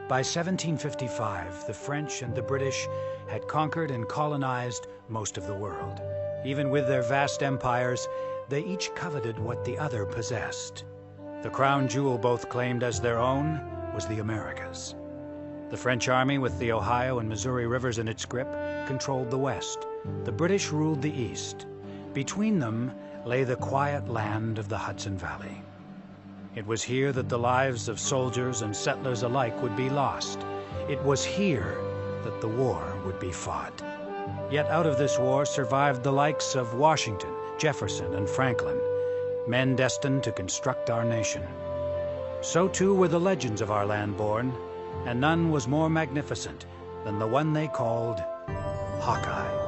By 1755, the French and the British had conquered and colonized most of the world. Even with their vast empires, they each coveted what the other possessed. The crown jewel both claimed as their own was the Americas. The French army, with the Ohio and Missouri rivers in its grip, controlled the West. The British ruled the East. Between them lay the quiet land of the Hudson Valley. It was here that the lives of soldiers and settlers alike would be lost. It was here that the war would be fought. Yet out of this war survived the likes of Washington, Jefferson, and Franklin, men destined to construct our nation. So too were the legends of our land born, and none was more magnificent than the one they called Hawkeye.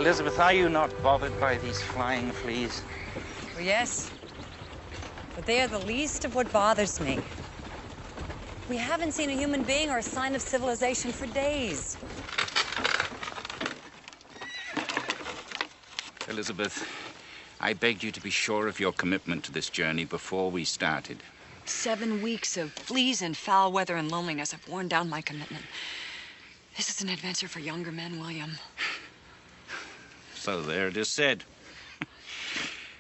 Elizabeth, are you not bothered by these flying fleas? Well, yes. But they are the least of what bothers me. We haven't seen a human being or a sign of civilization for days. Elizabeth, I begged you to be sure of your commitment to this journey before we started. 7 weeks of fleas and foul weather and loneliness have worn down my commitment. This is an adventure for younger men, William. So there it is said.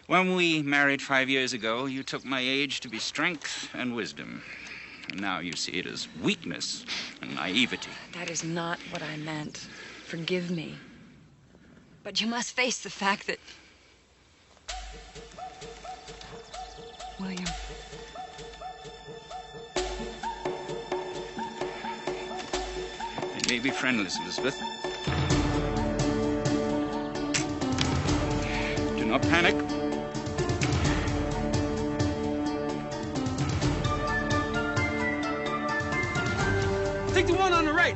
When we married 5 years ago, you took my age to be strength and wisdom. And now you see it as weakness and naivety. That is not what I meant. Forgive me. But you must face the fact that... William. They may be friendless, Elizabeth. Do not panic. Take the one on the right.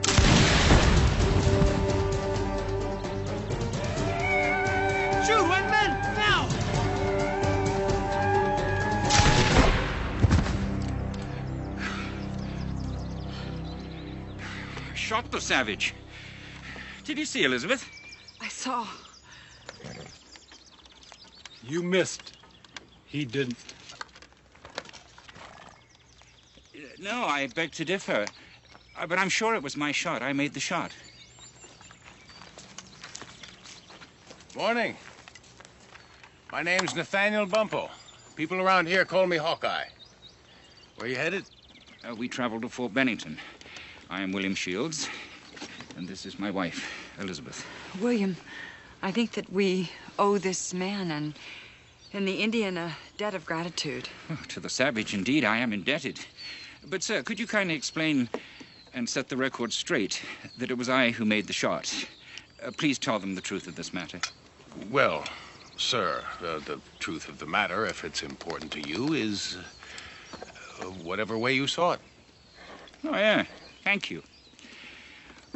Shoot, white men, now! I shot the savage. Did you see, Elizabeth? I saw. You missed. He didn't. No, I beg to differ. But I'm sure it was my shot. I made the shot. Morning. My name's Nathaniel Bumpel. People around here call me Hawkeye. Where you headed? We traveled to Fort Bennington. I am William Shields, and this is my wife, Elizabeth. William, I think that we owe this man and the Indian a debt of gratitude. Oh, to the savage, indeed, I am indebted. But, sir, could you kindly explain and set the record straight that it was I who made the shot? Please tell them the truth of this matter. Well, sir, the truth of the matter, if it's important to you, is whatever way you saw it. Oh, yeah. Thank you.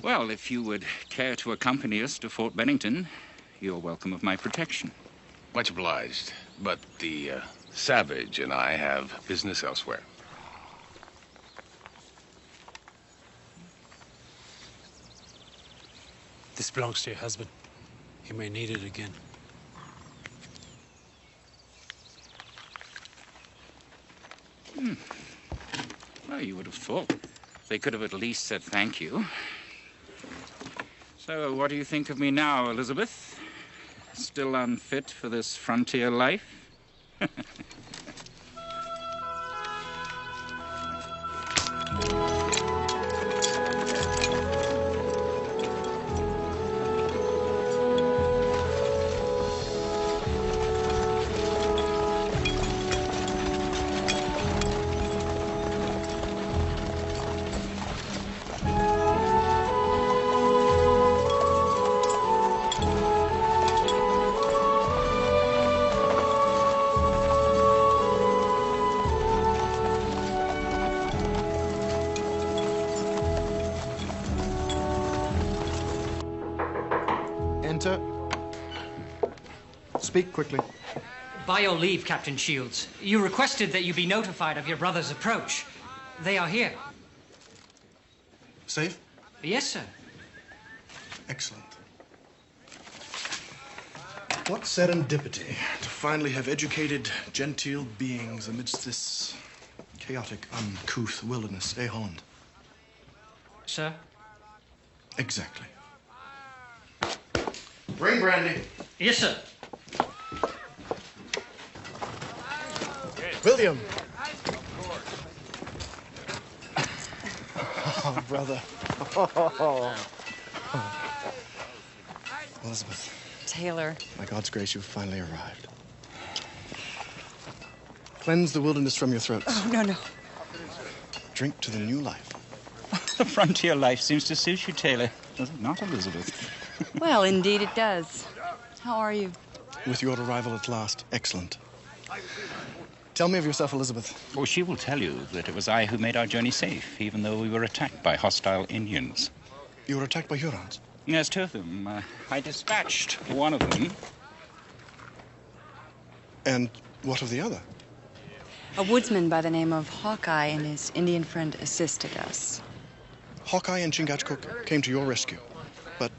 Well, if you would care to accompany us to Fort Bennington, you're welcome of my protection. Much obliged. But the savage and I have business elsewhere. This belongs to your husband. He may need it again. Well, you would have thought they could have at least said thank you. So, what do you think of me now, Elizabeth? Still unfit for this frontier life? Enter. Speak quickly. By your leave, Captain Shields, you requested that you be notified of your brother's approach. They are here. Safe? Yes, sir. Excellent. What serendipity to finally have educated, genteel beings amidst this chaotic, uncouth wilderness, eh, Holland? Sir? Exactly. Bring brandy. Yes, sir. William. Oh, brother. Elizabeth, Taylor. by God's grace, you've finally arrived. Cleanse the wilderness from your throats. Oh, no. Drink to the new life. The frontier life seems to suit you, Taylor. Does it not, Elizabeth? Well, indeed it does. How are you? With your arrival at last, excellent. Tell me of yourself, Elizabeth. Well, she will tell you that it was I who made our journey safe, even though we were attacked by hostile Indians. You were attacked by Hurons? Yes, two of them. I dispatched one of them. And what of the other? A woodsman by the name of Hawkeye and his Indian friend assisted us. Hawkeye and Chingachgook came to your rescue, but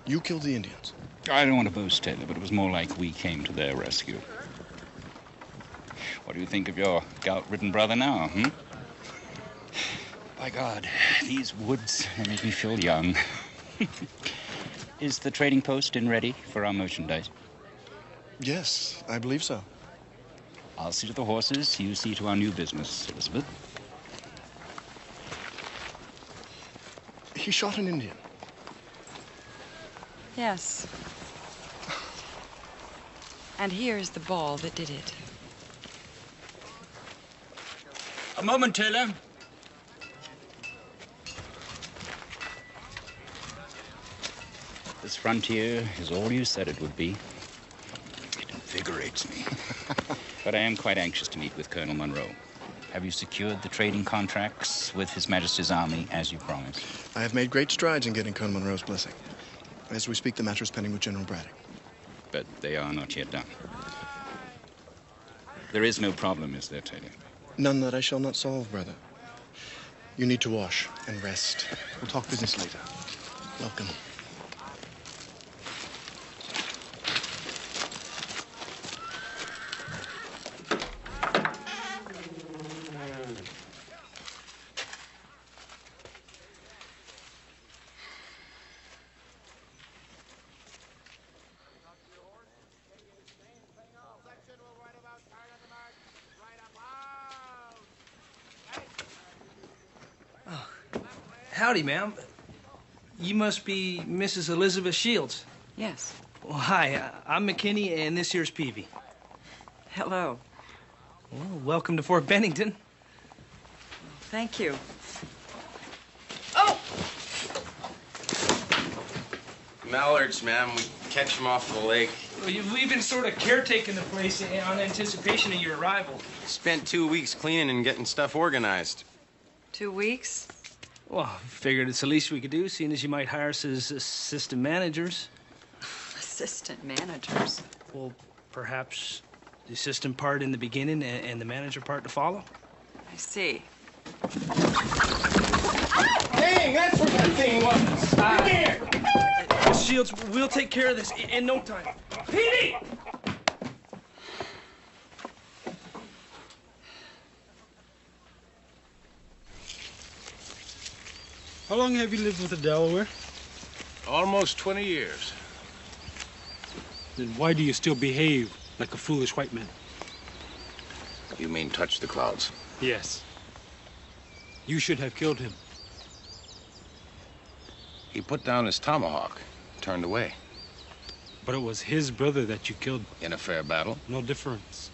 you killed the Indians. I don't want to boast, Taylor, but it was more like we came to their rescue. What do you think of your gout-ridden brother now, By God, these woods make me feel young. Is the trading post in ready for our merchandise? Yes, I believe so. I'll see to the horses. You see to our new business, Elizabeth. He shot an Indian. Yes. And here's the ball that did it. A moment, Taylor. This frontier is all you said it would be. It invigorates me. But I am quite anxious to meet with Colonel Monroe. Have you secured the trading contracts with His Majesty's Army, as you promised? I have made great strides in getting Colonel Monroe's blessing. As we speak, the matter is pending with General Braddock. But they are not yet done. There is no problem, is there, Taylor? None that I shall not solve, brother. You need to wash and rest. We'll talk business later. Welcome. Howdy, ma'am. You must be Mrs. Elizabeth Shields. Yes. Well, hi, I'm McKinney, and this here's Peavy. Hello. Well, welcome to Fort Bennington. Thank you. Oh! Mallards, ma'am. We catch them off the lake. We've been sort of caretaking the place on anticipation of your arrival. Spent 2 weeks cleaning and getting stuff organized. 2 weeks? Well, figured it's the least we could do, seeing as you might hire us as assistant managers. Assistant managers? Well, perhaps the assistant part in the beginning and the manager part to follow. I see. Dang, that's what that thing was. Come here. Miss Shields, we'll take care of this in no time. Petey! How long have you lived with the Delaware? Almost 20 years. Then why do you still behave like a foolish white man? You mean touch the clouds? Yes. You should have killed him. He put down his tomahawk, turned away. But it was his brother that you killed. In a fair battle? No difference.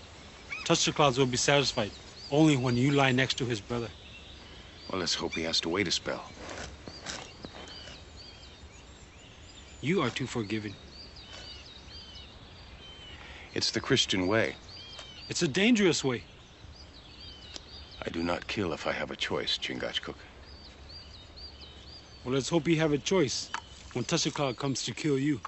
Touch the clouds will be satisfied only when you lie next to his brother. Well, let's hope he has to wait a spell. You are too forgiving. It's the Christian way. It's a dangerous way. I do not kill if I have a choice, Chingachgook. Well, let's hope you have a choice when Touch the Cloud comes to kill you.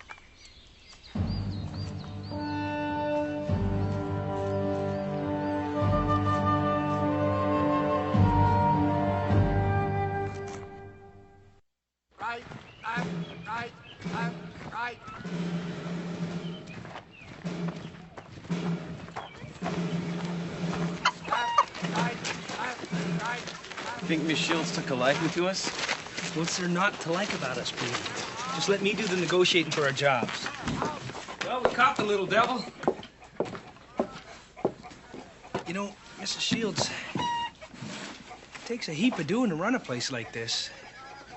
Think Miss Shields took a liking to us? What's there not to like about us, Peavy? Just let me do the negotiating for our jobs. Well, we caught the little devil. You know, Mrs. Shields, it takes a heap of doing to run a place like this.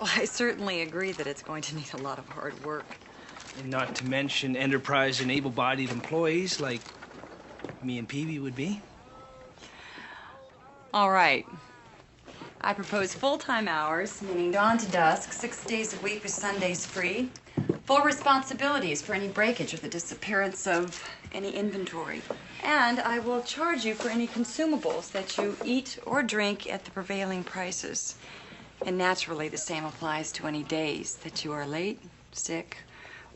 Well, I certainly agree that it's going to need a lot of hard work. And not to mention enterprise and able-bodied employees like me and Peavy would be. All right. I propose full-time hours, meaning dawn to dusk, 6 days a week with Sundays free. Full responsibilities for any breakage or the disappearance of any inventory. And I will charge you for any consumables that you eat or drink at the prevailing prices. And naturally, the same applies to any days that you are late sick,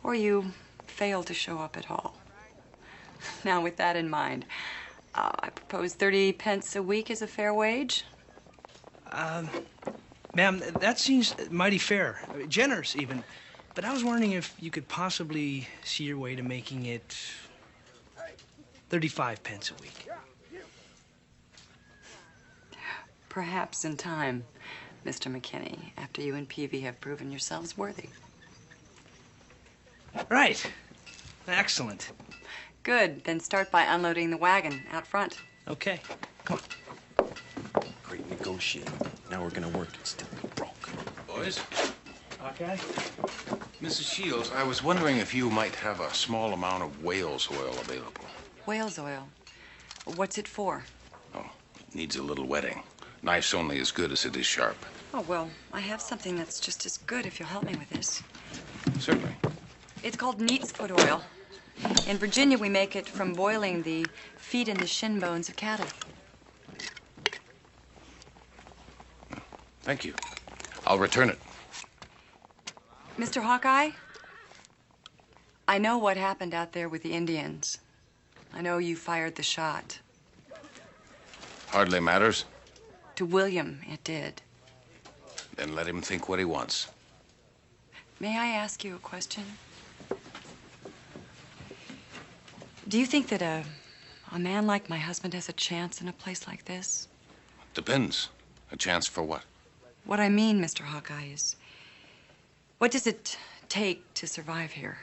or you fail to show up at all. Now, with that in mind, I propose 30 pence a week as a fair wage. Ma'am, that seems mighty fair, generous even. But I was wondering if you could possibly see your way to making it 35 pence a week. Perhaps in time, Mr. McKinney, after you and Peavy have proven yourselves worthy. Right. Excellent. Good. Then start by unloading the wagon out front. Okay. Come on. Great negotiating. Now we're gonna work and still be broke. Boys? Hawkeye? Mrs. Shields, I was wondering if you might have a small amount of whale's oil available. Whale's oil. What's it for? Oh, it needs a little wetting. Knife's only as good as it is sharp. Oh, well, I have something that's just as good if you'll help me with this. Certainly. It's called neat's foot oil. In Virginia, we make it from boiling the feet and the shin bones of cattle. Thank you. I'll return it. Mr. Hawkeye, I know what happened out there with the Indians. I know you fired the shot. Hardly matters. To William, it did. Then let him think what he wants. May I ask you a question? Do you think that a man like my husband has a chance in a place like this? Depends. A chance for what? What I mean, Mr. Hawkeye, is what does it take to survive here?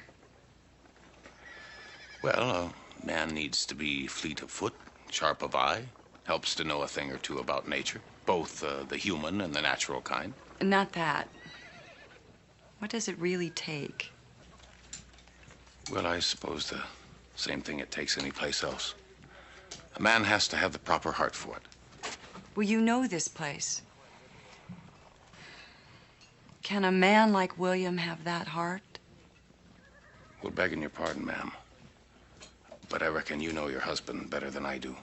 Well, a man needs to be fleet of foot, sharp of eye, helps to know a thing or two about nature, both the human and the natural kind. Not that. What does it really take? Well, I suppose the same thing it takes anyplace else. A man has to have the proper heart for it. Well, you know this place. Can a man like William have that heart? Well, begging your pardon, ma'am, but I reckon you know your husband better than I do.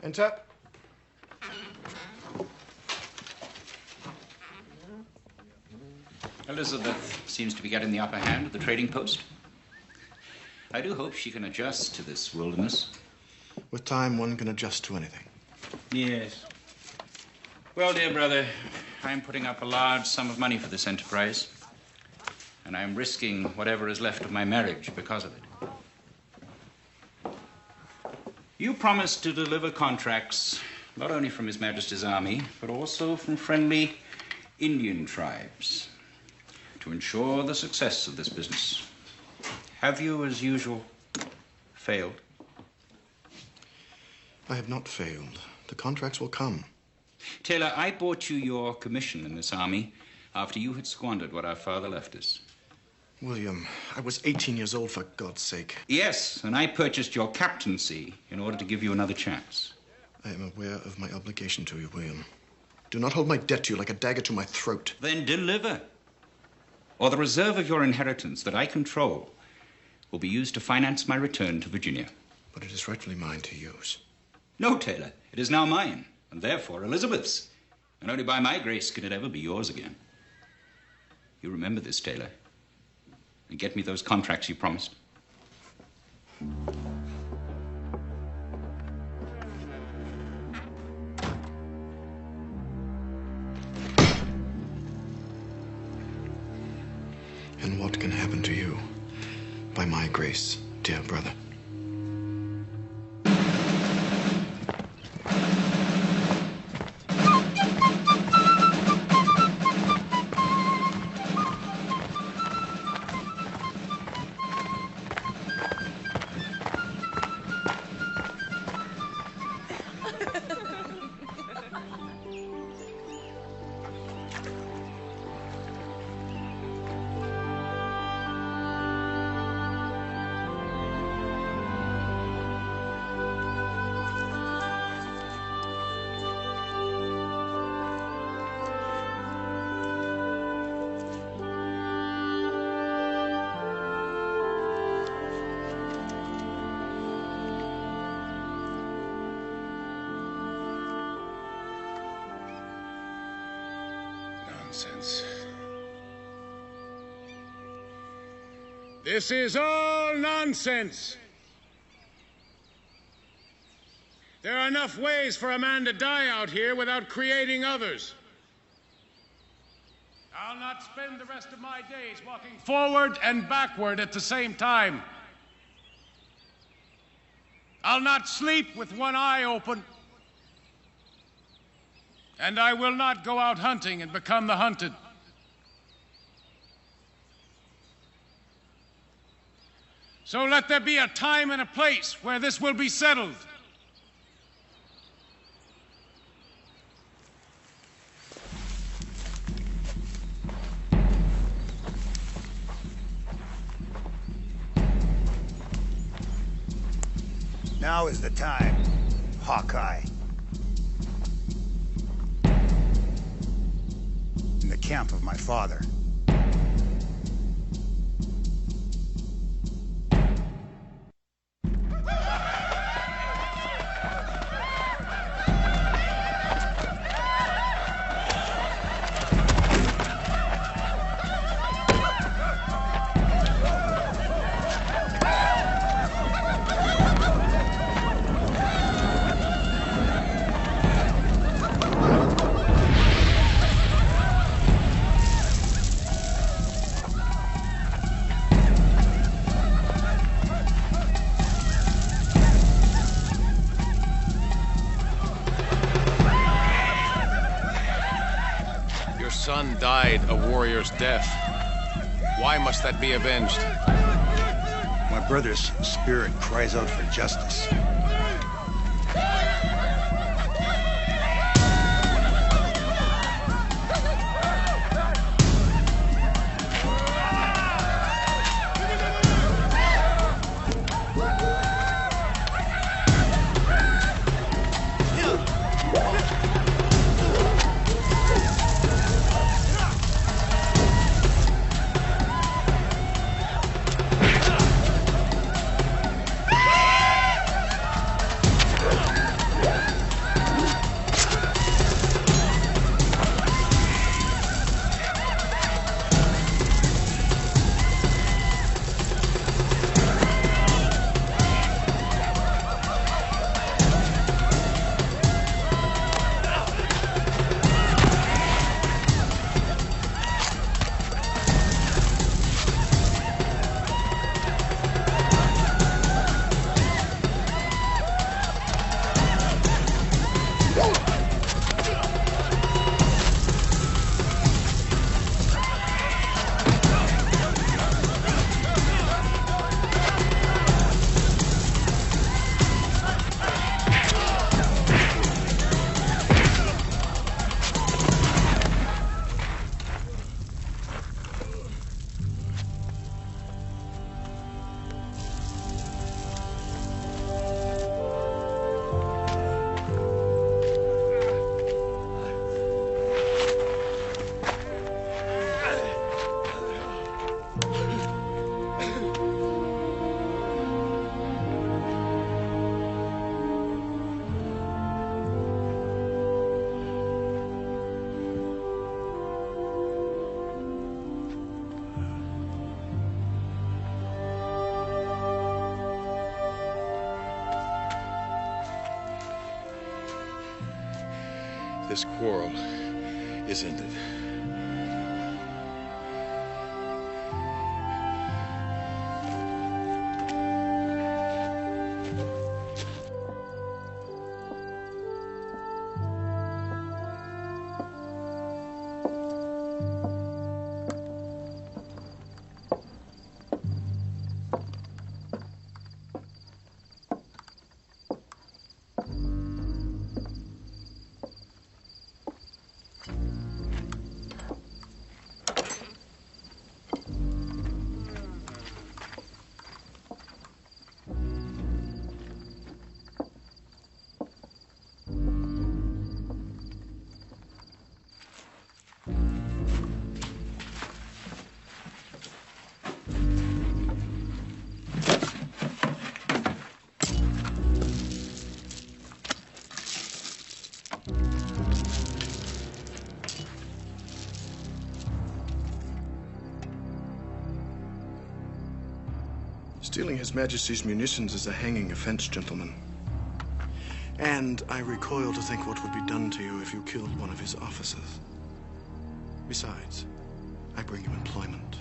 Enter. Elizabeth seems to be getting the upper hand at the trading post. I do hope she can adjust to this wilderness. With time, one can adjust to anything. Yes. Well, dear brother, I'm putting up a large sum of money for this enterprise, and I'm risking whatever is left of my marriage because of it. You promised to deliver contracts not only from His Majesty's army, but also from friendly Indian tribes to ensure the success of this business. Have you, as usual, failed? I have not failed. The contracts will come. Taylor, I bought you your commission in this army after you had squandered what our father left us. William, I was 18 years old, for God's sake. Yes, and I purchased your captaincy in order to give you another chance. I am aware of my obligation to you, William. Do not hold my debt to you like a dagger to my throat. Then deliver. Or the reserve of your inheritance that I control will be used to finance my return to Virginia. But it is rightfully mine to use. No, Taylor. It is now mine, and therefore Elizabeth's. And only by my grace can it ever be yours again. You remember this, Taylor, and get me those contracts you promised. And what can happen to you by my grace, dear brother? nonsense. This is all nonsense. There are enough ways for a man to die out here without creating others. I'll not spend the rest of my days walking forward and backward at the same time. I'll not sleep with one eye open. And I will not go out hunting and become the hunted. So let there be a time and a place where this will be settled. Now is the time, Hawkeye. In the camp of my father. Son died a warrior's death. Why must that be avenged? My brother's spirit cries out for justice. This quarrel is ended. Stealing His Majesty's munitions is a hanging offense, gentlemen. And I recoil to think what would be done to you if you killed one of his officers. Besides, I bring you employment.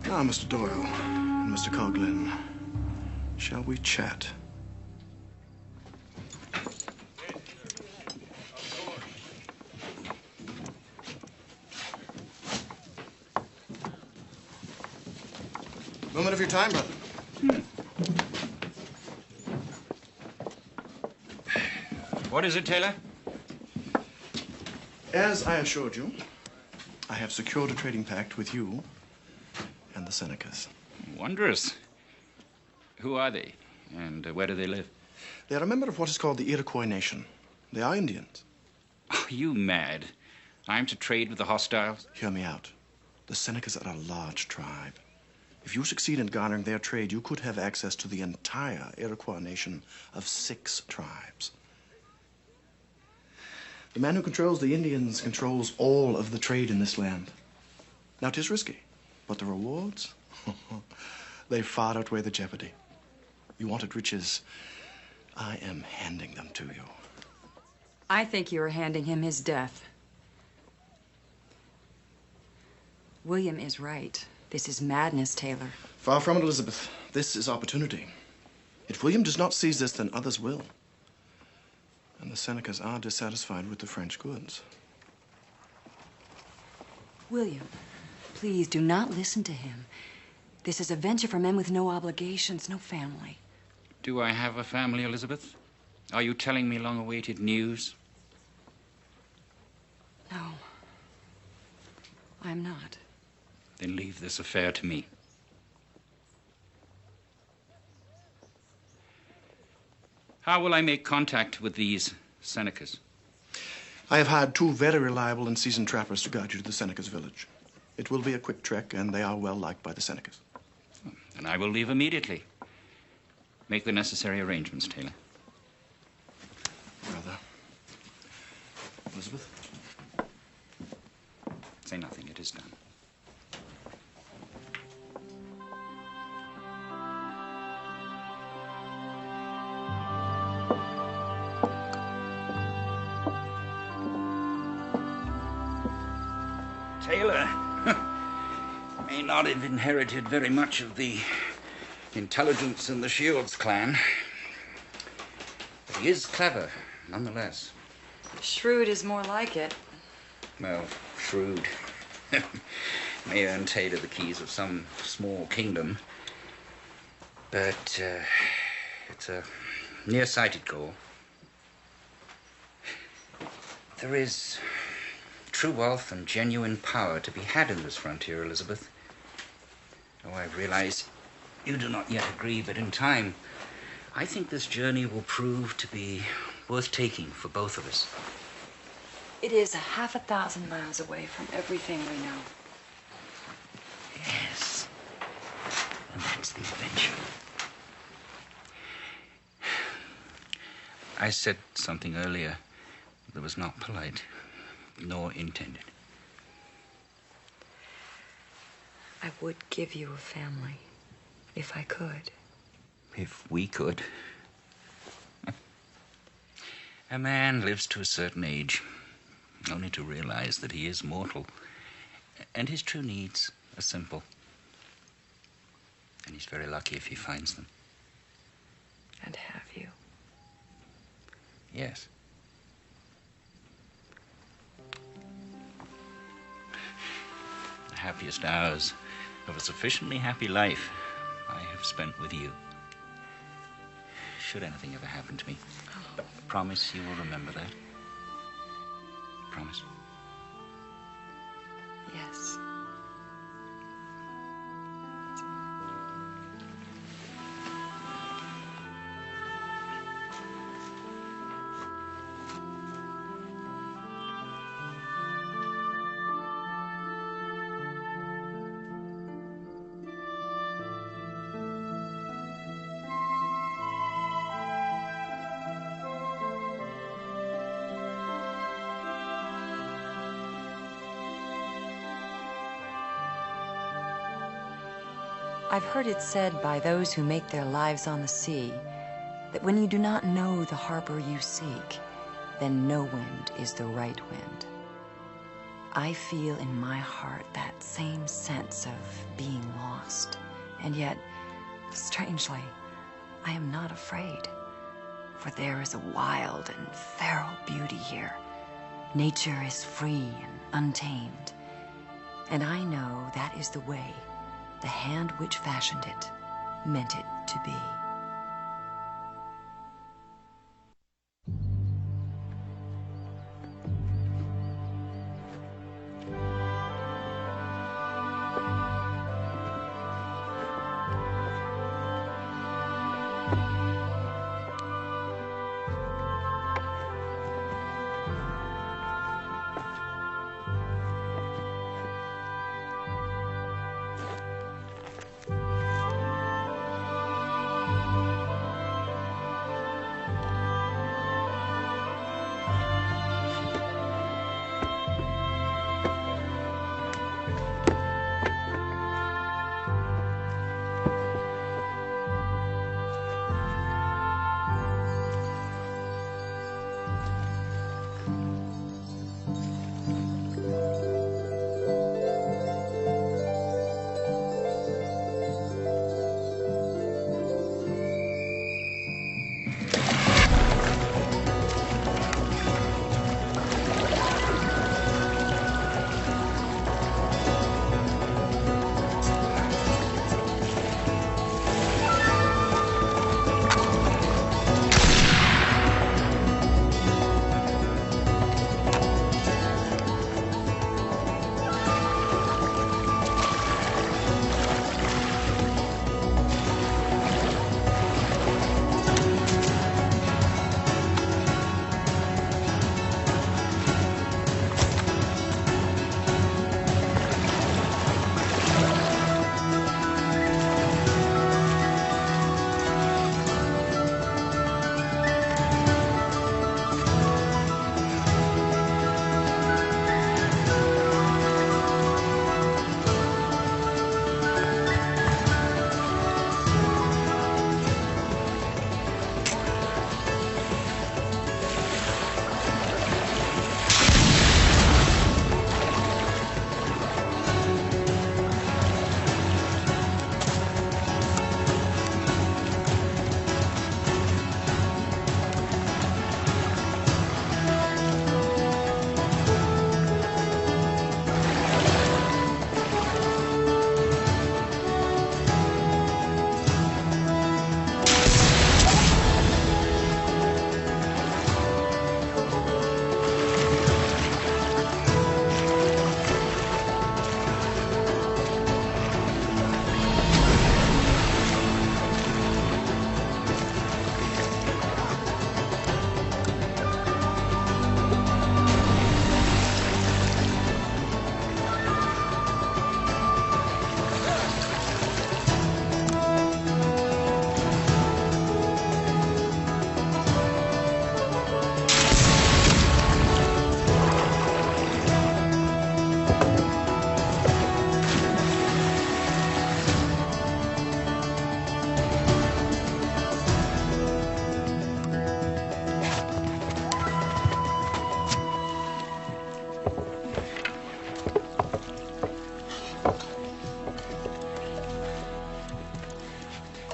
Now, Mr. Doyle and Mr. Coughlin, shall we chat? Moment of your time, brother. What is it, Taylor? As I assured you, I have secured a trading pact with you and the Senecas. Wondrous. Who are they, and where do they live? They are a member of what is called the Iroquois Nation. They are Indians. Are you mad? I'm to trade with the hostiles? Hear me out. The Senecas are a large tribe. If you succeed in garnering their trade, you could have access to the entire Iroquois Nation of 6 tribes. The man who controls the Indians controls all of the trade in this land. Now, 'tis risky, but the rewards, they far outweigh the jeopardy. You wanted riches, I am handing them to you. I think you are handing him his death. William is right. This is madness, Taylor. Far from it, Elizabeth. This is opportunity. If William does not seize this, then others will. And the Senecas are dissatisfied with the French goods. William, please do not listen to him. This is a venture for men with no obligations, no family. Do I have a family, Elizabeth? Are you telling me long-awaited news? No, I'm not. Then leave this affair to me. How will I make contact with these Senecas? I have hired 2 very reliable and seasoned trappers to guide you to the Senecas' village. It will be a quick trek, and they are well liked by the Senecas. And I will leave immediately. Make the necessary arrangements, Taylor. Brother. Elizabeth? Say nothing. It is done. Taylor may not have inherited very much of the intelligence in the Shields clan, but he is clever, nonetheless. Shrewd is more like it. Well, shrewd. May earn Taylor the keys of some small kingdom, but it's a nearsighted goal. There is true wealth and genuine power to be had in this frontier, Elizabeth. Oh, I realize you do not yet agree, but in time, I think this journey will prove to be worth taking for both of us. It is 1,000 miles away from everything we know. Yes. And that's the adventure. I said something earlier that was not polite, nor intended. I would give you a family, if I could. If we could. A man lives to a certain age, only to realize that he is mortal, and his true needs are simple. And he's very lucky if he finds them. And have you? Yes. The happiest hours of a sufficiently happy life I have spent with you. Should anything ever happen to me, promise you will remember that. Promise. Yes. I've heard it said by those who make their lives on the sea that when you do not know the harbor you seek, then no wind is the right wind. I feel in my heart that same sense of being lost, and yet, strangely, I am not afraid, for there is a wild and feral beauty here. Nature is free and untamed, and I know that is the way the hand which fashioned it meant it to be.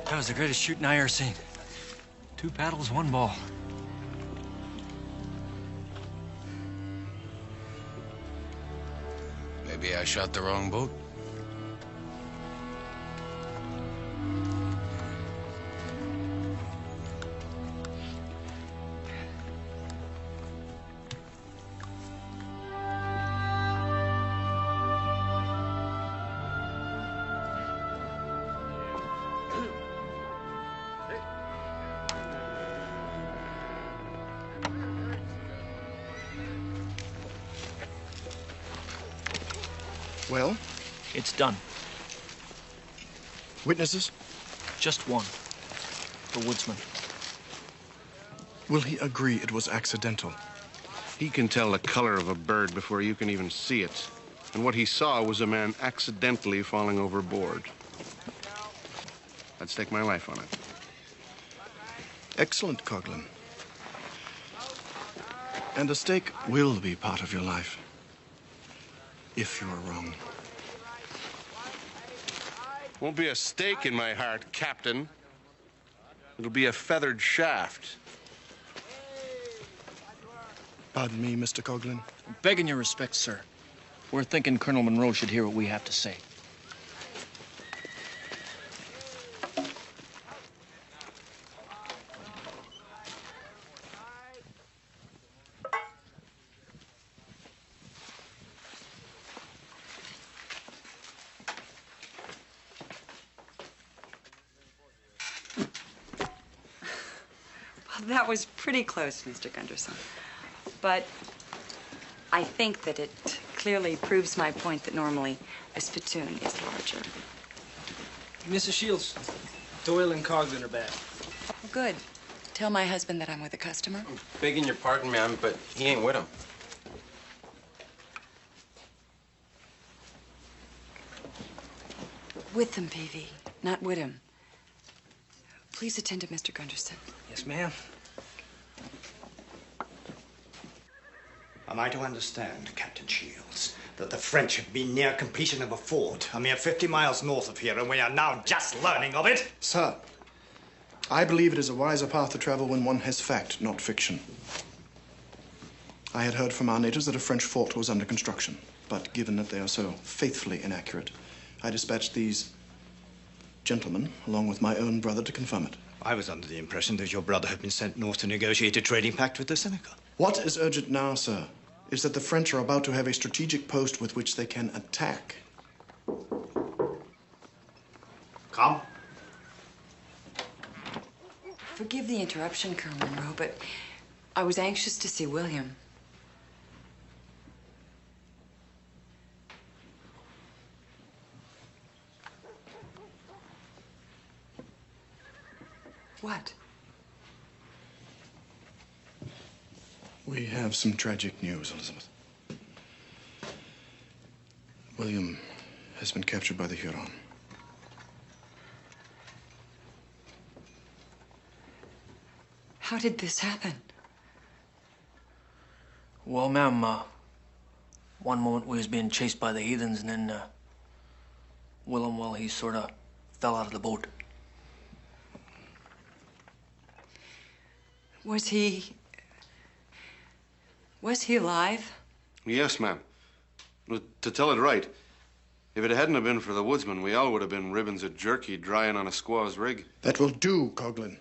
That was the greatest shooting I ever seen. 2 paddles, 1 ball. Maybe I shot the wrong boat. Well? It's done. Witnesses? Just one. The woodsman. Will he agree it was accidental? He can tell the color of a bird before you can even see it. And what he saw was a man accidentally falling overboard. I'd stake my life on it. Excellent, Coghlan. And a stake will be part of your life. If you are wrong. Won't be a stake in my heart, Captain. It'll be a feathered shaft. Pardon me, Mr. Coghlan. Begging your respect, sir. We're thinking Colonel Monroe should hear what we have to say. Well, that was pretty close, Mr. Gunderson. But I think that it clearly proves my point that normally a spittoon is larger. Mrs. Shields, Doyle and Coghlan are back. Oh, good. Tell my husband that I'm with a customer. Begging your pardon, ma'am, but he ain't with him. With them, P.V., not with him. Please attend to Mr. Gunderson. Yes, ma'am. Am I to understand, Captain Shields, that the French have been near completion of a fort a mere 50 miles north of here, and we are now just learning of it? Sir, I believe it is a wiser path to travel when one has fact, not fiction. I had heard from our natives that a French fort was under construction, but given that they are so faithfully inaccurate, I dispatched these gentlemen, along with my own brother, to confirm it. I was under the impression that your brother had been sent north to negotiate a trading pact with the Seneca. What is urgent now, sir, is that the French are about to have a strategic post with which they can attack. Come. Forgive the interruption, Colonel Monroe, but I was anxious to see William. What? We have some tragic news, Elizabeth. William has been captured by the Huron. How did this happen? Well, ma'am, one moment we was being chased by the heathens, and then, Willem, well, he sort of fell out of the boat. Was he alive? Yes, ma'am. To tell it right, if it hadn't have been for the woodsman, we all would have been ribbons of jerky drying on a squaw's rig. That will do, Coghlan.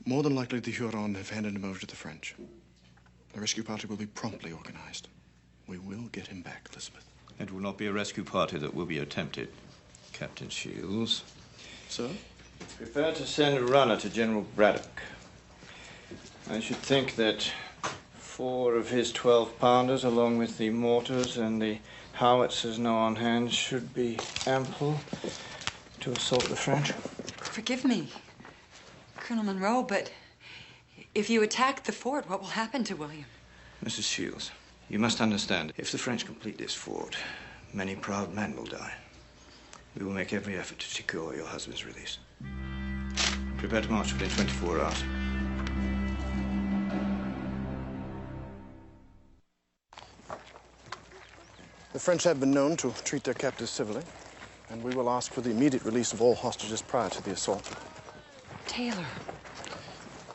More than likely, the Huron have handed him over to the French. The rescue party will be promptly organized. We will get him back, Elizabeth. It will not be a rescue party that will be attempted, Captain Shields. Sir? Prepare to send a runner to General Braddock. I should think that 4 of his 12-pounders, along with the mortars and the howitzers now on hand, should be ample to assault the French. Forgive me, Colonel Monroe, but if you attack the fort, what will happen to William? Mrs. Shields, you must understand, if the French complete this fort, many proud men will die. We will make every effort to secure your husband's release. Prepare to march within 24 hours. The French have been known to treat their captives civilly, and we will ask for the immediate release of all hostages prior to the assault. Taylor,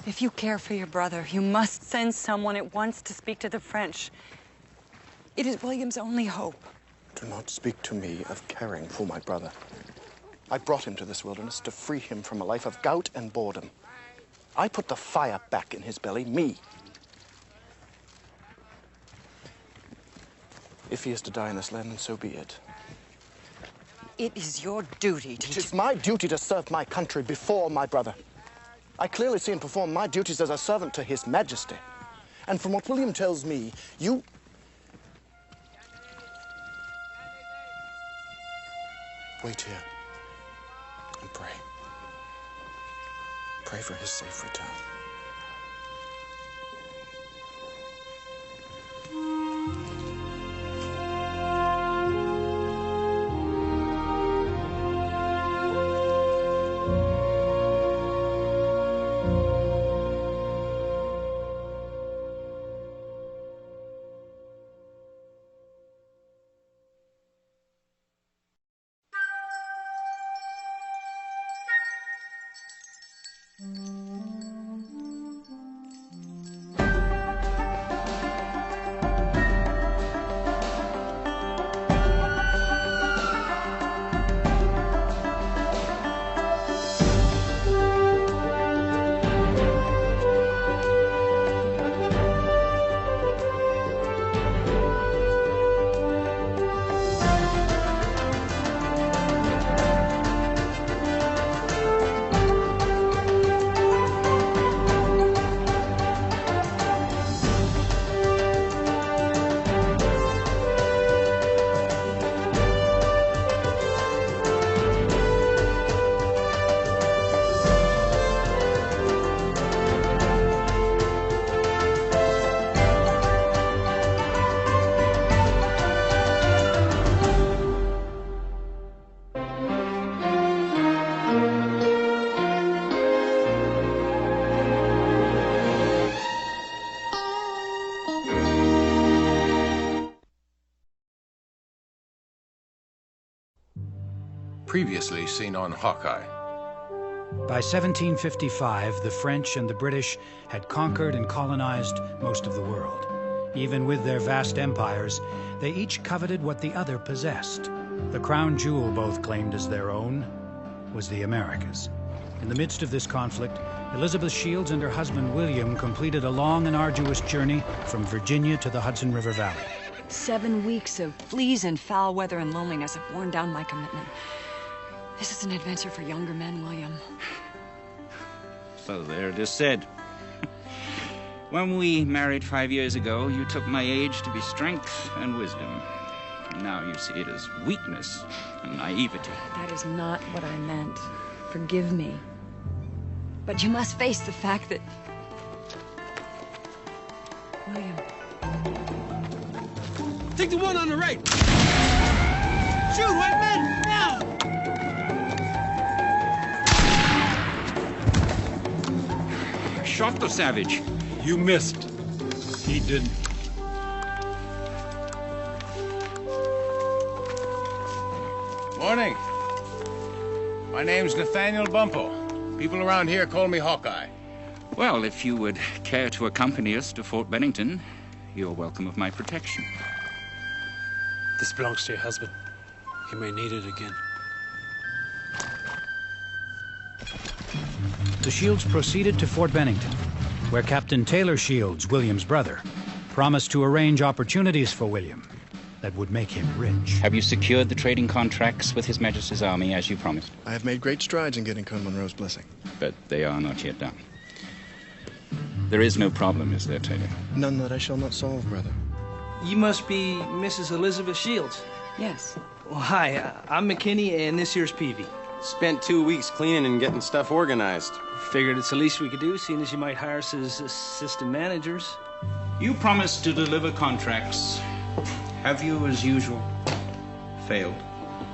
if you care for your brother, you must send someone at once to speak to the French. It is William's only hope. Do not speak to me of caring for my brother. I brought him to this wilderness to free him from a life of gout and boredom. I put the fire back in his belly, me. If he is to die in this land, then so be it. It is your duty to... It is my duty to serve my country before my brother. I clearly see and perform my duties as a servant to His Majesty. And from what William tells me, you... Wait here and pray. Pray for his safe return. Previously seen on Hawkeye. By 1755, the French and the British had conquered and colonized most of the world. Even with their vast empires, they each coveted what the other possessed. The crown jewel both claimed as their own was the Americas. In the midst of this conflict, Elizabeth Shields and her husband William completed a long and arduous journey from Virginia to the Hudson River Valley. 7 weeks of fleas and foul weather and loneliness have worn down my commitment. This is an adventure for younger men, William. So there it is said. When we married 5 years ago, you took my age to be strength and wisdom. Now you see it as weakness and naivety. That is not what I meant. Forgive me. But you must face the fact that... William. Take the one on the right. Shoot, white men, now! Shot the savage. You missed. He didn't. Morning. My name's Nathaniel Bumpel. People around here call me Hawkeye. Well, if you would care to accompany us to Fort Bennington, you're welcome of my protection. This belongs to your husband. He may need it again. The Shields proceeded to Fort Bennington, where Captain Taylor Shields, William's brother, promised to arrange opportunities for William that would make him rich. Have you secured the trading contracts with His Majesty's army as you promised? I have made great strides in getting Colonel Monroe's blessing. But they are not yet done. There is no problem, is there, Taylor? None that I shall not solve, brother. You must be Mrs. Elizabeth Shields. Yes. Well, hi, I'm McKinney, and this here's Peavy. Spent 2 weeks cleaning and getting stuff organized. Figured it's the least we could do, seeing as you might hire us as assistant managers. You promised to deliver contracts. Have you, as usual, failed?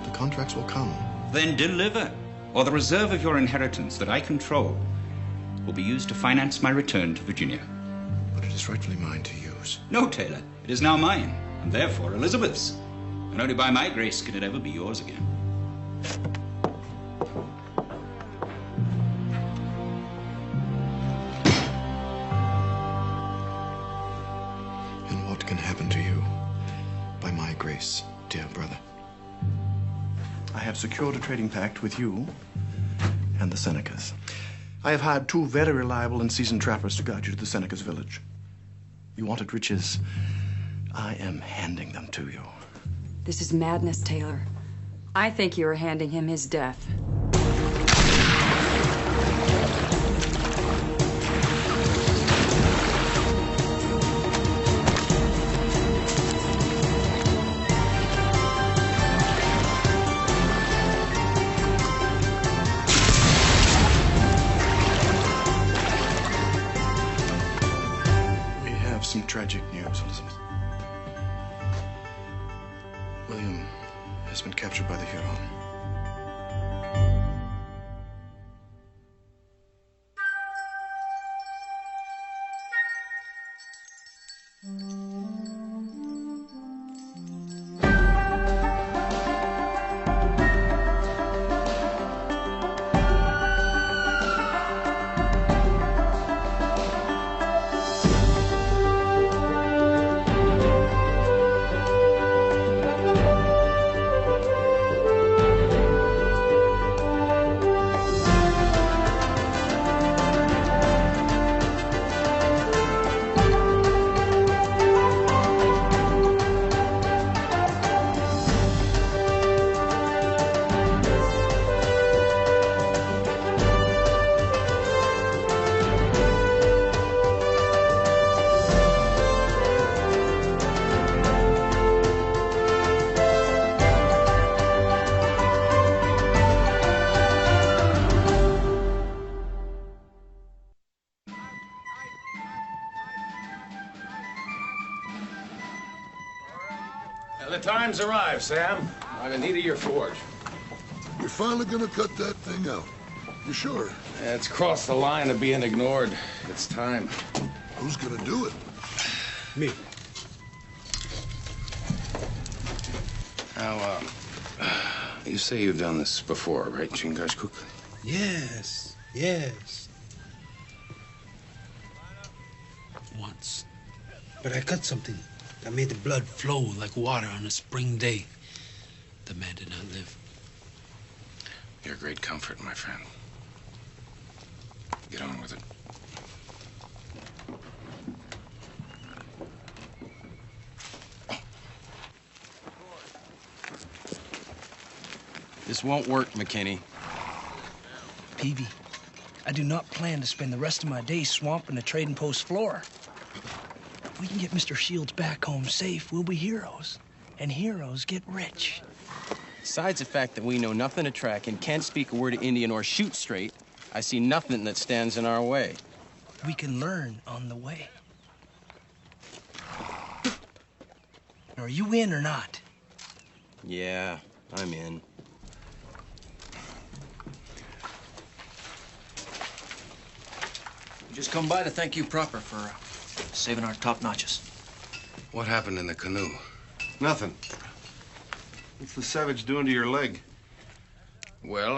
The contracts will come. Then deliver, or the reserve of your inheritance that I control will be used to finance my return to Virginia. But it is rightfully mine to use. No, Taylor. It is now mine, and therefore Elizabeth's. And only by my grace can it ever be yours again. And what can happen to you by my grace, dear brother? I have secured a trading pact with you and the Senecas. I have hired 2 very reliable and seasoned trappers to guide you to the Senecas' village. You wanted riches. I am handing them to you. This is madness, Taylor. I think you are handing him his death. We have some tragic news, Elizabeth. William has been captured by the Huron. The time's arrived, Sam. I'm in need of your forge. You're finally gonna cut that thing out. You sure? Yeah, it's crossed the line of being ignored. It's time. Who's gonna do it? Me. Now, you say you've done this before, right, Chingachgook? Yes, yes. Once. But I cut something that made the blood flow like water on a spring day. The man did not live. You're a great comfort, my friend. Get on with it. This won't work, McKinney. Peavy, I do not plan to spend the rest of my days swamping the trading post floor. If we can get Mr. Shields back home safe, we'll be heroes. And heroes get rich. Besides the fact that we know nothing to track and can't speak a word of Indian or shoot straight, I see nothing that stands in our way. We can learn on the way. Are you in or not? Yeah, I'm in. We just come by to thank you proper for saving our top notches. What happened in the canoe? Nothing. What's the savage doing to your leg? Well,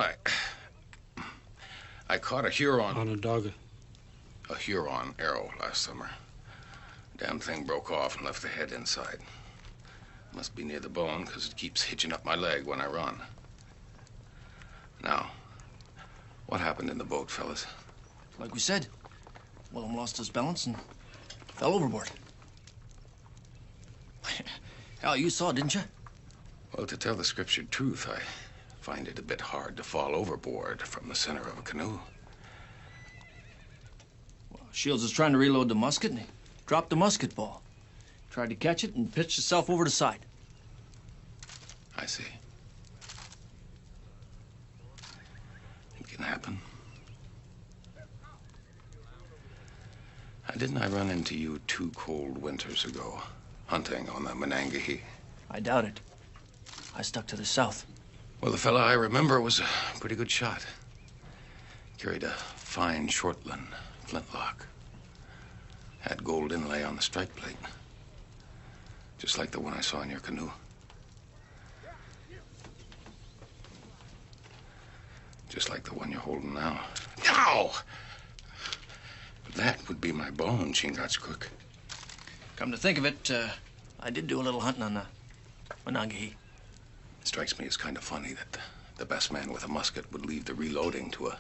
I caught a Huron. Onondaga. A Huron arrow last summer. Damn thing broke off and left the head inside. Must be near the bone, because it keeps hitching up my leg when I run. Now, what happened in the boat, fellas? Like we said, Willem lost his balance and fell overboard. Hell, you saw, didn't you? Well, to tell the scriptured truth, I find it a bit hard to fall overboard from the center of a canoe. Well, Shields was trying to reload the musket, and he dropped the musket ball. Tried to catch it and pitched himself over the side. I see. It can happen. Didn't I run into you 2 cold winters ago, hunting on the Monongahela? I doubt it. I stuck to the south. Well, the fella I remember was a pretty good shot. Carried a fine Shortland flintlock. Had gold inlay on the strike plate. Just like the one I saw in your canoe. Just like the one you're holding now. Ow! That would be my bone, Chingachgook. Come to think of it, I did do a little hunting on the Monongahela. It strikes me as kind of funny that the best man with a musket would leave the reloading to a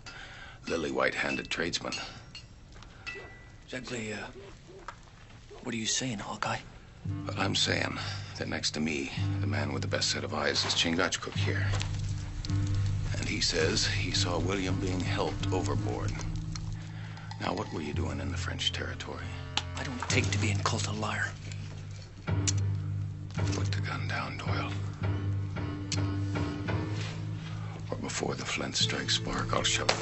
lily-white-handed tradesman. Exactly, what are you saying, Hawkeye? Well, I'm saying that next to me, the man with the best set of eyes is Chingachgook here. And he says he saw William being helped overboard. Now, what were you doing in the French territory? I don't take to being called a liar. Put the gun down, Doyle. Or before the flint strikes spark, I'll shove it.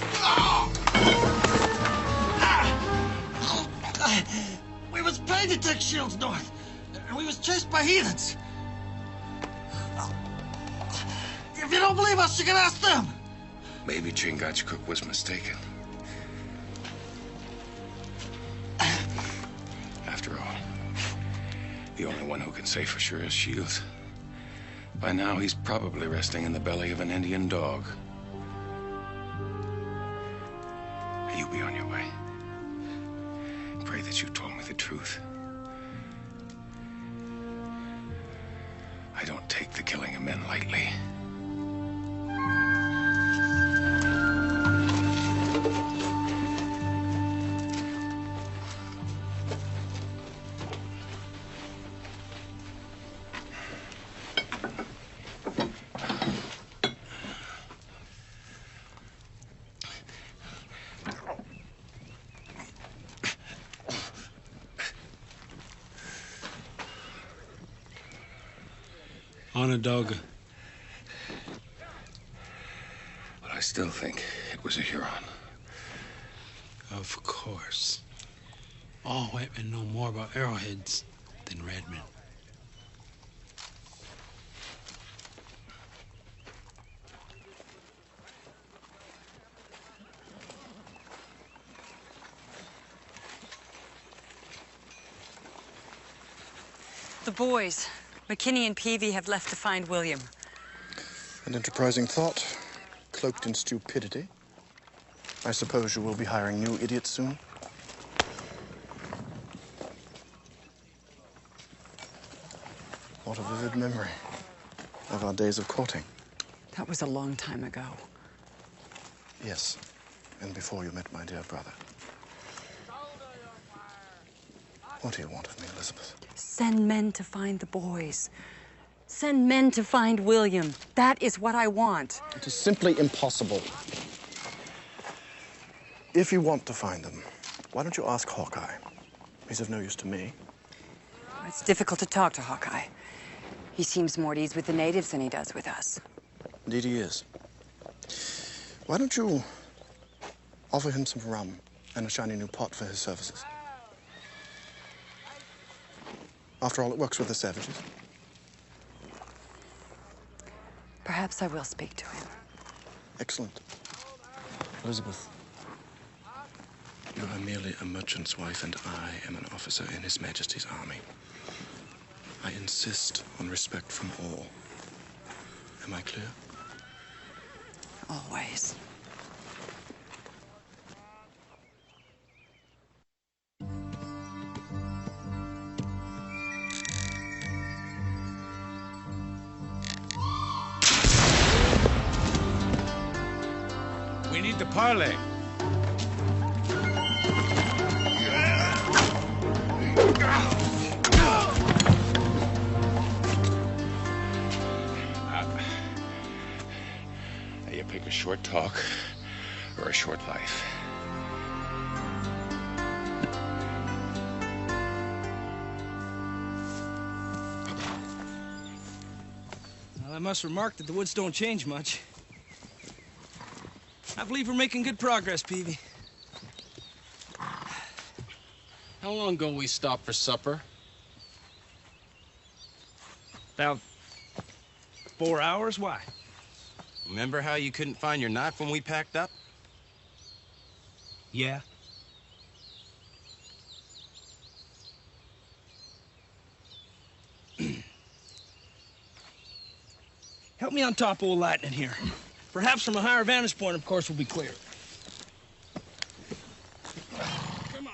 We was paid to take Shields north, and we was chased by heathens. If you don't believe us, you can ask them. Maybe Chingachgook was mistaken. After all, the only one who can say for sure is Shields. By now, he's probably resting in the belly of an Indian dog. You be on your way. Pray that you told me the truth. I don't take the killing of men lightly. Onondaga. But I still think it was a Huron. Of course. All white men know more about arrowheads than red men. The boys, McKinney and Peavy, have left to find William. An enterprising thought, cloaked in stupidity. I suppose you will be hiring new idiots soon? What a vivid memory of our days of courting. That was a long time ago. Yes, and before you met my dear brother. What do you want of me, Elizabeth? Send men to find the boys. Send men to find William. That is what I want. It is simply impossible. If you want to find them, why don't you ask Hawkeye? He's of no use to me. It's difficult to talk to Hawkeye. He seems more at ease with the natives than he does with us. Indeed he is. Why don't you offer him some rum and a shiny new pot for his services? After all, it works with the savages. Perhaps I will speak to him. Excellent. Elizabeth, you are merely a merchant's wife, and I am an officer in His Majesty's army. I insist on respect from all. Am I clear? Always. We need to parley. You pick a short talk or a short life. Well, I must remark that the woods don't change much. I believe we're making good progress, Peavy. How long ago we stopped for supper? About 4 hours. Why? Remember how you couldn't find your knife when we packed up? Yeah. Help me on top old Lightning here. Perhaps from a higher vantage point, of course, we'll be clear. Come on.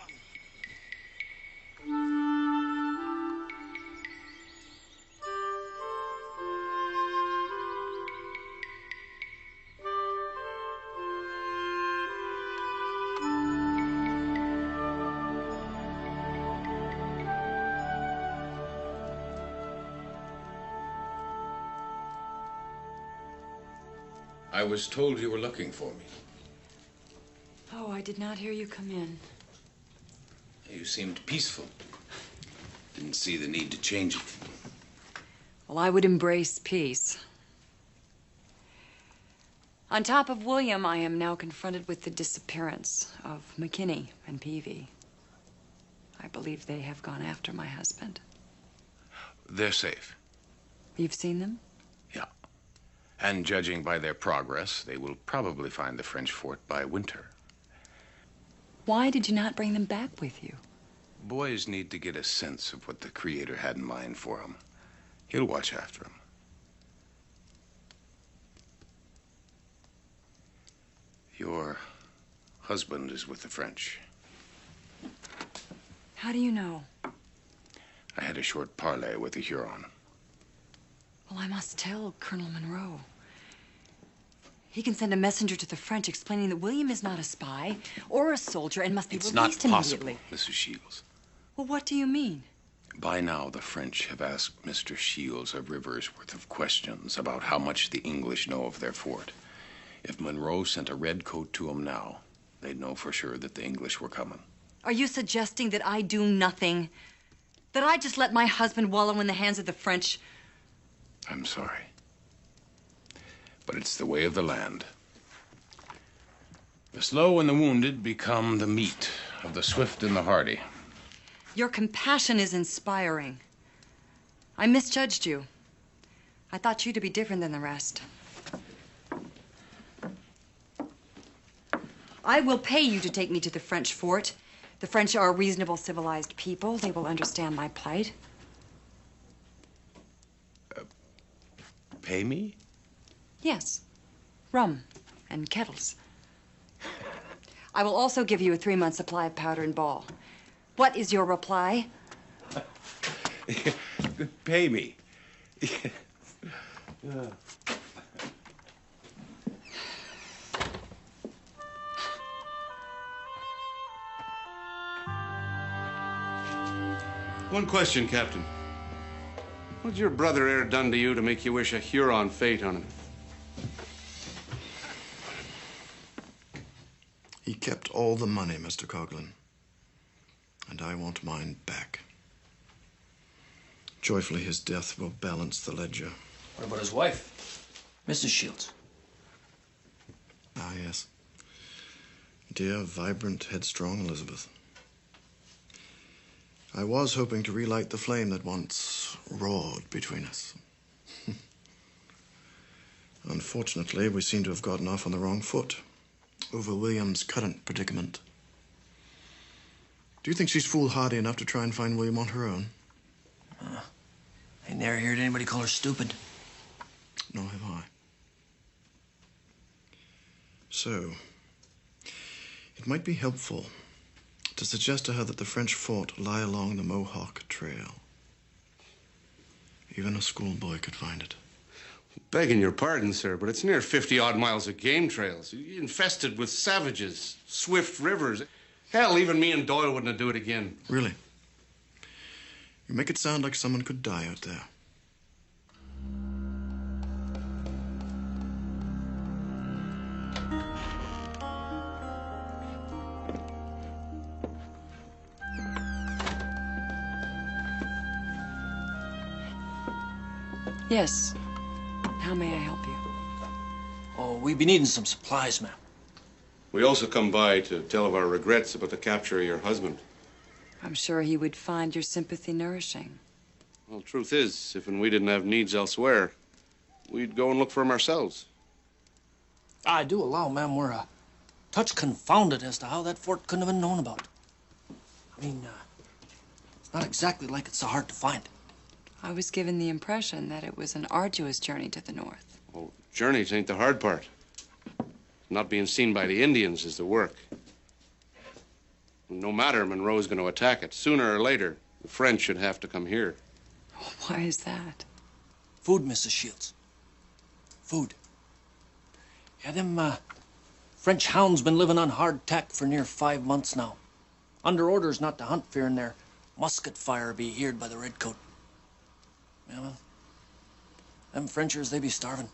I was told you were looking for me. Oh, I did not hear you come in. You seemed peaceful. Didn't see the need to change it. Well, I would embrace peace. On top of William, I am now confronted with the disappearance of McKinney and Peavy. I believe they have gone after my husband. They're safe. You've seen them? Yeah. And judging by their progress, they will probably find the French fort by winter. Why did you not bring them back with you? Boys need to get a sense of what the Creator had in mind for them. He'll watch after them. Your husband is with the French. How do you know? I had a short parley with a Huron. Well, I must tell Colonel Monroe. He can send a messenger to the French explaining that William is not a spy or a soldier and must be It's released not possible, immediately. Mrs. Shields. Well, what do you mean? By now, the French have asked Mr. Shields a river's worth of questions about how much the English know of their fort. If Monroe sent a red coat to him now, they'd know for sure that the English were coming. Are you suggesting that I do nothing? That I just let my husband wallow in the hands of the French? I'm sorry. But it's the way of the land. The slow and the wounded become the meat of the swift and the hardy. Your compassion is inspiring. I misjudged you. I thought you to be different than the rest. I will pay you to take me to the French fort. The French are a reasonable, civilized people. They will understand my plight. pay me? Yes. Rum and kettles. I will also give you a 3-month supply of powder and ball. What is your reply? Pay me. One question, Captain. What's your brother e'er done to you to make you wish a Huron fate on him? He kept all the money, Mr. Coughlin. And I want mine back. Joyfully, his death will balance the ledger. What about his wife, Mrs. Shields? Ah, yes. Dear, vibrant, headstrong Elizabeth. I was hoping to relight the flame that once roared between us. Unfortunately, we seem to have gotten off on the wrong foot over William's current predicament. Do you think she's foolhardy enough to try and find William on her own? I never heard anybody call her stupid. Nor have I. So, it might be helpful to suggest to her that the French fort lie along the Mohawk Trail. Even a schoolboy could find it. Begging your pardon, sir, but it's near 50-odd miles of game trails, infested with savages, swift rivers. Hell, even me and Doyle wouldn't do it again. Really? You make it sound like someone could die out there. Yes. How may I help you? Oh, we be needing some supplies, ma'am. We also come by to tell of our regrets about the capture of your husband. I'm sure he would find your sympathy nourishing. Well, truth is, if we didn't have needs elsewhere, we'd go and look for him ourselves. I do allow, ma'am, we're a touch confounded as to how that fort couldn't have been known about. I mean, it's not exactly like it's so hard to find. I was given the impression that it was an arduous journey to the north. Oh, journeys ain't the hard part. Not being seen by the Indians is the work. No matter, Monroe's going to attack it. Sooner or later, the French should have to come here. Oh, why is that? Food, Mrs. Shields. Food. Yeah, them French hounds been living on hard tack for near 5 months now. Under orders not to hunt, fearing their musket fire be heard by the redcoat. Yeah, well, them Frenchers, they be starving.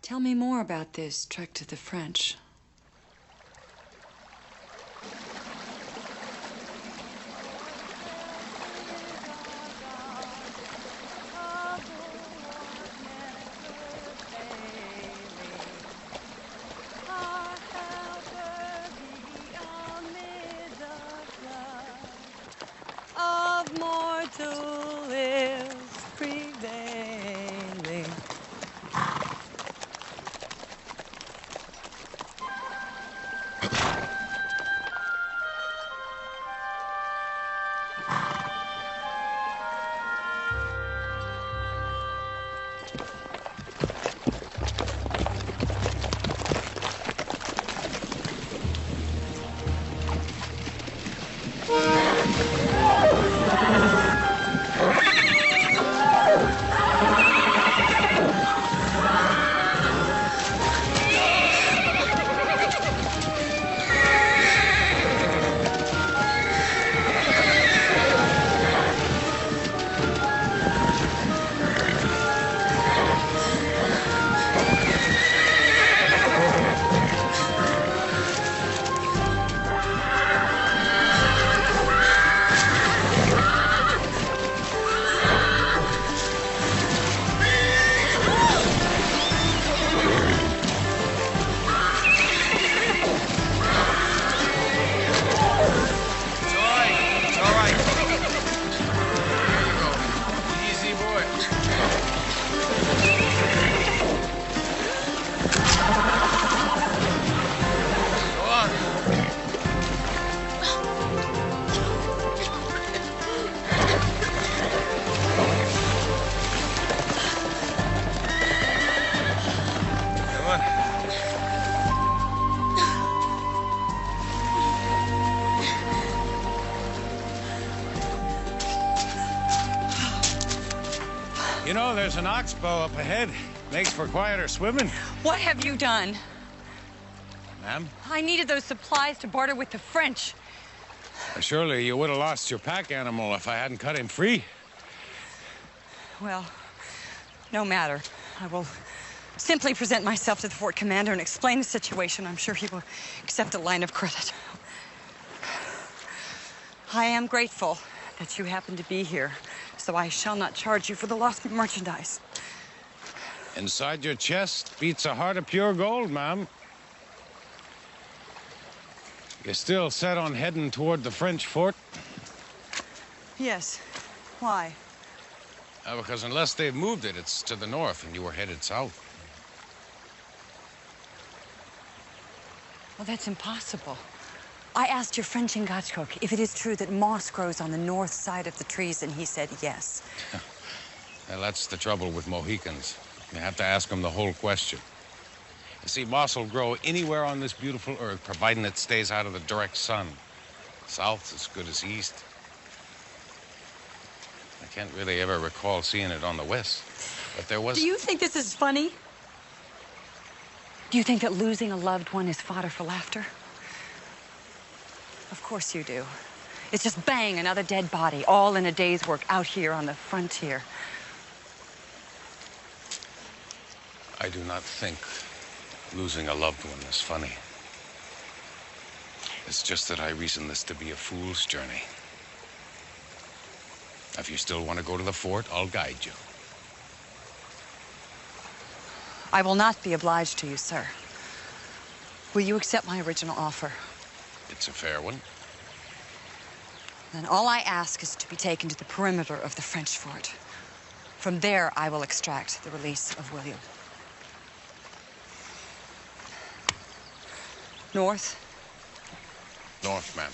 Tell me more about this trek to the French. Of mortal ills prevailing. You know, there's an oxbow up ahead. Makes for quieter swimming. What have you done? Ma'am? I needed those supplies to barter with the French. Surely you would have lost your pack animal if I hadn't cut him free. Well, no matter. I will simply present myself to the fort commander and explain the situation. I'm sure he will accept a line of credit. I am grateful that you happen to be here, so I shall not charge you for the lost merchandise. Inside your chest beats a heart of pure gold, ma'am. You're still set on heading toward the French fort? Yes. Why? Because unless they've moved it, it's to the north, and you were headed south. Well, that's impossible. I asked your French Chingachgook if it is true that moss grows on the north side of the trees, and he said yes. Well, that's the trouble with Mohicans. You have to ask them the whole question. You see, moss will grow anywhere on this beautiful earth, providing it stays out of the direct sun. South's as good as east. I can't really ever recall seeing it on the west, but there was... Do you think this is funny? Do you think that losing a loved one is fodder for laughter? Of course you do. It's just bang, another dead body, all in a day's work out here on the frontier. I do not think losing a loved one is funny. It's just that I reason this to be a fool's journey. If you still want to go to the fort, I'll guide you. I will not be obliged to you, sir. Will you accept my original offer? It's a fair one. Then all I ask is to be taken to the perimeter of the French fort. From there, I will extract the release of William. North? North, ma'am.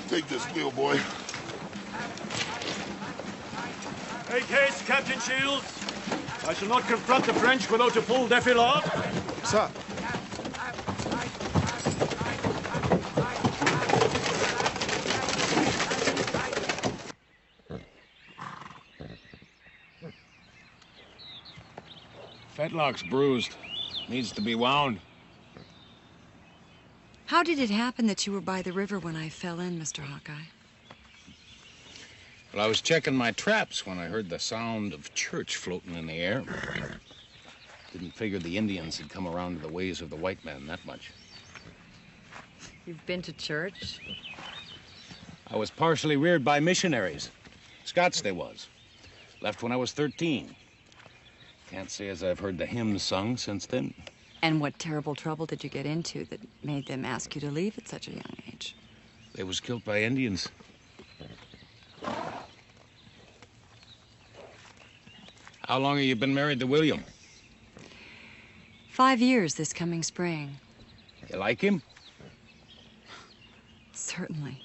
Take this wheel, boy. Make haste, Captain Shields. I shall not confront the French without a full defilade. Sir. Fetlock's bruised. Needs to be wound. How did it happen that you were by the river when I fell in, Mr. Hawkeye? Well, I was checking my traps when I heard the sound of church floating in the air. Didn't figure the Indians had come around to the ways of the white man that much. You've been to church? I was partially reared by missionaries. Scots they was. Left when I was 13. Can't say as I've heard the hymns sung since then. And what terrible trouble did you get into that made them ask you to leave at such a young age? They was killed by Indians. How long have you been married to William? 5 years this coming spring. You like him? Certainly.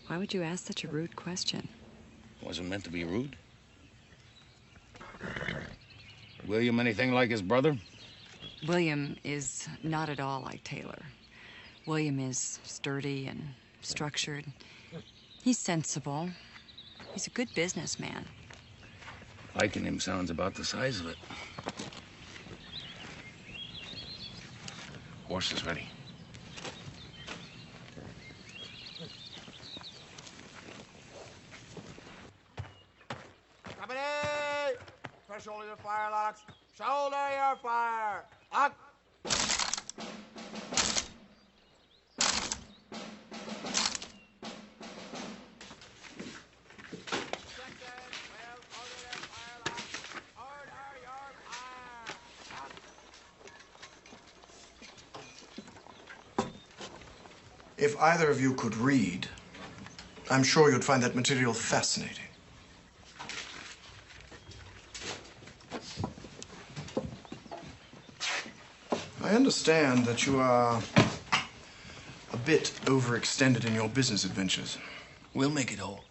Why would you ask such a rude question? Wasn't meant to be rude. William anything like his brother? William is not at all like Taylor. William is sturdy and structured. He's sensible. He's a good businessman. Liking him sounds about the size of it. Horse is ready. Company! Press shoulder your firelocks. Shoulder your fire. Lock. If either of you could read, I'm sure you'd find that material fascinating. I understand that you are a bit overextended in your business adventures. We'll make it whole.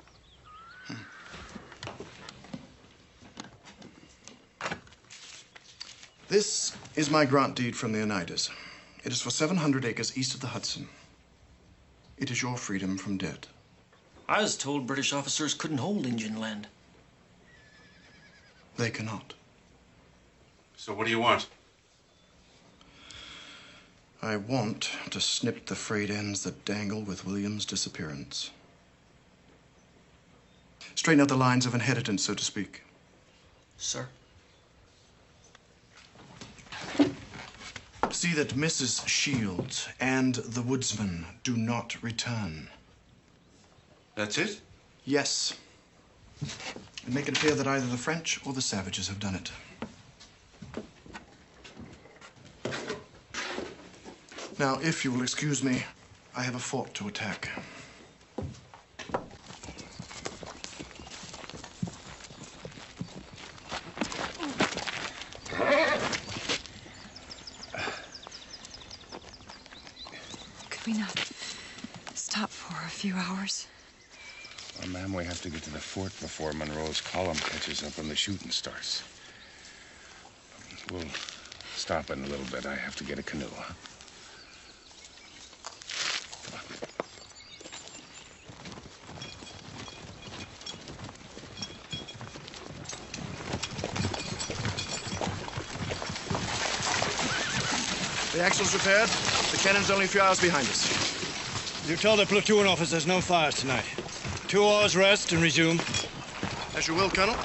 This is my grant deed from the Oneidas. It is for 700 acres east of the Hudson. It is your freedom from debt. I was told British officers couldn't hold Indian land. They cannot. So what do you want? I want to snip the frayed ends that dangle with William's disappearance. Straighten out the lines of inheritance, so to speak. Sir? See that Mrs. Shields and the woodsman do not return. That's it? Yes. And make it appear that either the French or the savages have done it. Now, if you will excuse me, I have a fort to attack. Could we not stop for a few hours? Well, ma'am, we have to get to the fort before Monroe's column catches up and the shooting starts. We'll stop in a little bit. I have to get a canoe. The axle's repaired. The cannon's only a few hours behind us. You tell the platoon officers there's no fires tonight. 2 hours rest and resume. As you will, Colonel.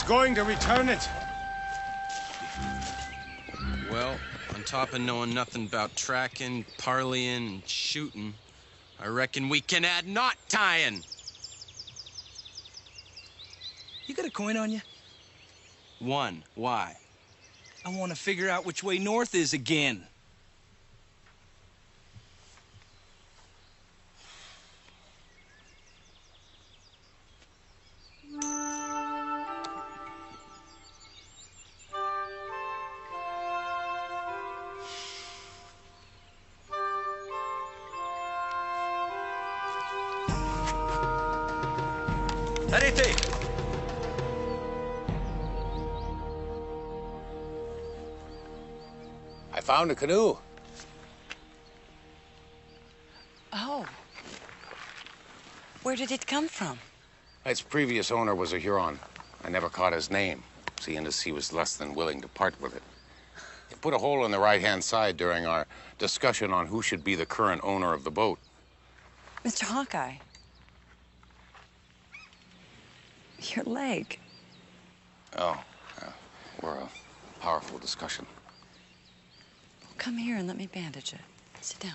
Going to return it. Well, on top of knowing nothing about tracking, parleying, and shooting, I reckon we can add knot tying. You got a coin on you? One. Why? I want to figure out which way north is again. I found a canoe. Oh. Where did it come from? Its previous owner was a Huron. I never caught his name, seeing as he was less than willing to part with it. It put a hole in the right-hand side during our discussion on who should be the current owner of the boat. Mr. Hawkeye. Your leg. Oh, we're a powerful discussion. Come here and let me bandage it. Sit down.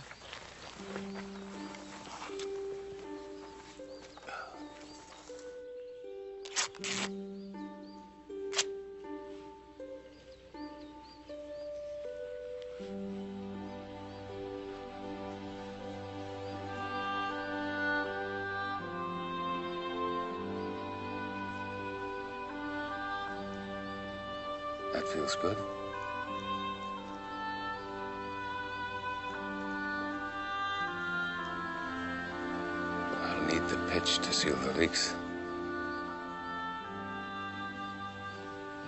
That feels good. I'll need the pitch to seal the leaks.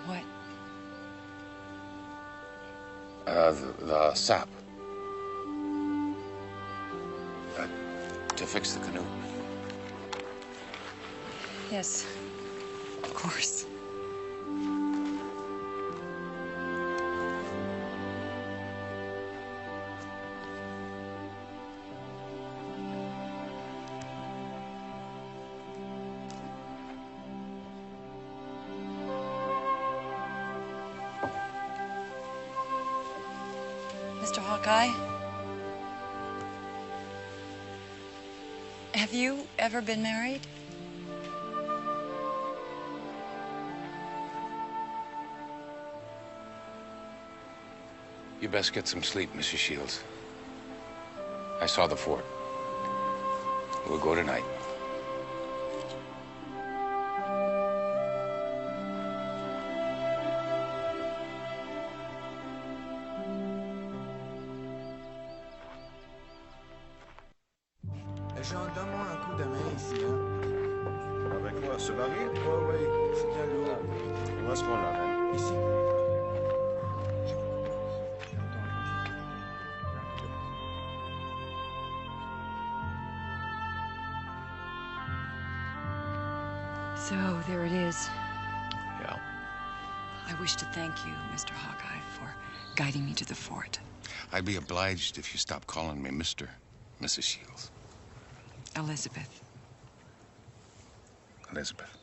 What? The sap. To fix the canoe. Yes, of course. Mr. Hawkeye, have you ever been married? You best get some sleep, Mrs. Shields. I saw the fort. We'll go tonight. Jean, donne-moi un coup de main ici, hein? Avec quoi, ce baril? Oui, oui, c'est bien lourd. Où est-ce qu'on l'amène? Ici. So, there it is. Yeah. I wish to thank you, Mr. Hawkeye, for guiding me to the fort. I'd be obliged if you stopped calling me Mr. Mrs. Shields. Elizabeth. Elizabeth.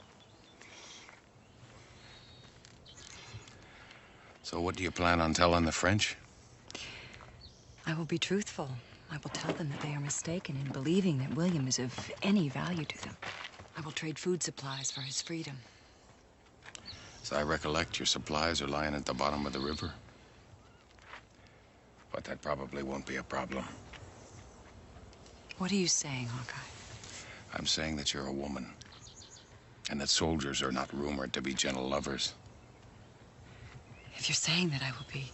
So what do you plan on telling the French? I will be truthful. I will tell them that they are mistaken in believing that William is of any value to them. I will trade food supplies for his freedom. As I recollect, your supplies are lying at the bottom of the river. But that probably won't be a problem. What are you saying, Hawkeye? I'm saying that you're a woman, and that soldiers are not rumored to be gentle lovers. If you're saying that I will be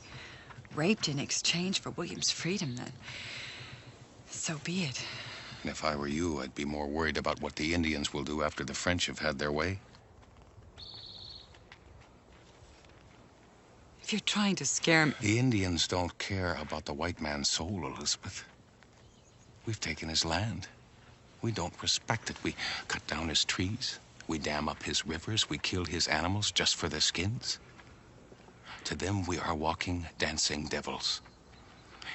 raped in exchange for William's freedom, then so be it. And if I were you, I'd be more worried about what the Indians will do after the French have had their way. If you're trying to scare me... The Indians don't care about the white man's soul, Elizabeth. We've taken his land. We don't respect it. We cut down his trees. We dam up his rivers. We kill his animals just for their skins. To them, we are walking, dancing devils.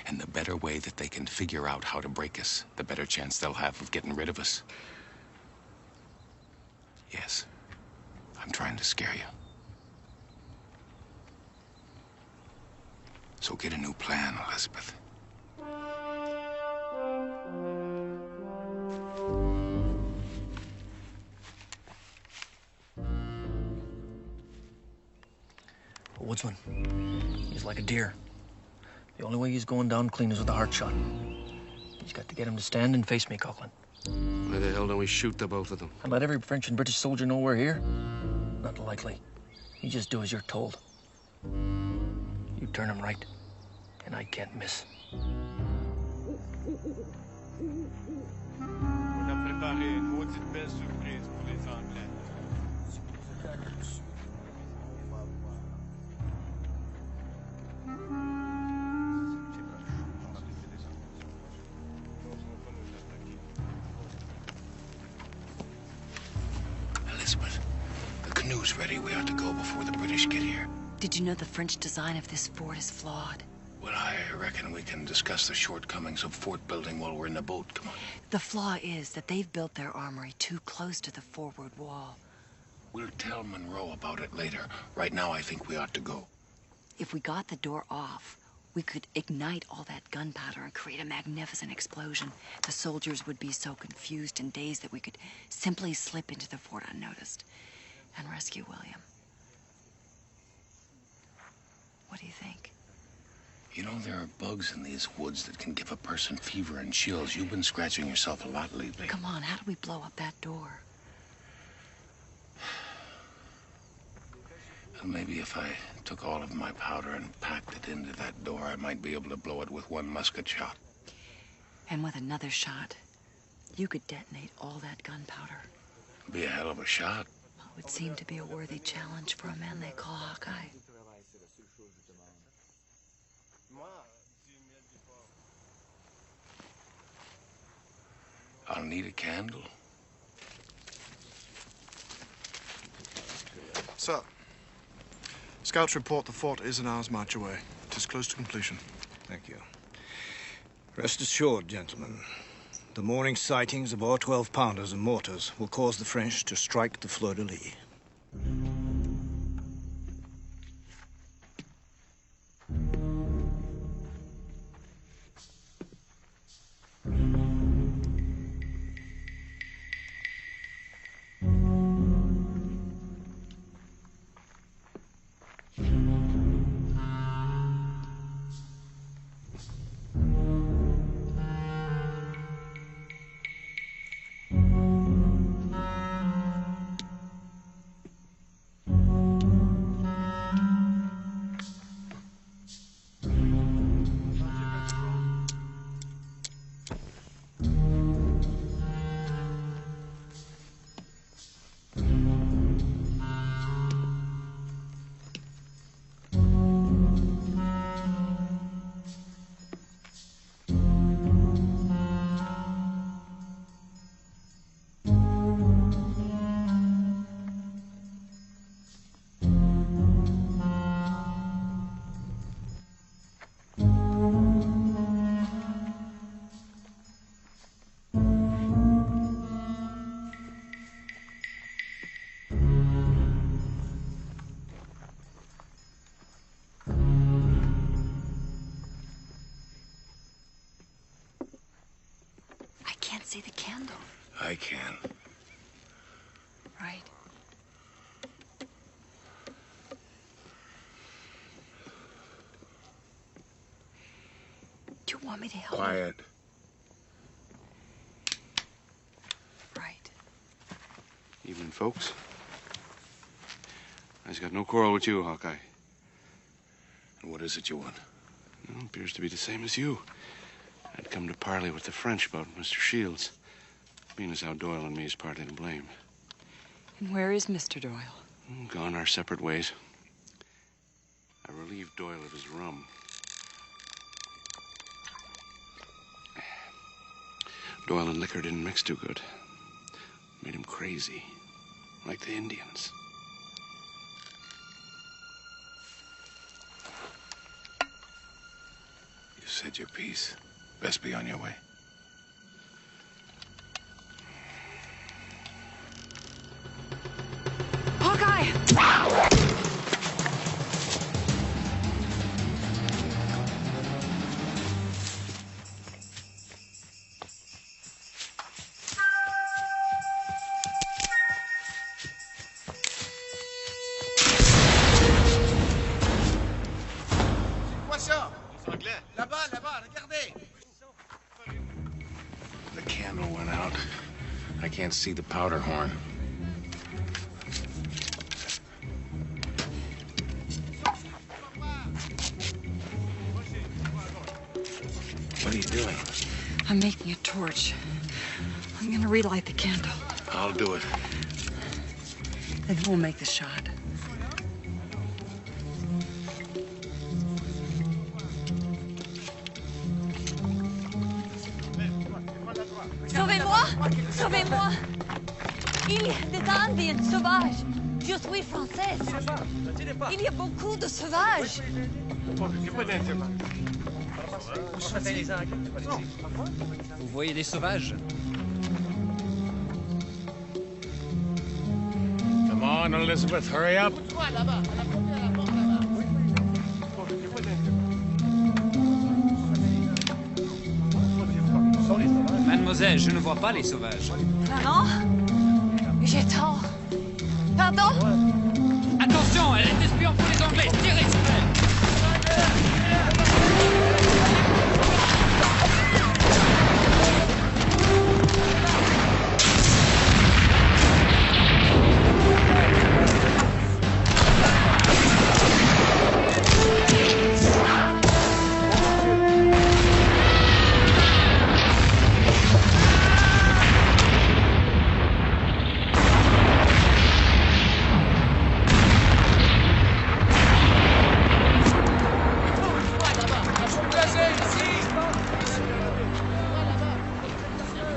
And the better way that they can figure out how to break us, the better chance they'll have of getting rid of us. Yes, I'm trying to scare you. So get a new plan, Elizabeth. A woodsman. He's like a deer. The only way he's going down clean is with a heart shot. He's got to get him to stand and face me, Coughlin. Why the hell don't we shoot the both of them? And let every French and British soldier know we're here? Not likely. You just do as you're told. You turn him right, and I can't miss. On a préparé une maudite belle surprise pour les Anglais. Elizabeth, the canoe's ready. We ought to go before the British get here. Did you know the French design of this fort is flawed? Well, I reckon we can discuss the shortcomings of fort building while we're in the boat. Come on. The flaw is that they've built their armory too close to the forward wall. We'll tell Monroe about it later. Right now, I think we ought to go. If we got the door off, we could ignite all that gunpowder and create a magnificent explosion. The soldiers would be so confused and dazed that we could simply slip into the fort unnoticed and rescue William. What do you think? You know, there are bugs in these woods that can give a person fever and chills. You've been scratching yourself a lot lately. Come on, how do we blow up that door? Well, maybe if I took all of my powder and packed it into that door, I might be able to blow it with one musket shot. And with another shot, you could detonate all that gunpowder. Be a hell of a shot. It would seem to be a worthy challenge for a man they call Hawkeye. I'll need a candle. Sir, scouts report the fort is an hour's march away. It is close to completion. Thank you. Rest assured, gentlemen, the morning sightings of our 12-pounders and mortars will cause the French to strike the fleur-de-lis. see the candle. I can. Right. Do you want me to help? Quiet. Right. Evening, folks. I've got no quarrel with you, Hawkeye. And what is it you want? Well, appears to be the same as you. I'd come to parley with the French about Mr. Shields, being as how Doyle and me is partly to blame. And where is Mr. Doyle? Gone our separate ways. I relieved Doyle of his rum. Doyle and liquor didn't mix too good. Made him crazy, like the Indians. You said your piece. Best be on your way. Hawkeye! Quoi ça? Les Anglais. Là-bas, là-bas, regardez. The candle went out. I can't see the powder horn. What are you doing? I'm making a torch. I'm gonna relight the candle. I'll do it. Then we'll make the shot. Sauvez-moi! Sauvez-moi! Il y a des Indiens sauvages. Je suis française. Il y a beaucoup de sauvages. Vous voyez des sauvages? Come on, Elizabeth, hurry up. Mademoiselle, je ne vois pas les sauvages. Pardon? J'ai tort. Pardon? Attention, elle est espion pour les Anglais. Tirez sur elle.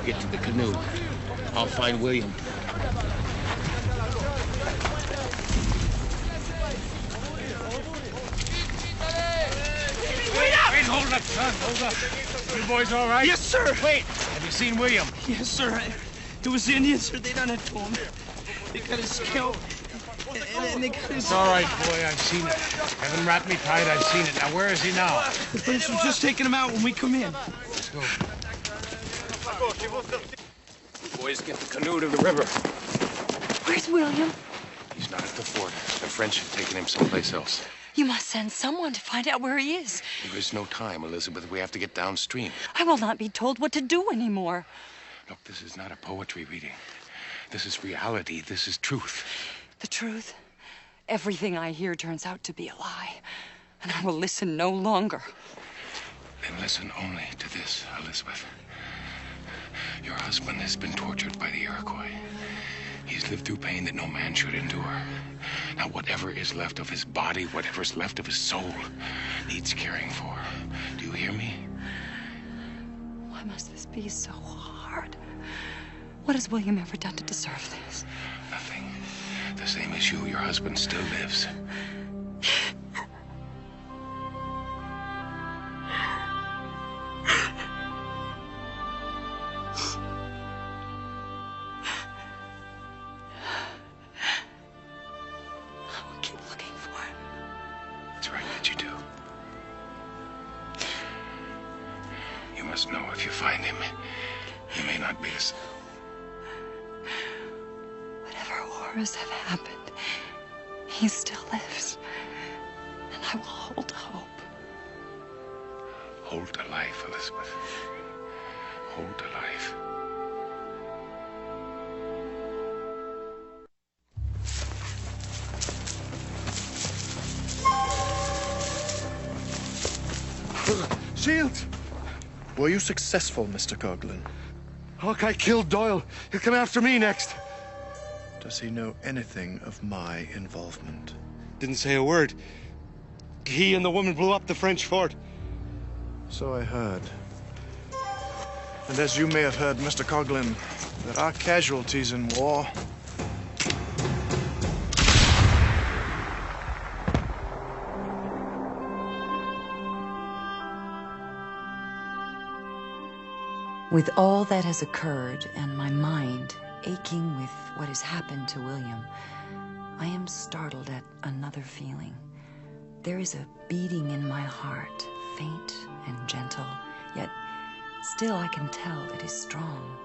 Get to the canoe. I'll find William. Wait, hold up, son, hold up. You boys all right? Yes, sir. Wait, have you seen William? Yes, sir. It was the Indians, sir. They done it to him. They cut his scalp. And they cut his... It's all right, boy, I've seen it. Haven't wrapped me tight, I've seen it. Now, where is he now? The French was just taking him out when we come in. Let's go. You boys get the canoe to the river. Where's William? He's not at the fort. The French have taken him someplace else. You must send someone to find out where he is. There is no time, Elizabeth. We have to get downstream. I will not be told what to do anymore. Look, this is not a poetry reading. This is reality. This is truth. The truth? Everything I hear turns out to be a lie. And I will listen no longer. Then listen only to this, Elizabeth. Your husband has been tortured by the Iroquois. He's lived through pain that no man should endure. Now, whatever is left of his body, whatever's left of his soul, needs caring for. Do you hear me? Why must this be so hard? What has William ever done to deserve this? Nothing. The same as you, your husband still lives. It's right that you do. You must know if you find him, He may not be as... Whatever horrors have happened, he still lives. And I will hold hope. Hold to life, Elizabeth. Hold to life. Shields! Were you successful, Mr. Coughlin? Hawkeye killed Doyle. He'll come after me next. Does he know anything of my involvement? Didn't say a word. He and the woman blew up the French fort. So I heard. And as you may have heard, Mr. Coughlin, there are casualties in war. With all that has occurred and my mind aching with what has happened to William, I am startled at another feeling. There is a beating in my heart, faint and gentle, yet still I can tell it is strong.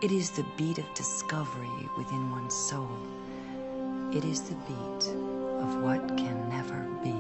It is the beat of discovery within one's soul. It is the beat of what can never be.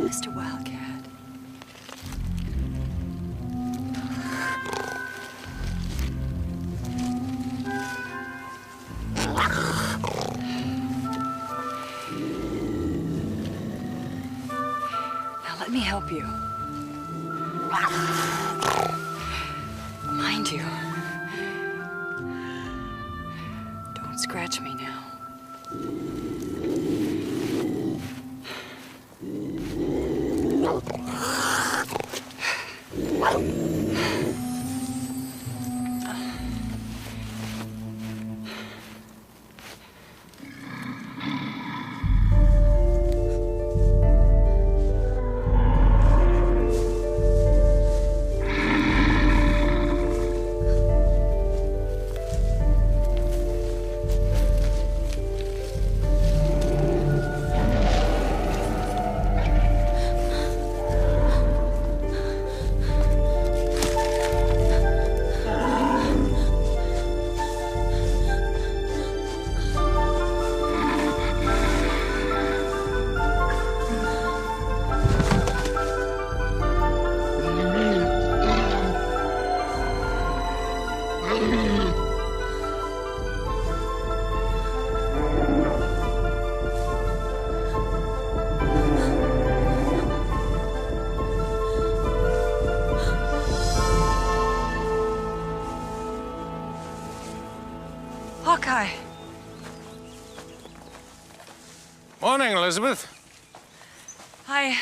Mr. Wildcat. Now let me help you. Mind you, don't scratch me now. Elizabeth? I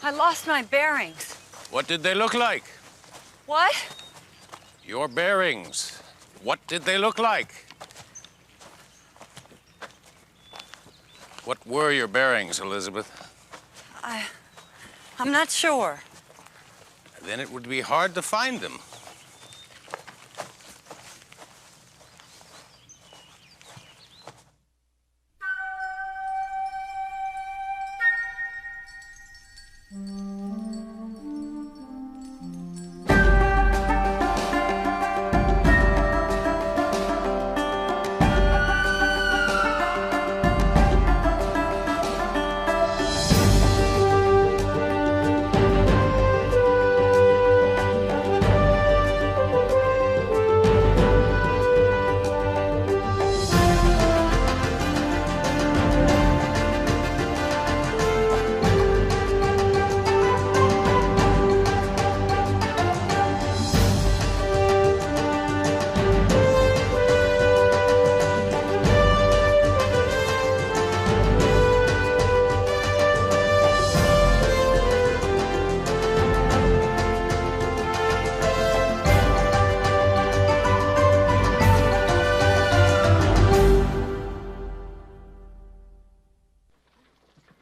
lost my bearings. What did they look like? What? Your bearings. What did they look like? What were your bearings, Elizabeth? I'm not sure. Then it would be hard to find them.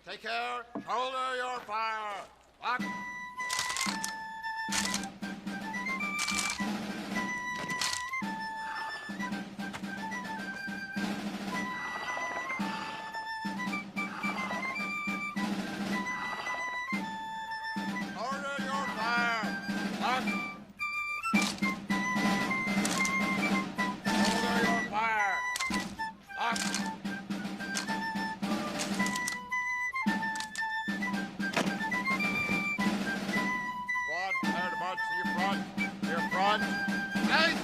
Take care. Shoulder your fire. Lock. Shoulder your fire. Lock. Shoulder your fire. Lock. To your front. Guys!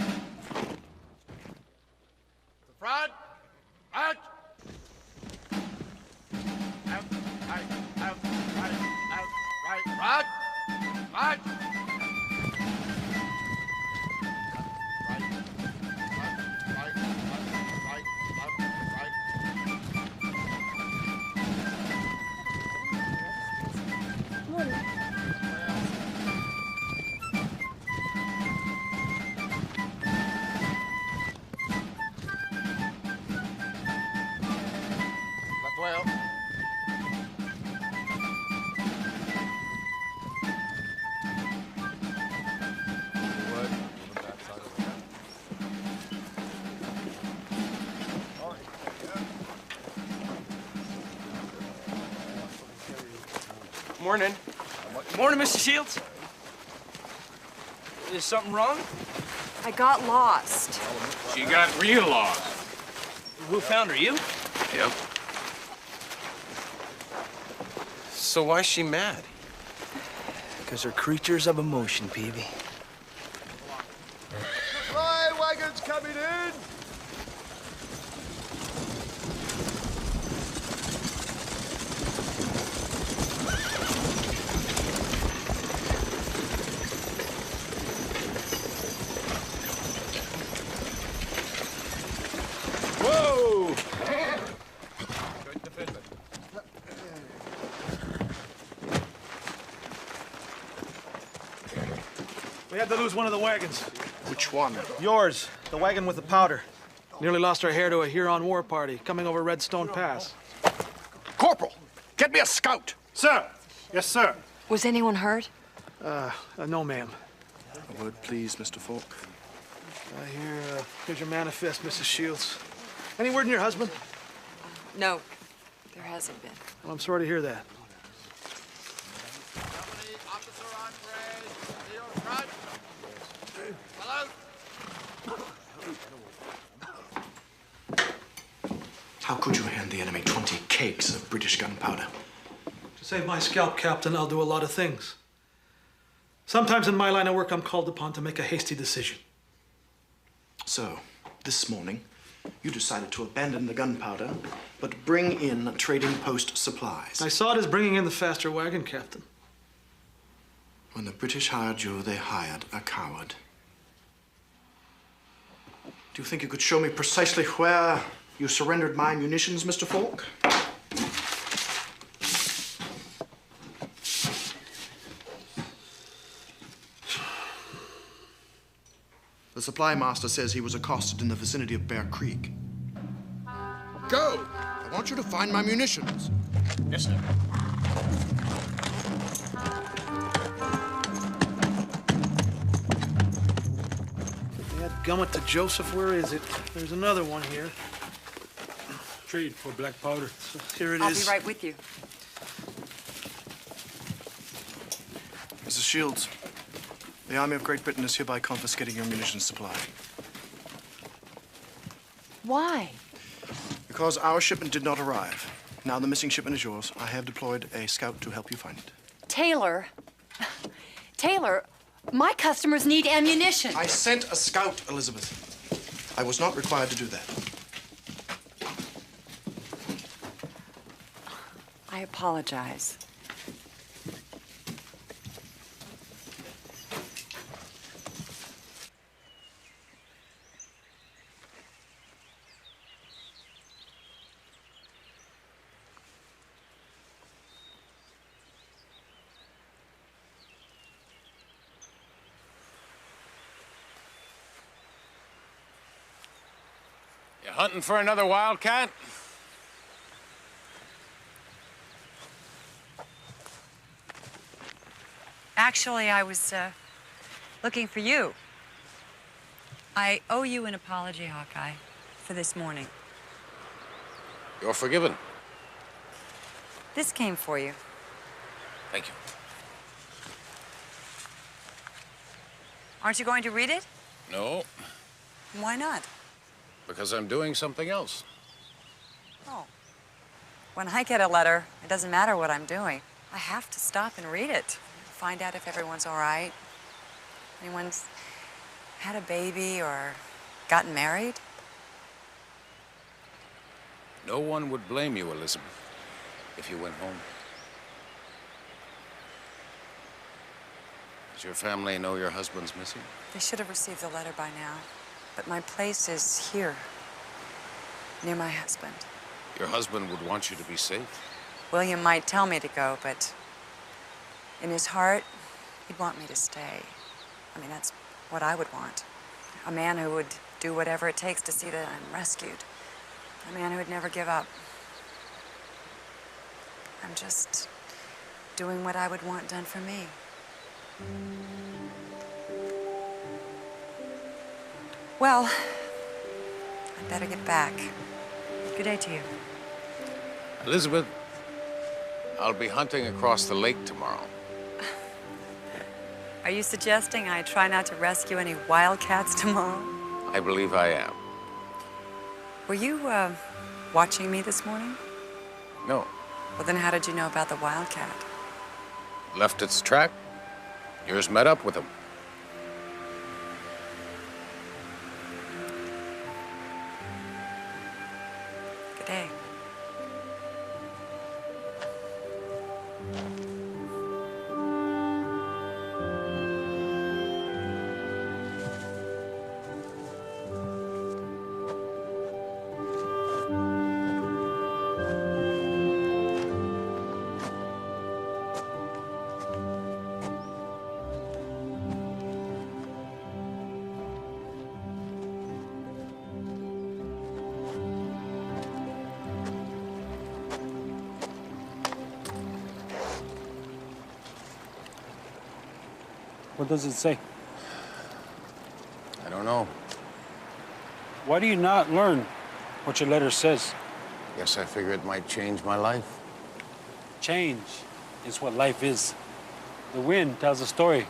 The front. Out. Out. Right. Out. Right. Out. Right. Right. Right. Well. Morning. Morning, Mr. Shields. Is something wrong? I got lost. She got real lost. Who found her, you? Yep. So why's she mad? Because they're creatures of emotion, Peavy. Supply wagons coming in. Whoa! We had to lose one of the wagons. Which one? Yours, the wagon with the powder. Nearly lost our hair to a Huron war party coming over Redstone Pass. Corporal, get me a scout. Sir! Yes, sir. Was anyone hurt? No, ma'am. A word, please, Mr. Falk. Here's your manifest, Mrs. Shields. Any word in your husband? No, there hasn't been. Well, I'm sorry to hear that. How could you hand the enemy 20 kegs of British gunpowder? To save my scalp, Captain, I'll do a lot of things. Sometimes in my line of work, I'm called upon to make a hasty decision. So, this morning, you decided to abandon the gunpowder, but bring in trading post supplies. I saw it as bringing in the faster wagon, Captain. When the British hired you, they hired a coward. Do you think you could show me precisely where You surrendered my munitions, Mr. Falk? The supply master says he was accosted in the vicinity of Bear Creek. Go! I want you to find my munitions. Yes, sir. Gummit to Joseph, where is it? There's another one here. Trade for black powder. So here it is. I'll be right with you. Mrs. Shields, the Army of Great Britain is hereby confiscating your munitions supply. Why? Because our shipment did not arrive. Now the missing shipment is yours. I have deployed a scout to help you find it. Taylor. Taylor, my customers need ammunition. I sent a scout, Elizabeth. I was not required to do that. I apologize. You hunting for another wildcat? Actually, I was looking for you. I owe you an apology, Hawkeye, for this morning. You're forgiven. This came for you. Thank you. Aren't you going to read it? No, Why not? because I'm doing something else. Oh. When I get a letter, it doesn't matter what I'm doing. I have to stop and read it. Find out if everyone's all right. Anyone's had a baby or gotten married. No one would blame you, Elizabeth, if you went home. Does your family know your husband's missing? They should have received the letter by now. But my place is here, near my husband. Your husband would want you to be safe. William might tell me to go, but in his heart, he'd want me to stay. I mean, that's what I would want. A man who would do whatever it takes to see that I'm rescued. A man who would never give up. I'm just doing what I would want done for me. Well, I'd better get back. Good day to you. Elizabeth, I'll be hunting across the lake tomorrow. Are you suggesting I try not to rescue any wildcats tomorrow? I believe I am. Were you, watching me this morning? No. Well, then how did you know about the wildcat? Left its track. Yours met up with him. Good day. What does it say? I don't know. Why do you not learn what your letter says? Guess I figure it might change my life. Change is what life is. The wind tells the story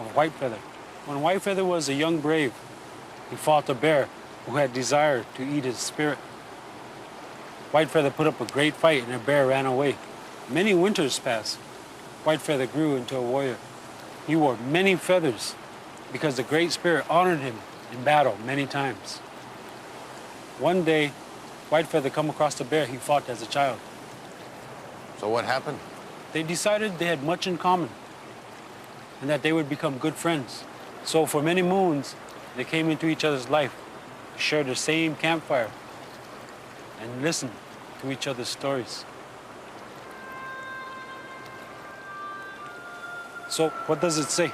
of Whitefeather. When Whitefeather was a young brave, he fought a bear who had desire to eat his spirit. Whitefeather put up a great fight and the bear ran away. Many winters passed. Whitefeather grew into a warrior. He wore many feathers because the Great Spirit honored him in battle many times. One day, Whitefeather come across the bear he fought as a child. So what happened? They decided they had much in common and that they would become good friends. So for many moons, they came into each other's life, shared the same campfire, and listen to each other's stories. So, what does it say?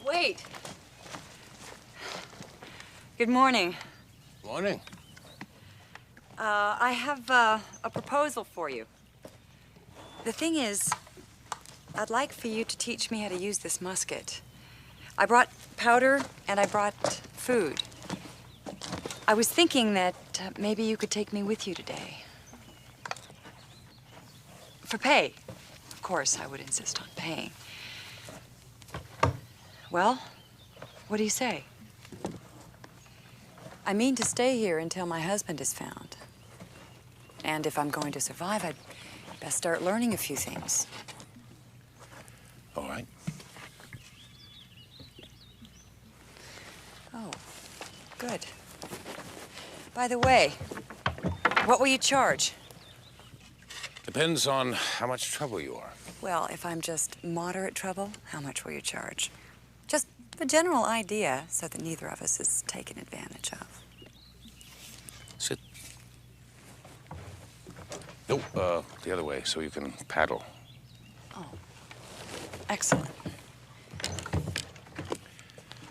Wait. Good morning. Morning. I have a proposal for you. The thing is, I'd like for you to teach me how to use this musket. I brought powder and I brought food. I was thinking that maybe you could take me with you today. For pay. Of course, I would insist on paying. Well, what do you say? I mean to stay here until my husband is found. And if I'm going to survive, I'd best start learning a few things. All right. Oh, good. By the way, what will you charge? Depends on how much trouble you are. Well, if I'm just moderate trouble, how much will you charge? Just a general idea so that neither of us is taken advantage of. Sit. No, the other way, so you can paddle. Oh, excellent.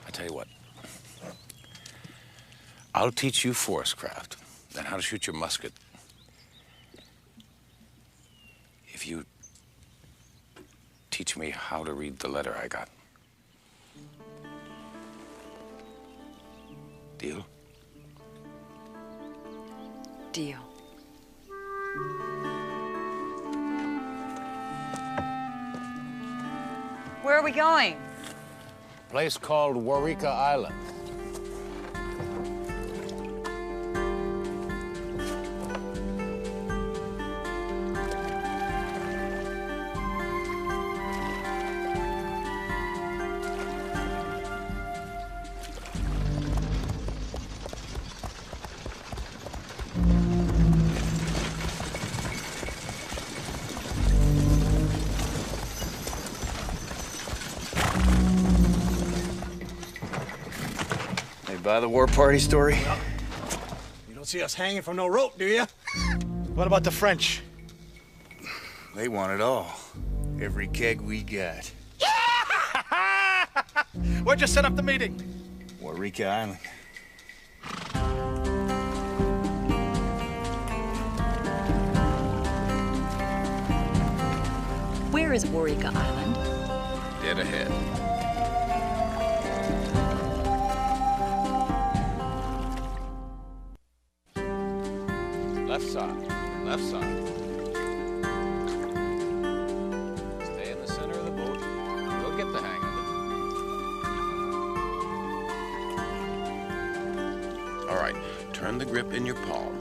I tell you what. I'll teach you forest craft, and how to shoot your musket. If you teach me how to read the letter I got. Deal? Deal. Where are we going? Place called Waurika Island. Buy the war party story? You don't see us hanging from no rope, do you? What about the French? They want it all. Every keg we got. Where'd you set up the meeting? Waurika Island. Where is Waurika Island? Dead ahead. Left side. Left side. Stay in the center of the boat. You'll get the hang of it. All right. Turn the grip in your palm.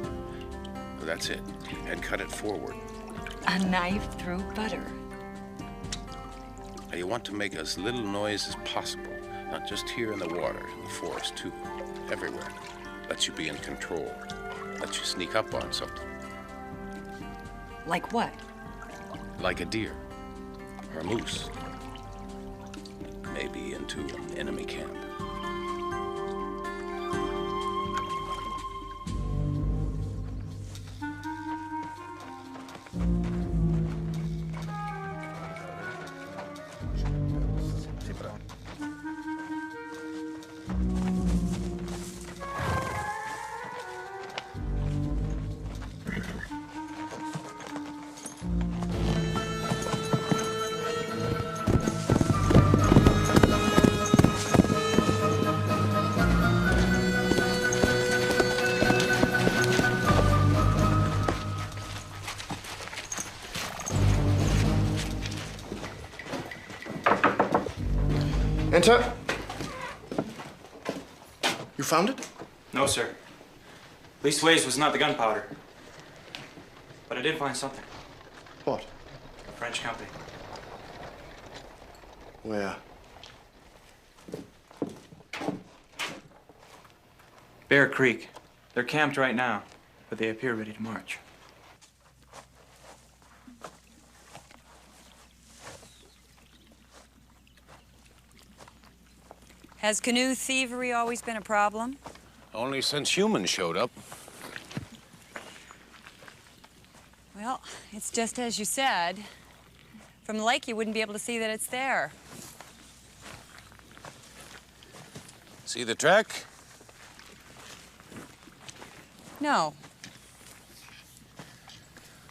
That's it. And cut it forward. A knife through butter. Now you want to make as little noise as possible. Not just here in the water, in the forest, too. Everywhere. Lets you be in control. Lets you sneak up on something. Like what? Like a deer or a moose. Maybe into an enemy camp. Enter. You found it? No, sir. Leastways was not the gunpowder. But I did find something. What? A French company. Where? Bear Creek. They're camped right now, but they appear ready to march. Has canoe thievery always been a problem? Only since humans showed up. Well, it's just as you said. From the lake, you wouldn't be able to see that it's there. See the track? No.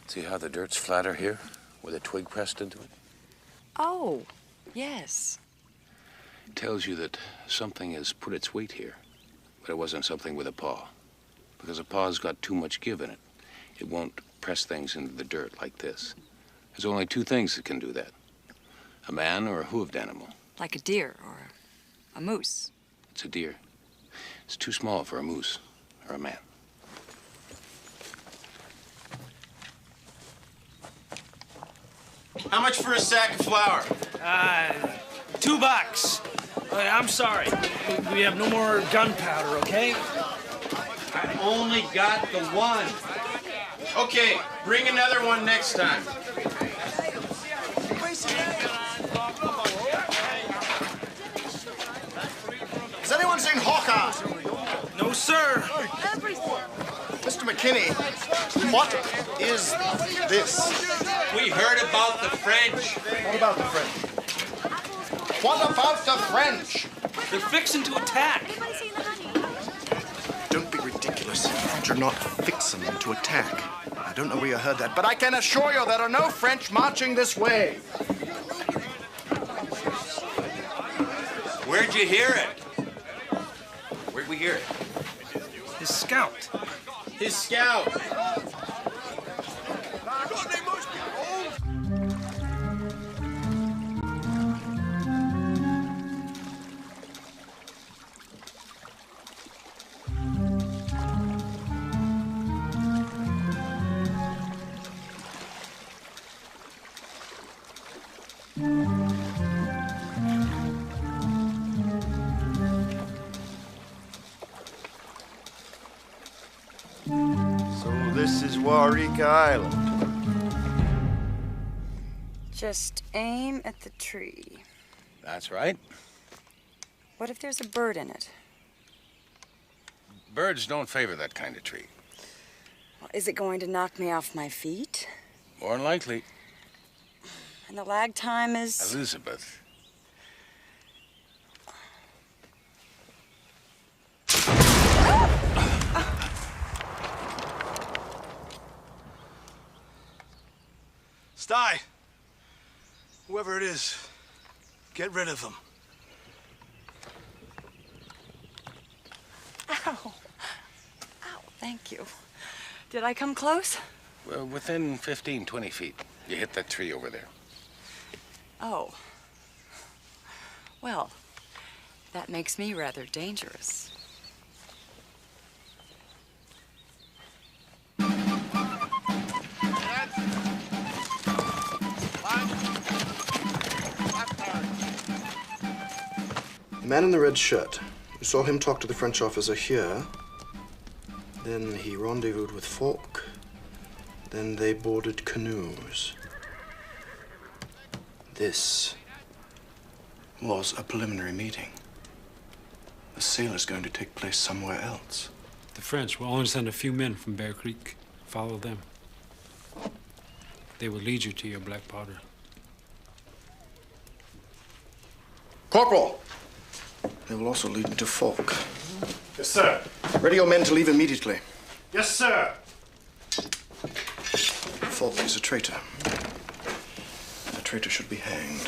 See how the dirt's flatter here, with a twig pressed into it? Oh, yes. Tells you that something has put its weight here, but it wasn't something with a paw, because a paw's got too much give in it. It won't press things into the dirt like this. There's only two things that can do that: a man or a hooved animal. Like a deer or a moose. It's a deer. It's too small for a moose or a man. How much for a sack of flour? $2. I'm sorry. We have no more gunpowder, okay? I only got the one. Okay, bring another one next time. Has anyone seen Hawkeye? No, sir. Mr. McKinney, what is this? We heard about the French. What about the French? What about the French? They're fixing to attack. Don't be ridiculous. The French are not fixing to attack. I don't know where you heard that, but I can assure you there are no French marching this way. Where'd you hear it? Where'd we hear it? His scout. His scout. So this is Waurika Island. Just aim at the tree. That's right. What if there's a bird in it? Birds don't favor that kind of tree. Well, is it going to knock me off my feet? More than likely. And the lag time is... Elizabeth. Sty! Whoever it is, get rid of them. Ow. Ow, thank you. Did I come close? Well, within 15, 20 feet. You hit that tree over there. Oh. Well, that makes me rather dangerous. The man in the red shirt. You saw him talk to the French officer here. Then he rendezvoused with Falk. Then they boarded canoes. This was a preliminary meeting. The sale is going to take place somewhere else. The French will only send a few men from Bear Creek. Follow them. They will lead you to your black powder. Corporal! They will also lead me to Falk. Yes, sir. Ready your men to leave immediately. Yes, sir. Falk is a traitor. A traitor should be hanged.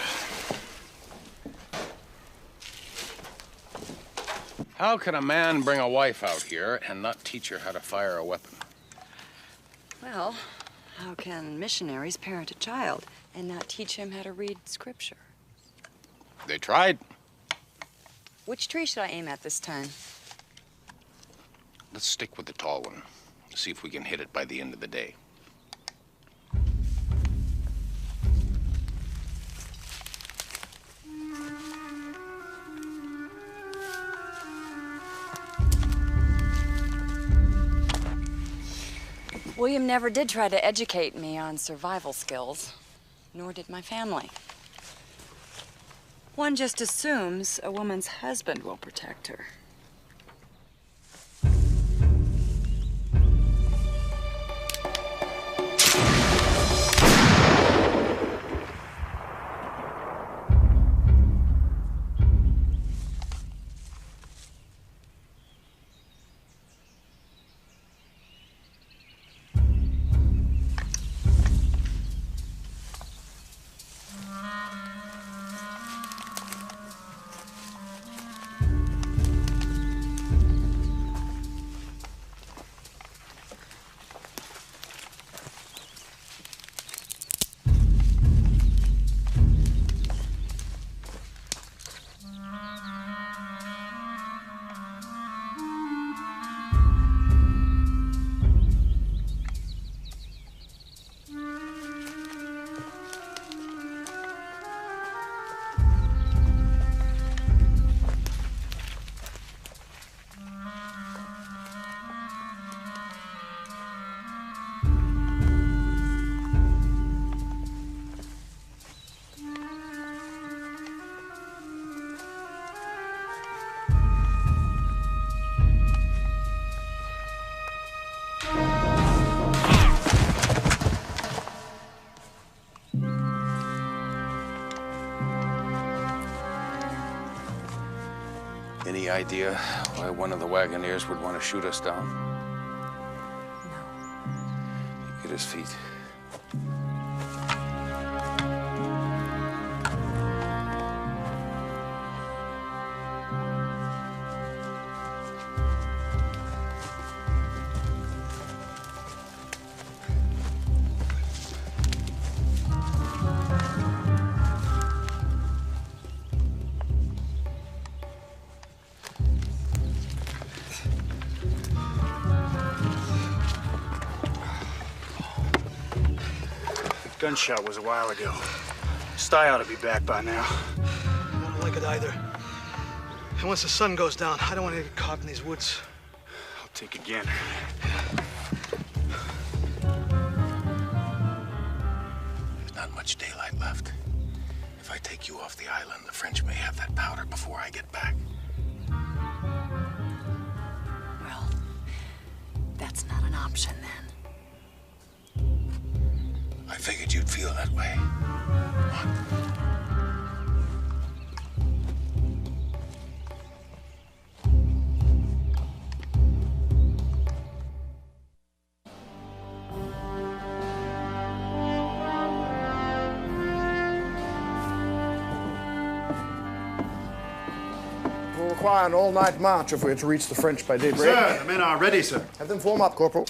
How can a man bring a wife out here and not teach her how to fire a weapon? Well, how can missionaries parent a child and not teach him how to read scripture? They tried. Which tree should I aim at this time? Let's stick with the tall one. See if we can hit it by the end of the day. William never did try to educate me on survival skills, nor did my family. One just assumes a woman's husband will protect her. Any idea why one of the wagoners would want to shoot us down? No. Get his feet. Gunshot was a while ago. Sty ought to be back by now. I don't like it either. And once the sun goes down, I don't want to get caught in these woods. I'll take a gander. There's not much daylight left. If I take you off the island, the French may have that powder before I get back. Well, that's not an option then. I figured you'd feel that way. We'll require an all-night march if we're to reach the French by daybreak. Sir, the men are ready, sir. Have them form up, Corporal.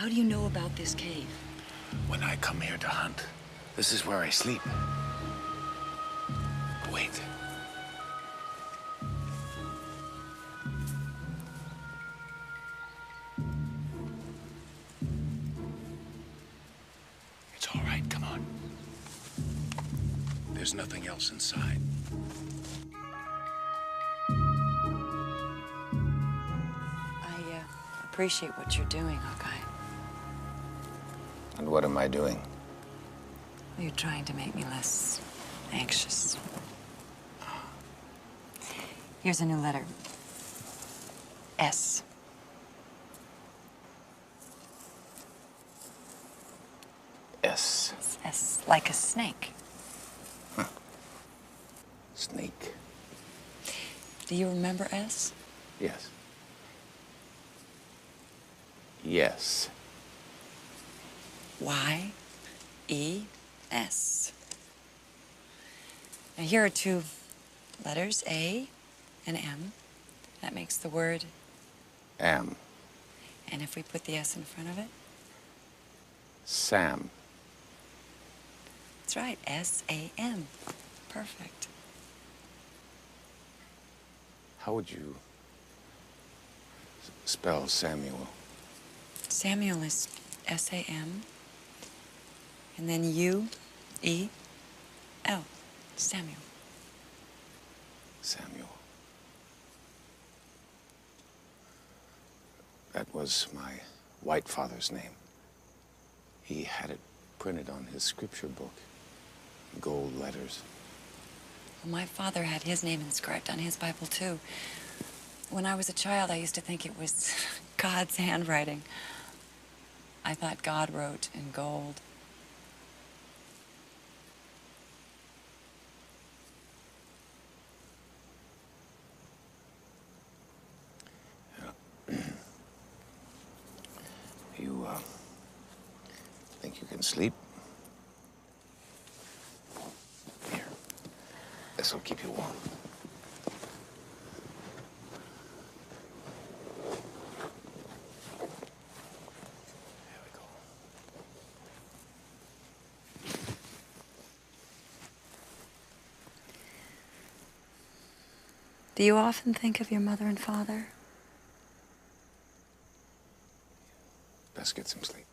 How do you know about this cave? When I come here to hunt, this is where I sleep. Wait. It's all right, come on. There's nothing else inside. I appreciate what you're doing, Hawkeye. And what am I doing? You're trying to make me less anxious. Here's a new letter. S. S. S, like a snake. Huh. Snake. Do you remember S? Yes. Yes. Y-E-S. Now here are two letters, A and M. That makes the word Am. And if we put the S in front of it? Sam. That's right, S-A-M. Perfect. How would you spell Samuel? Samuel is S-A-M. And then U-E-L. Samuel. Samuel. That was my white father's name. He had it printed on his scripture book, in gold letters. Well, my father had his name inscribed on his Bible, too. When I was a child, I used to think it was God's handwriting. I thought God wrote in gold. You, think you can sleep? Here. This'll keep you warm. Do you often think of your mother and father? Best get some sleep.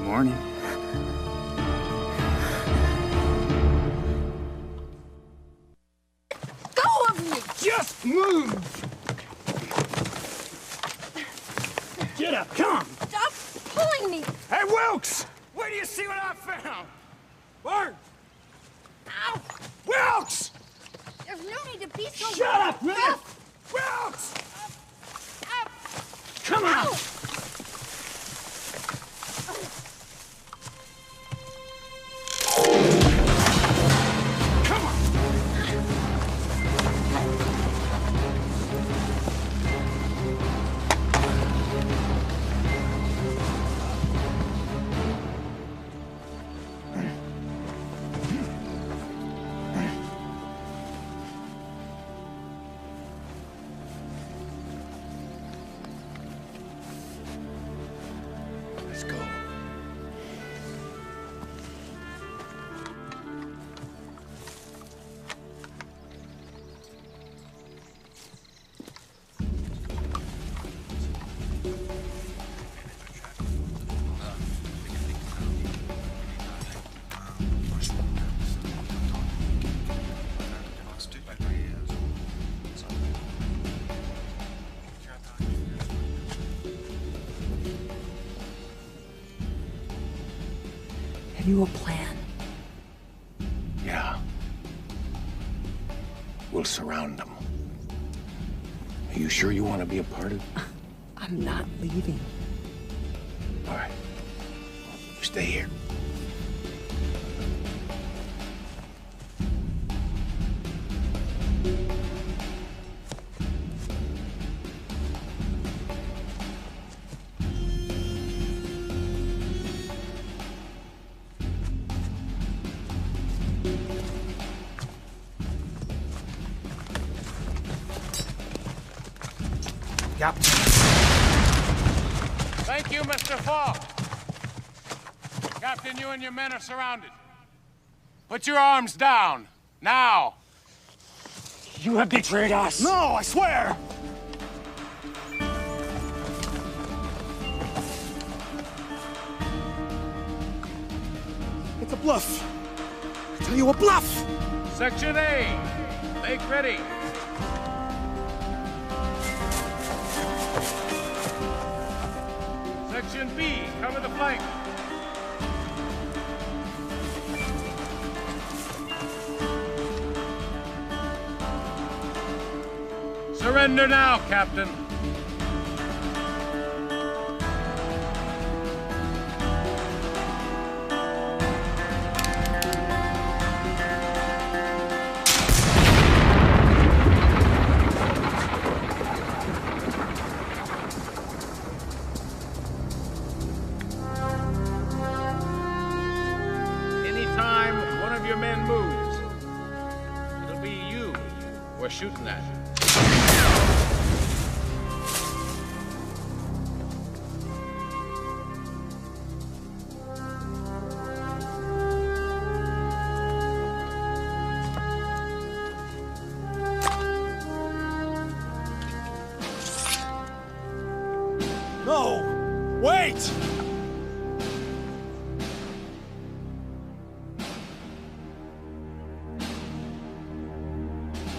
Morning. Go of me! Just move! Get up, come on! Stop pulling me! Hey, Wilkes! Where do you see what I found? Bart! Ow! Wilkes! There's no need to be so Shut up, man! rough. Wilkes! Come on! Ow. Have you a plan? Yeah. We'll surround them. Are you sure you want to be a part of it? I'm not leaving. All right. You stay here. Captain. Thank you, Mr. Falk. Captain, you and your men are surrounded. Put your arms down, now. You have betrayed us. No, I swear. It's a bluff. I tell you, a bluff. Section A, make ready. Section B, cover the flank. Surrender now, Captain. Anytime one of your men moves, it'll be you we're shooting at. No! Wait!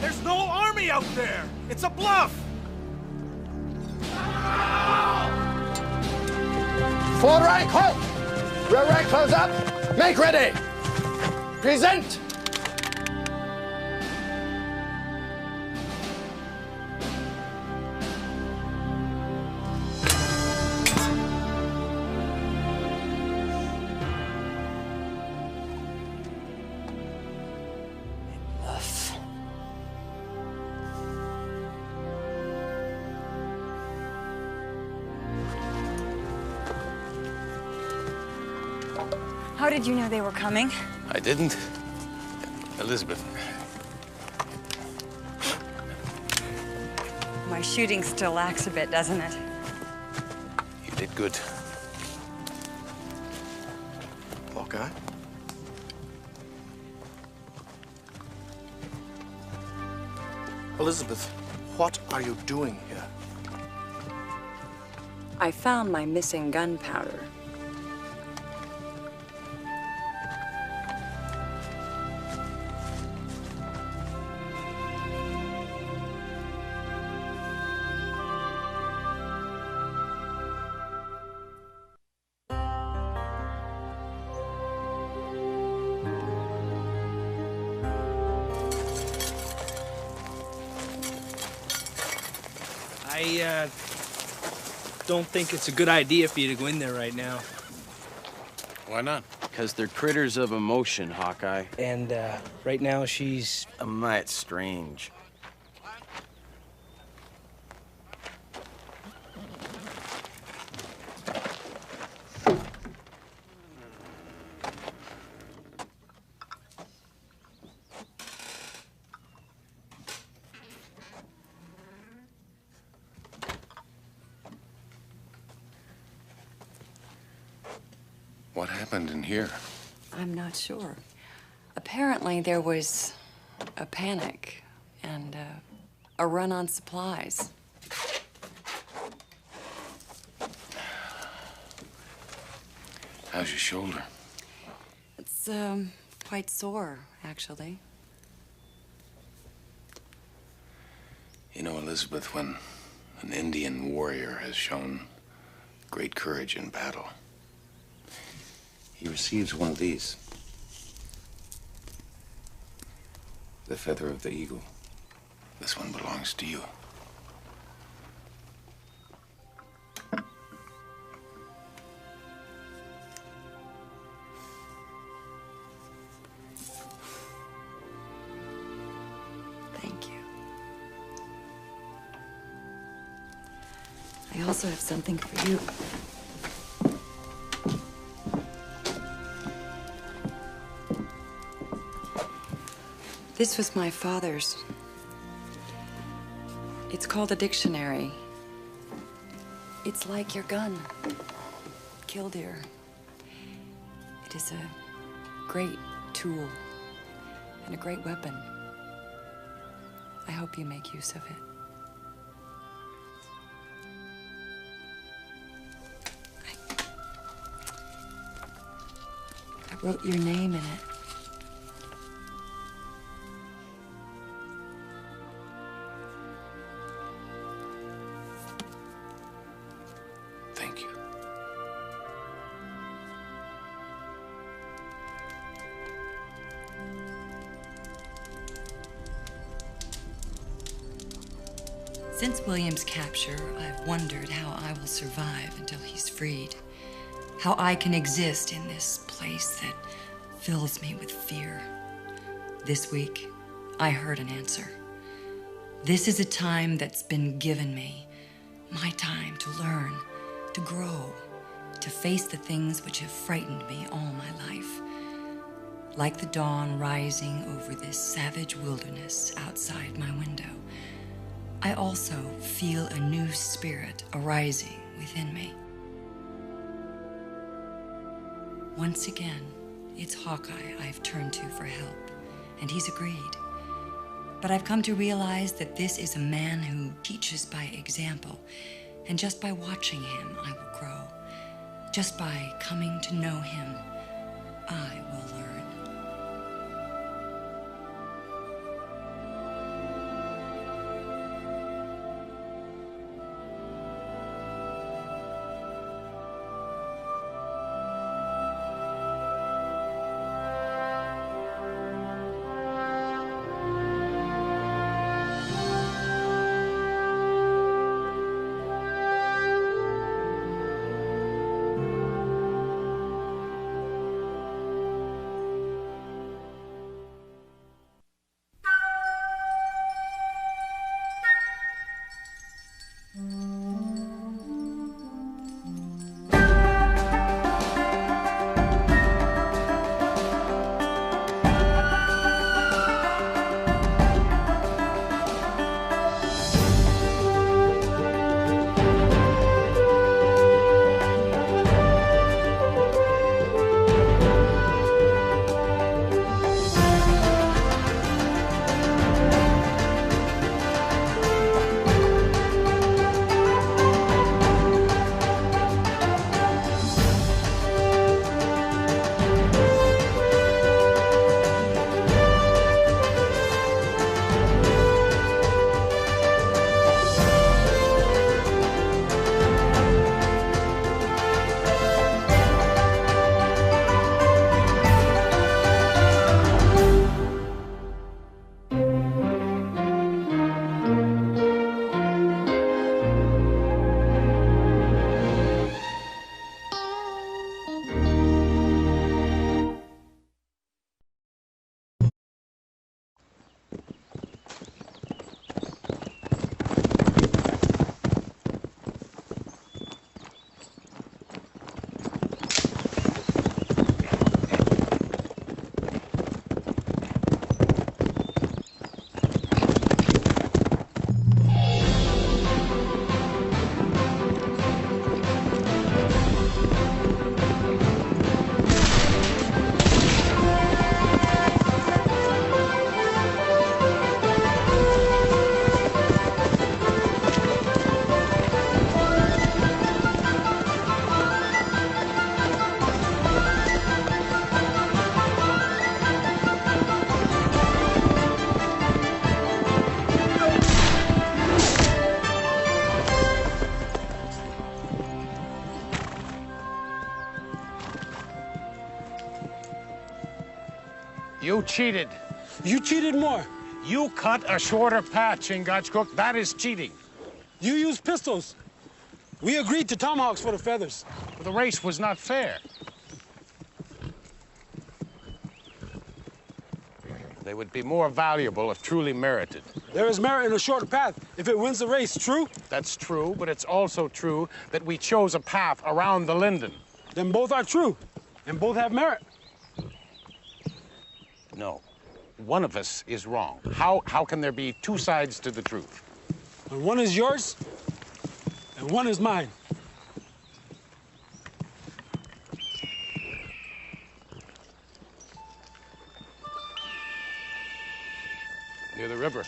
There's no army out there! It's a bluff! Forward rank, halt! Rear rank, close up! Make ready! Present! How did you know they were coming? I didn't. Elizabeth. My shooting still lacks a bit, doesn't it? You did good. Hawkeye? Elizabeth, what are you doing here? I found my missing gunpowder. I don't think it's a good idea for you to go in there right now. Why not? Because they're critters of emotion, Hawkeye. And right now she's a mite strange. What happened in here? I'm not sure. Apparently there was a panic and a run on supplies. How's your shoulder? It's, quite sore, actually. You know, Elizabeth, when an Indian warrior has shown great courage in battle, he receives one of these. The feather of the eagle. This one belongs to you. Thank you. I also have something for you. This was my father's. It's called a dictionary. It's like your gun, killdeer. It is a great tool and a great weapon. I hope you make use of it. I wrote your name in it. Thank you. Since William's capture, I've wondered how I will survive until he's freed. How I can exist in this place that fills me with fear. This week, I heard an answer. This is a time that's been given me. My time to learn, to grow, to face the things which have frightened me all my life. Like the dawn rising over this savage wilderness outside my window, I also feel a new spirit arising within me. Once again, it's Hawkeye I've turned to for help, and he's agreed. But I've come to realize that this is a man who teaches by example, and just by watching him, I will grow. Just by coming to know him, I will learn. You cheated. You cheated more. You cut a shorter path, Chingachgook. That is cheating. You used pistols. We agreed to tomahawks for the feathers. But the race was not fair. They would be more valuable if truly merited. There is merit in a short path if it wins the race, true? That's true, but it's also true that we chose a path around the linden. Then both are true, and both have merit. No. One of us is wrong. How can there be two sides to the truth? When one is yours, and one is mine. Near the river.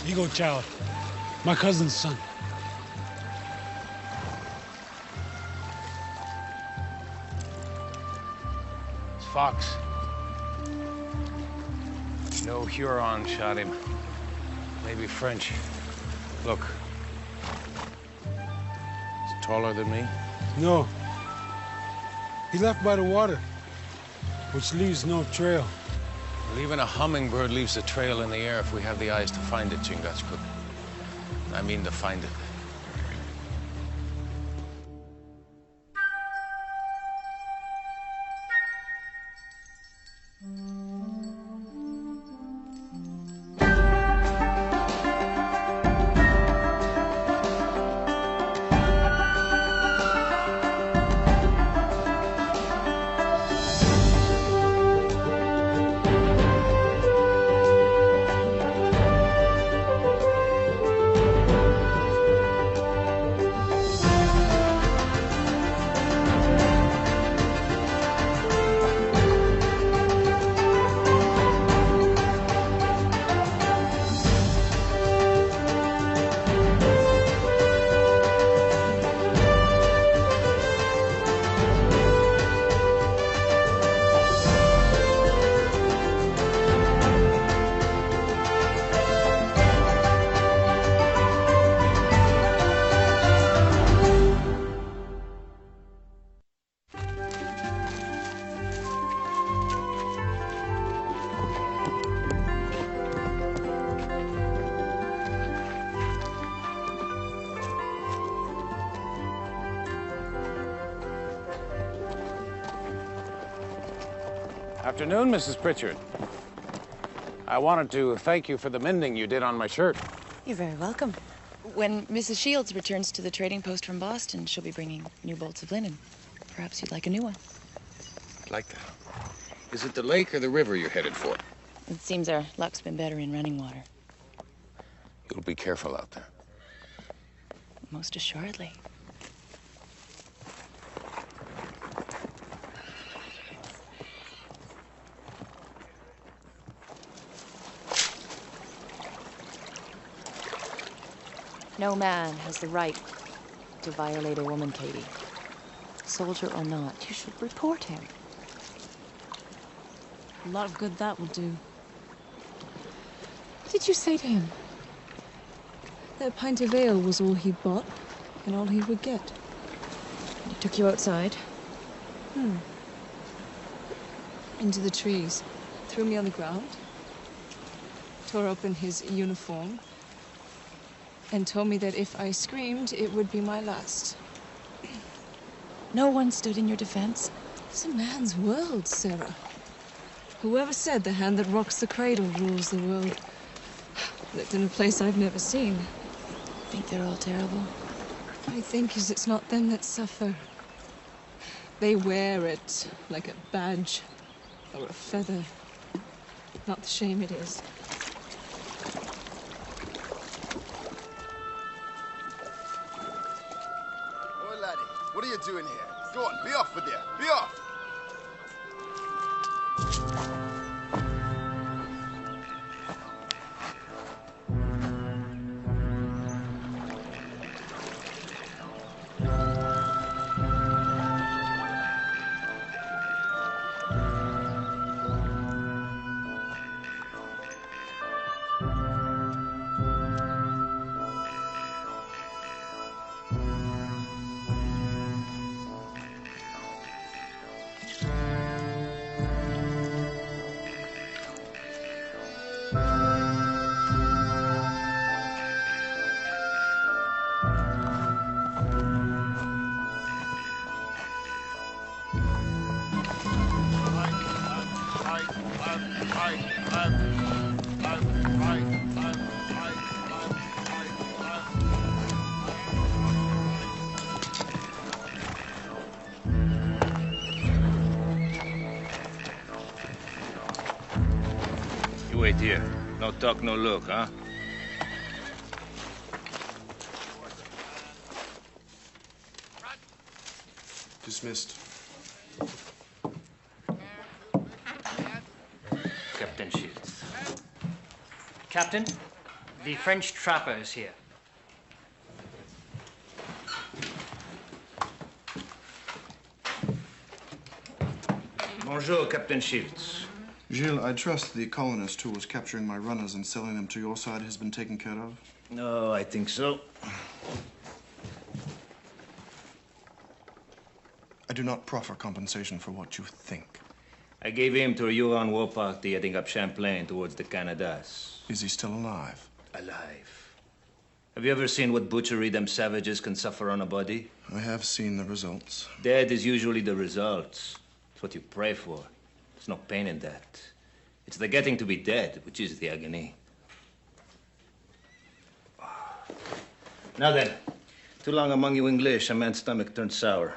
Ego Child, my cousin's son. It's Fox. No Huron shot him. Maybe French. Look. He's taller than me. No. He left by the water, which leaves no trail. Well, even a hummingbird leaves a trail in the air if we have the eyes to find it, Chingachgook. I mean to find it. Afternoon, Mrs. Pritchard. I wanted to thank you for the mending you did on my shirt. You're very welcome. When Mrs. Shields returns to the trading post from Boston, she'll be bringing new bolts of linen. Perhaps you'd like a new one. I'd like that. Is it the lake or the river you're headed for? It seems our luck's been better in running water. You'll be careful out there. Most assuredly. No man has the right to violate a woman, Katie. Soldier or not, you should report him. A lot of good that will do. What did you say to him? That a pint of ale was all he bought and all he would get. He took you outside? Into the trees. Threw me on the ground. Tore open his uniform. And told me that if I screamed, it would be my last. No one stood in your defense? It's a man's world, Sarah. Whoever said the hand that rocks the cradle rules the world? Lived in a place I've never seen. Think they're all terrible? I think it's not them that suffer. They wear it like a badge or a feather. Not the shame it is. What are you doing here? Go on, be off with you. Be off! here. No talk, no look, huh? Dismissed. Captain Shields. Captain, the French trapper is here. Bonjour, Captain Shields. Gilles, I trust the colonist who was capturing my runners and selling them to your side has been taken care of? No, I think so. I do not proffer compensation for what you think. I gave him to a Huron war party heading up Champlain towards the Canadas. Is he still alive? Alive. Have you ever seen what butchery them savages can suffer on a body? I have seen the results. Death is usually the results. It's what you pray for. There's no pain in that. It's the getting to be dead, which is the agony. Now then, too long among you English, a man's stomach turned sour.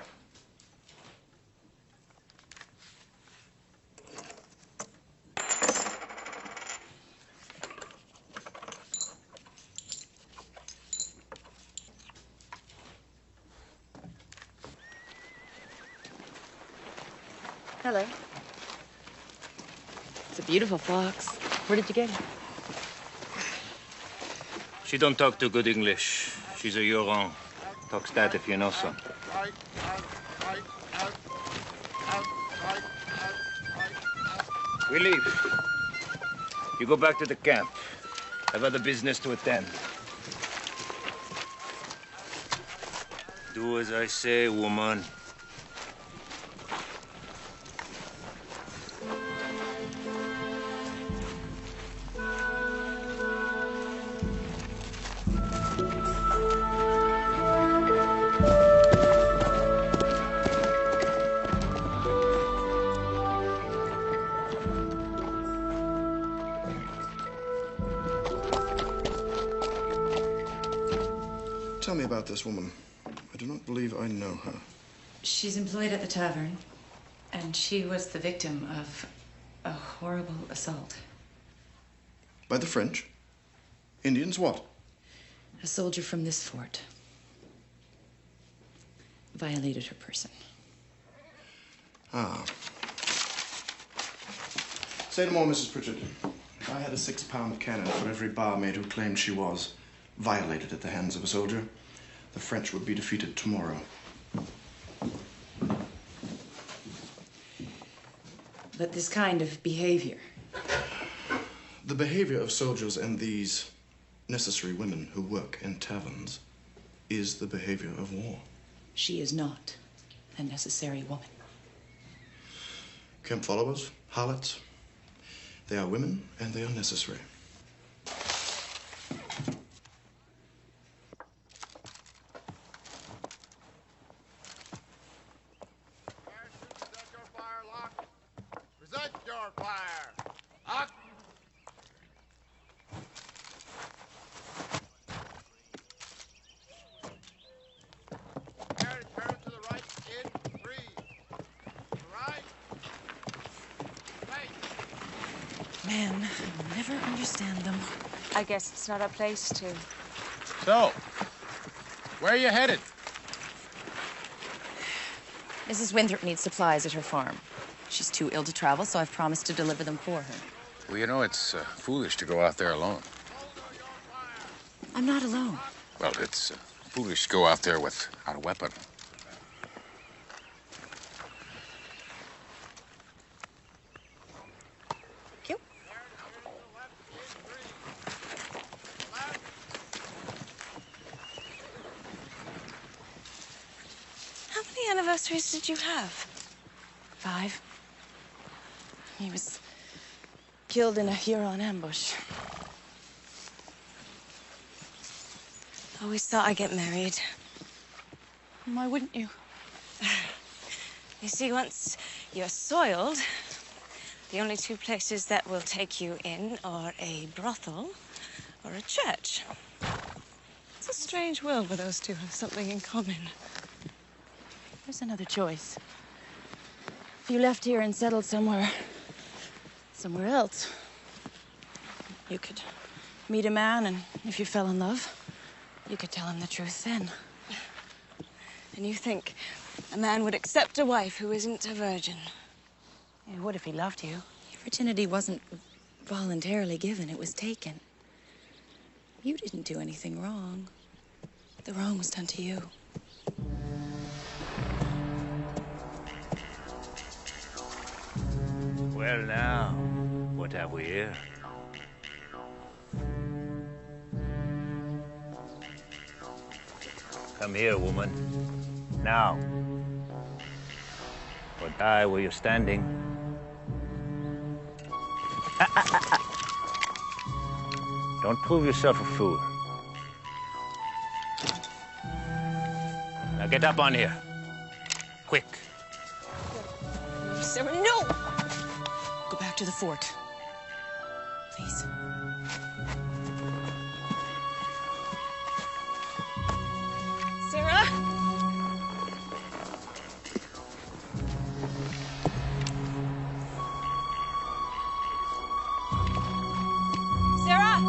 Hello. It's a beautiful fox. Where did you get it? She don't talk too good English. She's a Huron. Talks that if you know some. We leave. You go back to the camp. Have other business to attend. Do as I say, woman. Tell me about this woman. I do not believe I know her. She's employed at the tavern, and she was the victim of a horrible assault. By the French? Indians what? A soldier from this fort violated her person. Ah. Say no more, Mrs. Pritchard. If I had a 6-pound cannon for every barmaid who claimed she was violated at the hands of a soldier, the French would be defeated tomorrow. But this kind of behavior. The behavior of soldiers and these necessary women who work in taverns is the behavior of war. She is not a necessary woman. Camp followers, harlots, they are women and they are necessary. Present your fire. Lock. Turn to the right in 3. To the right. Right. Man, I'll never understand them. I guess it's not our place to. So, where are you headed? Mrs. Winthrop needs supplies at her farm. She's too ill to travel, so I've promised to deliver them for her. Well, you know, it's foolish to go out there alone. I'm not alone. Well, it's foolish to go out there without a weapon. You? How many anniversaries did you have? 5. He was killed in a Huron ambush. Always thought I'd get married. Why wouldn't you? You see, once you're soiled, the only 2 places that will take you in are a brothel or a church. It's a strange world where those 2 have something in common. There's another choice. If you left here and settled somewhere else, You could meet a man, and if you fell in love, you could tell him the truth then. And you think a man would accept a wife who isn't a virgin? He would if he loved you. Your virginity wasn't voluntarily given, it was taken. You didn't do anything wrong. The wrong was done to you. Well, now, what have we here? Come here, woman. Now. Or die where you're standing. Don't prove yourself a fool. Now get up on here. Quick. Sarah, no! Go back to the fort. Please. Sarah? Sarah?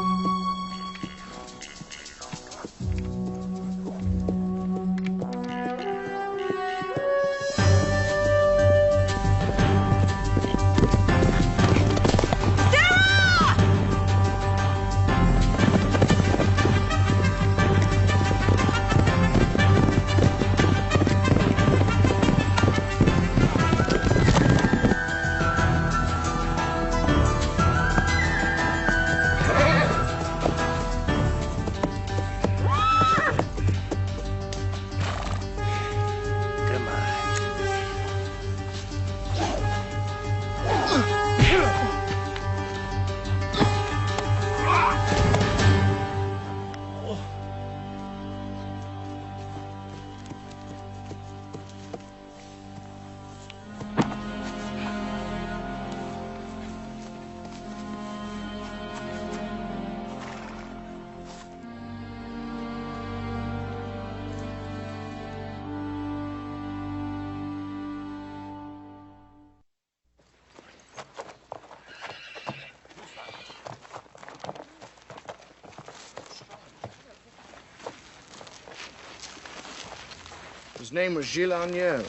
His name was Gilles Agnew.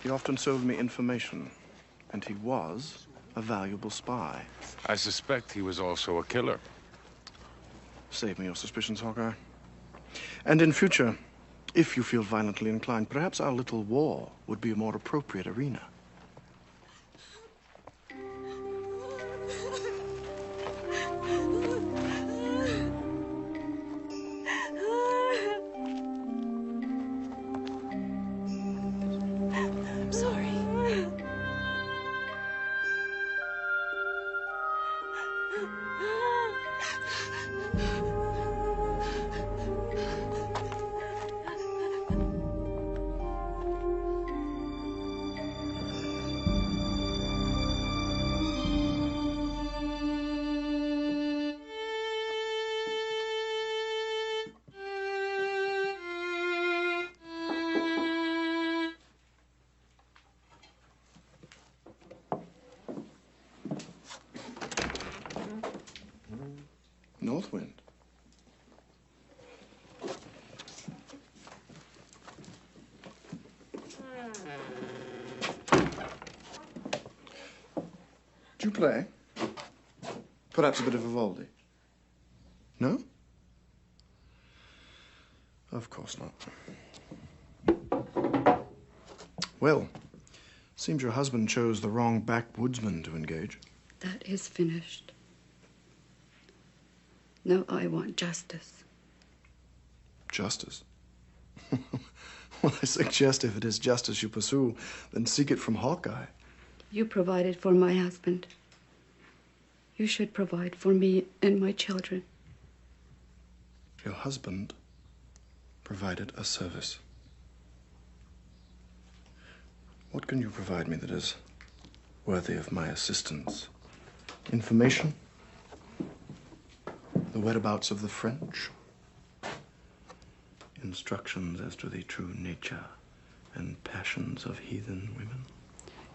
He often sold me information, and he was a valuable spy. I suspect he was also a killer. Save me your suspicions, Hawkeye. And in future, if you feel violently inclined, perhaps our little war would be a more appropriate arena. I'm sorry. North wind. Do you play? Perhaps a bit of Vivaldi? No? Of course not. Well, seems your husband chose the wrong backwoodsman to engage. That is finished. Now I want justice. Justice? Well, I suggest if it is justice you pursue, then seek it from Hawkeye. You provided for my husband. You should provide for me and my children. Your husband provided a service. What can you provide me that is worthy of my assistance? Information? The whereabouts of the French? Instructions as to the true nature and passions of heathen women?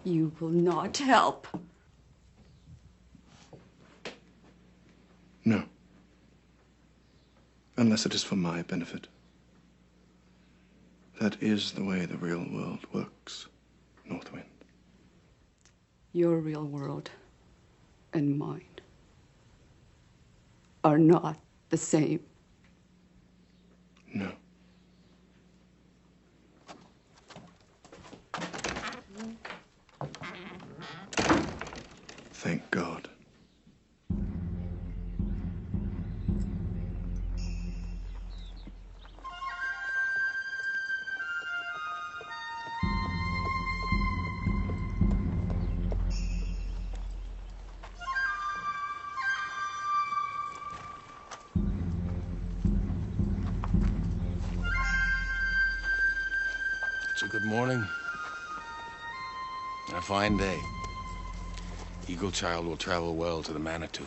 You will not help. unless it is for my benefit. That is the way the real world works, North Wind. Your real world and mine are not the same. No. Thank God. It's a good morning. And a fine day. Eagle Child will travel well to the Manitou.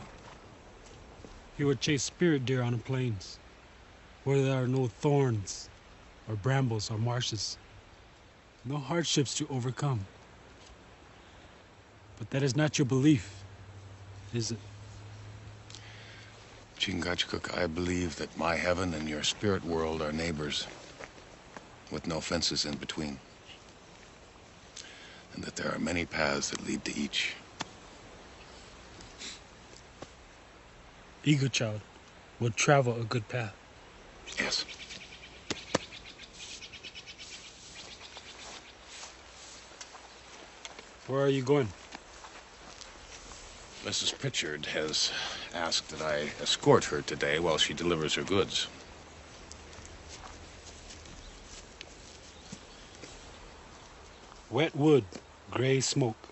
He would chase spirit deer on the plains, where there are no thorns, or brambles, or marshes. No hardships to overcome. But that is not your belief, is it? Chingachgook, I believe that my heaven and your spirit world are neighbors, with no fences in between. And that there are many paths that lead to each. Eagle Child would travel a good path. Yes. Where are you going? Mrs. Pritchard has asked that I escort her today while she delivers her goods. Wet wood, gray smoke.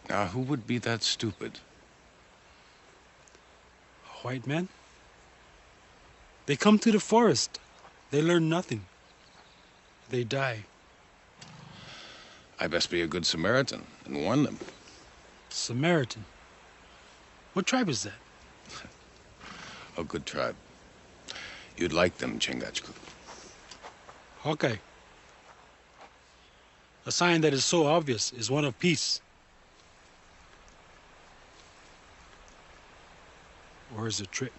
Now, who would be that stupid? A white man? They come to the forest. They learn nothing. They die. I best be a good Samaritan and warn them. Samaritan? What tribe is that? A good tribe. You'd like them, Chingachgook. Hawkeye. A sign that is so obvious is one of peace. Or is it a trick?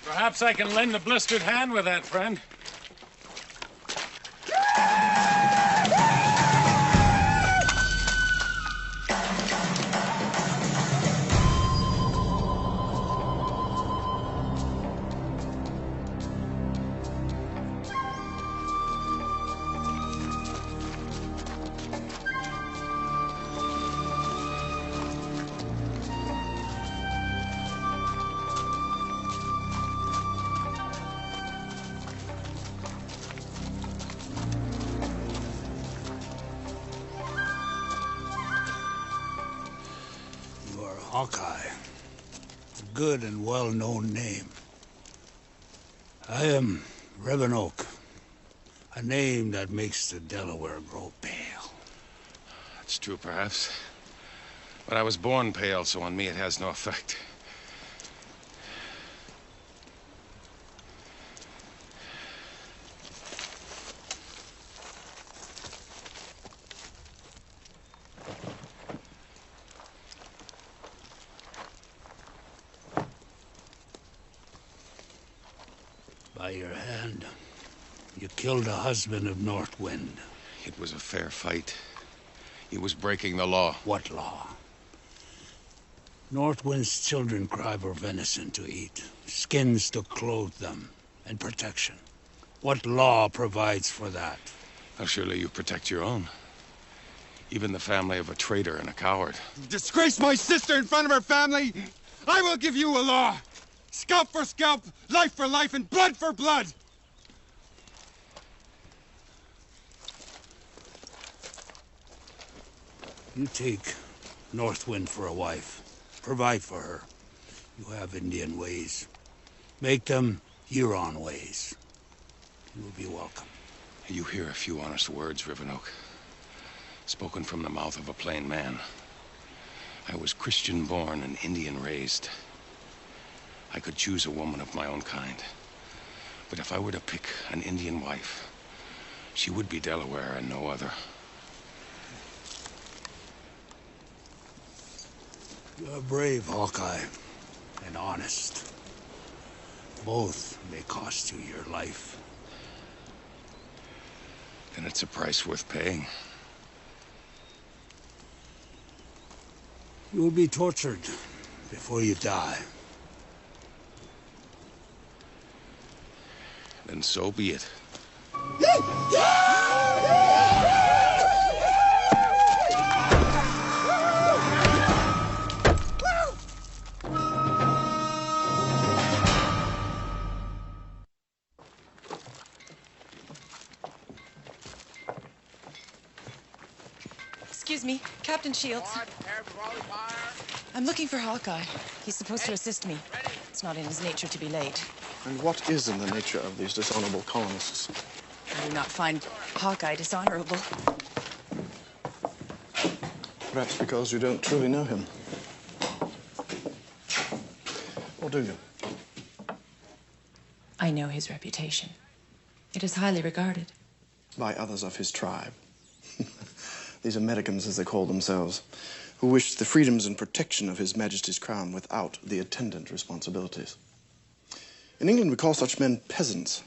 Perhaps I can lend a blistered hand with that, friend. Hawkeye. A good and well-known name. I am Reverend Oak. A name that makes the Delaware grow pale. That's true, perhaps. But I was born pale, so on me it has no effect. By your hand, you killed the husband of North Wind. It was a fair fight. He was breaking the law. What law? Northwind's children cry for venison to eat, skins to clothe them, and protection. What law provides for that? Well, surely you protect your own. Even the family of a traitor and a coward. Disgrace my sister in front of her family? I will give you a law. Scalp for scalp, life for life, and blood for blood. You take Northwind for a wife. Provide for her. You have Indian ways. Make them Huron ways. You will be welcome. You hear a few honest words, Rivenoak. Spoken from the mouth of a plain man. I was Christian born and Indian raised. I could choose a woman of my own kind. But if I were to pick an Indian wife, she would be Delaware and no other. You are brave, Hawkeye, and honest. Both may cost you your life. Then it's a price worth paying. You will be tortured before you die. Then so be it. Excuse me, Captain Shields. I'm looking for Hawkeye. He's supposed to assist me. It's not in his nature to be late. And what is in the nature of these dishonorable colonists? I do not find Hawkeye dishonorable. Perhaps because you don't truly know him. Or do you? I know his reputation. It is highly regarded. By others of his tribe. These Americans, as they call themselves, who wish the freedoms and protection of His Majesty's crown without the attendant responsibilities. In England, we call such men peasants.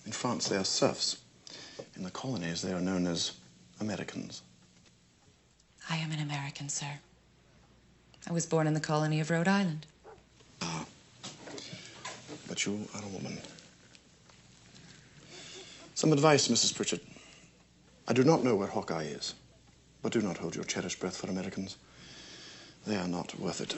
In France, they are serfs. In the colonies, they are known as Americans. I am an American, sir. I was born in the colony of Rhode Island. Ah. But you are a woman. Some advice, Mrs. Pritchard. I do not know where Hawkeye is. But do not hold your cherished breath for Americans. They are not worth it.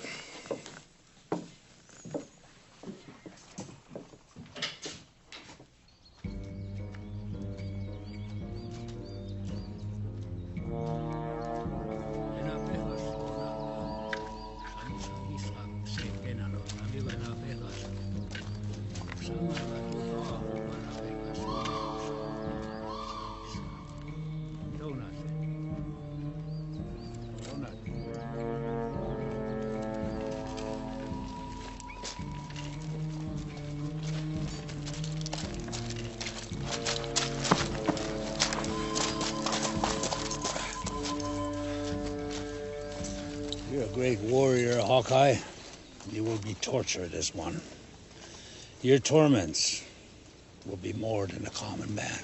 You're a great warrior, Hawkeye. You will be tortured as one. Your torments will be more than a common man.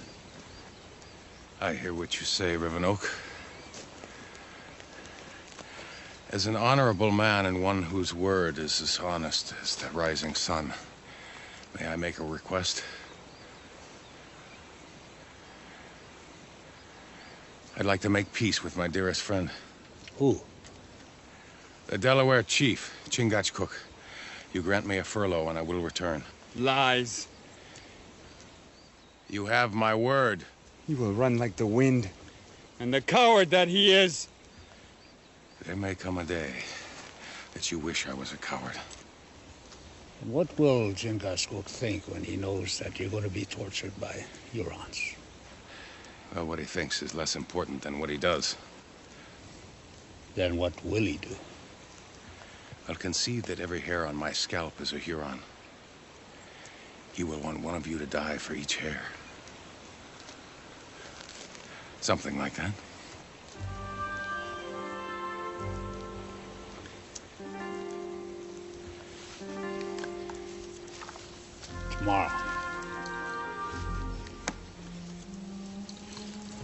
I hear what you say, Rivenoak. As an honorable man and one whose word is as honest as the rising sun, may I make a request? I'd like to make peace with my dearest friend. Who? The Delaware chief, Chingachgook. You grant me a furlough and I will return. Lies. You have my word. He will run like the wind. And the coward that he is. There may come a day that you wish I was a coward. And what will Chingachgook think when he knows that you're going to be tortured by Hurons? Well, what he thinks is less important than what he does. Then what will he do? I'll concede that every hair on my scalp is a Huron. He will want one of you to die for each hair. Something like that. Tomorrow.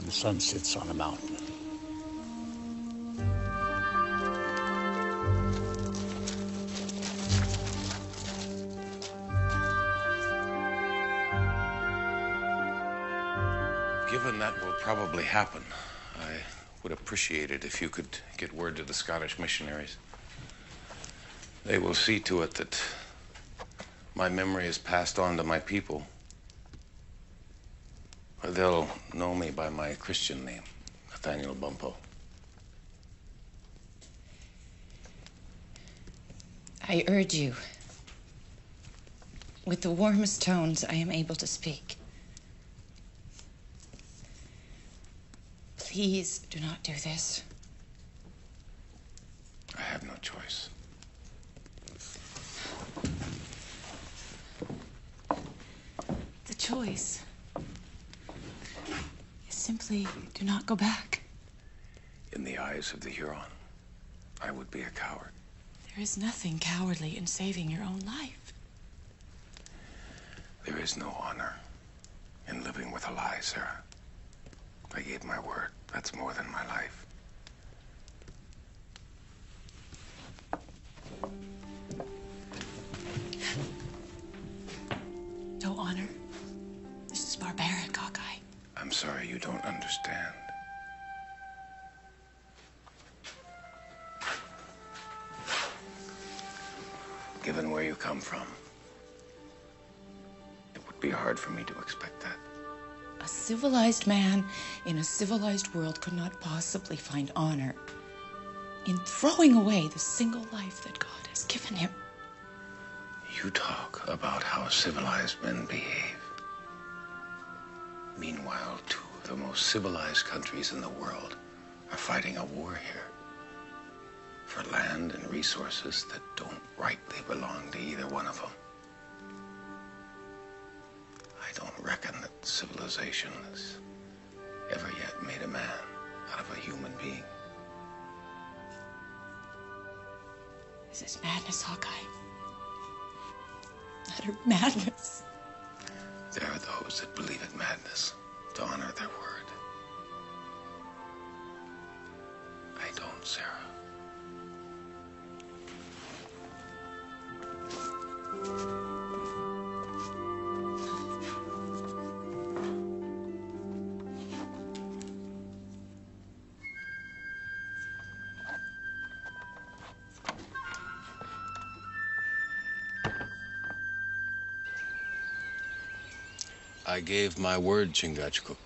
the sun sets on a mountain. Given that will probably happen, I would appreciate it if you could get word to the Scottish missionaries. They will see to it that my memory is passed on to my people. Or they'll know me by my Christian name, Nathaniel Bumppo. I urge you, with the warmest tones I am able to speak, please do not do this. I have no choice. The choice is simply do not go back. In the eyes of the Huron, I would be a coward. There is nothing cowardly in saving your own life. There is no honor in living with a lie, Sarah. I gave my word. That's more than my life. No honor. This is barbaric, Hawkeye. I'm sorry you don't understand. Given where you come from, it would be hard for me to expect that. A civilized man in a civilized world could not possibly find honor in throwing away the single life that God has given him. You talk about how civilized men behave. Meanwhile, two of the most civilized countries in the world are fighting a war here for land and resources that don't rightly belong to either one of them. I don't reckon that civilization has ever yet made a man out of a human being. This is madness, Hawkeye. Utter madness. There are those that believe it madness to honor their word. I don't, Sarah. I gave my word, Chingachgook.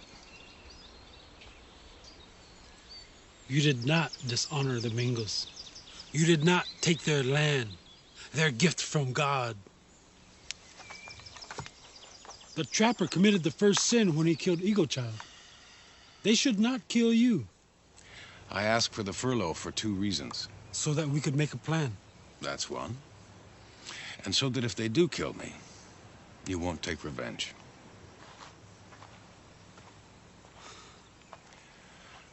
You did not dishonor the Mingos. You did not take their land, their gift from God. The trapper committed the first sin when he killed Eagle Child. They should not kill you. I asked for the furlough for 2 reasons. So that we could make a plan. That's one. And so that if they do kill me, you won't take revenge.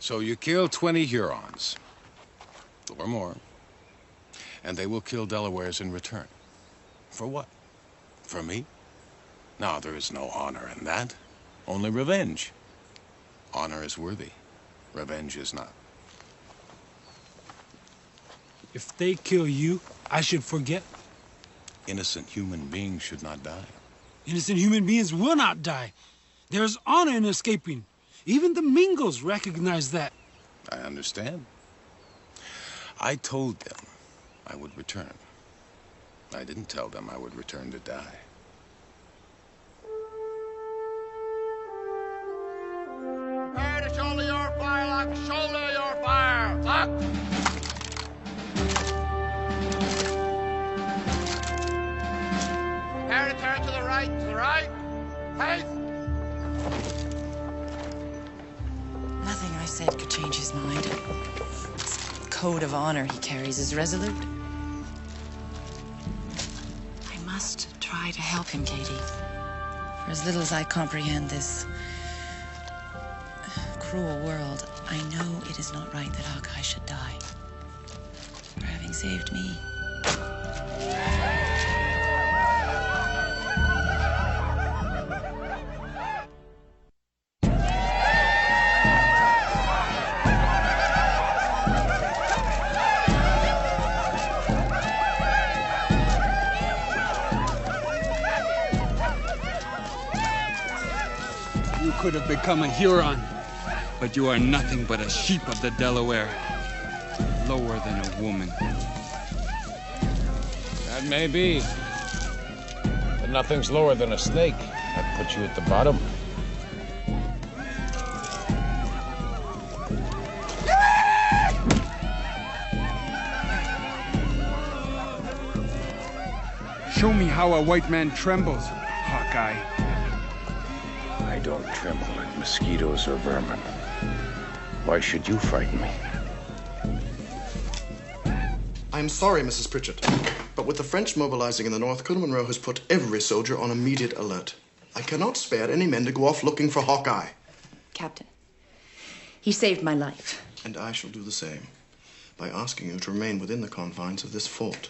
So you kill 20 Hurons, or more, and they will kill Delawares in return. For what? For me? No, there is no honor in that. Only revenge. Honor is worthy. Revenge is not. If they kill you, I should forget. Innocent human beings should not die. Innocent human beings will not die. There is honor in escaping. Even the Mingos recognize that. I understand. I told them I would return. I didn't tell them I would return to die. Prepare to shoulder your fire, like shoulder your fire. Lock. Prepare to turn to the right, Face. Nothing I said could change his mind. This code of honor he carries is resolute. I must try to help him, Katie. For as little as I comprehend this cruel world, I know it is not right that Hawkeye should die for having saved me. could have become a Huron. But you are nothing but a sheep of the Delaware. Lower than a woman. That may be. But nothing's lower than a snake. That puts you at the bottom. Show me how a white man trembles, Hawkeye. I don't tremble at mosquitoes or vermin. Why should you frighten me? I'm sorry, Mrs. Pritchard, but with the French mobilizing in the north, Colonel Monroe has put every soldier on immediate alert. I cannot spare any men to go off looking for Hawkeye. Captain, he saved my life. And I shall do the same by asking you to remain within the confines of this fort.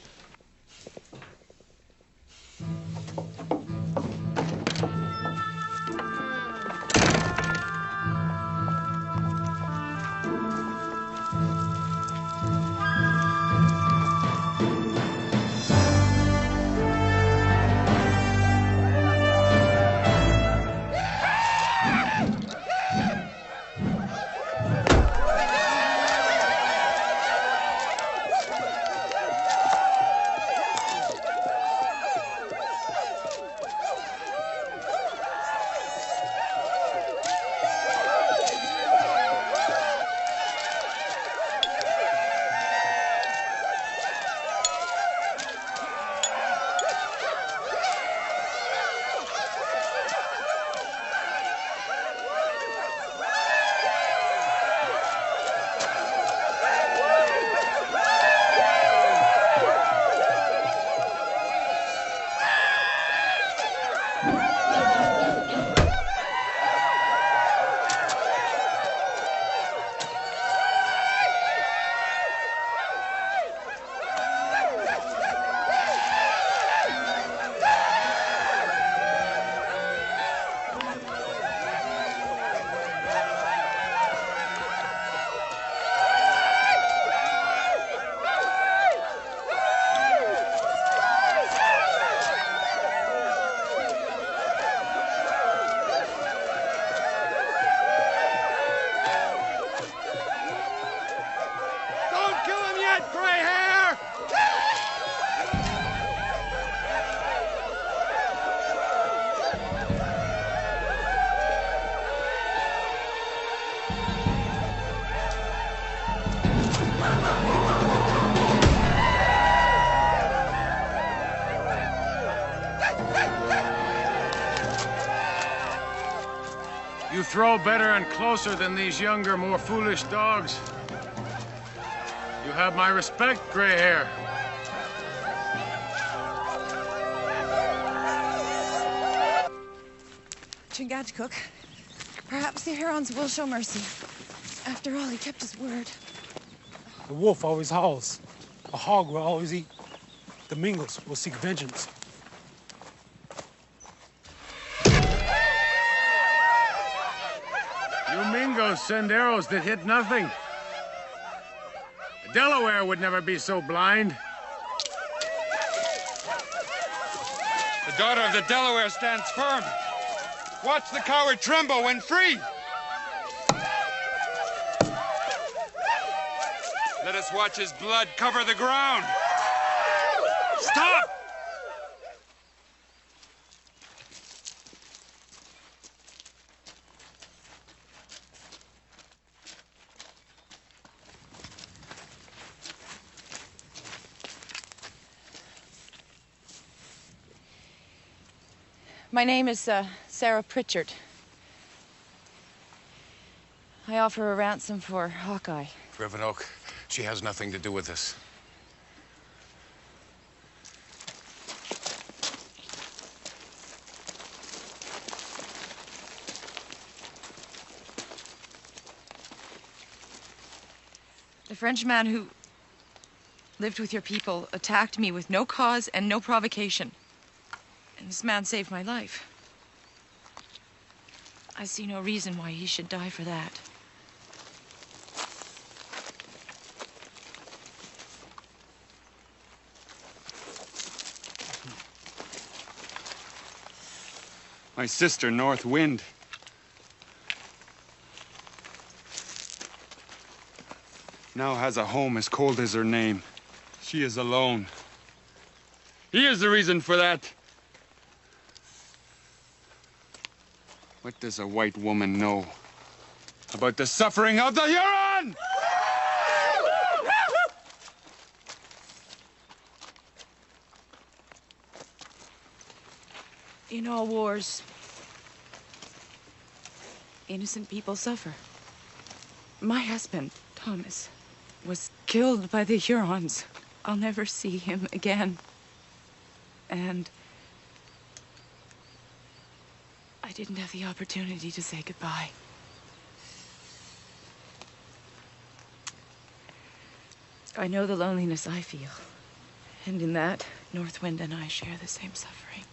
You throw better and closer than these younger, more foolish dogs. You have my respect, gray hair. Chingachgook, perhaps the Hurons will show mercy. After all, he kept his word. The wolf always howls. A hog will always eat. The Mingos will seek vengeance. You Mingos send arrows that hit nothing. The Delaware would never be so blind. The daughter of the Delaware stands firm. Watch the coward tremble when free. Let us watch his blood cover the ground. Stop! My name is Sarah Pritchard. I offer a ransom for Hawkeye. Revenoak, she has nothing to do with this. The Frenchman who lived with your people attacked me with no cause and no provocation. And this man saved my life. I see no reason why he should die for that. My sister, North Wind. now has a home as cold as her name. She is alone. He is the reason for that. What does a white woman know about the suffering of the Huron? In all wars, innocent people suffer. My husband, Thomas, was killed by the Hurons. I'll never see him again. And I didn't have the opportunity to say goodbye. I know the loneliness I feel. And in that, Northwind and I share the same suffering.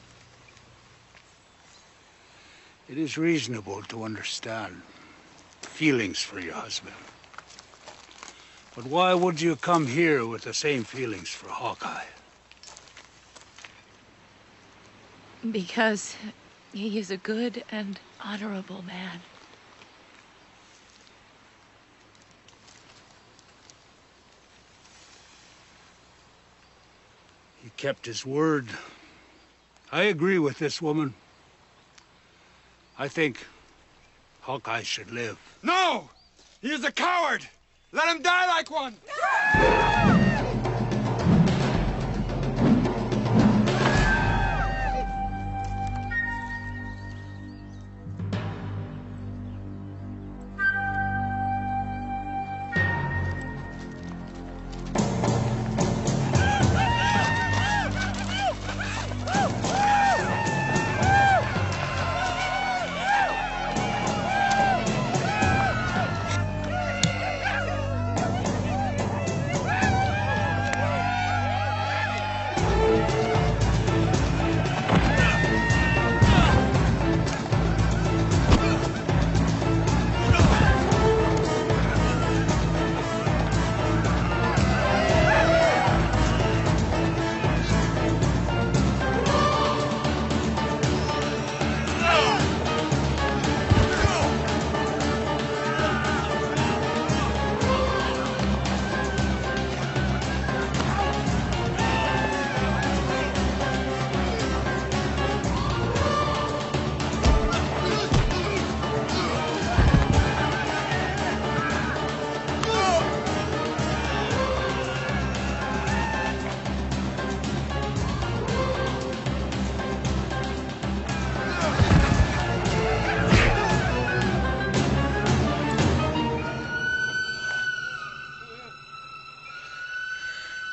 It is reasonable to understand feelings for your husband. But why would you come here with the same feelings for Hawkeye? Because he is a good and honorable man. He kept his word. I agree with this woman. I think Hawkeye should live. No! He is a coward! Let him die like one!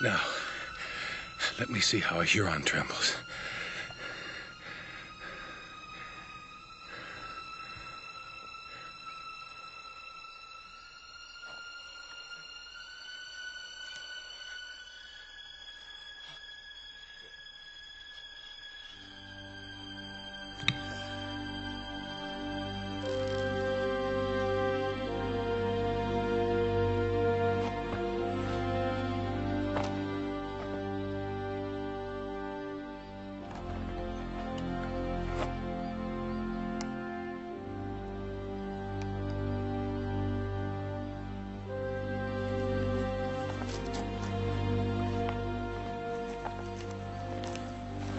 Now, let me see how a Huron trembles.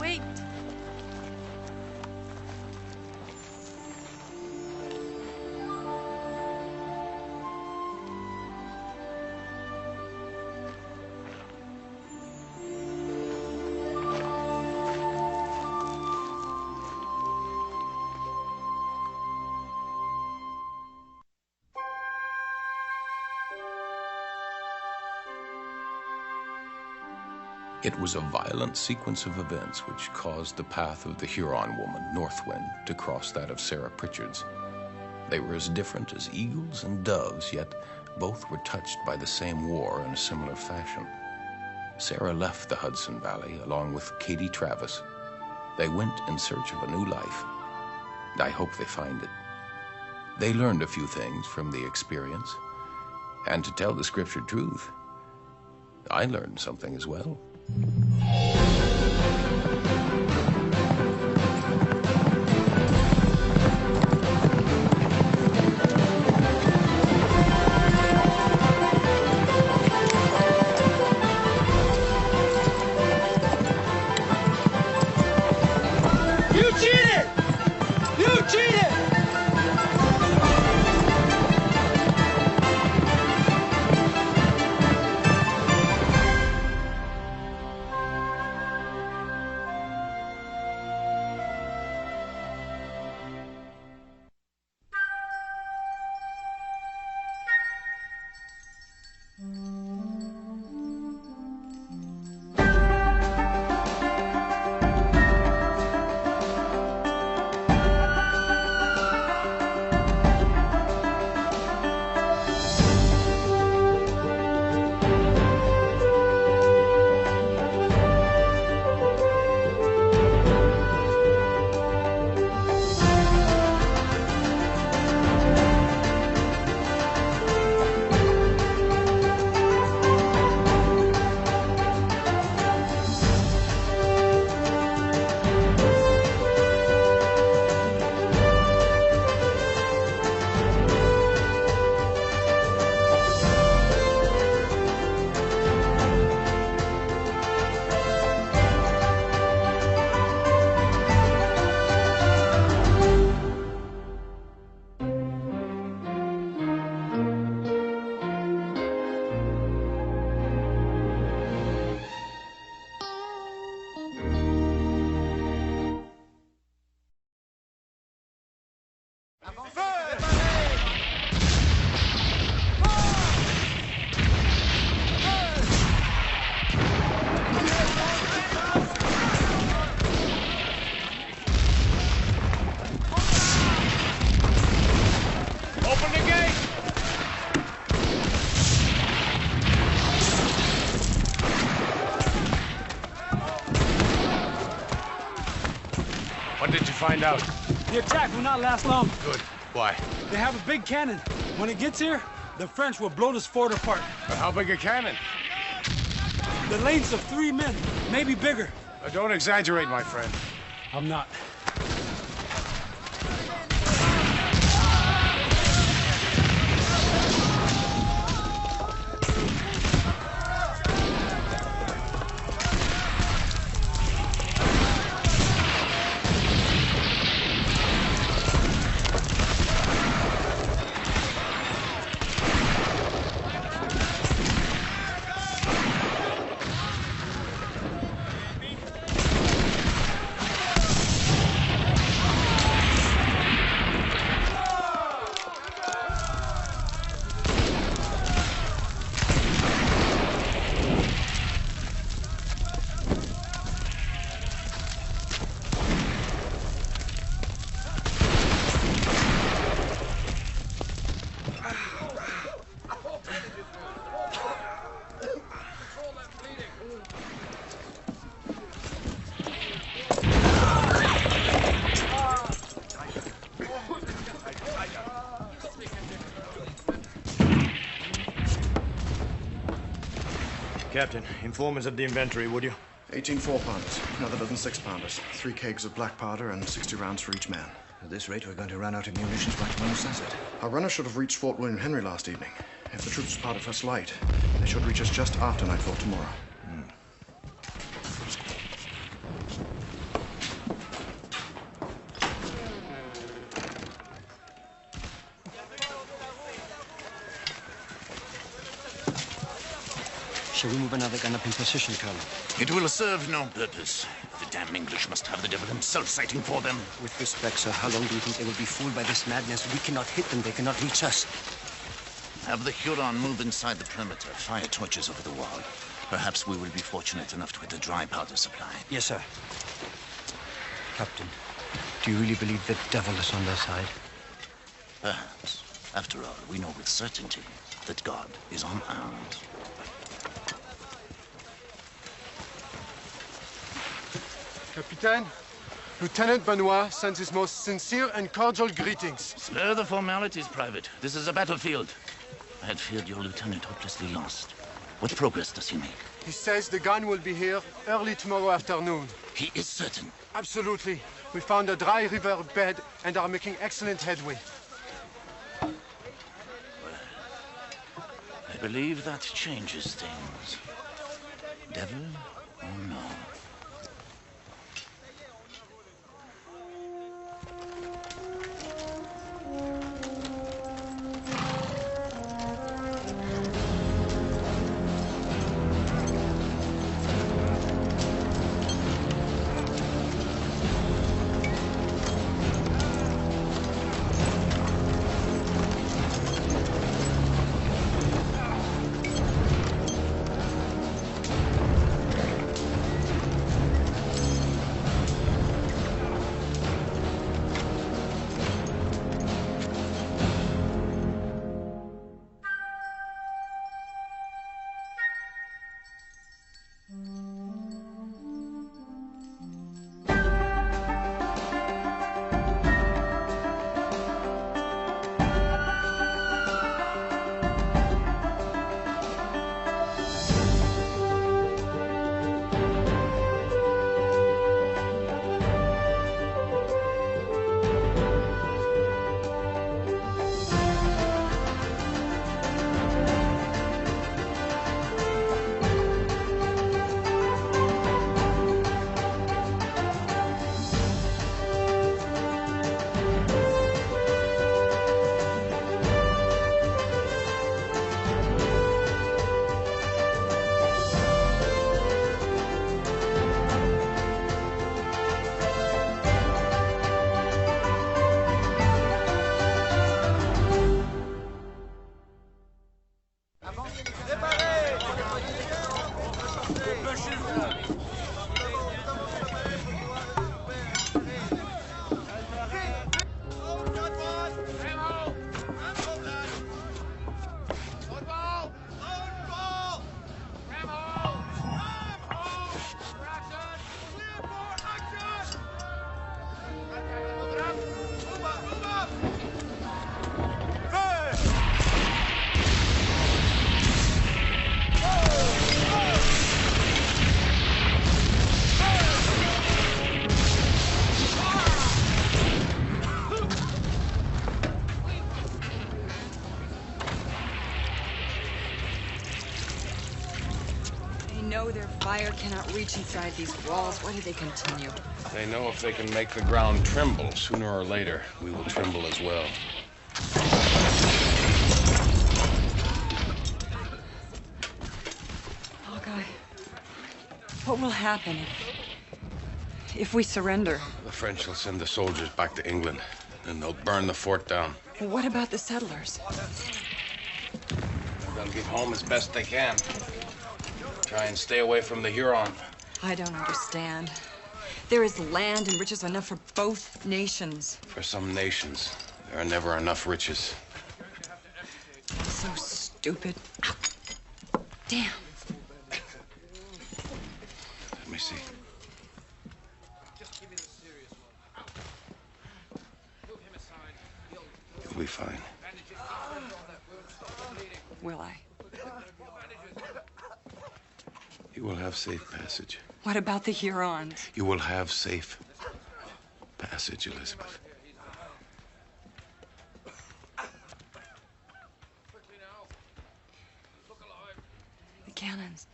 Wait! It was a violent sequence of events which caused the path of the Huron woman, Northwind, to cross that of Sarah Pritchard's. They were as different as eagles and doves, yet both were touched by the same war in a similar fashion. Sarah left the Hudson Valley along with Katie Travis. They went in search of a new life. I hope they find it. They learned a few things from the experience. And to tell the scripture truth, I learned something as well. find out? The attack will not last long. Good. Why? They have a big cannon. When it gets here, the French will blow this fort apart. But how big a cannon? The lengths of 3 men, maybe bigger. Don't exaggerate, my friend. I'm not. Captain, inform us of the inventory, would you? 18 4-pounders, another dozen 6-pounders, 3 kegs of black powder, and 60 rounds for each man. At this rate, we're going to run out of munitions by tomorrow sunset. Our runner should have reached Fort William Henry last evening. If the troops part at first light, they should reach us just after nightfall tomorrow. Shall we move another gun up in position, Colonel? It will serve no purpose. The damn English must have the devil himself fighting for them. With respect, sir, how long do you think they will be fooled by this madness? We cannot hit them. They cannot reach us. Have the Huron move inside the perimeter. Fire torches over the wall. Perhaps we will be fortunate enough to hit a dry powder supply. Yes, sir. Captain, do you really believe the devil is on their side? Perhaps. After all, we know with certainty that God is on ours. Capitaine, Lieutenant Benoit sends his most sincere and cordial greetings. Spare the formalities, Private. This is a battlefield. I had feared your lieutenant hopelessly lost. What progress does he make? He says the gun will be here early tomorrow afternoon. He is certain? Absolutely. We found a dry river bed and are making excellent headway. I believe that changes things. Devil or no? know their fire cannot reach inside these walls, why do they continue? They know if they can make the ground tremble, sooner or later, we will tremble as well. Hawkeye, what will happen if we surrender? The French will send the soldiers back to England, and they'll burn the fort down. Well, what about the settlers? They'll get home as best they can. Try and stay away from the Huron. I don't understand. There is land and riches enough for both nations. For some nations, there are never enough riches. So stupid. Damn. Let me see. You'll be fine. Will I? You will have safe passage. What about the Hurons? You will have safe passage, Elizabeth. The cannons.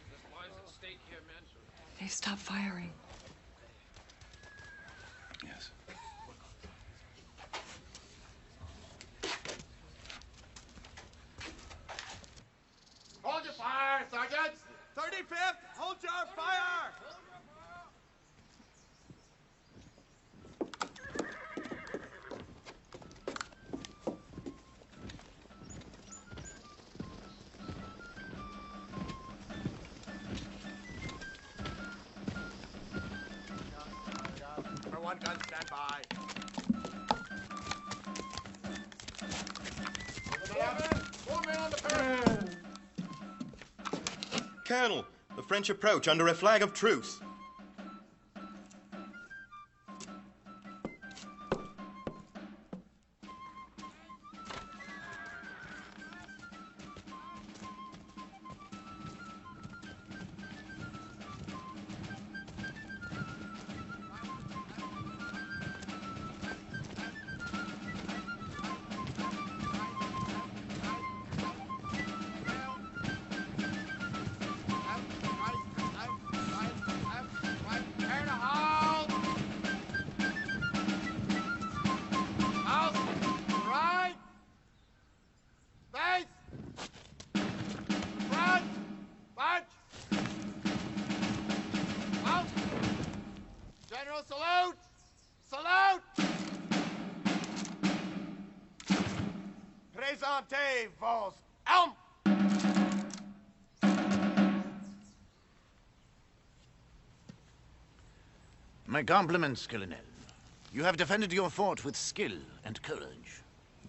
They've stopped firing. Yes. Hold your fire, sergeants! 35th, hold your fire! For one gun, stand by. Four men on the parapet. Colonel, the French approach under a flag of truce. Salute! Salute! Présentez vos armes! My compliments, Colonel. You have defended your fort with skill and courage.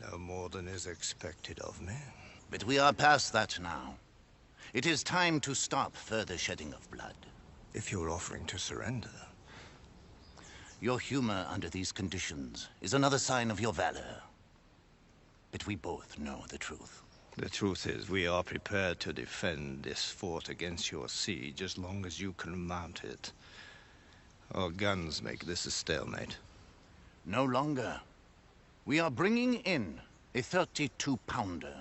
No more than is expected of me. But we are past that now. It is time to stop further shedding of blood. If you're offering to surrender. Your humor under these conditions is another sign of your valor. But we both know the truth. The truth is, we are prepared to defend this fort against your siege as long as you can mount it. Our guns make this a stalemate. No longer. We are bringing in a 32-pounder.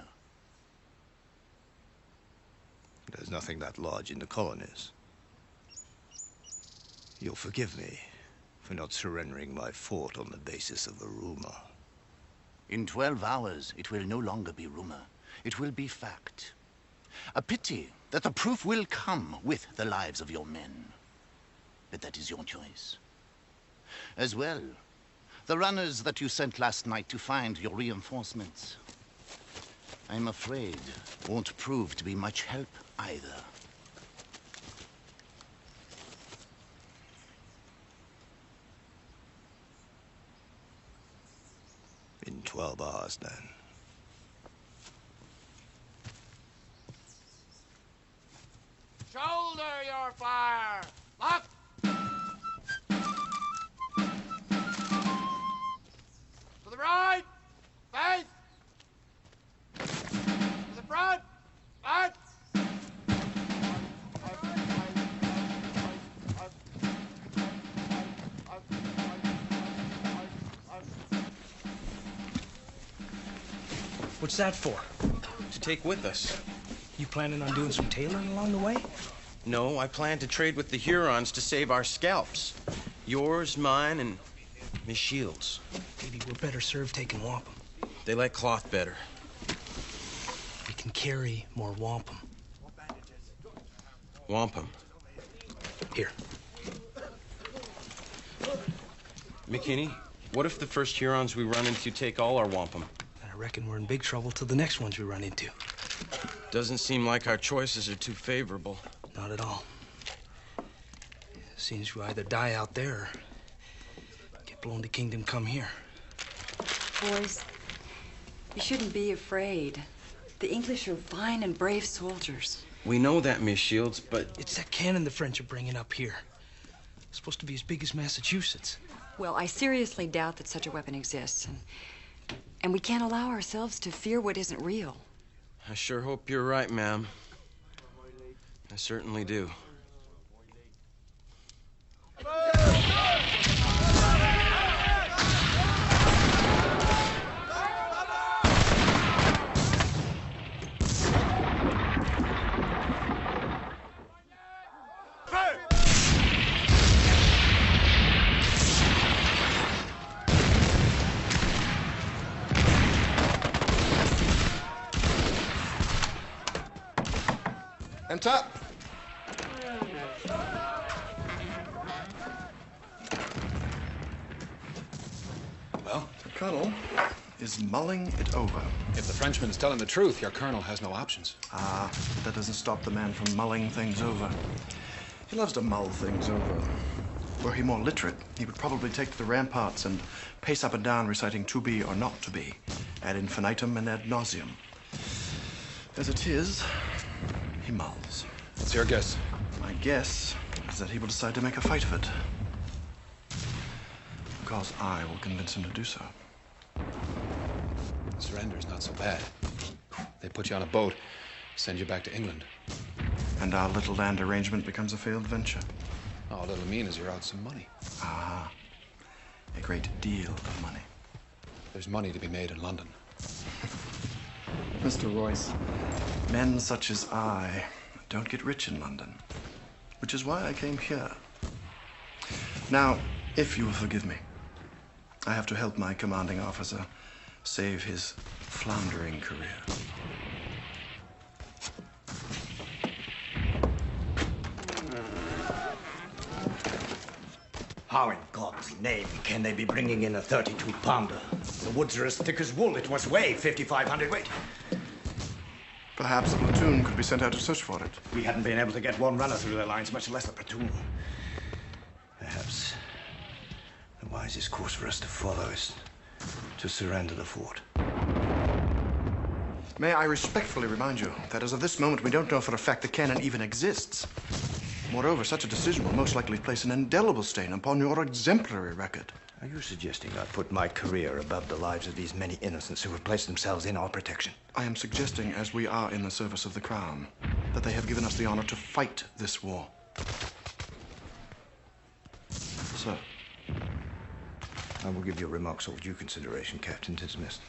There's nothing that large in the colonies. You'll forgive me for not surrendering my fort on the basis of a rumor. In 12 hours, it will no longer be rumor. It will be fact. A pity that the proof will come with the lives of your men. But that is your choice. As well, the runners that you sent last night to find your reinforcements, I'm afraid, won't prove to be much help either. In 12 hours, then. Shoulder your fire! Lock! To the right! Face! To the front! Back! What's that for? To take with us. You planning on doing some tailoring along the way? No, I plan to trade with the Hurons to save our scalps. Yours, mine, and Miss Shields. Maybe we're better served taking wampum. They like cloth better. We can carry more wampum. Wampum. Here. McKinney, what if the first Hurons we run into take all our wampum? I reckon we're in big trouble till the next ones we run into. Doesn't seem like our choices are too favorable. Not at all. Seems we either die out there or get blown to kingdom come here. Boys, you shouldn't be afraid. The English are fine and brave soldiers. We know that, Miss Shields, but... It's that cannon the French are bringing up here. It's supposed to be as big as Massachusetts. Well, I seriously doubt that such a weapon exists. And we can't allow ourselves to fear what isn't real. I sure hope you're right, ma'am. I certainly do. Enter. Well? The colonel is mulling it over. If the Frenchman's telling the truth, your colonel has no options. Ah, but that doesn't stop the man from mulling things over. He loves to mull things over. Were he more literate, he would probably take to the ramparts and pace up and down reciting to be or not to be, ad infinitum and ad nauseum. As it is, he mulls. What's your guess? My guess is that he will decide to make a fight of it. Because I will convince him to do so. Surrender's not so bad. They put you on a boat, send you back to England. And our little land arrangement becomes a failed venture. All it'll mean is you're out some money. Ah, a great deal of money. There's money to be made in London. Mr. Royce, men such as I don't get rich in London, which is why I came here. Now, if you will forgive me, I have to help my commanding officer save his floundering career. How in God's name can they be bringing in a 32-pounder? The woods are as thick as wool. It must weigh 5,500 weight. Perhaps a platoon could be sent out to search for it. We hadn't been able to get one runner through their lines, much less a platoon. Perhaps the wisest course for us to follow is to surrender the fort. May I respectfully remind you that as of this moment, we don't know for a fact the cannon even exists. Moreover, such a decision will most likely place an indelible stain upon your exemplary record. Are you suggesting I put my career above the lives of these many innocents who have placed themselves in our protection? I am suggesting, as we are in the service of the Crown, that they have given us the honor to fight this war. Sir. I will give your remarks all due consideration, Captain. Dismissed.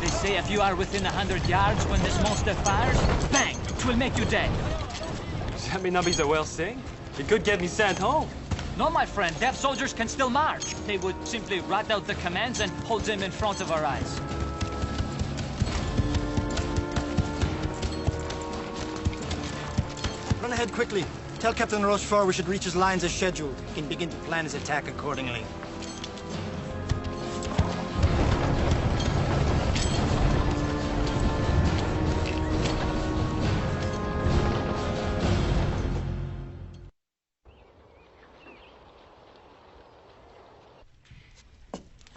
They say if you are within 100 yards when this monster fires, bang, it will make you dead. Does that mean nobbies are well sing? It could get me sent home. No, my friend, deaf soldiers can still march. They would simply write out the commands and hold them in front of our eyes. Run ahead quickly. Tell Captain Rochefort we should reach his lines as scheduled. He can begin to plan his attack accordingly.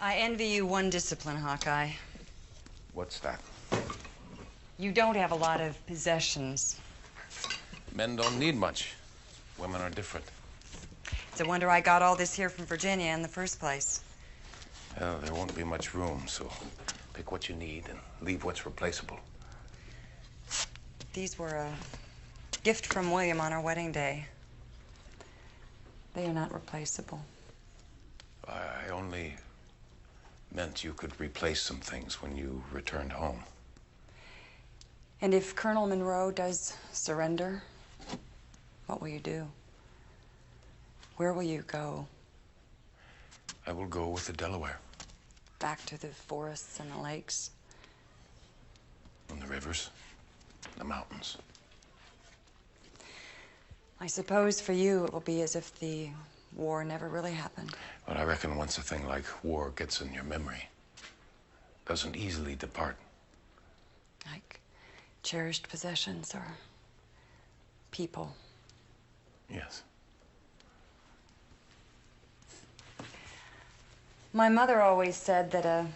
I envy you one discipline, Hawkeye. What's that? You don't have a lot of possessions. Men don't need much. Women are different. It's a wonder I got all this here from Virginia in the first place. Well, there won't be much room, so pick what you need and leave what's replaceable. These were a gift from William on our wedding day. They are not replaceable. I only meant you could replace some things when you returned home. And if Colonel Monroe does surrender, what will you do? Where will you go? I will go with the Delaware. Back to the forests and the lakes? And the rivers, the mountains. I suppose for you it will be as if the war never really happened. But I reckon once a thing like war gets in your memory, it doesn't easily depart. Like cherished possessions or people. Yes. My mother always said that a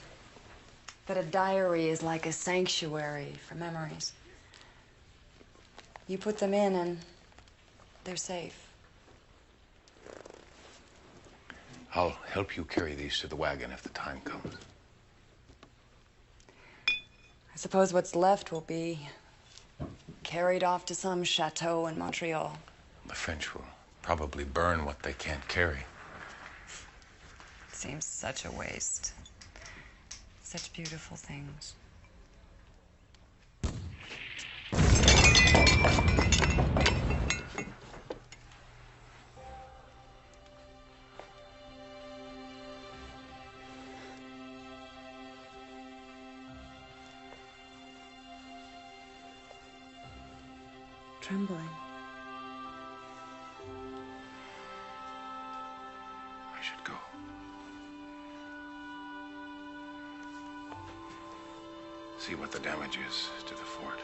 diary is like a sanctuary for memories. You put them in and they're safe. I'll help you carry these to the wagon if the time comes. I suppose what's left will be carried off to some chateau in Montreal. The French will probably burn what they can't carry. Seems such a waste. Such beautiful things. Trembling. I should go. See what the damage is to the fort.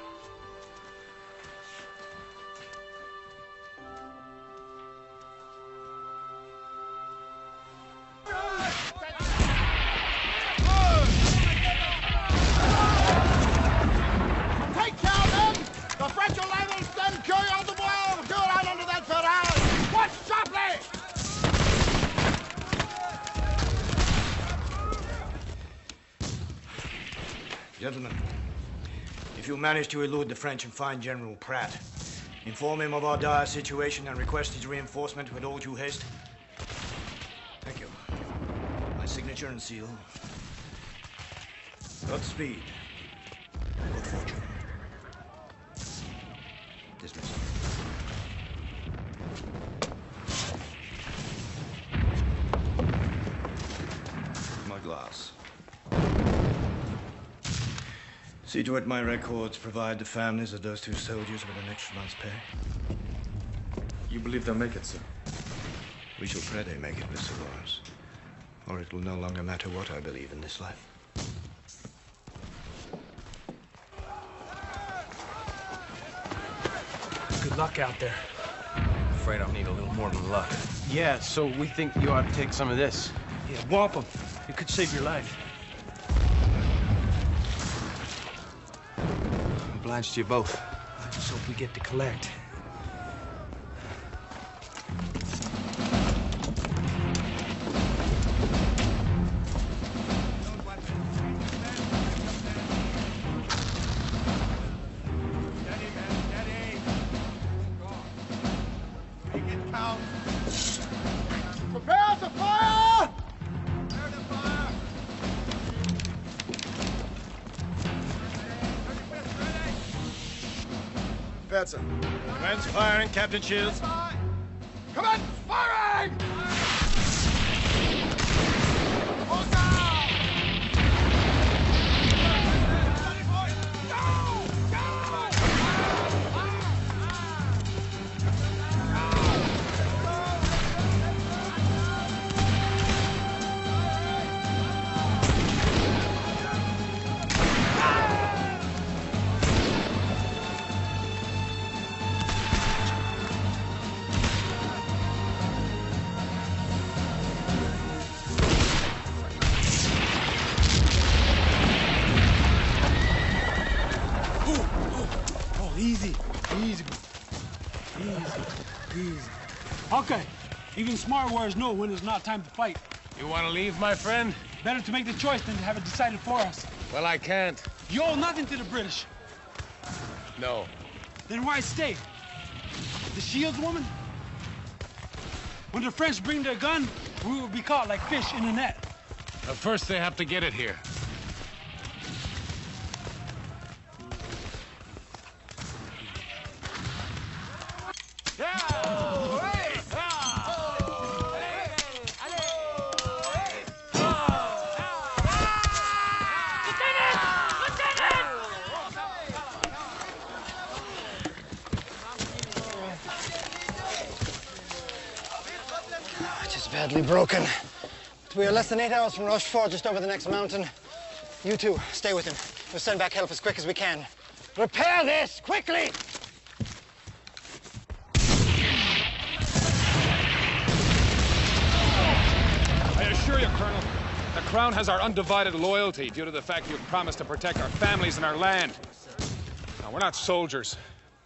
Take care of them! The French will level them, carry on the wall, go right under that barrage! Watch sharply! Gentlemen, if you manage to elude the French and find General Pratt, inform him of our dire situation and request his reinforcement with all due haste. Thank you. My signature and seal. Godspeed. Good fortune. Dismissed. My glass. See to it my records provide the families of those two soldiers with an extra month's pay. You believe they'll make it, sir? We shall pray they make it, Mr. Lawrence. Or it will no longer matter what I believe in this life. Good luck out there. Afraid I'll need a little more than luck. Yeah, so we think you ought to take some of this. Yeah, whomp them. It could save your life. I'm obliged to you both. I just hope we get to collect. Prepare to fire! Benson. Commence firing, Captain Shields. Commence firing! Easy. Hawkeye, even smart warriors know when it's not time to fight. You want to leave, my friend? Better to make the choice than to have it decided for us. Well, I can't. You owe nothing to the British. No. Then why stay? The Shields woman? When the French bring their gun, we will be caught like fish in a net. But first, they have to get it here. Just badly broken. We are less than 8 hours from Rochefort, just over the next mountain. You two, stay with him. We'll send back help as quick as we can. Repair this, quickly! I assure you, Colonel, the Crown has our undivided loyalty due to the fact you've promised to protect our families and our land. Now, we're not soldiers,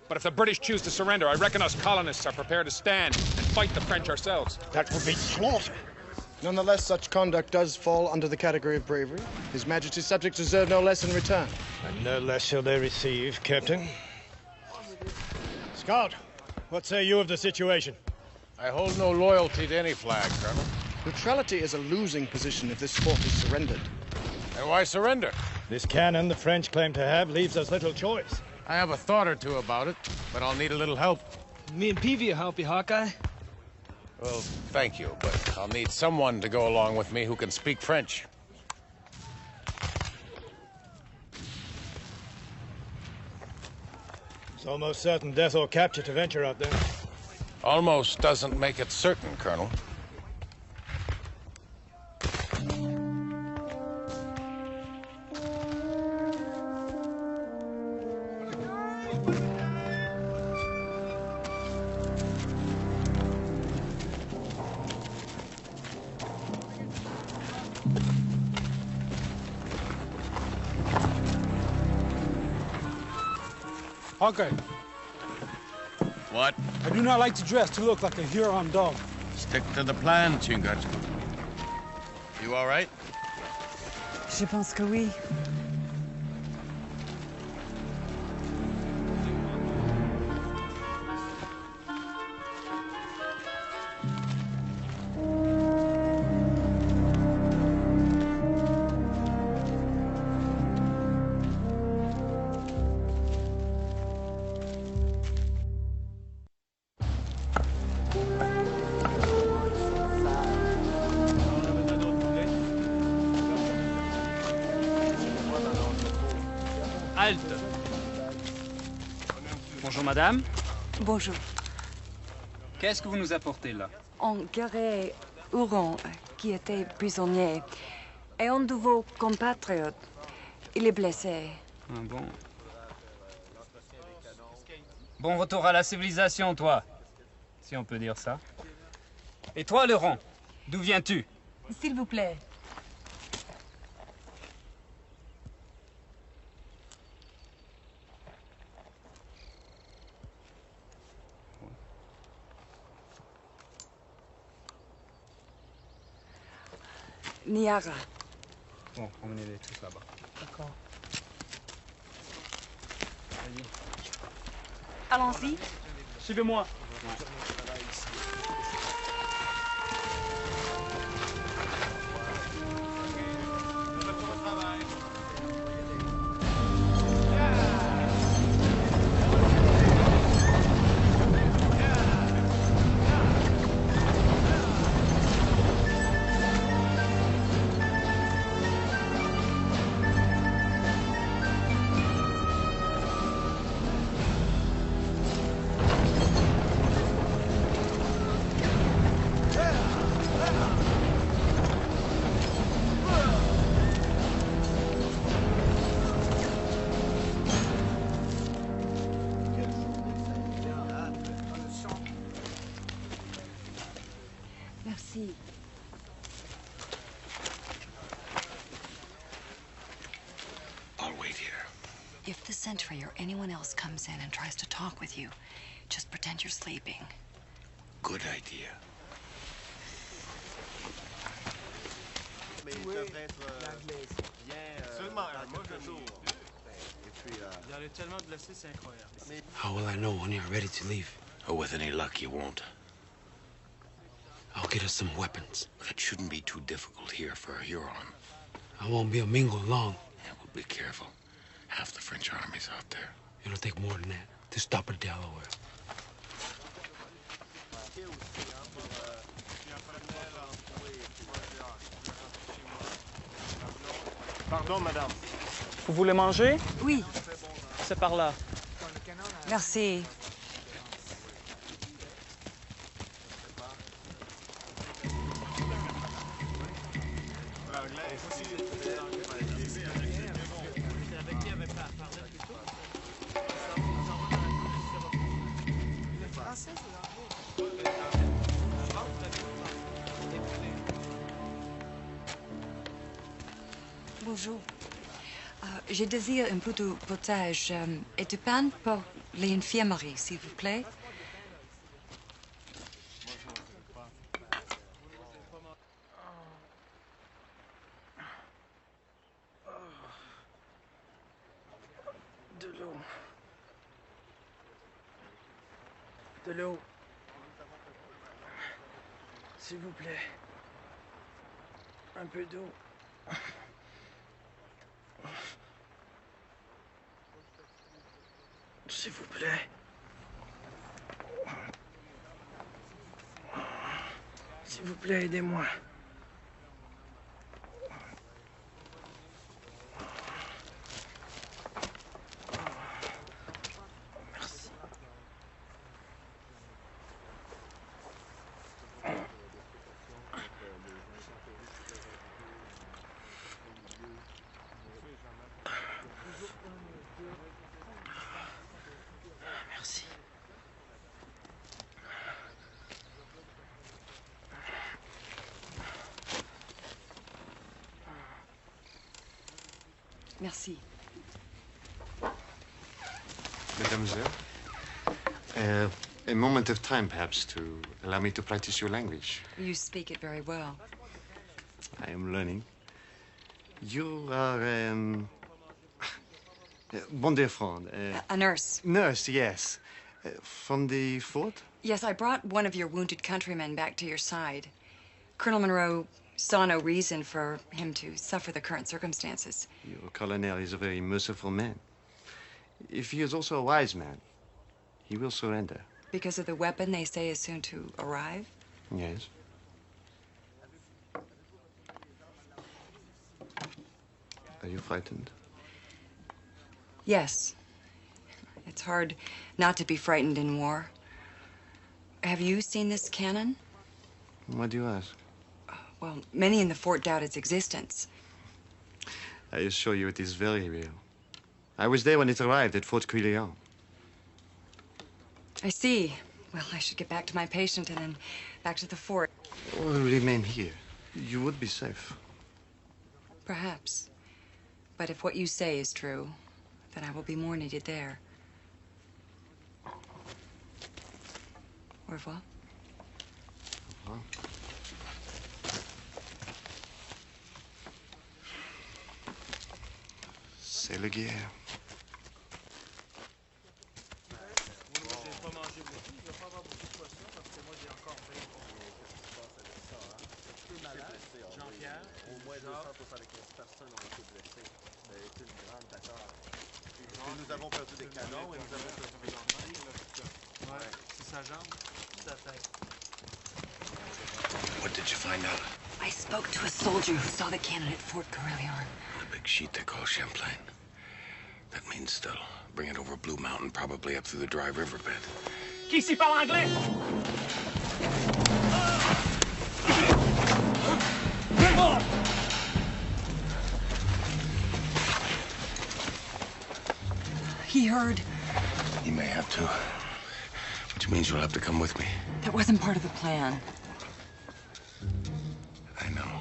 but if the British choose to surrender, I reckon us colonists are prepared to stand and fight the French ourselves. That would be slaughter. Nonetheless, such conduct does fall under the category of bravery. His Majesty's subjects deserve no less in return. And no less shall they receive, Captain. Scout, what say you of the situation? I hold no loyalty to any flag, Colonel. Neutrality is a losing position if this fort is surrendered. And why surrender? This cannon the French claim to have leaves us little choice. I have a thought or two about it, but I'll need a little help. Me and Peavy will help you, Hawkeye. Well, thank you, but I'll need someone to go along with me who can speak French. It's almost certain death or capture to venture out there. Almost doesn't make it certain, Colonel. Hawkeye, What? I do not like to dress to look like a Huron dog. Stick to the plan, Chingachgook. You all right? Je pense que oui. Halte. Bonjour, madame. Bonjour. Qu'est-ce que vous nous apportez là? Un guerrier Huron qui était prisonnier et un de vos compatriotes. Il est blessé. Ah bon. Bon retour à la civilisation, toi. Si on peut dire ça. Et toi, Huron, d'où viens-tu? S'il vous plaît. Niagara. Bon, emmenez-les tous là-bas. D'accord. Allons-y. Suivez-moi. Merci. I'll wait here. If the sentry or anyone else comes in and tries to talk with you, just pretend you're sleeping. Good idea. How will I know when you're ready to leave? Oh, with any luck, you won't. I'll get us some weapons. That shouldn't be too difficult here for a Huron. I won't be a Mingo long. Yeah, well, be careful. Half the French army's out there. It'll take more than that to stop a Delaware. Pardon, madame. Vous voulez manger? Oui. C'est par là. Merci. Bonjour. Je désire un peu de potage et de pain pour l'infirmerie, s'il vous plaît. De l'eau. De l'eau. S'il vous plaît. Un peu d'eau. S'il vous plaît. S'il vous plaît, aidez-moi. Merci. Merci. Merci. Mademoiselle, a moment of time, perhaps, to allow me to practice your language. You speak it very well. I am learning. You are, bon dear friend. A nurse. Nurse, yes. From the fort? Yes, I brought one of your wounded countrymen back to your side. Colonel Monroe saw no reason for him to suffer the current circumstances. Your colonel is a very merciful man. If he is also a wise man, he will surrender. Because of the weapon they say is soon to arrive? Yes. Are you frightened? Yes. It's hard not to be frightened in war. Have you seen this cannon? Why do you ask? Well, many in the fort doubt its existence. I assure you it is very real. I was there when it arrived at Fort Quillian. I see. Well, I should get back to my patient and then back to the fort. Or remain here. You would be safe. Perhaps. But if what you say is true, then I will be more needed there. Au revoir. Au revoir. C'est la guerre. Nous avons perdu des canons et nous avons perdu des enfants. Ouais, c'est sa jambe, sa tête. What did you find out? I spoke to a soldier who saw the cannon at Fort Carillon. The big sheet they call Champlain. That means still. Bring it over Blue Mountain, probably up through the dry riverbed. Qui ici parle anglais? He heard. He may have to. Which means you'll have to come with me. That wasn't part of the plan. I know.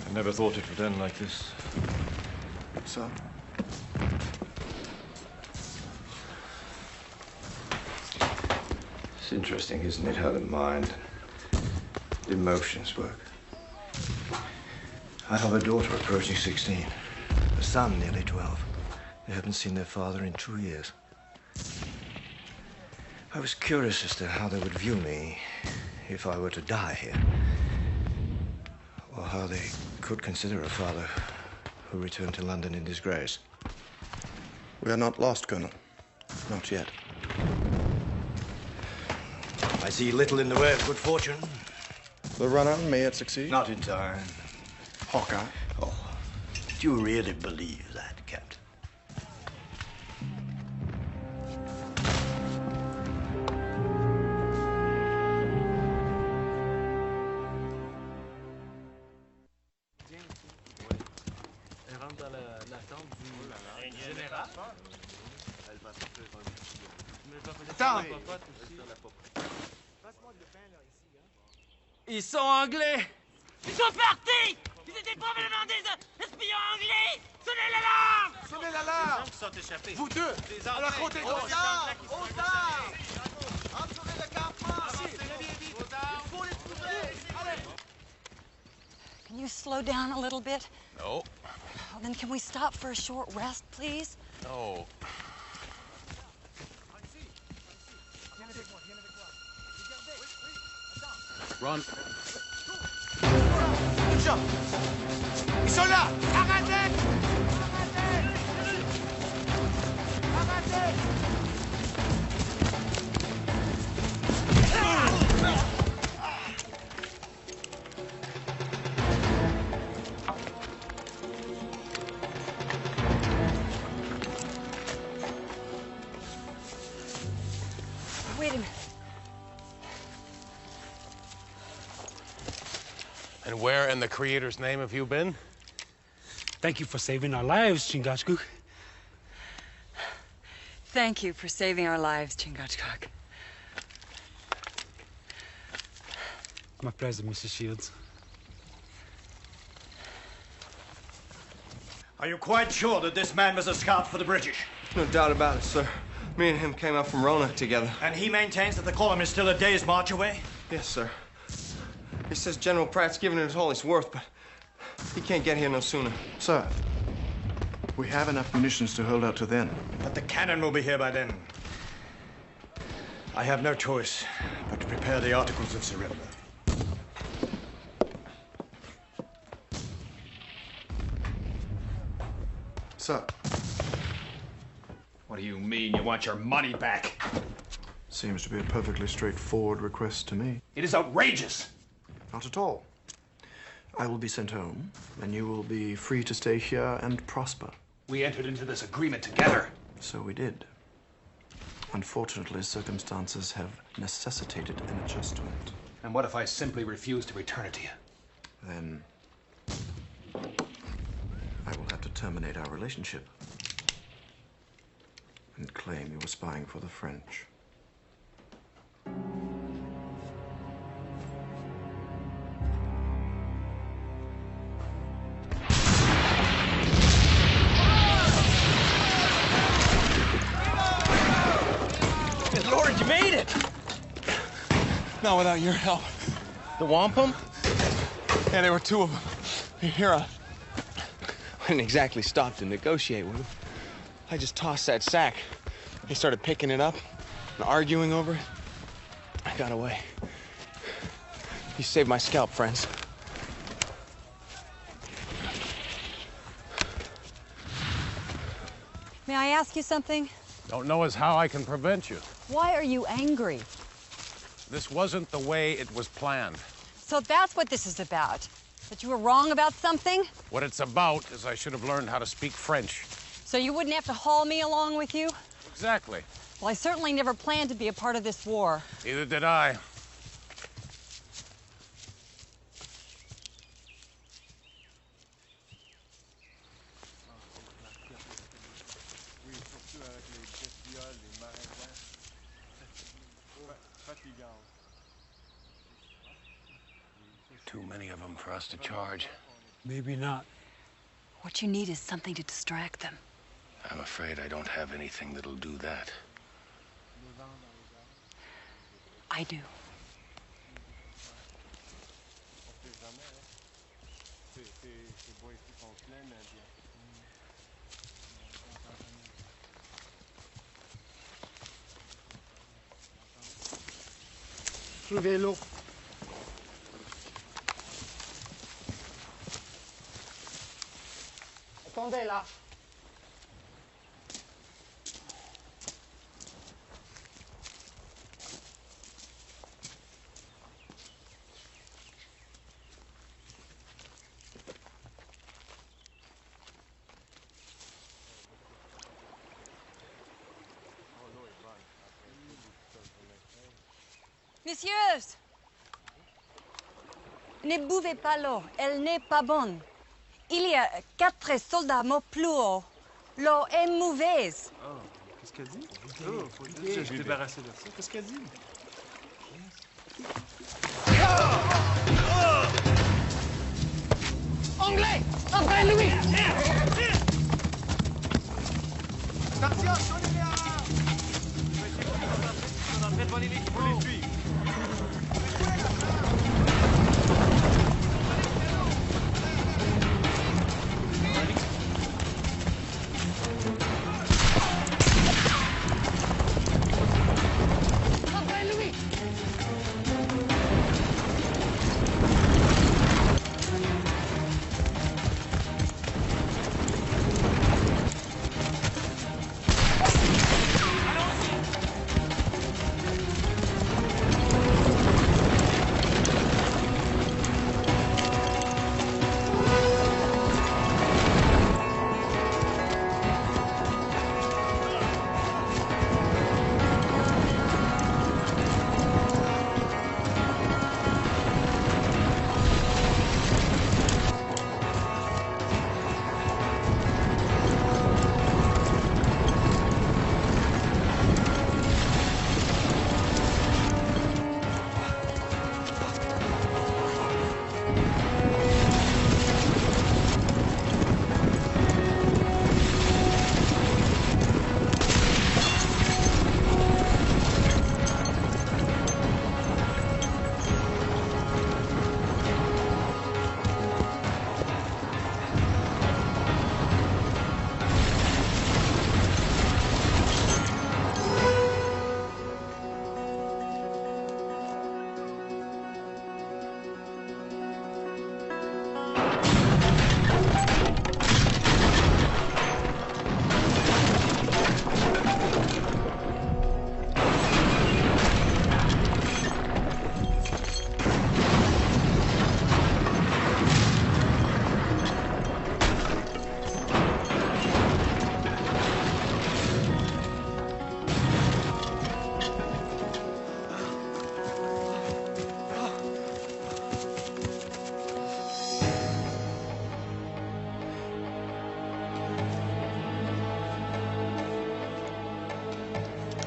I never thought it would end like this. So? It's interesting, isn't it, how the mind and emotions work. I have a daughter approaching 16, a son nearly 12. They haven't seen their father in 2 years. I was curious as to how they would view me if I were to die here, or how they could consider a father who returned to London in disgrace. We are not lost, Colonel. Not yet. I see little in the way of good fortune. The runner, may it succeed? Not in time. Hawkeye. Oh, do you really believe that, Captain? Elle rentre dans la tente du général. Elle va sortir un petit. Attends! Ils sont anglais! Ils sont partis! Ils étaient probablement des espions anglais! Sonnez l'alarme! Sonnez l'alarme! Qui sont échappés. Vous deux! À la côté gauche! Aux armes! Entrez le campement! Il faut les trouver! Allez! Can you slow down a little bit? No. Oh, then can we stop for a short rest, please? No. Run. Ils sont là! Arrêtez! Arrêtez! Wait a minute. And where in the Creator's name have you been? Thank you for saving our lives, Chingachgook. Thank you for saving our lives, Chingachgook. My pleasure, Mrs. Shields. Are you quite sure that this man was a scout for the British? No doubt about it, sir. Me and him came up from Rona together. And he maintains that the column is still a day's march away? Yes, sir. He says General Pratt's given it all it's worth, but he can't get here no sooner. Sir, we have enough munitions to hold out to then. But the cannon will be here by then. I have no choice but to prepare the articles of surrender. Sir. What do you mean you want your money back? Seems to be a perfectly straightforward request to me. It is outrageous. Not at all. I will be sent home, and you will be free to stay here and prosper. We entered into this agreement together. So we did. Unfortunately, circumstances have necessitated an adjustment. And what if I simply refuse to return it to you? Then I will have to terminate our relationship and claim you were spying for the French. Good Lord, you made it! Not without your help. The wampum? Yeah, there were two of them. Here, I didn't exactly stop to negotiate with them. I just tossed that sack. They started picking it up and arguing over it. I got away. You saved my scalp, friends. May I ask you something? Don't know as how I can prevent you. Why are you angry? This wasn't the way it was planned. So that's what this is about? That you were wrong about something? What it's about is I should have learned how to speak French. So you wouldn't have to haul me along with you? Exactly. Well, I certainly never planned to be a part of this war. Neither did I. Too many of them for us to charge. Maybe not. What you need is something to distract them. I'm afraid I don't have anything that'll do that. I do. Soulevez l'eau. Attendez là. Messieurs, ne buvez pas l'eau, elle n'est pas bonne. Il y a 4 soldats morts plus haut. L'eau est mauvaise. Oh, qu'est-ce qu'elle dit? Oh, faut dire que je débarrassé de ça. Qu'est-ce qu'elle dit? Anglais! Après Louis! Attention, pour les suivre.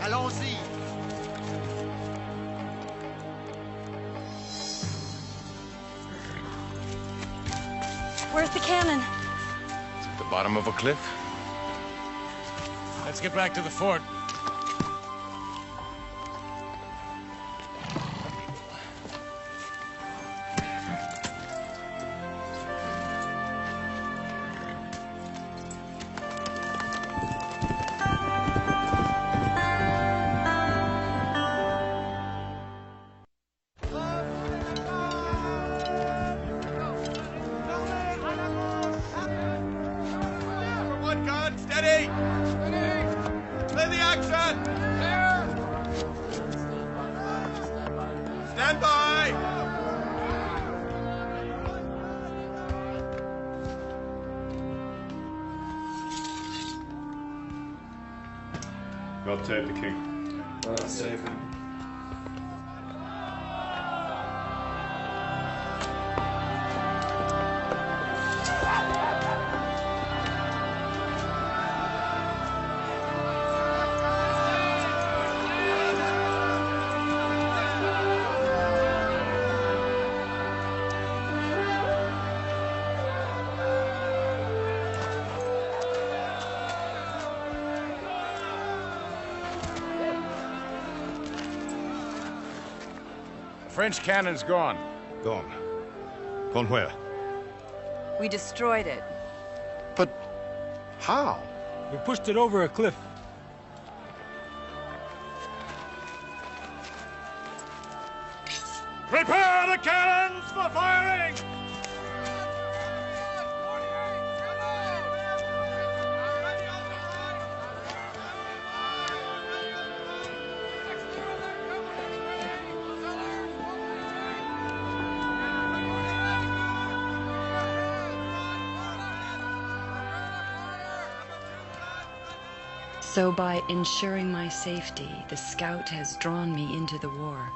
Allons-y. Where's the cannon? It's at the bottom of a cliff. Let's get back to the fort. One gun, steady! Play the action! Stand by! God save the king. God save him. French cannon's gone. Gone. Gone where? We destroyed it. But how? We pushed it over a cliff. Prepare the cannons for firing! So by ensuring my safety, the scout has drawn me into the war.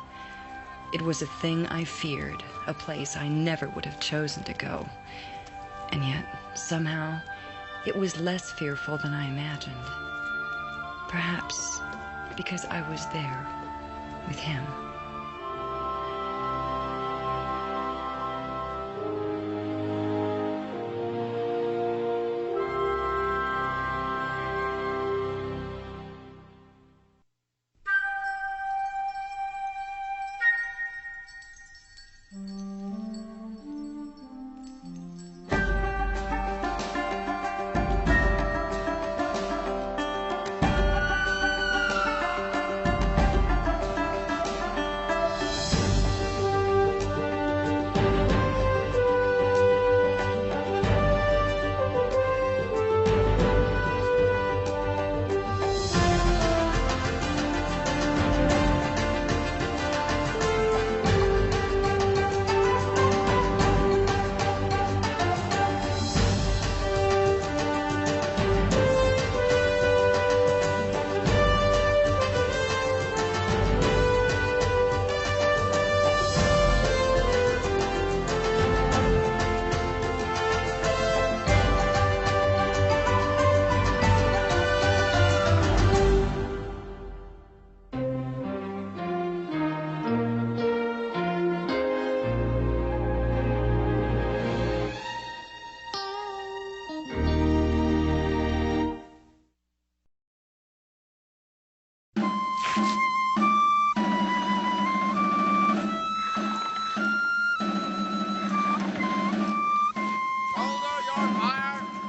It was a thing I feared, a place I never would have chosen to go. And yet, somehow, it was less fearful than I imagined. Perhaps because I was there with him.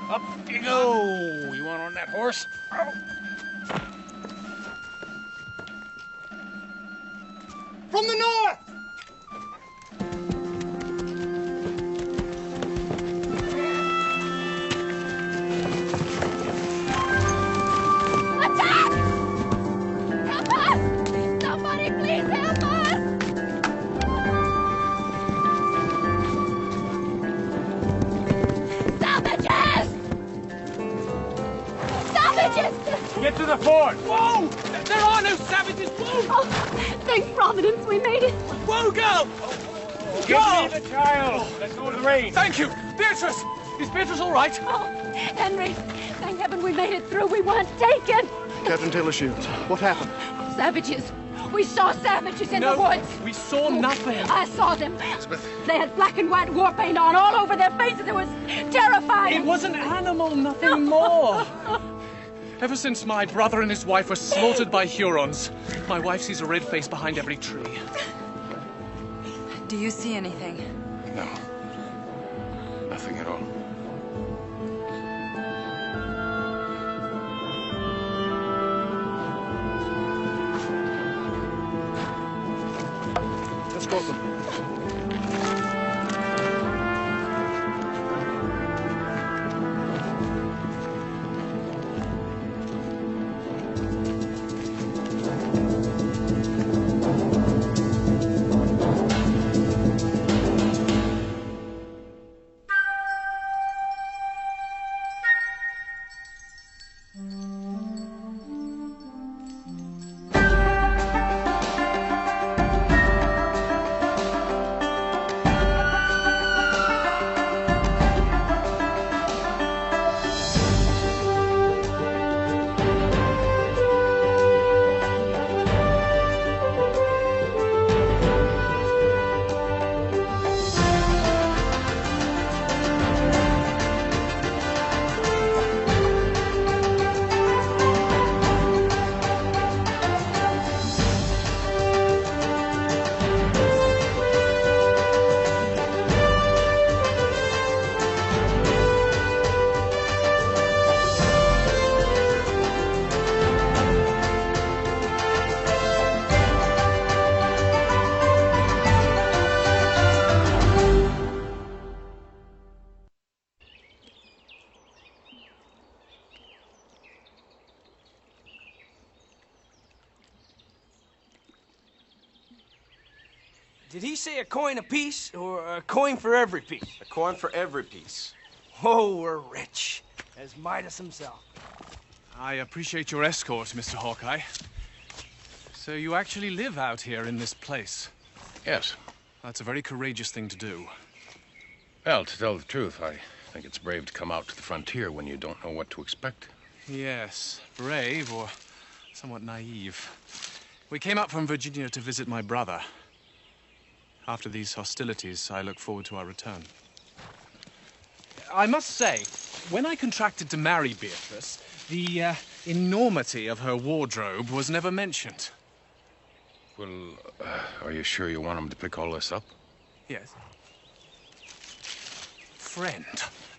Up you go. You want on that horse? From the north! Attack! Help us! Somebody please help us! Savages! Savages! Get to the fort! Whoa! There are no savages! Whoa! Oh, thank Providence we made it. Whoa, girl! Give me the child. Let's go to the range. Thank you. Beatrice! Is Beatrice all right? Oh, Henry, thank heaven we made it through. We weren't taken. Captain Taylor Shields, what happened? Savages. We saw savages in the woods. We saw nothing. I saw them. They had black and white war paint on all over their faces. It was terrifying. It was an animal, nothing more. Ever since my brother and his wife were slaughtered by Hurons, my wife sees a red face behind every tree. Do you see anything? No. Nothing at all. Let's go them. Did he say a coin apiece or a coin for every piece? A coin for every piece. Oh, we're rich, as Midas himself. I appreciate your escort, Mr. Hawkeye. So you actually live out here in this place? Yes. That's a very courageous thing to do. Well, to tell the truth, I think it's brave to come out to the frontier when you don't know what to expect. Yes, brave or somewhat naive. We came up from Virginia to visit my brother. After these hostilities, I look forward to our return. I must say, when I contracted to marry Beatrice, the enormity of her wardrobe was never mentioned. Well, are you sure you want him to pick all this up? Yes. Friend,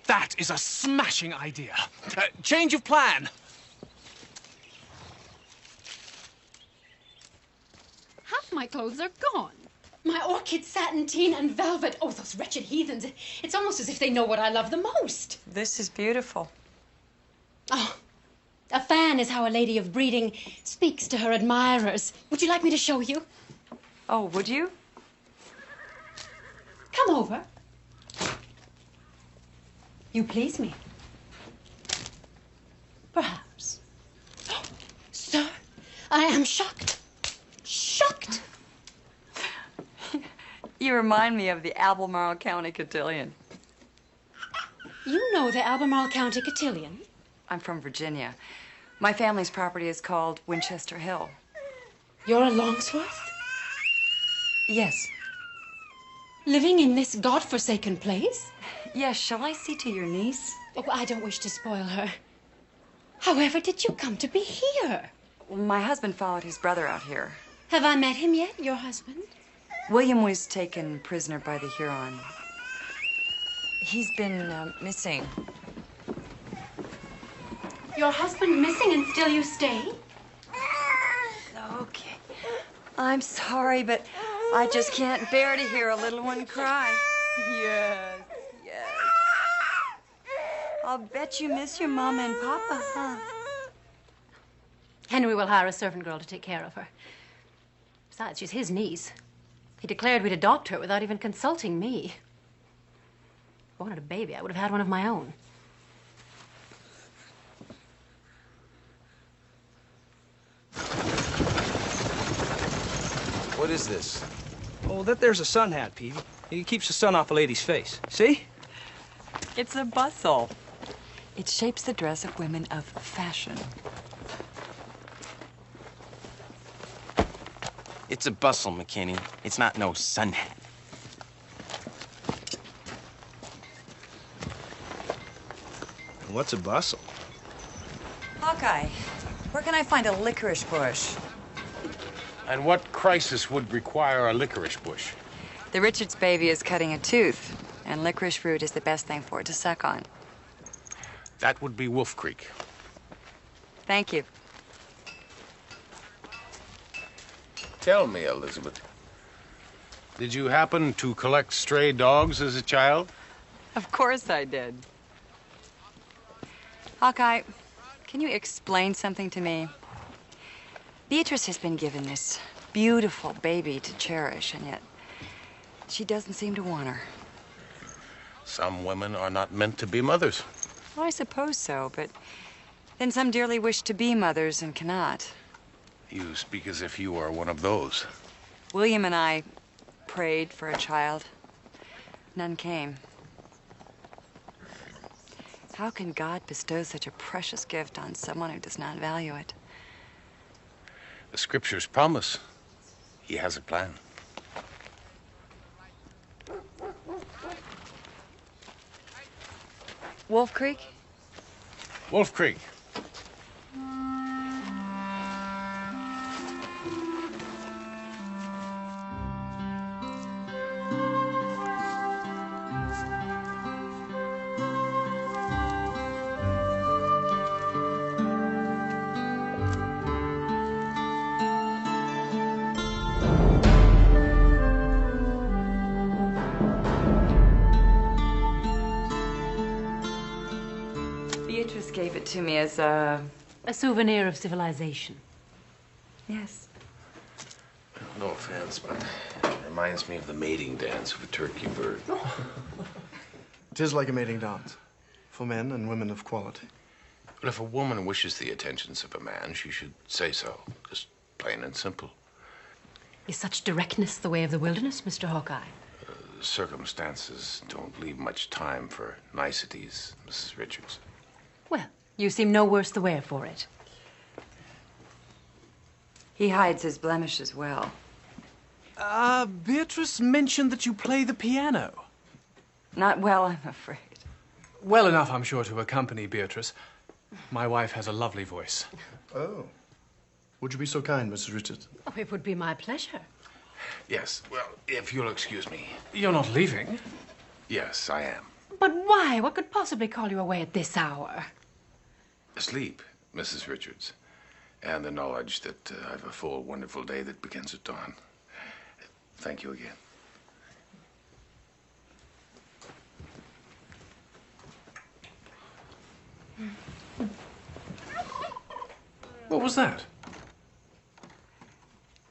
that is a smashing idea. Change of plan. Half my clothes are gone. My orchid satinine and velvet. Oh, those wretched heathens. It's almost as if they know what I love the most. This is beautiful. Oh, a fan is how a lady of breeding speaks to her admirers. Would you like me to show you? Oh, would you? Come over. You please me. Perhaps. Oh, sir, I am shocked. Shocked. You remind me of the Albemarle County cotillion. You know the Albemarle County cotillion? I'm from Virginia. My family's property is called Winchester Hill. You're a Longsworth? Yes. Living in this godforsaken place? Yes, shall I see to your niece? Oh, I don't wish to spoil her. However did you come to be here? Well, my husband followed his brother out here. Have I met him yet, your husband? William was taken prisoner by the Huron. He's been missing. Your husband missing and still you stay? Okay. I'm sorry, but I just can't bear to hear a little one cry. Yes, yes. I'll bet you miss your mama and papa, huh? Henry will hire a servant girl to take care of her. Besides, she's his niece. He declared we'd adopt her without even consulting me. If I wanted a baby, I would have had one of my own. What is this? Oh, that there's a sun hat, Peavy. It keeps the sun off a lady's face. See? It's a bustle. It shapes the dress of women of fashion. It's a bustle, McKinney. It's not no sun hat. What's a bustle? Hawkeye, where can I find a licorice bush? And what crisis would require a licorice bush? The Richards baby is cutting a tooth, and licorice root is the best thing for it to suck on. That would be Wolf Creek. Thank you. Tell me, Elizabeth, did you happen to collect stray dogs as a child? Of course I did. Hawkeye, can you explain something to me? Beatrice has been given this beautiful baby to cherish, and yet she doesn't seem to want her. Some women are not meant to be mothers. Well, I suppose so, but then some dearly wish to be mothers and cannot. You speak as if you are one of those. William and I prayed for a child. None came. How can God bestow such a precious gift on someone who does not value it? The scriptures promise he has a plan. Wolf Creek? Wolf Creek. Beatrice gave it to me as a souvenir of civilization. Yes. No offense, but it reminds me of the mating dance of a turkey bird. It is like a mating dance, for men and women of quality. But if a woman wishes the attentions of a man, she should say so. Just plain and simple. Is such directness the way of the wilderness, Mr. Hawkeye? Circumstances don't leave much time for niceties, Mrs. Richards. Well, you seem no worse the wear for it. He hides his blemishes well. Beatrice mentioned that you play the piano. Not well, I'm afraid. Well enough, I'm sure, to accompany Beatrice. My wife has a lovely voice. Oh. Would you be so kind, Mrs. Richards? Oh, it would be my pleasure. Yes, well, if you'll excuse me. You're not leaving? Yes, I am. But why? What could possibly call you away at this hour? Sleep, Mrs. Richards. And the knowledge that I've a full, wonderful day that begins at dawn. Thank you again. What was that?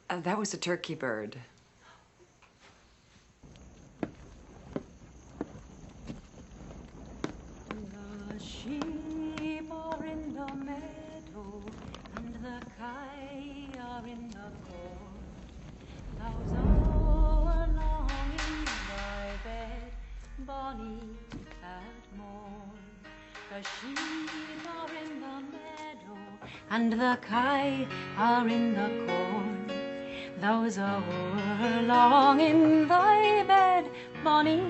That was a turkey bird. The sheep are in the meadow, and the kye are in the corn. Thou's o'er long in thy bed, bonny at morn. The sheep are in the meadow, and the kye are in the corn. Thou's o'er long in thy bed, bonny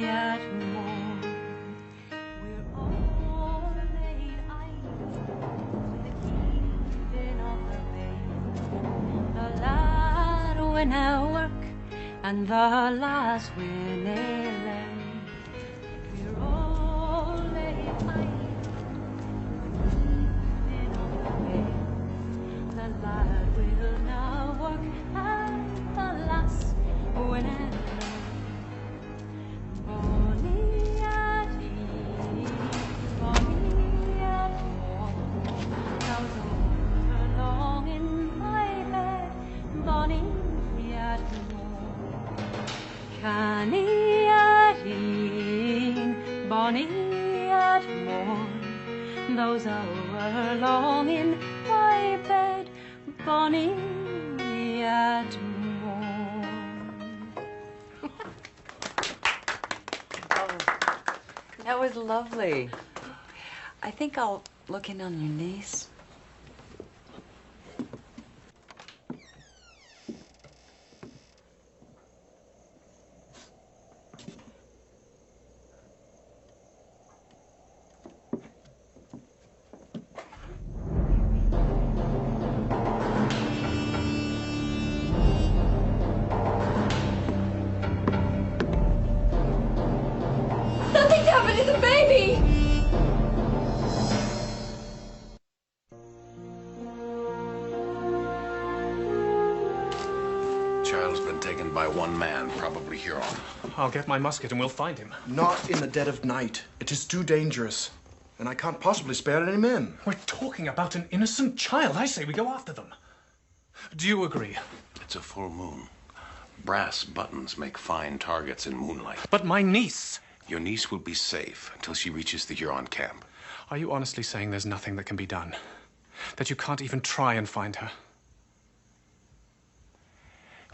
at morn. We're all laid idle with the keeping of the babe. The lad winna work, and the lass winna lay. We're all laid idle with the keeping of the babe. The lad will now work, and the lass winna lay. Bonny at eve, bonny at morn. Thou's o'er long in thy bed, bonny at morn. Canny at e'en, bonny at morn. Those o'er long in thy bed, bonny at morn. That was lovely. I think I'll look in on your niece. Nothing's happened to the baby! Child's been taken by one man, probably Huron. I'll get my musket and we'll find him. Not in the dead of night. It is too dangerous. And I can't possibly spare any men. We're talking about an innocent child. I say we go after them. Do you agree? It's a full moon. Brass buttons make fine targets in moonlight. But my niece! Your niece will be safe until she reaches the Huron camp. Are you honestly saying there's nothing that can be done? That you can't even try and find her?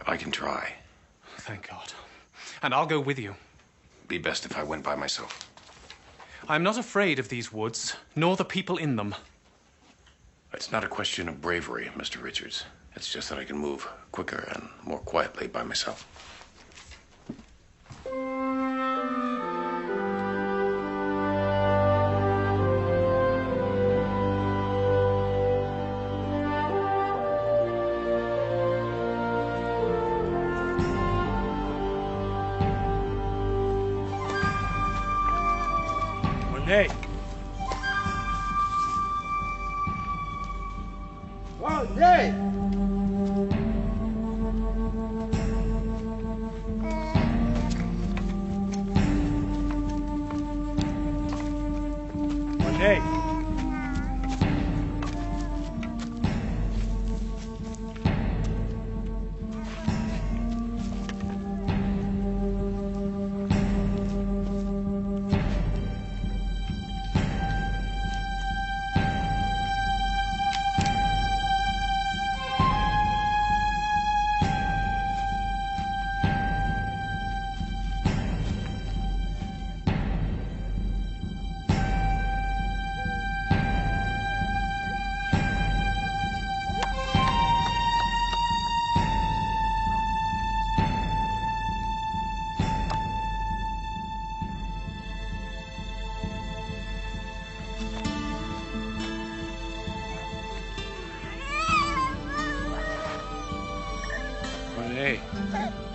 I can try. Thank God. And I'll go with you. Be best if I went by myself. I'm not afraid of these woods, nor the people in them. It's not a question of bravery, Mr. Richards. It's just that I can move quicker and more quietly by myself. Hey. One day. One day.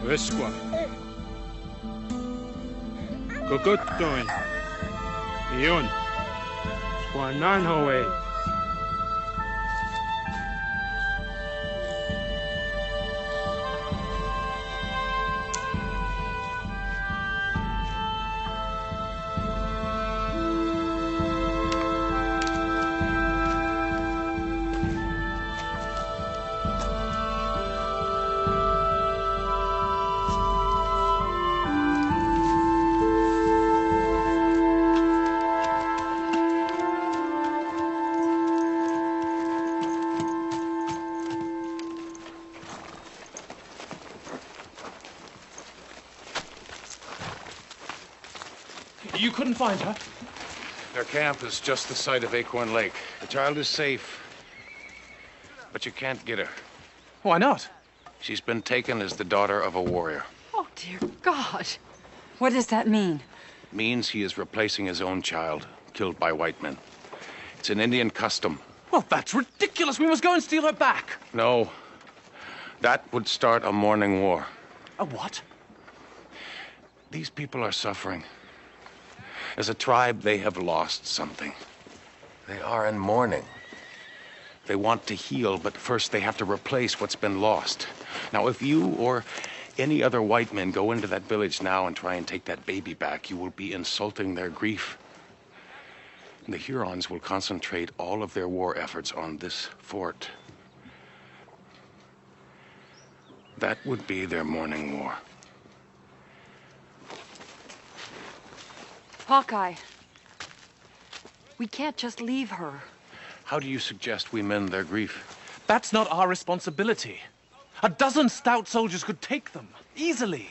Vesqua. Cocotoin. Ion. Juananhoe. You couldn't find her? Their camp is just the site of Acorn Lake. The child is safe, but you can't get her. Why not? She's been taken as the daughter of a warrior. Oh, dear God. What does that mean? Means he is replacing his own child, killed by white men. It's an Indian custom. Well, that's ridiculous. We must go and steal her back. No. That would start a mourning war. A what? These people are suffering. As a tribe, they have lost something. They are in mourning. They want to heal, but first they have to replace what's been lost. Now, if you or any other white men go into that village now and try and take that baby back, you will be insulting their grief. And the Hurons will concentrate all of their war efforts on this fort. That would be their mourning war. Hawkeye. We can't just leave her. How do you suggest we mend their grief? That's not our responsibility. A dozen stout soldiers could take them, easily.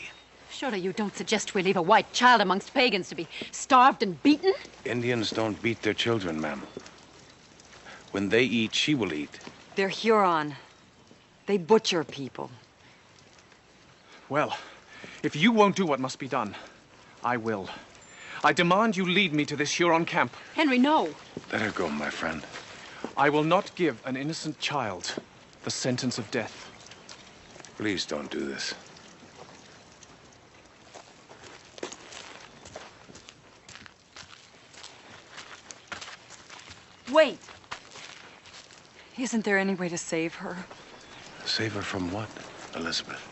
Surely you don't suggest we leave a white child amongst pagans to be starved and beaten? Indians don't beat their children, ma'am. When they eat, she will eat. They're Huron. They butcher people. Well, if you won't do what must be done, I will. I demand you lead me to this Huron camp. Henry, no. Let her go, my friend. I will not give an innocent child the sentence of death. Please don't do this. Wait. Isn't there any way to save her? Save her from what, Elizabeth?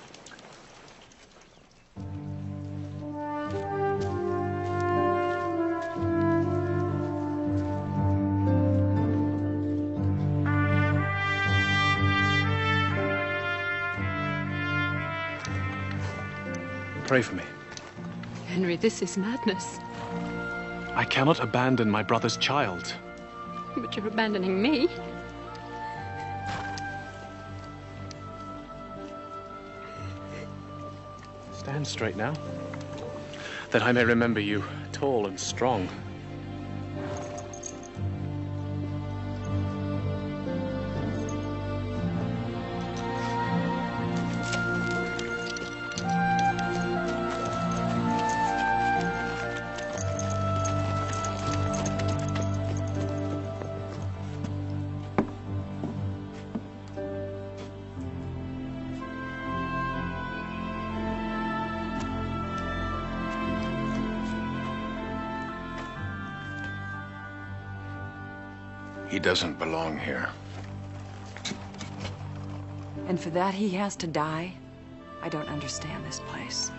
Pray for me. Henry, this is madness. I cannot abandon my brother's child. But you're abandoning me. Stand straight now, that I may remember you tall and strong. He doesn't belong here. And for that he has to die? I don't understand this place.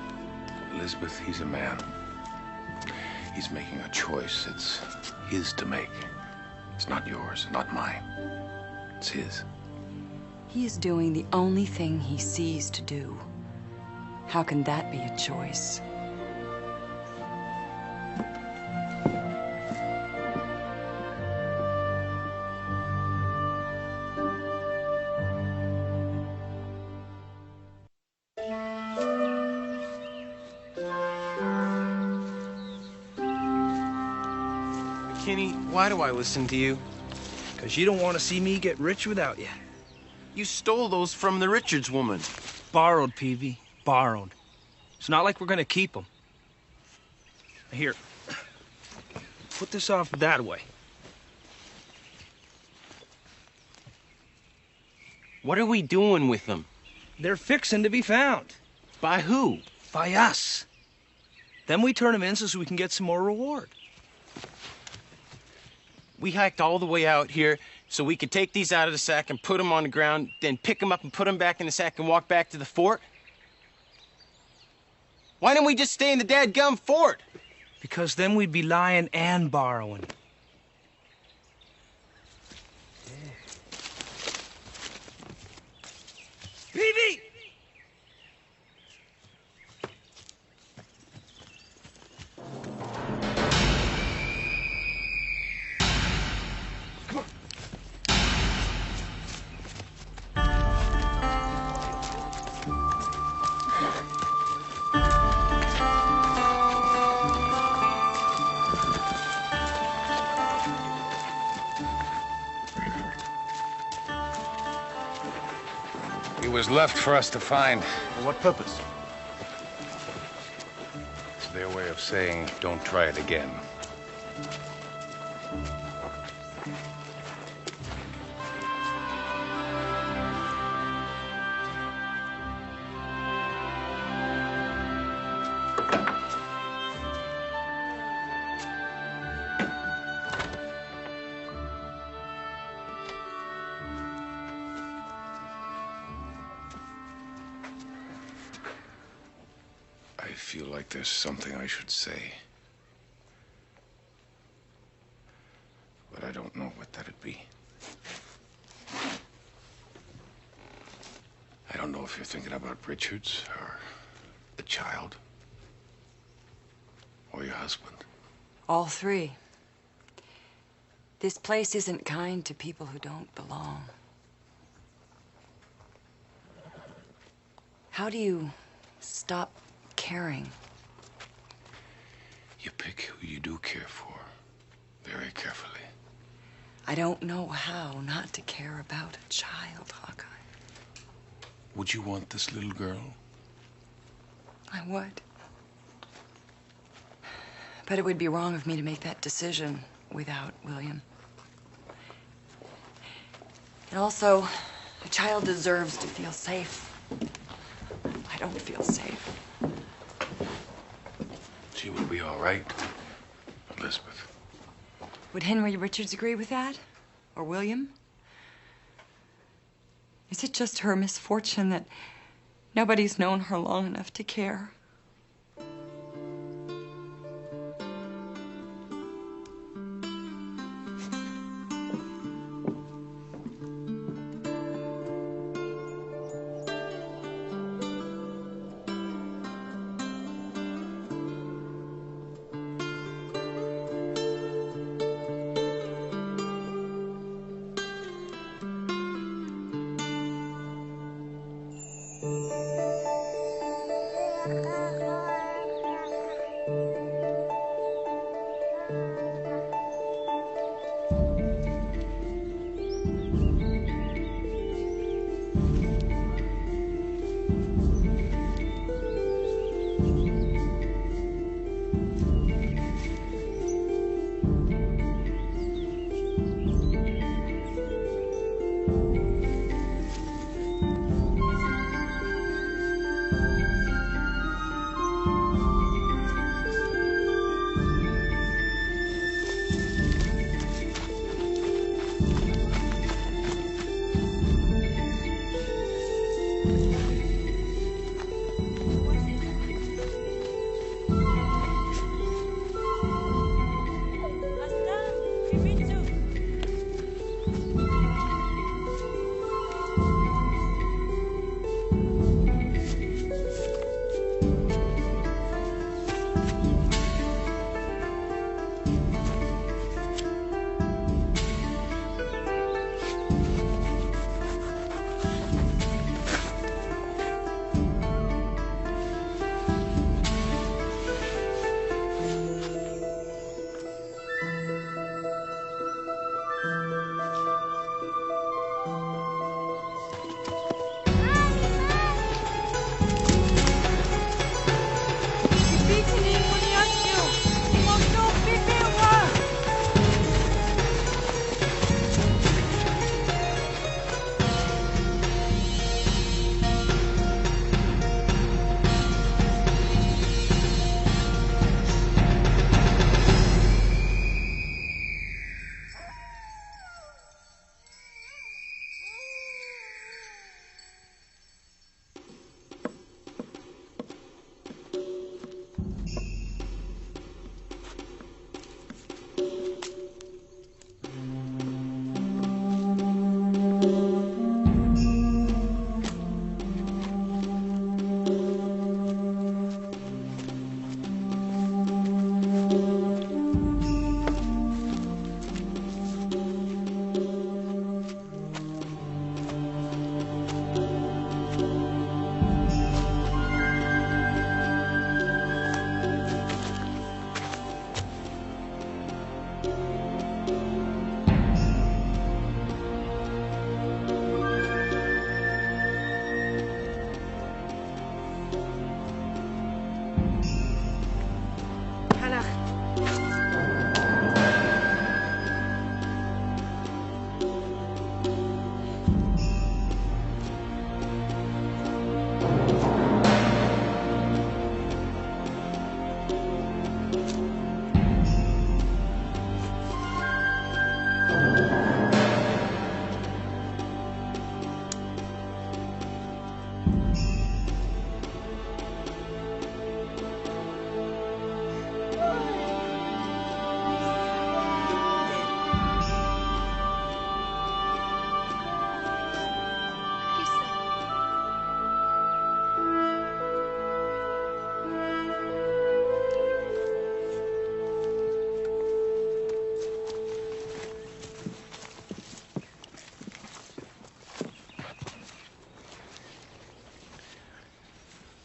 Elizabeth, he's a man. He's making a choice. It's his to make. It's not yours, not mine. It's his. He is doing the only thing he sees to do. How can that be a choice? Kenny, why do I listen to you? Because you don't want to see me get rich without you. You stole those from the Richards woman. Borrowed, Peavy. Borrowed. It's not like we're gonna keep them. Here. Put this off that way. What are we doing with them? They're fixing to be found. By who? By us. Then we turn them in so we can get some more reward. We hiked all the way out here so we could take these out of the sack and put them on the ground, then pick them up and put them back in the sack and walk back to the fort. Why didn't we just stay in the dadgum fort? Because then we'd be lying and borrowing. Peavy! He was left for us to find. For what purpose? It's their way of saying, don't try it again. I feel like there's something I should say. But I don't know what that'd be. I don't know if you're thinking about Richards or the child or your husband. All three. This place isn't kind to people who don't belong. How do you stop caring? You pick who you do care for very carefully. I don't know how not to care about a child, Hawkeye. Would you want this little girl? I would. But it would be wrong of me to make that decision without William. And also, a child deserves to feel safe. I don't feel safe. She will be all right, Elizabeth. Would Henry Richards agree with that? Or William? Is it just her misfortune that nobody's known her long enough to care?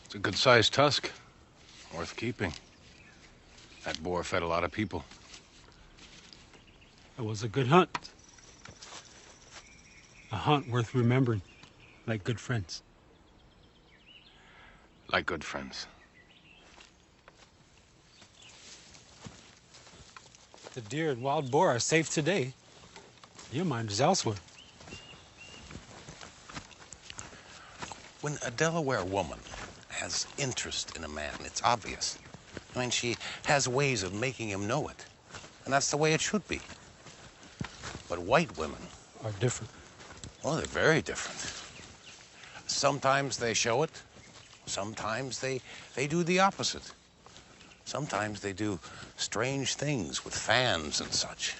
It's a good-sized tusk. Worth keeping. That boar fed a lot of people. It was a good hunt. A hunt worth remembering, like good friends. Like good friends. The deer and wild boar are safe today. Your mind is elsewhere. When a Delaware woman has interest in a man, it's obvious. I mean, she has ways of making him know it. And that's the way it should be. But white women are different. Oh, they're very different. Sometimes they show it. Sometimes they do the opposite. Sometimes they do strange things with fans and such.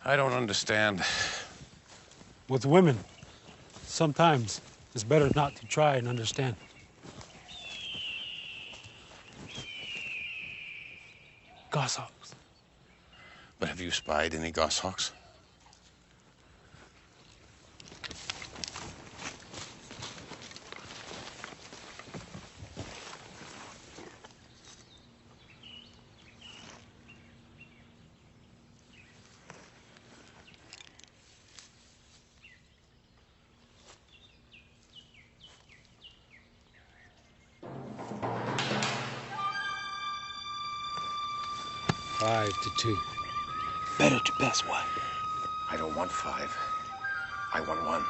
I don't understand. With women, sometimes it's better not to try and understand. Goshawks. But have you spied any goshawks? Five to 2. Better to pass one. I don't want 5. I want 1.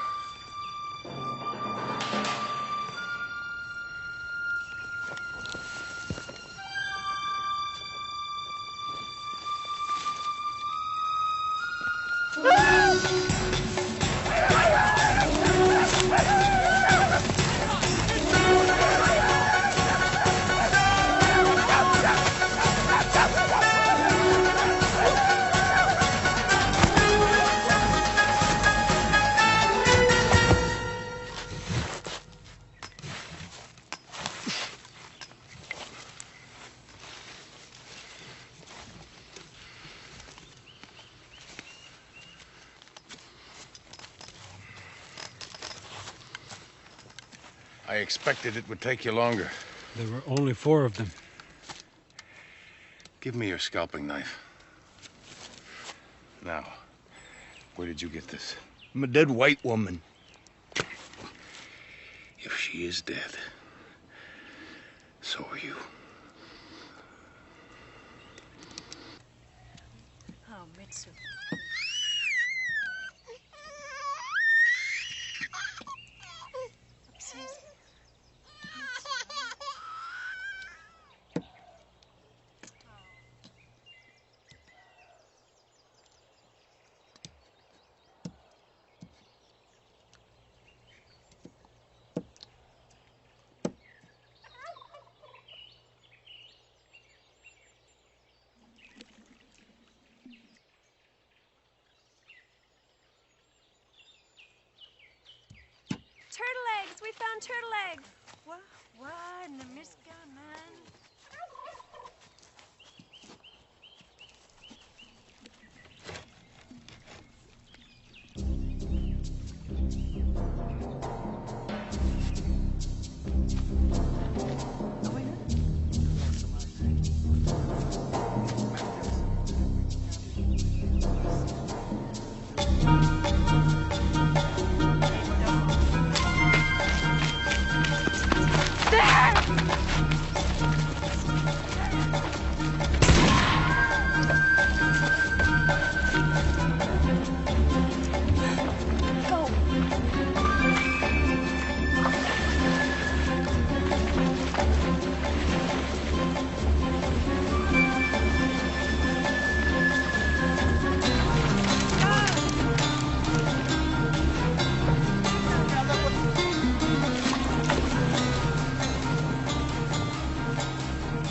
I expected it would take you longer. There were only 4 of them. Give me your scalping knife. Now, where did you get this? I'm a dead white woman. If she is dead, so are you. Oh, Mitsu. Turtle eggs! We found turtle eggs! What? In the Miska, man?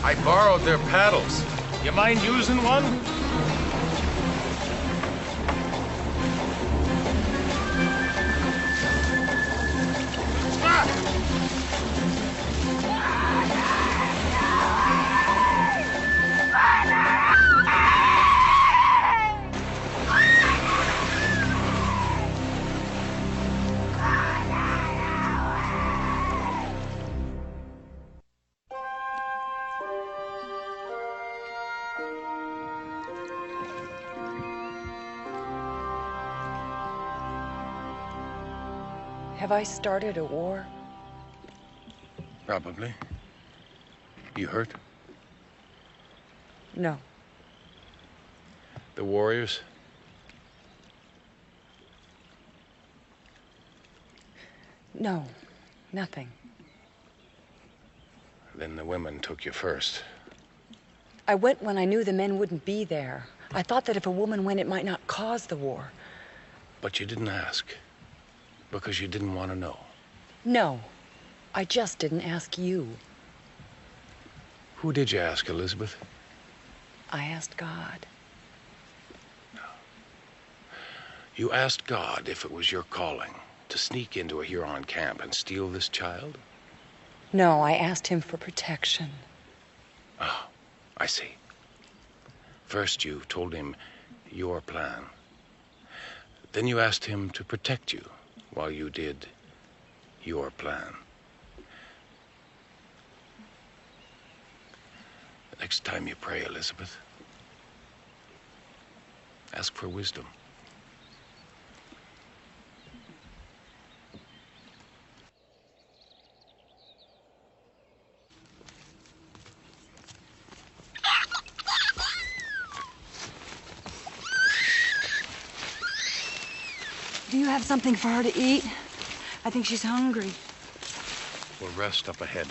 I borrowed their paddles. You mind using one? Have I started a war? Probably. You hurt? No. The warriors? No, nothing. Then the women took you first. I went when I knew the men wouldn't be there. I thought that if a woman went, it might not cause the war. But you didn't ask. Because you didn't want to know. No, I just didn't ask you. Who did you ask, Elizabeth? I asked God. You asked God if it was your calling to sneak into a Huron camp and steal this child? No, I asked him for protection. Oh, I see. First you told him your plan. Then you asked him to protect you while you did your plan. The next time you pray, Elizabeth, ask for wisdom. Do you have something for her to eat? I think she's hungry. We'll rest up ahead.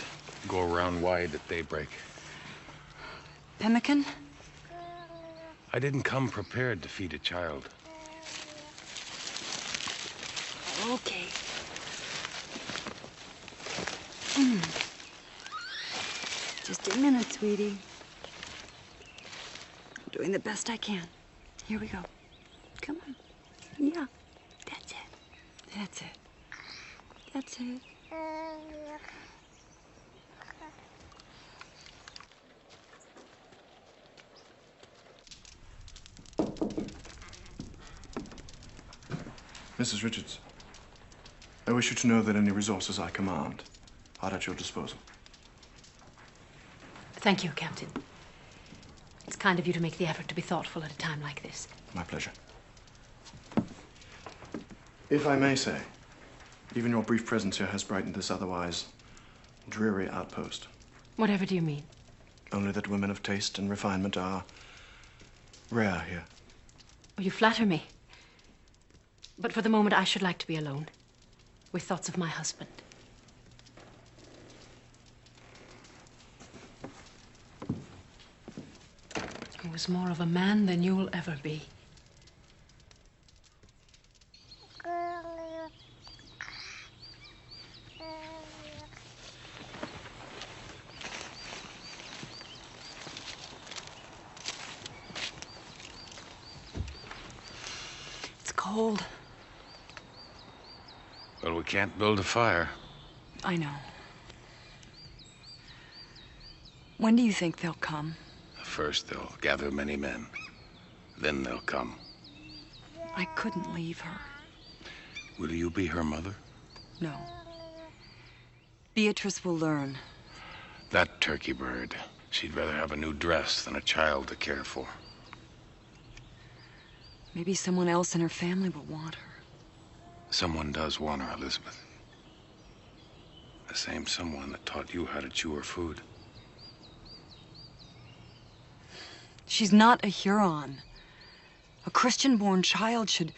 Go around wide at daybreak. Pemmican? I didn't come prepared to feed a child. Okay. Just a minute, sweetie. I'm doing the best I can. Here we go. Come on. Yeah. That's it. That's it. That's it. Mrs. Richards, I wish you to know that any resources I command are at your disposal. Thank you, Captain. It's kind of you to make the effort to be thoughtful at a time like this. My pleasure. If I may say, even your brief presence here has brightened this otherwise dreary outpost. Whatever do you mean? Only that women of taste and refinement are rare here. Oh, you flatter me. But for the moment, I should like to be alone, with thoughts of my husband. He was more of a man than you will ever be. It's cold. Well, we can't build a fire. I know. When do you think they'll come? First, they'll gather many men. Then they'll come. I couldn't leave her. Will you be her mother? No. Beatrice will learn. That turkey bird. She'd rather have a new dress than a child to care for. Maybe someone else in her family will want her. Someone does want her, Elizabeth. The same someone that taught you how to chew her food. She's not a Huron. A Christian-born child should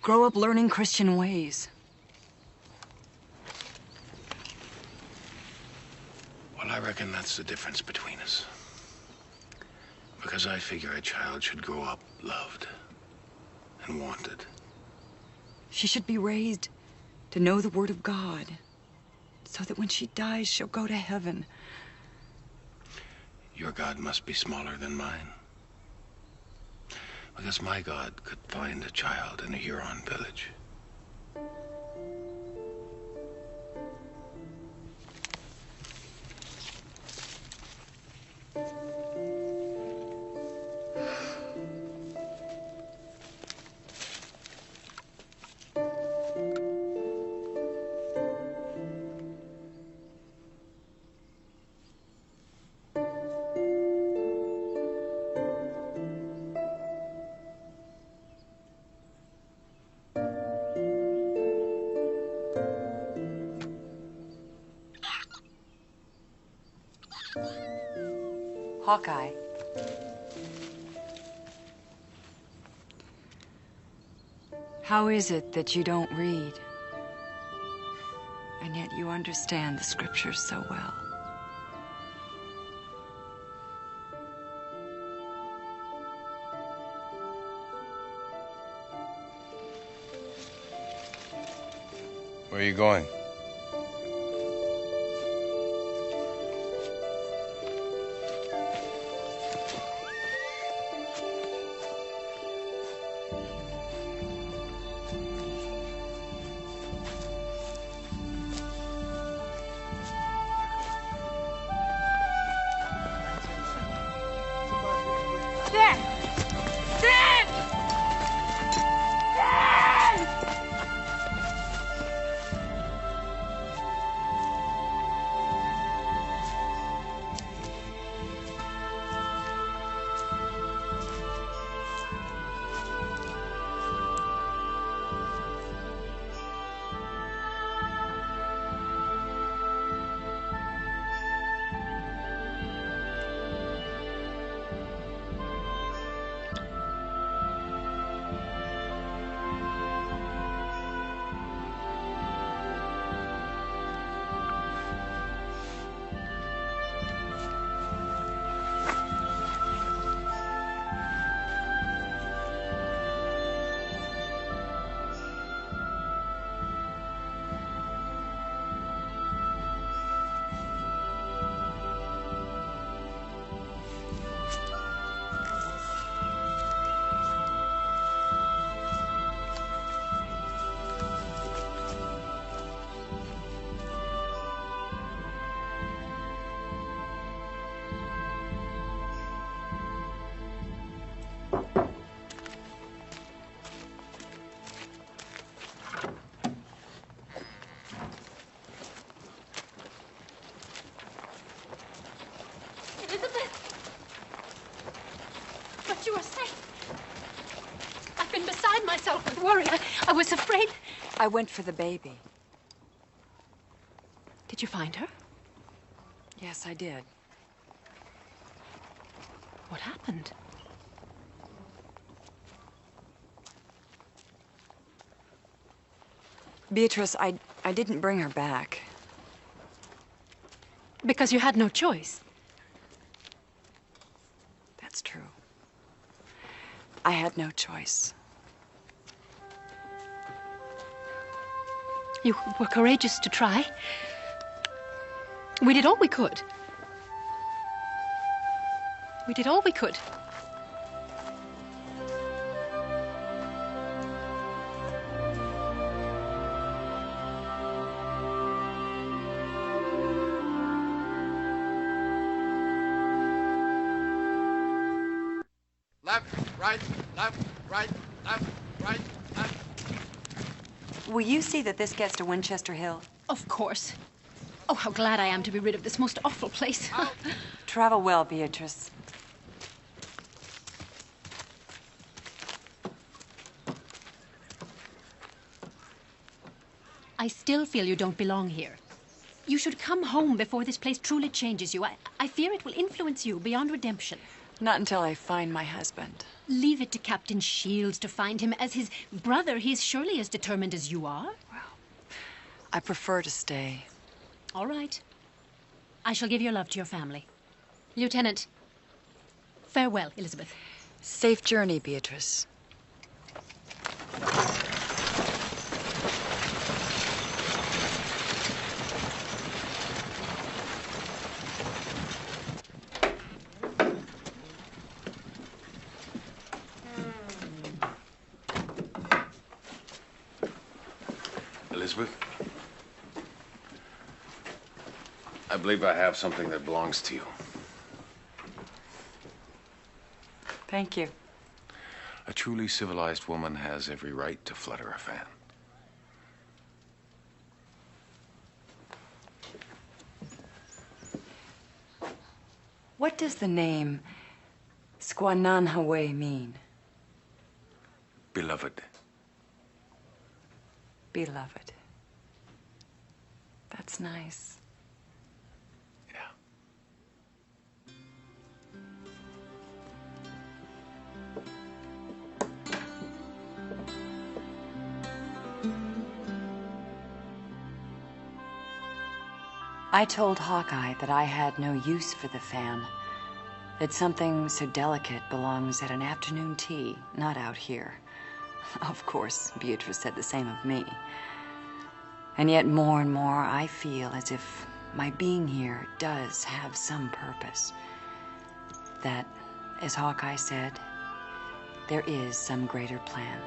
grow up learning Christian ways. Well, I reckon that's the difference between us. Because I figure a child should grow up loved and wanted. She should be raised to know the Word of God, so that when she dies, she'll go to heaven. Your God must be smaller than mine. Because my God could find a child in a Huron village. Hawkeye. How is it that you don't read? And yet you understand the scriptures so well. Where are you going? Myself, worry. I was afraid. I went for the baby. Did you find her? Yes, I did. What happened? Beatrice, I didn't bring her back. Because you had no choice. That's true. I had no choice. You were courageous to try. We did all we could. We did all we could. Left, right, left, right, left, right, left. Will you see that this gets to Winchester Hill? Of course. Oh, how glad I am to be rid of this most awful place. Travel well, Beatrice. I still feel you don't belong here. You should come home before this place truly changes you. I fear it will influence you beyond redemption. Not until I find my husband. Leave it to Captain Shields to find him. As his brother, he is surely as determined as you are. Well, I prefer to stay. All right. I shall give your love to your family. Lieutenant, farewell, Elizabeth. Safe journey, Beatrice. Elizabeth, I believe I have something that belongs to you. Thank you. A truly civilized woman has every right to flutter a fan. What does the name Squananhawe mean? Beloved. Beloved. That's nice. I told Hawkeye that I had no use for the fan, that something so delicate belongs at an afternoon tea, not out here. Of course, Beatrice said the same of me. And yet more and more I feel as if my being here does have some purpose. That, as Hawkeye said, there is some greater plan.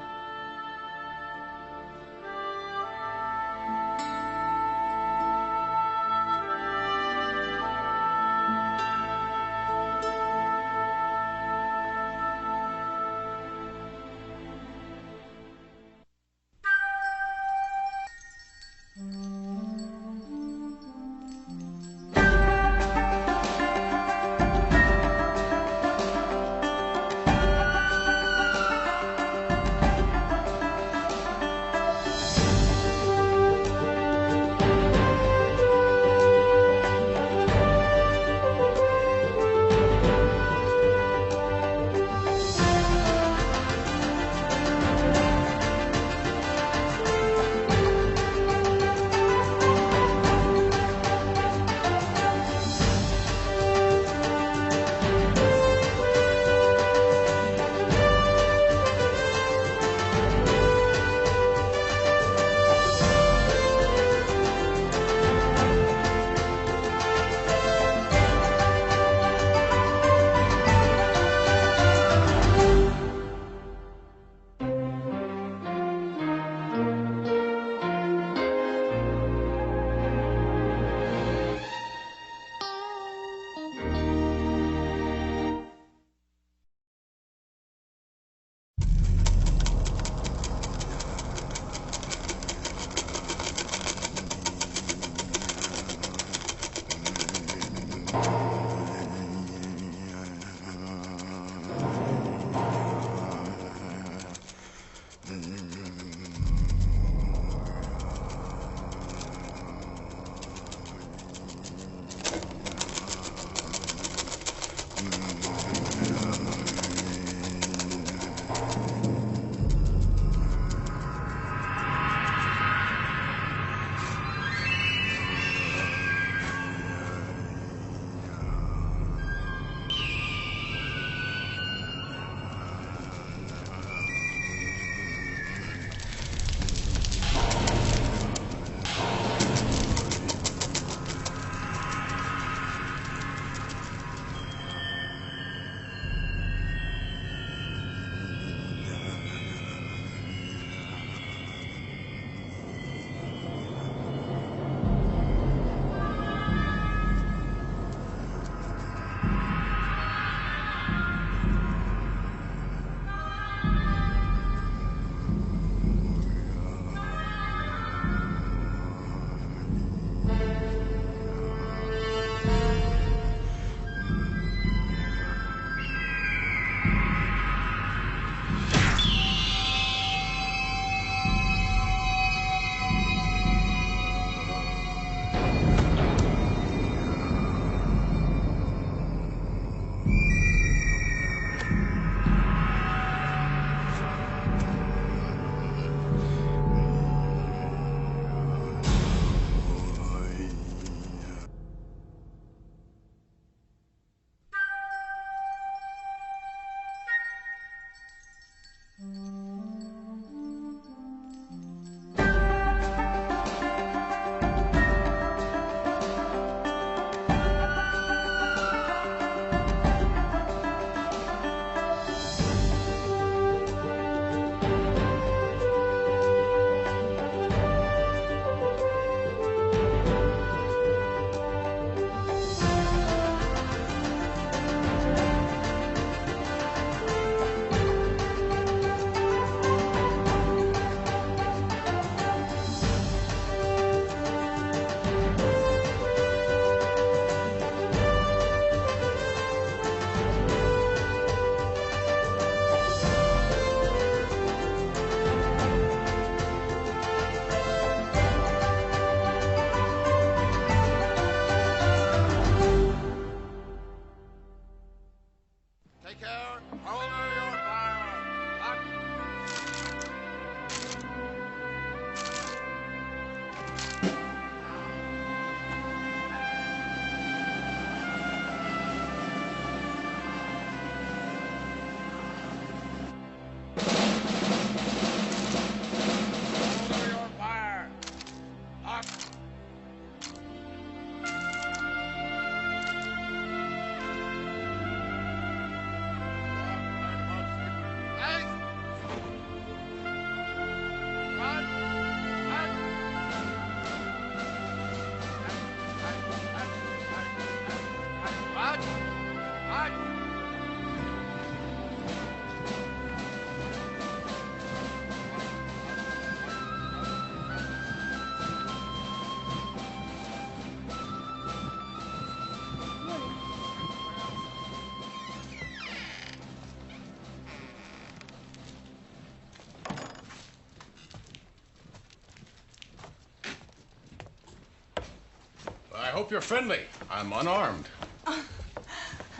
hope you're friendly. I'm unarmed.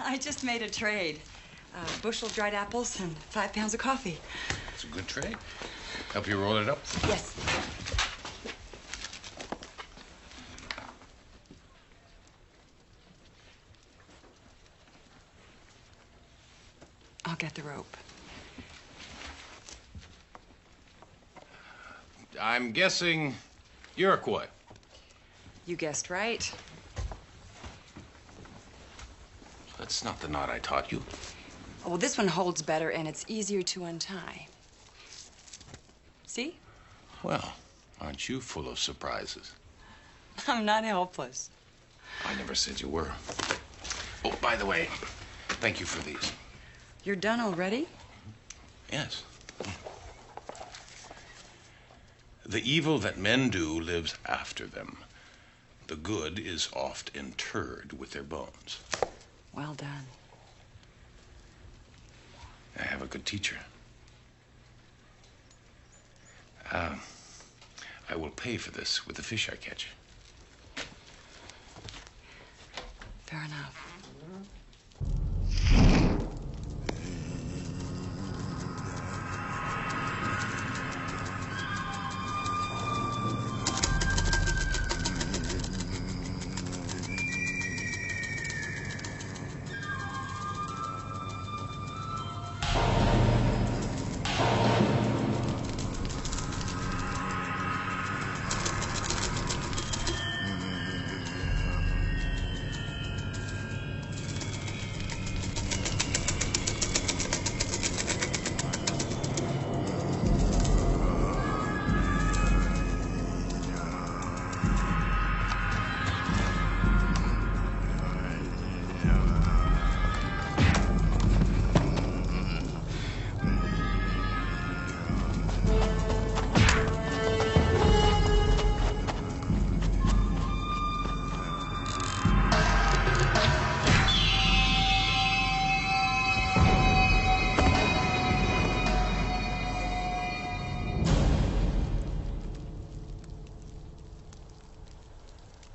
I just made a trade. A bushel of dried apples and 5 pounds of coffee. It's a good trade. Help you roll it up? Yes. I'll get the rope. I'm guessing Iroquois. You guessed right. That's not the knot I taught you. Oh, well, this one holds better and it's easier to untie. See? Well, aren't you full of surprises? I'm not helpless. I never said you were. Oh, by the way, thank you for these. You're done already? Yes. The evil that men do lives after them. The good is oft interred with their bones. Well done. I have a good teacher. I will pay for this with the fish I catch. Fair enough.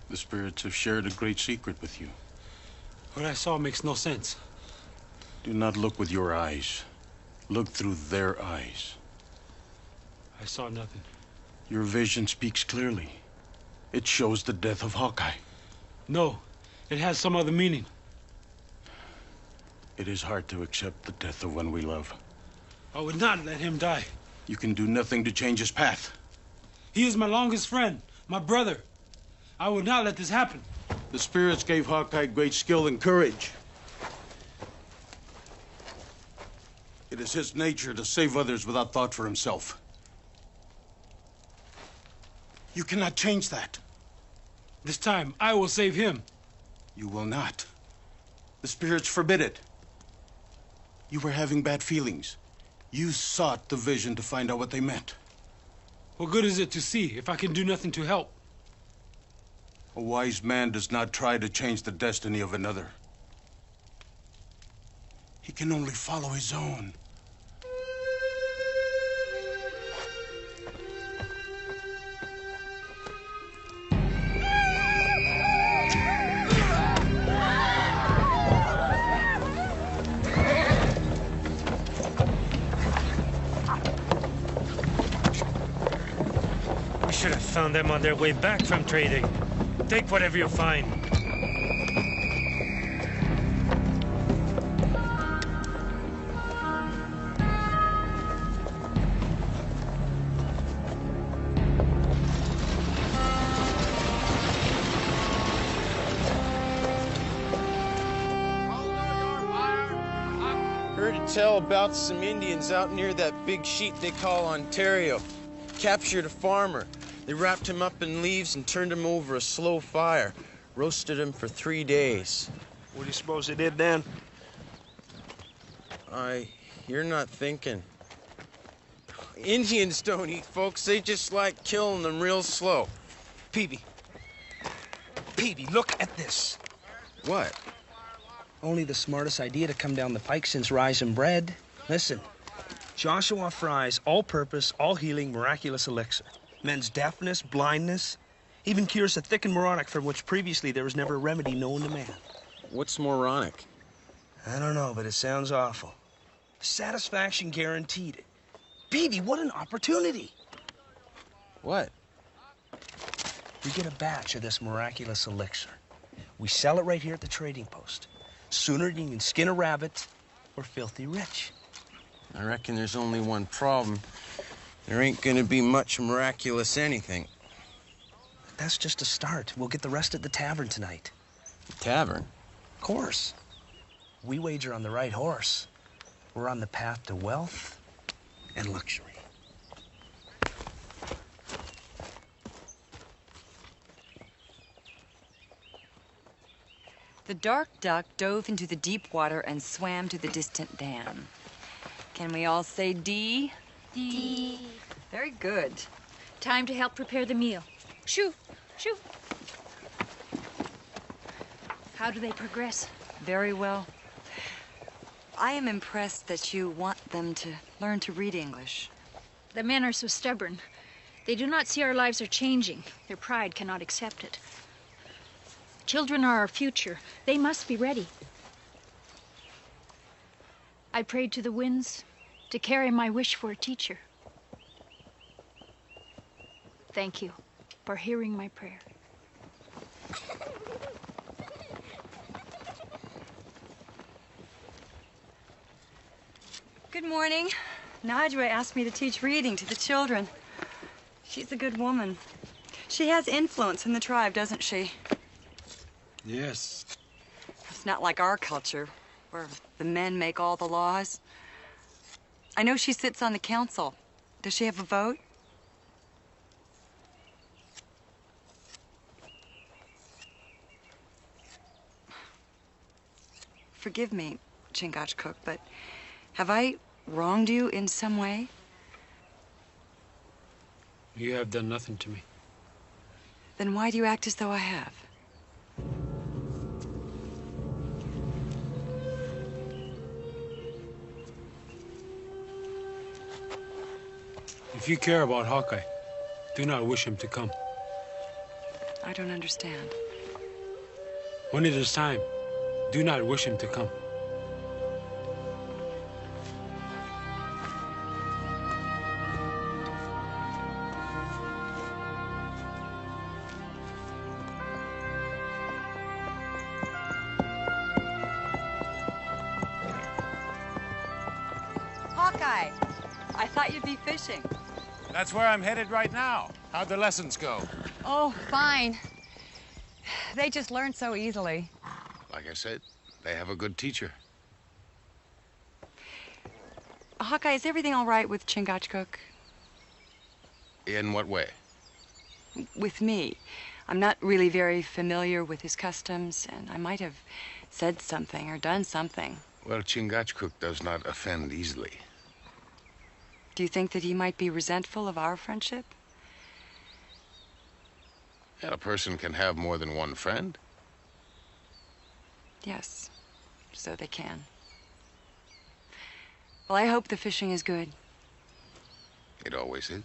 The spirits have shared a great secret with you. What I saw makes no sense. Do not look with your eyes. Look through their eyes. I saw nothing. Your vision speaks clearly. It shows the death of Hawkeye. No, it has some other meaning. It is hard to accept the death of one we love. I would not let him die. You can do nothing to change his path. He is my longest friend, my brother. I would not let this happen. The spirits gave Hawkeye great skill and courage. It is his nature to save others without thought for himself. You cannot change that. This time, I will save him. You will not. The spirits forbid it. You were having bad feelings. You sought the vision to find out what they meant. What good is it to see if I can do nothing to help? A wise man does not try to change the destiny of another. He can only follow his own. We should have found them on their way back from trading. Take whatever you find. Heard tell about some Indians out near that big sheet they call Ontario. Captured a farmer. They wrapped him up in leaves and turned him over a slow fire. Roasted him for 3 days. What do you suppose they did then? You're not thinking. Indians don't eat, folks. They just like killing them real slow. Peavy. Peavy, look at this. What? Only the smartest idea to come down the pike since rising bread. Listen, Joshua Fry's all-purpose, all-healing, miraculous elixir. Men's deafness, blindness. Even cures a thickened moronic for which previously there was never a remedy known to man. What's moronic? I don't know, but it sounds awful. Satisfaction guaranteed. Peavy, what an opportunity! What? We get a batch of this miraculous elixir. We sell it right here at the trading post. Sooner than you can skin a rabbit or filthy rich. I reckon there's only one problem. There ain't gonna be much miraculous anything. That's just a start. We'll get the rest at the tavern tonight. Tavern? Of course. We wager on the right horse. We're on the path to wealth and luxury. The dark duck dove into the deep water and swam to the distant dam. Can we all say D? D. Very good. Time to help prepare the meal. Shoo! Shoo! How do they progress? Very well. I am impressed that you want them to learn to read English. The men are so stubborn. They do not see our lives are changing. Their pride cannot accept it. Children are our future. They must be ready. I prayed to the winds to carry my wish for a teacher. Thank you for hearing my prayer. Good morning. Najwa asked me to teach reading to the children. She's a good woman. She has influence in the tribe, doesn't she? Yes. It's not like our culture, where the men make all the laws. I know she sits on the council. Does she have a vote? Forgive me, Chingachgook, but have I wronged you in some way? You have done nothing to me. Then why do you act as though I have? If you care about Hawkeye, do not wish him to come. I don't understand. When it is time, do not wish him to come. Hawkeye, I thought you'd be fishing. That's where I'm headed right now. How'd the lessons go? Oh, fine. They just learn so easily. Like I said, they have a good teacher. Hawkeye, is everything all right with Chingachgook? In what way? With me. I'm not really very familiar with his customs, and I might have said something or done something. Well, Chingachgook does not offend easily. Do you think that he might be resentful of our friendship? And a person can have more than one friend. Yes, so they can. Well, I hope the fishing is good. It always is.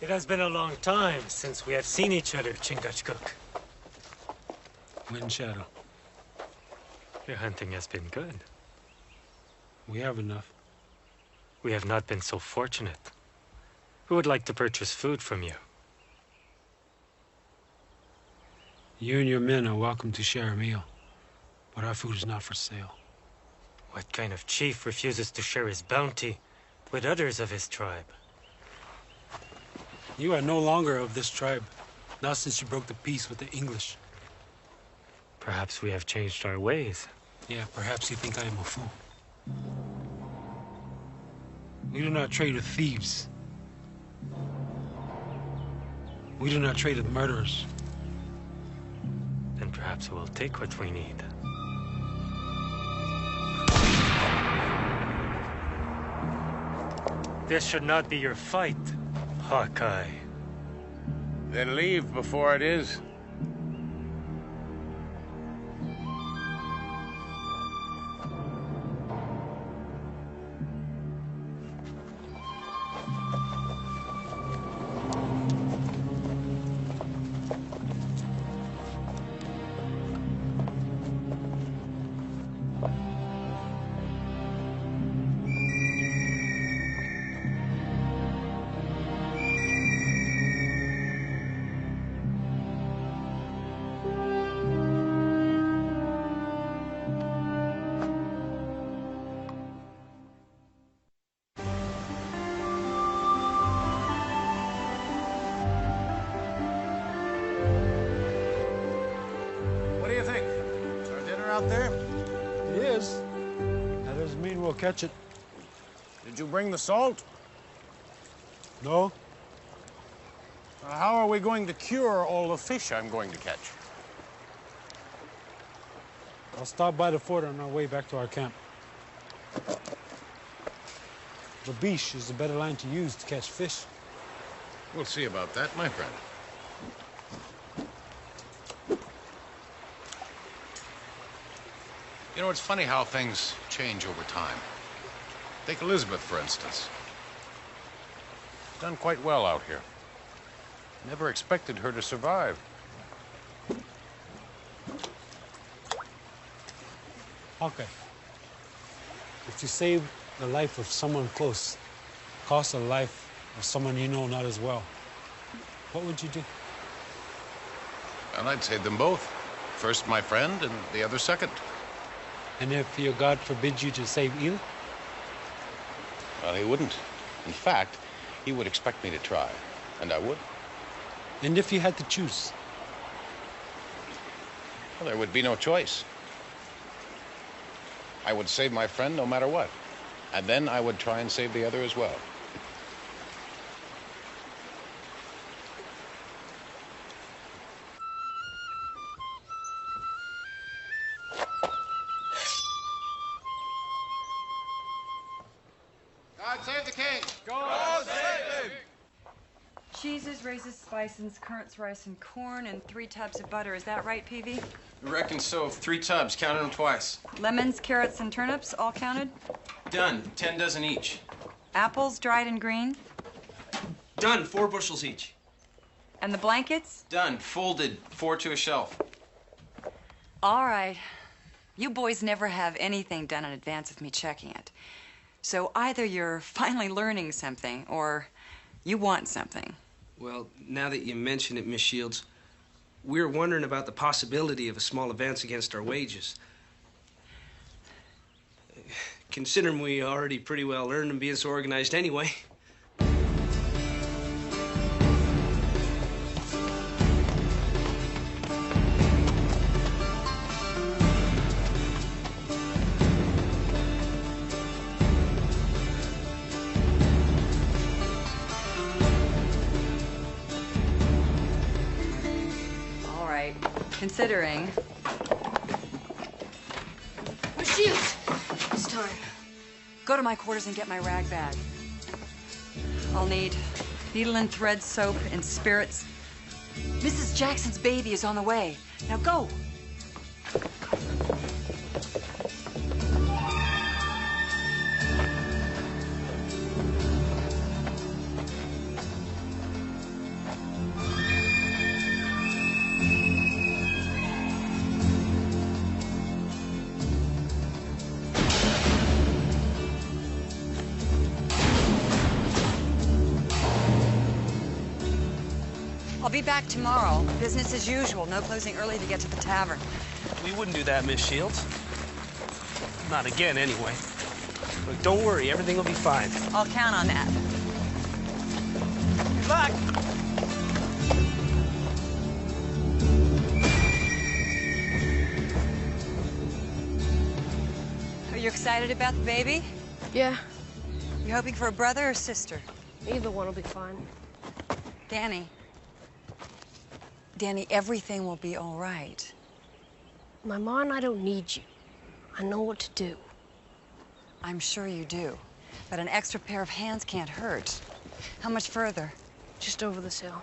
It has been a long time since we have seen each other, Chingachgook. Wind Shadow. Your hunting has been good. We have enough. We have not been so fortunate. Who would like to purchase food from you? You and your men are welcome to share a meal, but our food is not for sale. What kind of chief refuses to share his bounty with others of his tribe? You are no longer of this tribe, not since you broke the peace with the English. Perhaps we have changed our ways. Yeah, perhaps you think I am a fool. We do not trade with thieves. We do not trade with murderers. Then perhaps we'll take what we need. This should not be your fight, Hawkeye. Then leave before it is. What do you think? Is our dinner out there? It is. That doesn't mean we'll catch it. Did you bring the salt? No. How are we going to cure all the fish I'm going to catch? I'll stop by the fort on our way back to our camp. The beach is a better line to use to catch fish. We'll see about that, my friend. You know, it's funny how things change over time. Take Elizabeth, for instance. Done quite well out here. Never expected her to survive. Okay. If you save the life of someone close, cost the life of someone you know not as well, what would you do? And I'd save them both. First my friend, and the other second. And if your God forbids you to save either? Well, he wouldn't. In fact, he would expect me to try, and I would. And if you had to choose? Well, there would be no choice. I would save my friend no matter what. And then I would try and save the other as well. God save the king! God save him! Cheeses, raisins, spices, currants, rice, and corn, and 3 tubs of butter. Is that right, Peavy? I reckon so. 3 tubs. Counted them twice. Lemons, carrots, and turnips, all counted? Done. 10 dozen each. Apples, dried and green? Done. 4 bushels each. And the blankets? Done. Folded. 4 to a shelf. All right. You boys never have anything done in advance of me checking it. So either you're finally learning something, or you want something. Well, now that you mention it, Miss Shields, we're wondering about the possibility of a small advance against our wages. Considering we already pretty well earned them being so organized anyway. Considering. Shields! It's time. Go to my quarters and get my rag bag. I'll need needle and thread, soap, and spirits. Mrs. Jackson's baby is on the way. Now go. I'll be back tomorrow. Business as usual. No closing early to get to the tavern. We wouldn't do that, Miss Shields. Not again, anyway. But don't worry, everything will be fine. I'll count on that. Good luck! Are you excited about the baby? Yeah. You hoping for a brother or sister? Either one will be fine. Danny, everything will be all right. My Ma and I don't need you. I know what to do. I'm sure you do. But an extra pair of hands can't hurt. How much further? Just over this hill.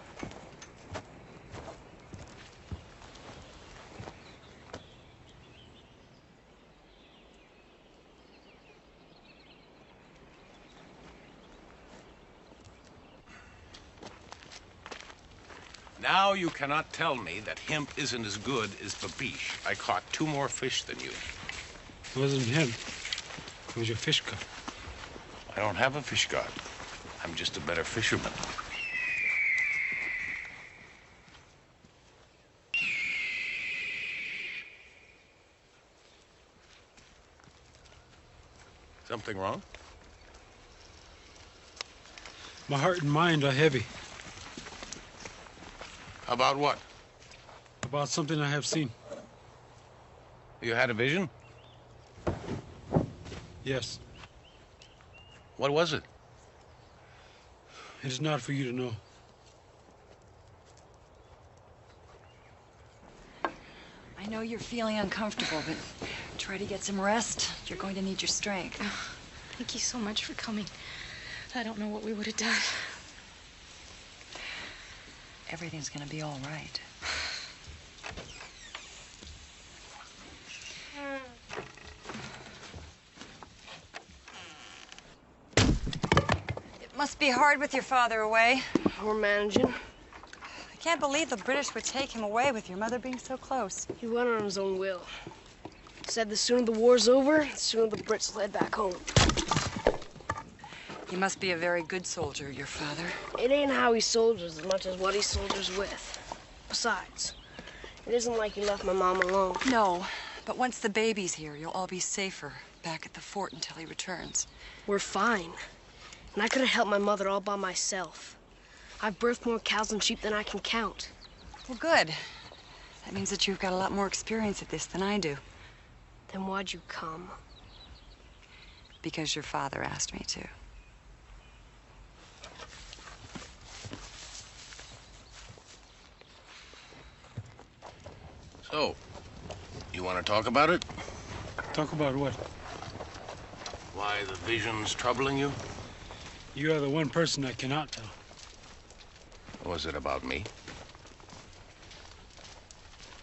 Now you cannot tell me that hemp isn't as good as babiche. I caught 2 more fish than you. It wasn't him. It was your fish god. I don't have a fish god. I'm just a better fisherman. Something wrong? My heart and mind are heavy. About what? About something I have seen. You had a vision? Yes. What was it? It is not for you to know. I know you're feeling uncomfortable, but try to get some rest. You're going to need your strength. Oh, thank you so much for coming. I don't know what we would have done. Everything's gonna be all right. It must be hard with your father away. We're managing. I can't believe the British would take him away with your mother being so close. He went on his own will. Said the sooner the war's over, the sooner the Brits will head back home. He must be a very good soldier, your father. It ain't how he soldiers as much as what he soldiers with. Besides, it isn't like he left my mom alone. No, but once the baby's here, you'll all be safer back at the fort until he returns. We're fine. And I could have helped my mother all by myself. I've birthed more cows and sheep than I can count. Well, good. That means that you've got a lot more experience at this than I do. Then why'd you come? Because your father asked me to. So, you want to talk about it? Talk about what? Why the vision's troubling you? You are the one person I cannot tell. Was it about me?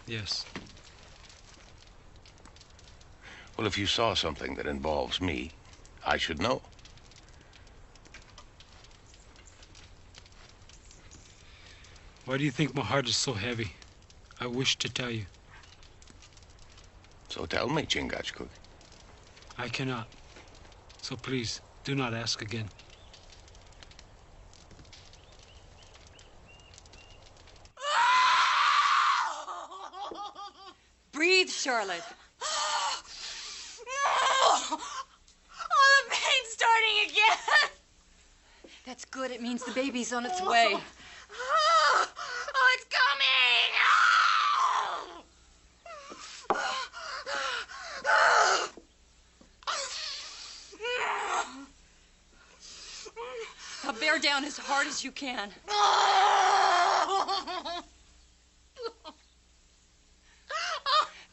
Yes. Well, if you saw something that involves me, I should know. Why do you think my heart is so heavy? I wish to tell you. So tell me, Chingachgook. I cannot. So please, do not ask again. Breathe, Charlotte. Oh, the pain's starting again. That's good. It means the baby's on its way. Oh, it's coming. Now bear down as hard as you can.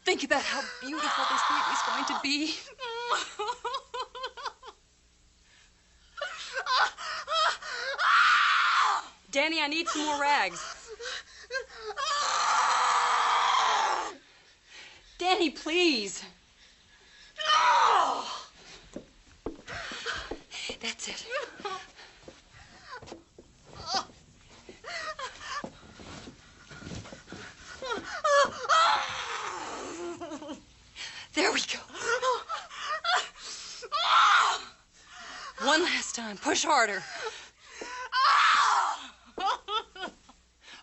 Think about how beautiful this baby's going to be. Danny, I need some more rags. Danny, please. That's it. There we go. One last time. Push harder.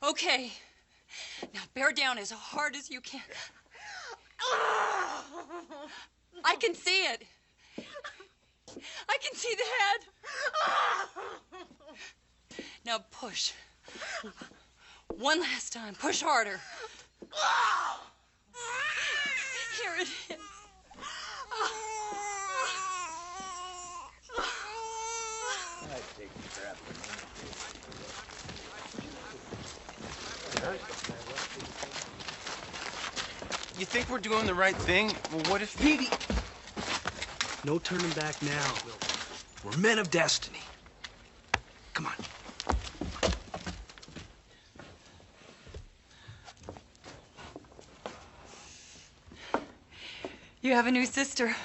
Okay. Now bear down as hard as you can. I can see it. I can see the head. Now push. One last time. Push harder. Here it is. You think we're doing the right thing? Well, what if... Petey! No turning back now. We're men of destiny. Come on. You have a new sister.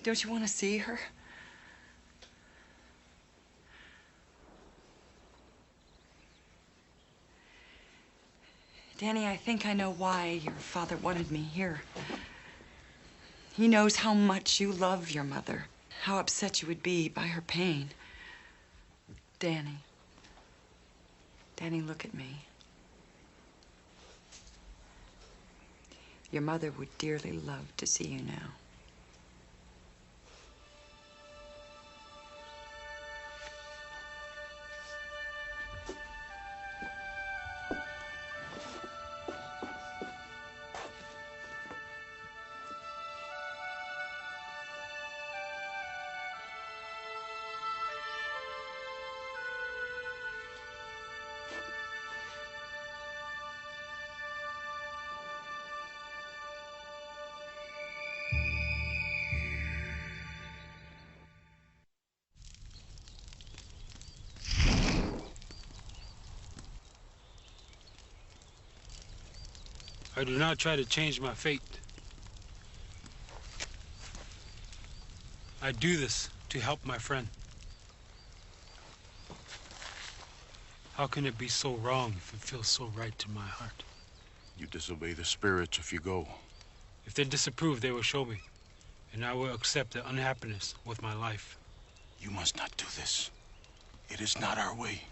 Don't you want to see her? Danny, I think I know why your father wanted me here. He knows how much you love your mother, how upset you would be by her pain. Danny. Danny, look at me. Your mother would dearly love to see you now. I do not try to change my fate. I do this to help my friend. How can it be so wrong if it feels so right to my heart? You disobey the spirits if you go. If they disapprove, they will show me, and I will accept the unhappiness with my life. You must not do this. It is not our way.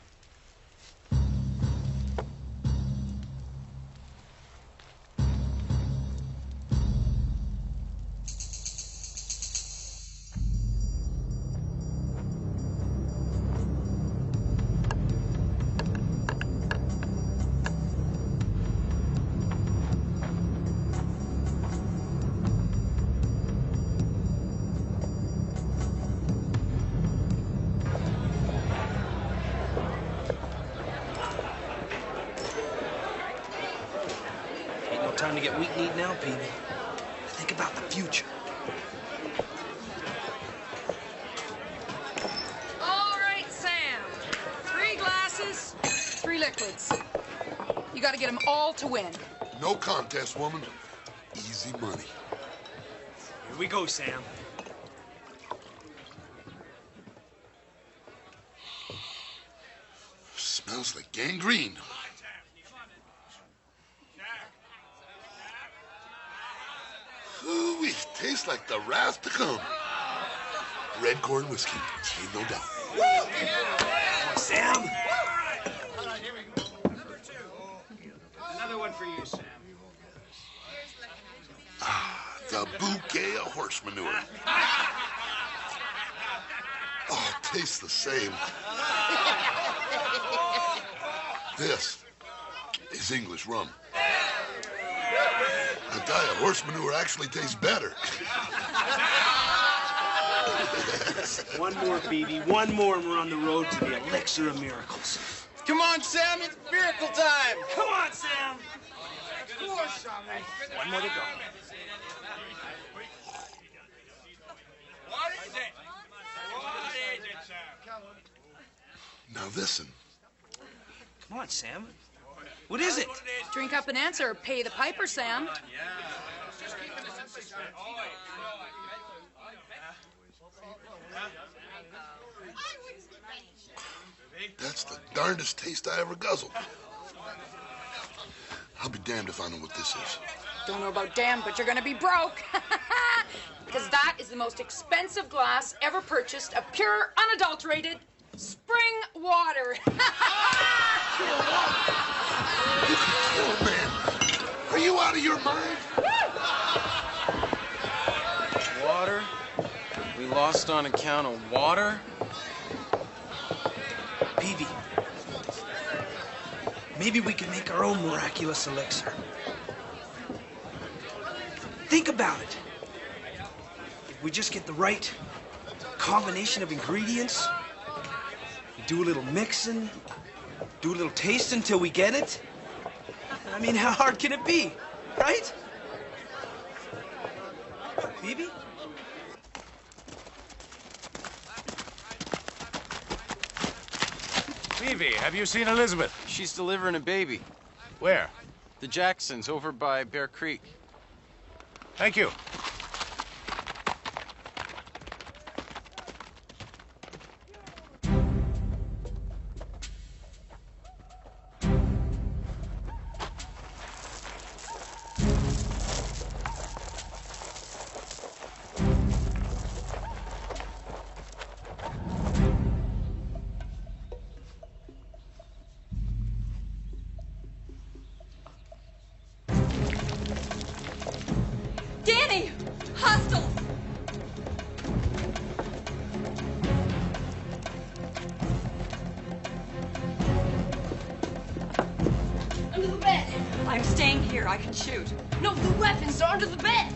Time to get weak-kneed now, Peavy. Think about the future. All right, Sam. 3 glasses, 3 liquids. You gotta get them all to win. No contest, woman. Easy money. Here we go, Sam. Smells like gangrene. Ooh, it tastes like the wrath to come. Red corn whiskey, ain't no doubt. Come on, Sam. Another one for you, Sam. Ah, the bouquet of horse manure. Oh, it tastes the same. This is English rum. I tell you, horse manure actually tastes better. One more, Peavy. One more, and we're on the road to the elixir of miracles. Come on, Sam, it's miracle time. Come on, Sam. One more to go. Now listen. Come on, Sam. What is it? Drink up and answer, or pay the piper, Sam. That's the darndest taste I ever guzzled. I'll be damned if I know what this is. Don't know about damn, but you're gonna be broke. Because that is the most expensive glass ever purchased of pure, unadulterated spring water. You can kill a man. Are you out of your mind? Water? We lost on account of water? Peavy, maybe we can make our own miraculous elixir. Think about it. If we just get the right combination of ingredients, we do a little mixing, do a little tasting till we get it. I mean, how hard can it be, right? Phoebe? Phoebe, have you seen Elizabeth? She's delivering a baby. Where? The Jacksons over by Bear Creek. Thank you. Danny! Hostiles! Under the bed. I'm staying here. I can shoot. No, the weapons are under the bed.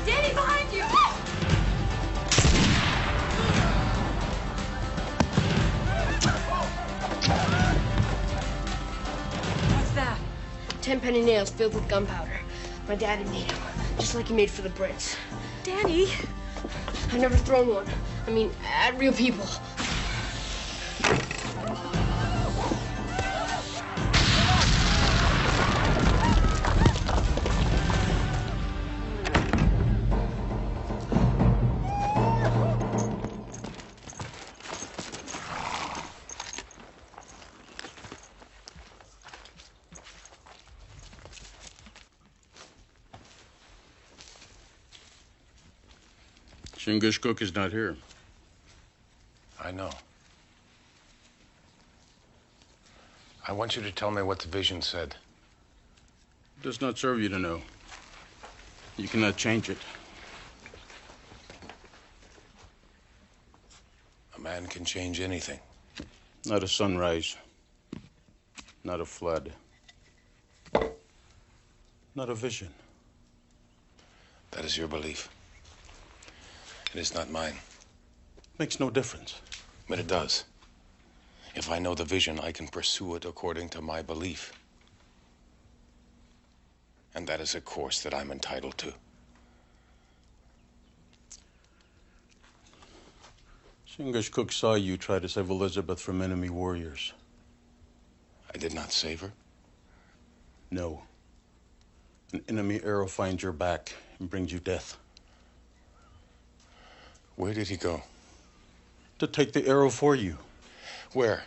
Danny, behind you! What's that? 10 penny nails filled with gunpowder. My daddy made them, just like he made for the Brits. Danny! I've never thrown one. I mean, at real people. Chingachgook is not here. I know. I want you to tell me what the vision said. It does not serve you to know. You cannot change it. A man can change anything. Not a sunrise. Not a flood. Not a vision. That is your belief. It is not mine. Makes no difference. But it does. If I know the vision, I can pursue it according to my belief. And that is a course that I'm entitled to. Chingachgook saw you try to save Elizabeth from enemy warriors. I did not save her? No. An enemy arrow finds your back and brings you death. Where did he go? To take the arrow for you. Where?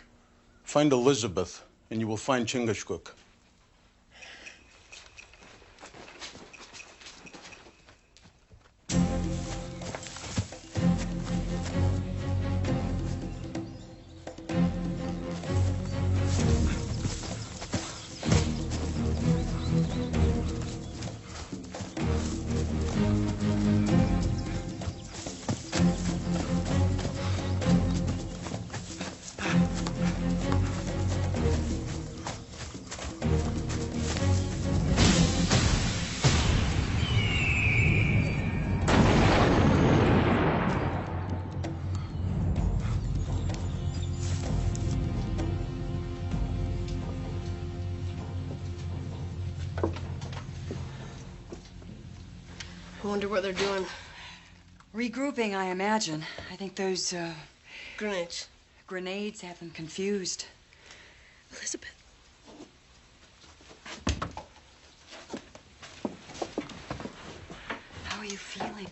Find Elizabeth, and you will find Chingachgook. I wonder what they're doing. Regrouping, I imagine. I think those, Grenades. Grenades have them confused. Elizabeth. How are you feeling?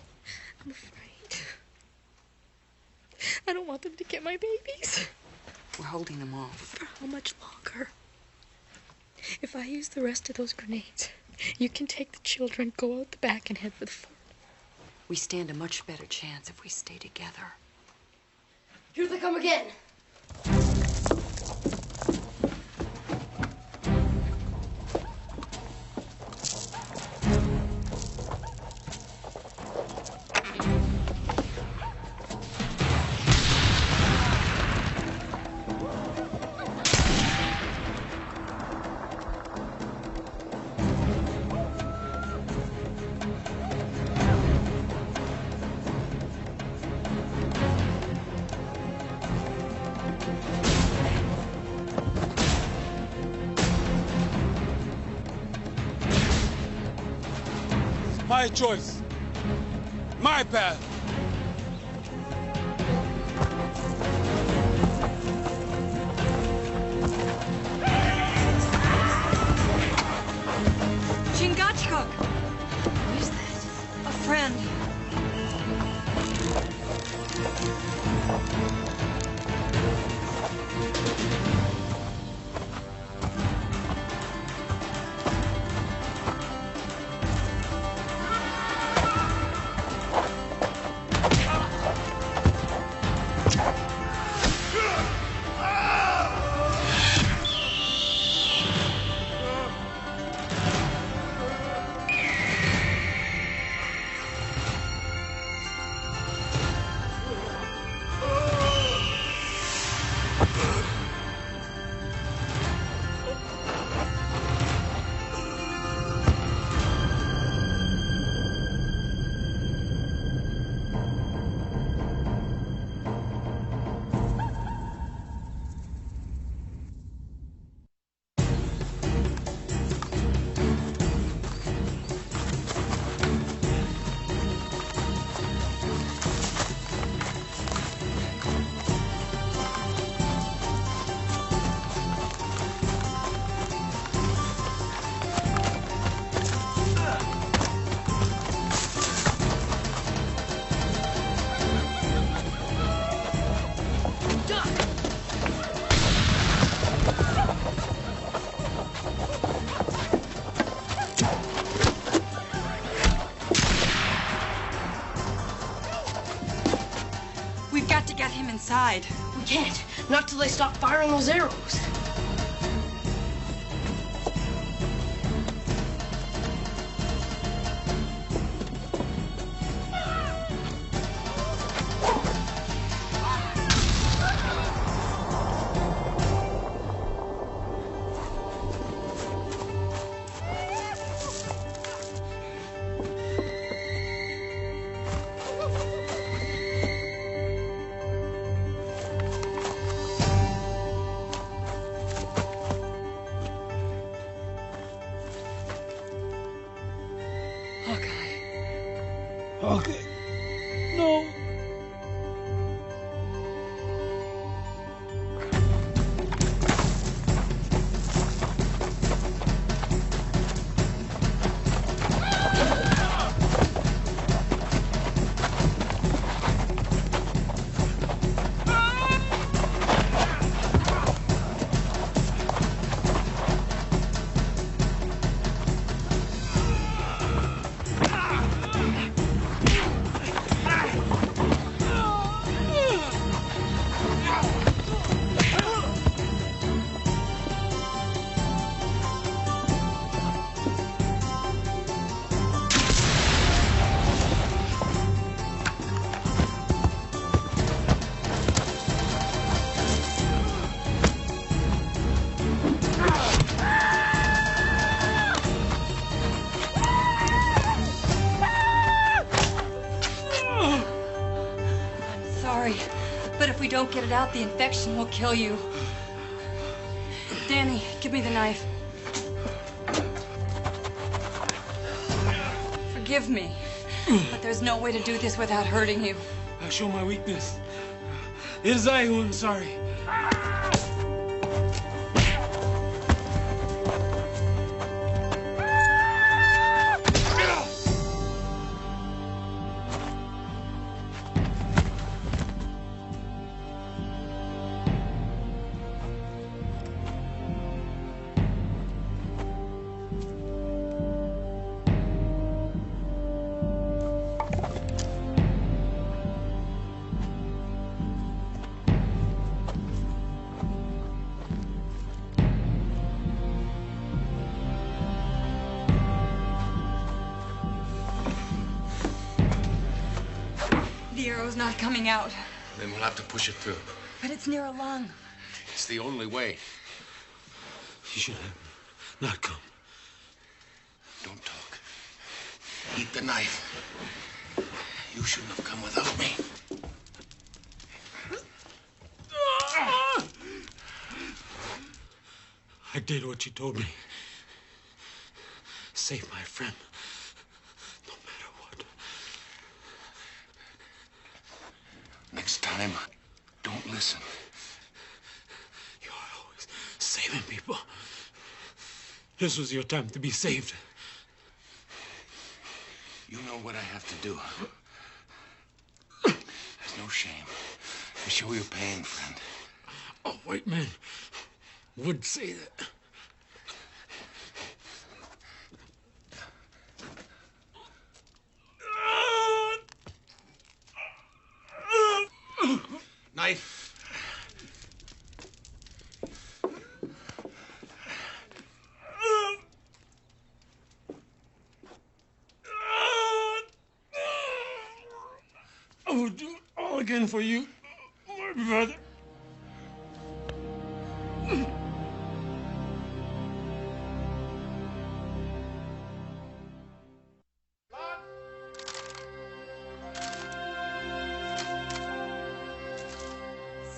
I'm afraid. I don't want them to get my babies. We're holding them off. For how much longer? If I use the rest of those grenades, you can take the children, go out the back, and head for the fort. We stand a much better chance if we stay together. Here they come again. My choice. My path. Chingachgook! What is that? A friend. We've got to get him inside. We can't. Not till they stop firing those arrows. Okay. No. Sorry, but if we don't get it out, the infection will kill you. Danny, give me the knife. Forgive me, but there's no way to do this without hurting you. I show my weakness. It is I who am sorry. The arrow's not coming out, Then we'll have to push it through. but it's near a lung. It's the only way. You should have not come. Don't talk. Eat the knife. You shouldn't have come without me. I did what you told me. Save my friend, no matter what. Next time, don't listen. You're always saving people. This was your time to be saved. You know what I have to do. There's no shame. To show your pain, friend. A white man would say that. Knife. I will do it all again for you, my brother.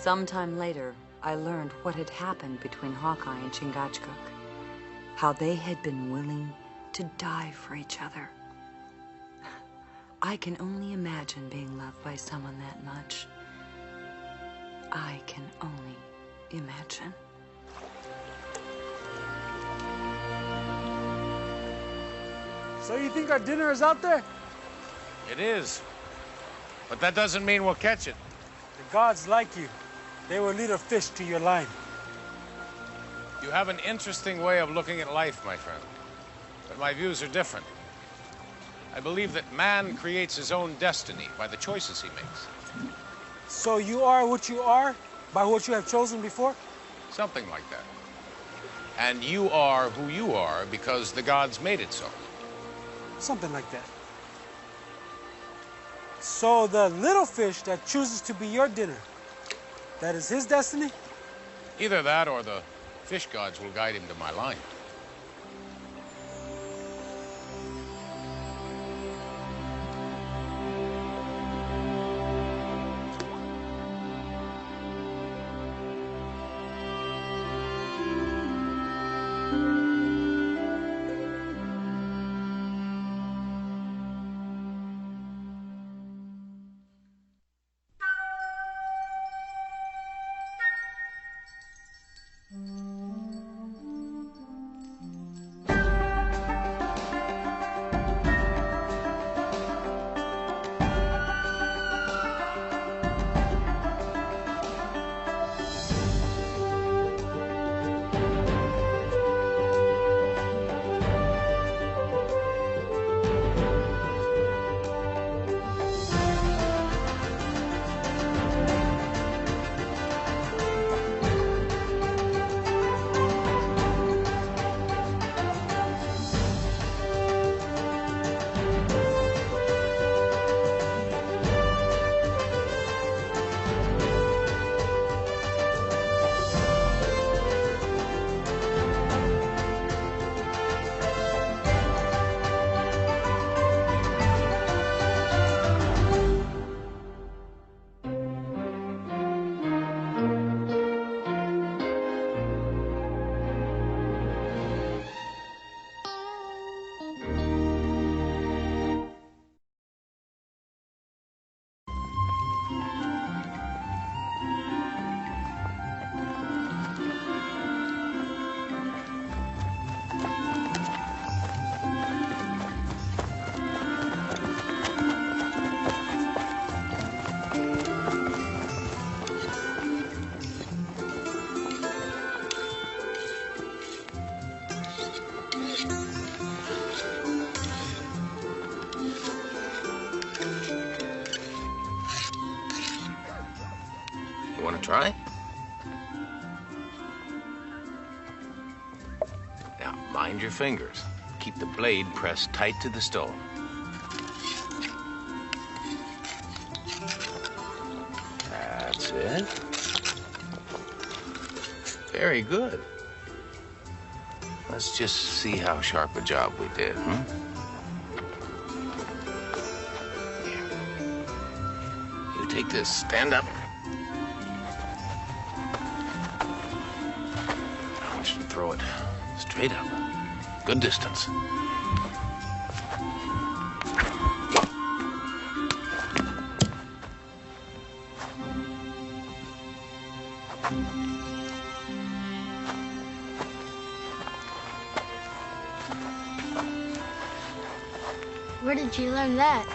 Sometime later, I learned what had happened between Hawkeye and Chingachgook. How they had been willing to die for each other. I can only imagine being loved by someone that much. I can only imagine. So you think our dinner is out there? It is. But that doesn't mean we'll catch it. The gods like you. They will lead a fish to your line. You have an interesting way of looking at life, my friend. But my views are different. I believe that man creates his own destiny by the choices he makes. So you are what you are by what you have chosen before? Something like that. And you are who you are because the gods made it so. Something like that. So the little fish that chooses to be your dinner, that is his destiny? Either that or the fish gods will guide him to my line. You want to try? Now, mind your fingers. Keep the blade pressed tight to the stone. That's it. Very good. Let's just see how sharp a job we did, hmm? Here. You take this. Stand up. I want you to throw it straight up. Good distance. Where did you learn that?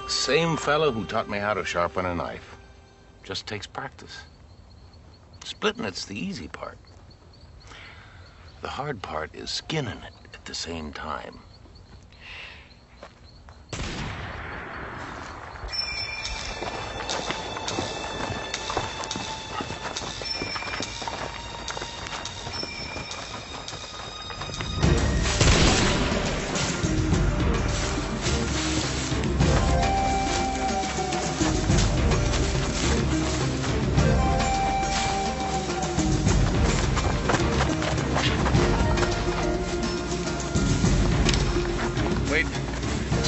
Same fellow who taught me how to sharpen a knife. Just takes practice. Splitting it's the easy part. The hard part is skinning it at the same time.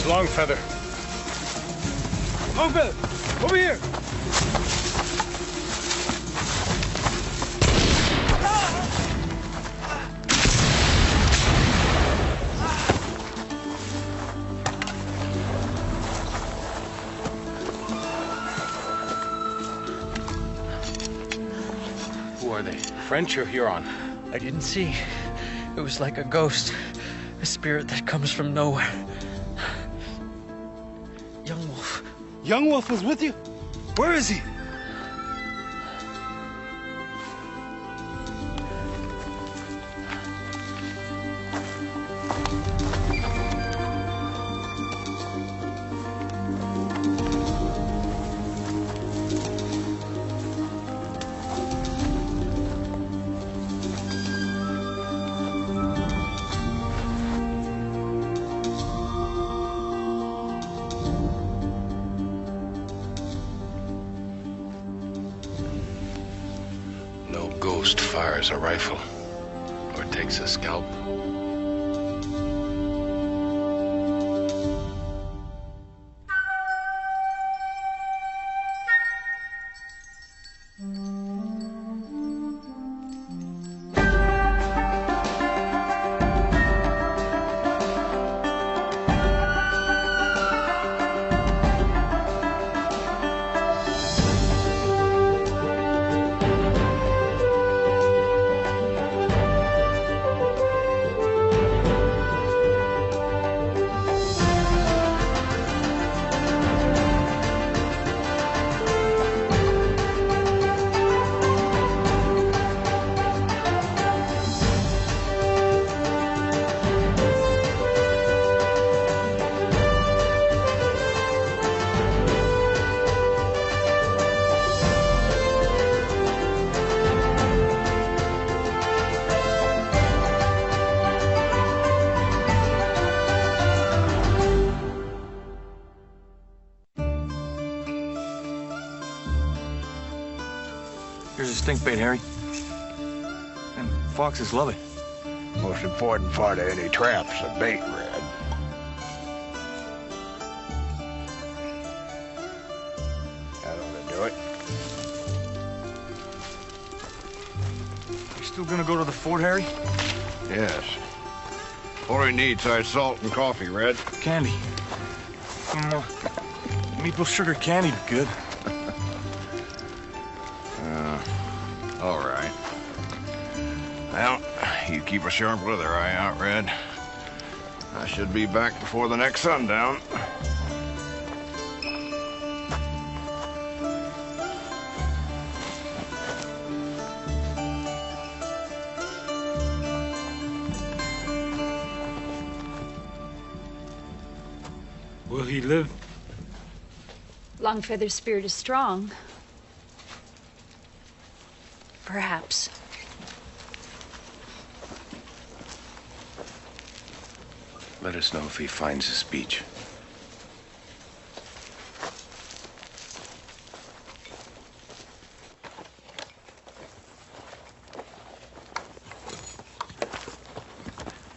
Longfeather. Longfeather, over here. Who are they? French or Huron? I didn't see. It was like a ghost, a spirit that comes from nowhere. Young Wolf. Young Wolf was with you? Where is he? Fires a rifle or takes a scalp. Here's a stink bait, Harry. And foxes love it. Most important part of any trap's a bait, Red. That ought to do it. You still gonna go to the fort, Harry? Yes. All he needs is salt and coffee, Red. Candy. Maple sugar candy be good. All right. Well, you keep a sharp weather eye out, Red. I should be back before the next sundown. Will he live? Longfeather's spirit is strong. Perhaps. Let us know if he finds his speech.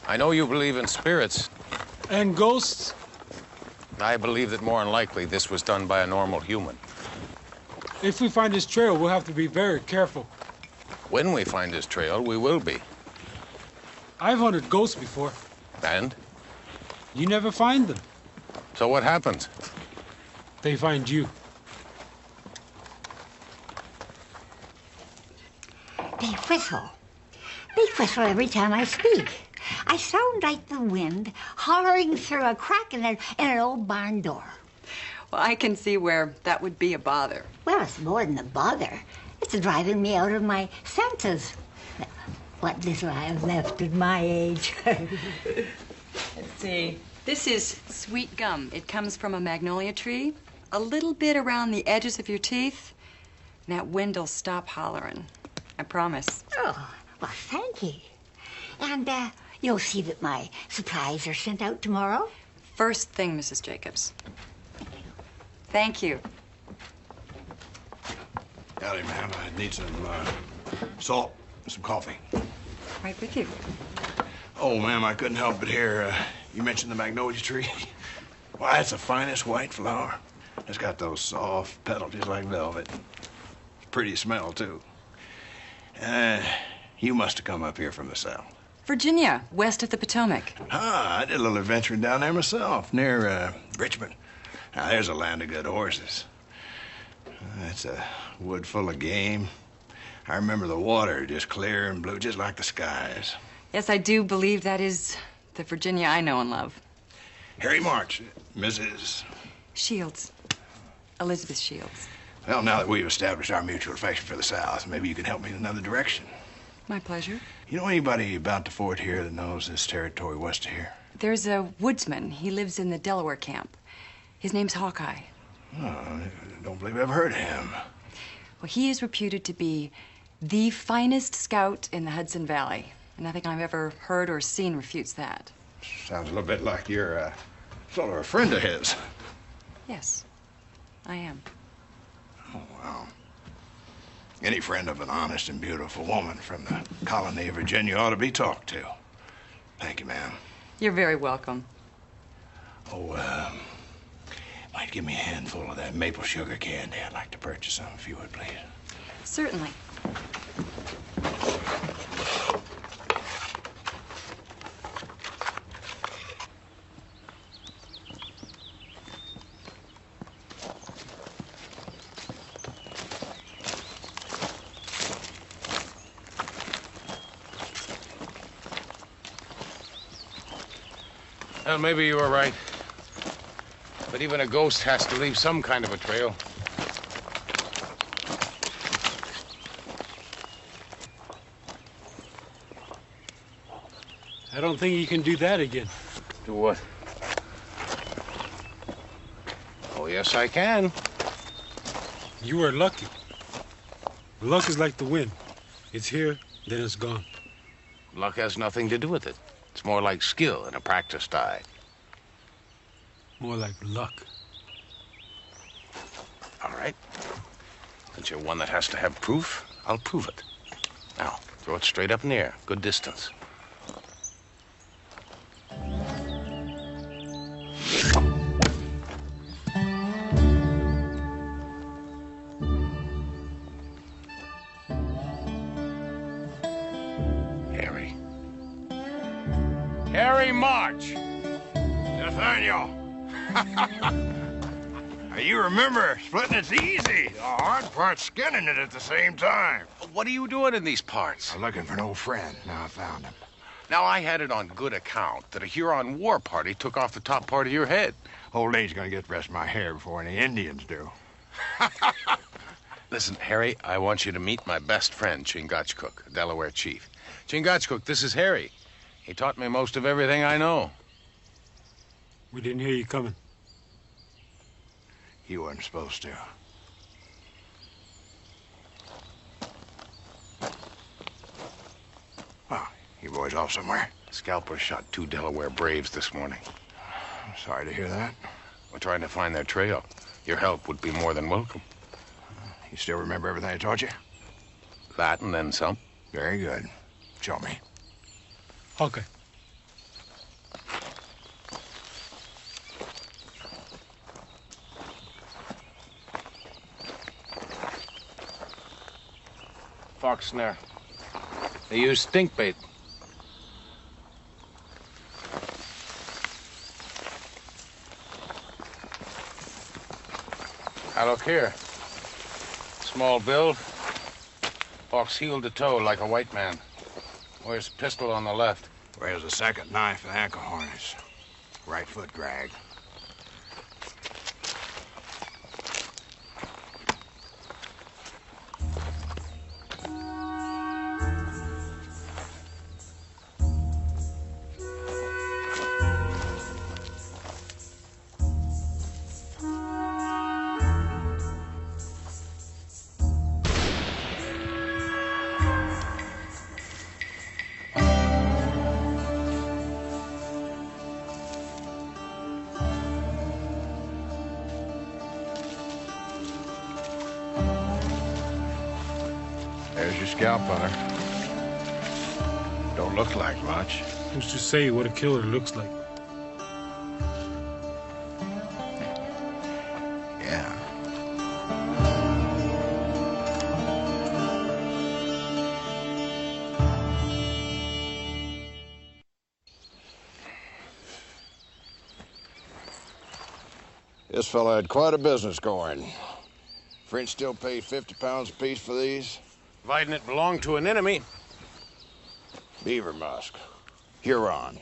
I know you believe in spirits. And ghosts? I believe that more than likely this was done by a normal human. If we find his trail, we'll have to be very careful. When we find his trail, we will be. I've hunted ghosts before. And? You never find them. So what happens? They find you. They whistle. They whistle every time I speak. I sound like the wind hollering through a crack in an old barn door. Well, I can see where that would be a bother. Well, it's more than a bother. It's driving me out of my senses. What little I have left at my age. Let's see. This is sweet gum. It comes from a magnolia tree. A little bit around the edges of your teeth, and that wind'll stop hollering. I promise. Oh, well, thank you. And you'll see that my supplies are sent out tomorrow? First thing, Mrs. Jacobs. Thank you. Howdy, ma'am. I need some salt and some coffee. Right with you. Oh, ma'am, I couldn't help but hear you mentioned the magnolia tree. Why, it's the finest white flower. It's got those soft petals just like velvet. It's pretty smell, too. You must have come up here from the south. Virginia, west of the Potomac. Ah, I did a little adventuring down there myself, near Richmond. Now, there's a land of good horses. It's a wood full of game. I remember the water just clear and blue, just like the skies. Yes, I do believe that is the Virginia I know and love. Harry March, Mrs. Shields. Elizabeth Shields. Well, now that we've established our mutual affection for the South, maybe you can help me in another direction. My pleasure. You know anybody about the fort here that knows this territory west of here? There's a woodsman. He lives in the Delaware camp. His name's Hawkeye. Oh, I don't believe I've ever heard of him. Well, he is reputed to be the finest scout in the Hudson Valley. And nothing I've ever heard or seen refutes that. Sounds a little bit like you're sort of a friend of his. Yes, I am. Oh, wow. Any friend of an honest and beautiful woman from the colony of Virginia ought to be talked to. Thank you, ma'am. You're very welcome. Oh, might give me a handful of that maple sugar candy. I'd like to purchase some, if you would, please. Certainly. Well, maybe you were right. But even a ghost has to leave some kind of a trail. I don't think you can do that again. Do what? Oh, yes, I can. You were lucky. Luck is like the wind. It's here, then it's gone. Luck has nothing to do with it. It's more like skill and a practiced eye. More like luck. All right. Since you're one that has to have proof, I'll prove it. Now, throw it straight up in the air, good distance. Harry March. Nathaniel. You remember splitting it's easy. The hard part's skinning it at the same time. What are you doing in these parts? I'm looking for an old friend. Now I found him. Now, I had it on good account that a Huron war party took off the top part of your head. Old age gonna get the rest of my hair before any Indians do. Listen, Harry, I want you to meet my best friend, Chingachgook, a Delaware chief. Chingachgook, this is Harry. He taught me most of everything I know. We didn't hear you coming. You weren't supposed to. Oh, you boys off somewhere? Scalpers shot 2 Delaware Braves this morning. I'm sorry to hear that. We're trying to find their trail. Your help would be more than welcome. You still remember everything I taught you? That and then some. Very good. Show me. Okay. Fox snare. They use stink bait. Now, look here. Small build. Walks heel to toe like a white man. Wears a pistol on the left. Wears a second knife and ankle harness. Right foot drag. There's your scalp hunter. Don't look like much. Who's to say what a killer looks like? Yeah. This fella had quite a business going. French still pay 50 pounds apiece for these? Providing it belonged to an enemy. Beaver musk. Huron.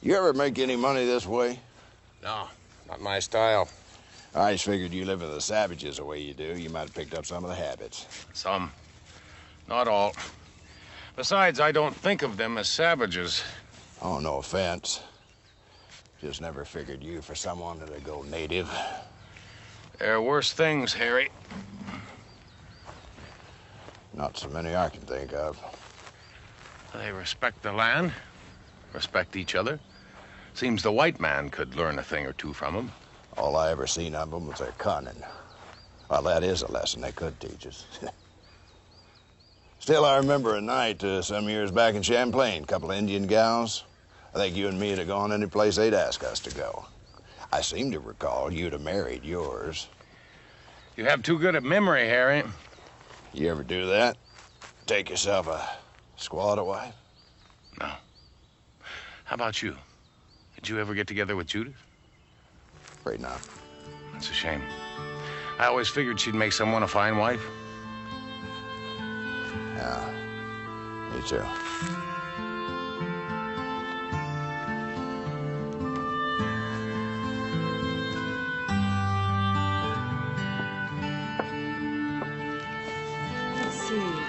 You ever make any money this way? No, not my style. I just figured you live with the savages the way you do. You might have picked up some of the habits. Some. Not all. Besides, I don't think of them as savages. Oh, no offense. Just never figured you for someone that'd go native. There are worse things, Harry. Not so many I can think of. They respect the land, respect each other. Seems the white man could learn a thing or two from them. All I ever seen of them was their cunning. Well, that is a lesson they could teach us. Still, I remember a night some years back in Champlain, a couple of Indian gals. I think you and me would have gone any place they'd ask us to go. I seem to recall you'd have married yours. You have too good a memory, Harry. You ever do that? Take yourself a squatter wife? No. How about you? Did you ever get together with Judith? Afraid not. That's a shame. I always figured she'd make someone a fine wife. Yeah, me too.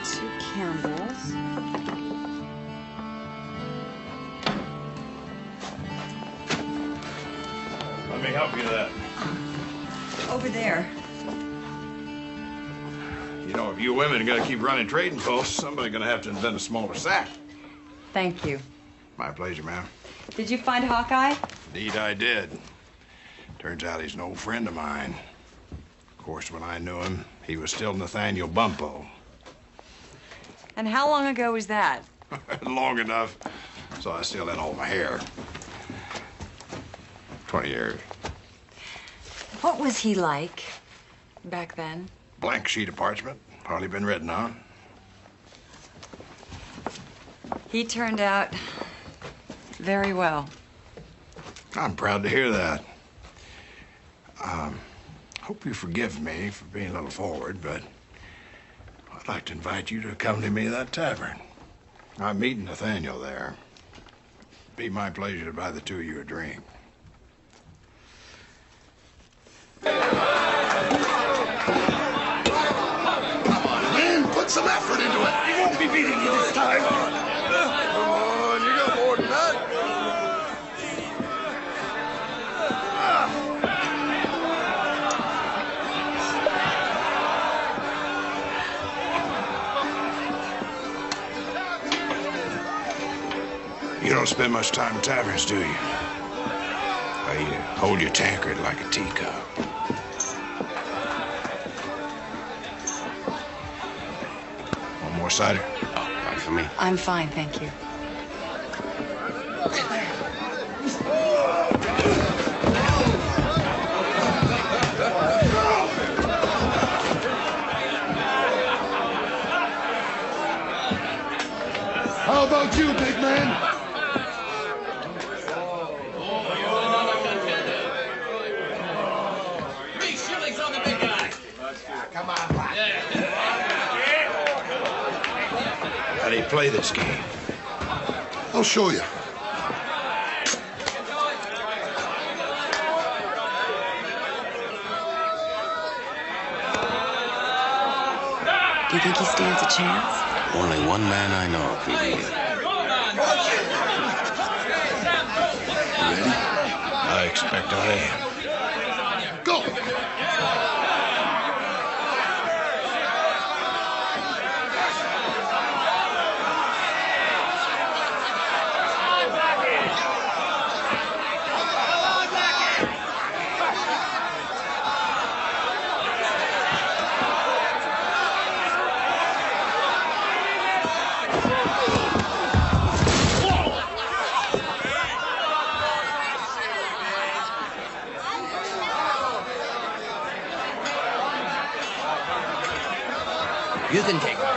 Two Campbells. Let me help you with that. Over there. You know, if you women are gonna keep running trading posts, somebody's gonna have to invent a smaller sack. Thank you. My pleasure, ma'am. Did you find Hawkeye? Indeed I did. Turns out he's an old friend of mine. Of course, when I knew him, he was still Nathaniel Bumpo. And how long ago was that? Long enough, so I still had all my hair. 20 years. What was he like back then? Blank sheet of parchment, hardly been written on. He turned out very well. I'm proud to hear that. Hope you forgive me for being a little forward, but I'd like to invite you to accompany me to that tavern. I'm meeting Nathaniel there. It'd be my pleasure to buy the two of you a drink. Come on, man, put some effort into it. He won't be beating you this time. Come on, you got more than that. You don't spend much time in taverns, do you? Well, you hold your tankard like a teacup. One more cider? Oh, not for me. I'm fine, thank you. How about you, big man? do you play this game? I'll show you. Do you think he stands a chance? Only one man I know can beat him. Ready? I expect I am. Go! You can take it.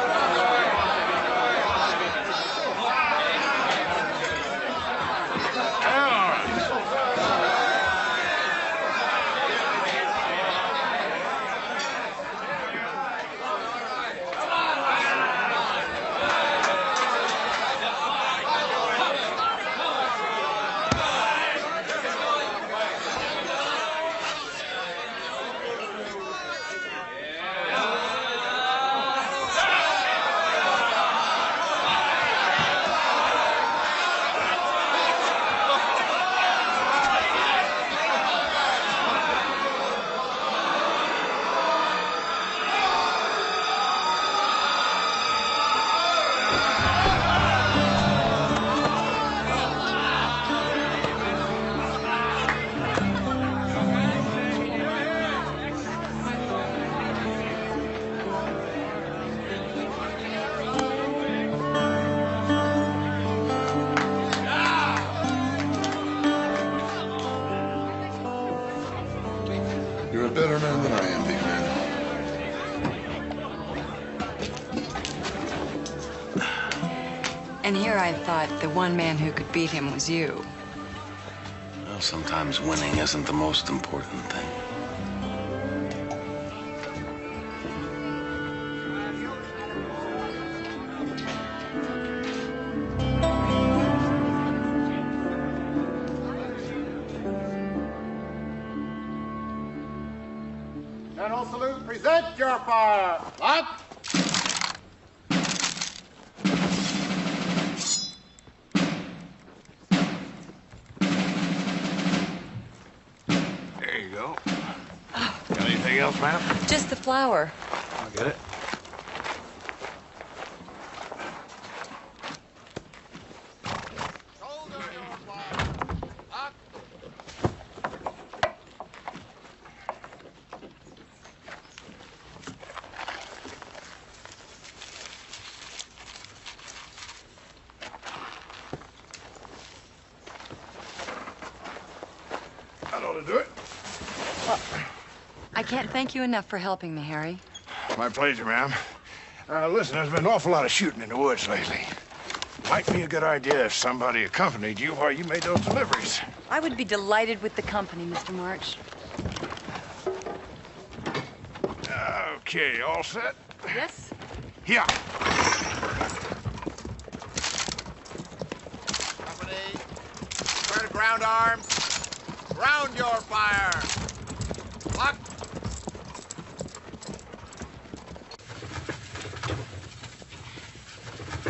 You're a better man than I am, big man. And here I thought the one man who could beat him was you. Well, sometimes winning isn't the most important thing. General salute, present your fire. Lock. There you go. Got anything else, ma'am? Just the flour. I'll get it. That ought to do it. Well, I can't thank you enough for helping me, Harry. My pleasure, ma'am. Listen, there's been an awful lot of shooting in the woods lately. Might be a good idea if somebody accompanied you while you made those deliveries. I would be delighted with the company, Mr. March. Okay, all set? Yes? Yeah. Company, square to ground arms. Round your fire. Lock.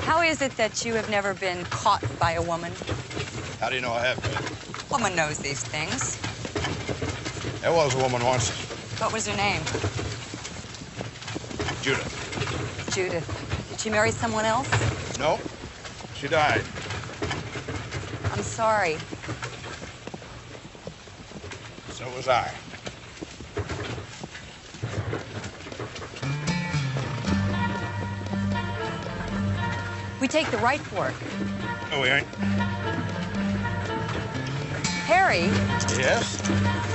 How is it that you have never been caught by a woman? How do you know I have been? Woman knows these things. There was a woman once. What was her name? Judith. Judith. Did she marry someone else? No, she died. I'm sorry. So was I. We take the right fork. No, we ain't. Harry, Yes?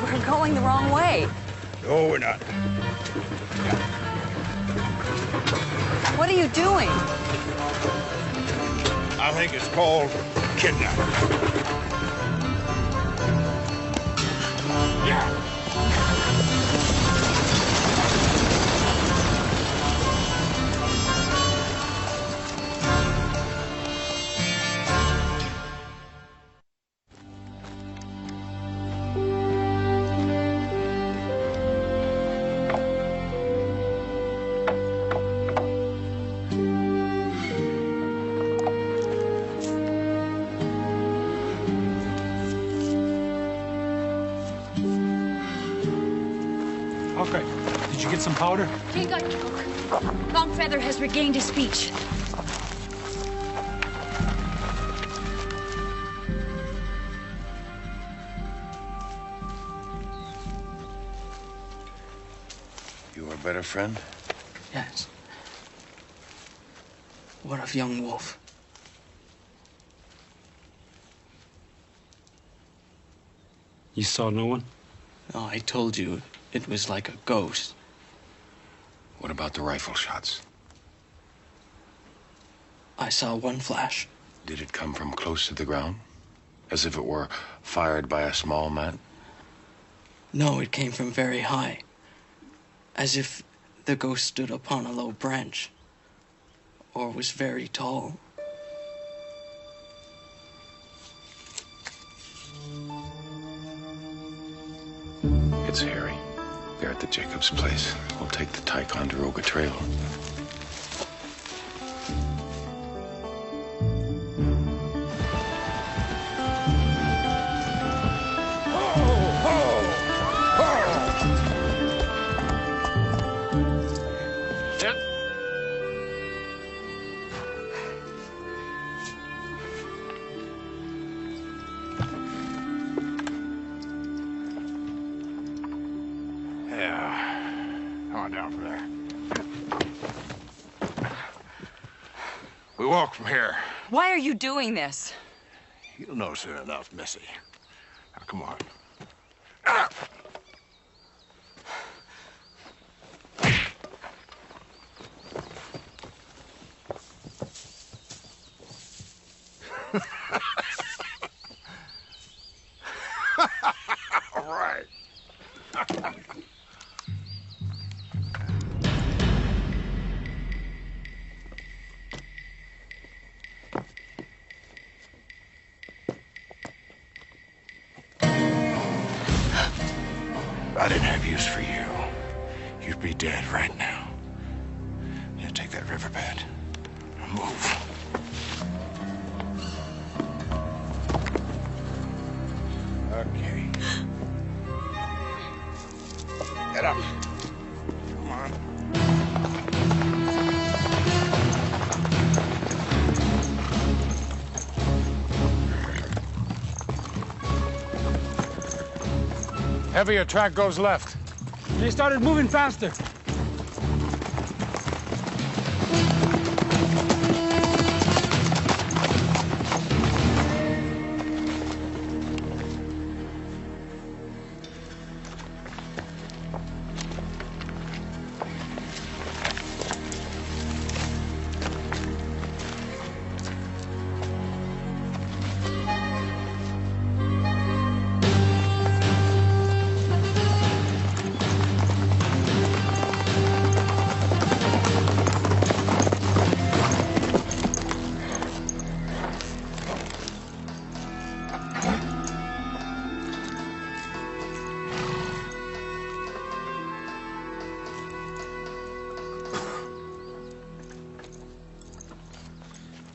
we're going the wrong way. No, we're not. What are you doing? I think it's called kidnapping. Yeah. Did you get some powder? Longfeather has regained his speech. You are better, friend? Yes. What of young Wolf? You saw no one? No, I told you it was like a ghost. What about the rifle shots? I saw one flash. Did it come from close to the ground? As if it were fired by a small man? No, it came from very high. As if the ghost stood upon a low branch. Or was very tall. It's Harry. They're at the Jacobs place. We'll take the Ticonderoga Trail. We walk from here. Why are you doing this? You'll know soon enough, Missy. Now, come on. All right. I didn't have use for you. You'd be dead right now. You take that riverbed. Move. Okay. Get up. Come on. Heavier track goes left. They started moving faster.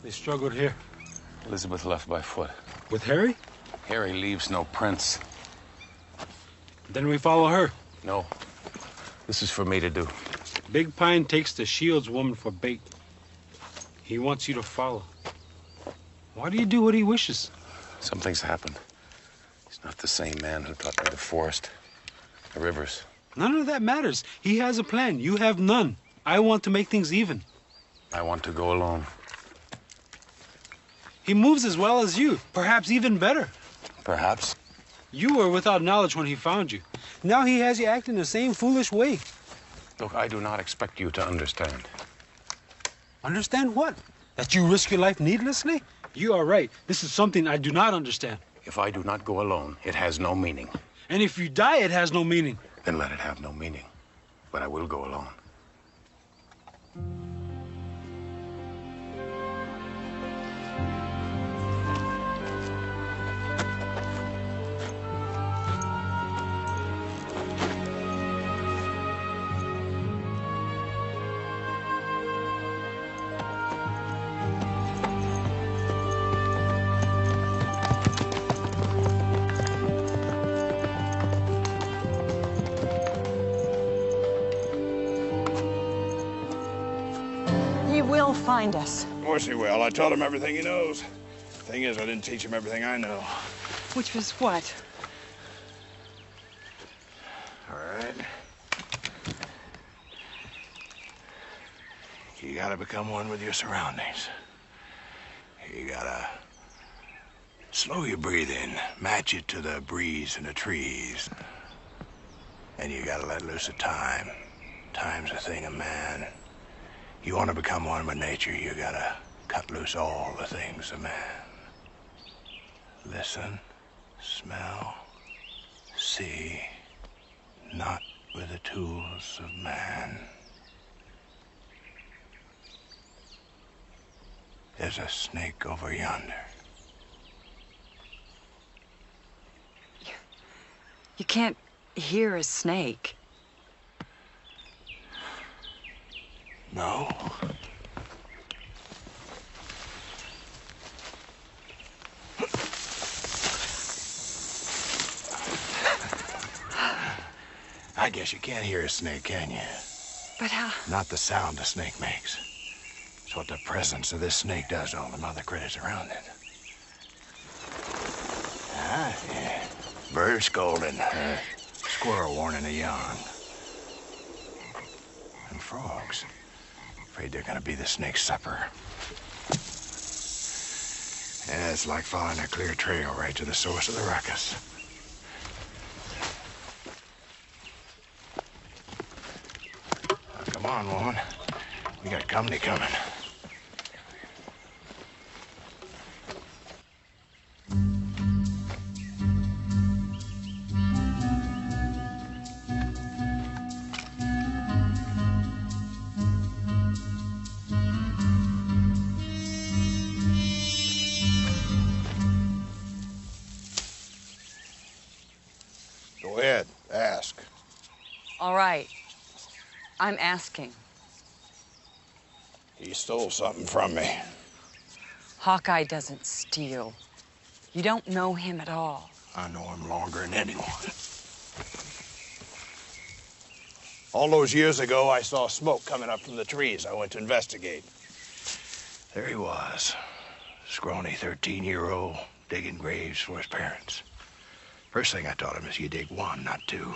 They struggled here. Elizabeth left by foot. With Harry? Harry leaves no prints. Then we follow her. No. This is for me to do. Big Pine takes the Shields woman for bait. He wants you to follow. Why do you do what he wishes? Something's happened. He's not the same man who taught me the forest, the rivers. None of that matters. He has a plan. You have none. I want to make things even. I want to go alone. He moves as well as you, perhaps even better. Perhaps. You were without knowledge when he found you. Now he has you acting the same foolish way. Look, I do not expect you to understand. Understand what? That you risk your life needlessly? You are right. This is something I do not understand. If I do not go alone, it has no meaning. And if you die, it has no meaning. Then let it have no meaning. But I will go alone. will find us. Of course he will. I told him everything he knows. Thing is, I didn't teach him everything I know. Which was what? All right. You gotta become one with your surroundings. You gotta slow your breathing, match it to the breeze in the trees. And you gotta let loose of time. Time's a thing of man. You want to become one with nature, you gotta cut loose all the things of man. Listen, smell, see, not with the tools of man. There's a snake over yonder. You can't hear a snake. No. I guess you can't hear a snake, can you? But how? Not the sound the snake makes. It's what the presence of this snake does to all the other critters around it. Ah, yeah. Bird scolding. Squirrel warning the young. And frogs. Afraid they're gonna be the snake's supper. Yeah, it's like following a clear trail right to the source of the ruckus. Now, come on, woman. We got company coming. Go ahead, ask. All right. I'm asking. He stole something from me. Hawkeye doesn't steal. You don't know him at all. I know him longer than anyone. All those years ago, I saw smoke coming up from the trees. I went to investigate. There he was, scrawny 13-year-old, digging graves for his parents. First thing I taught him is you dig one, not two.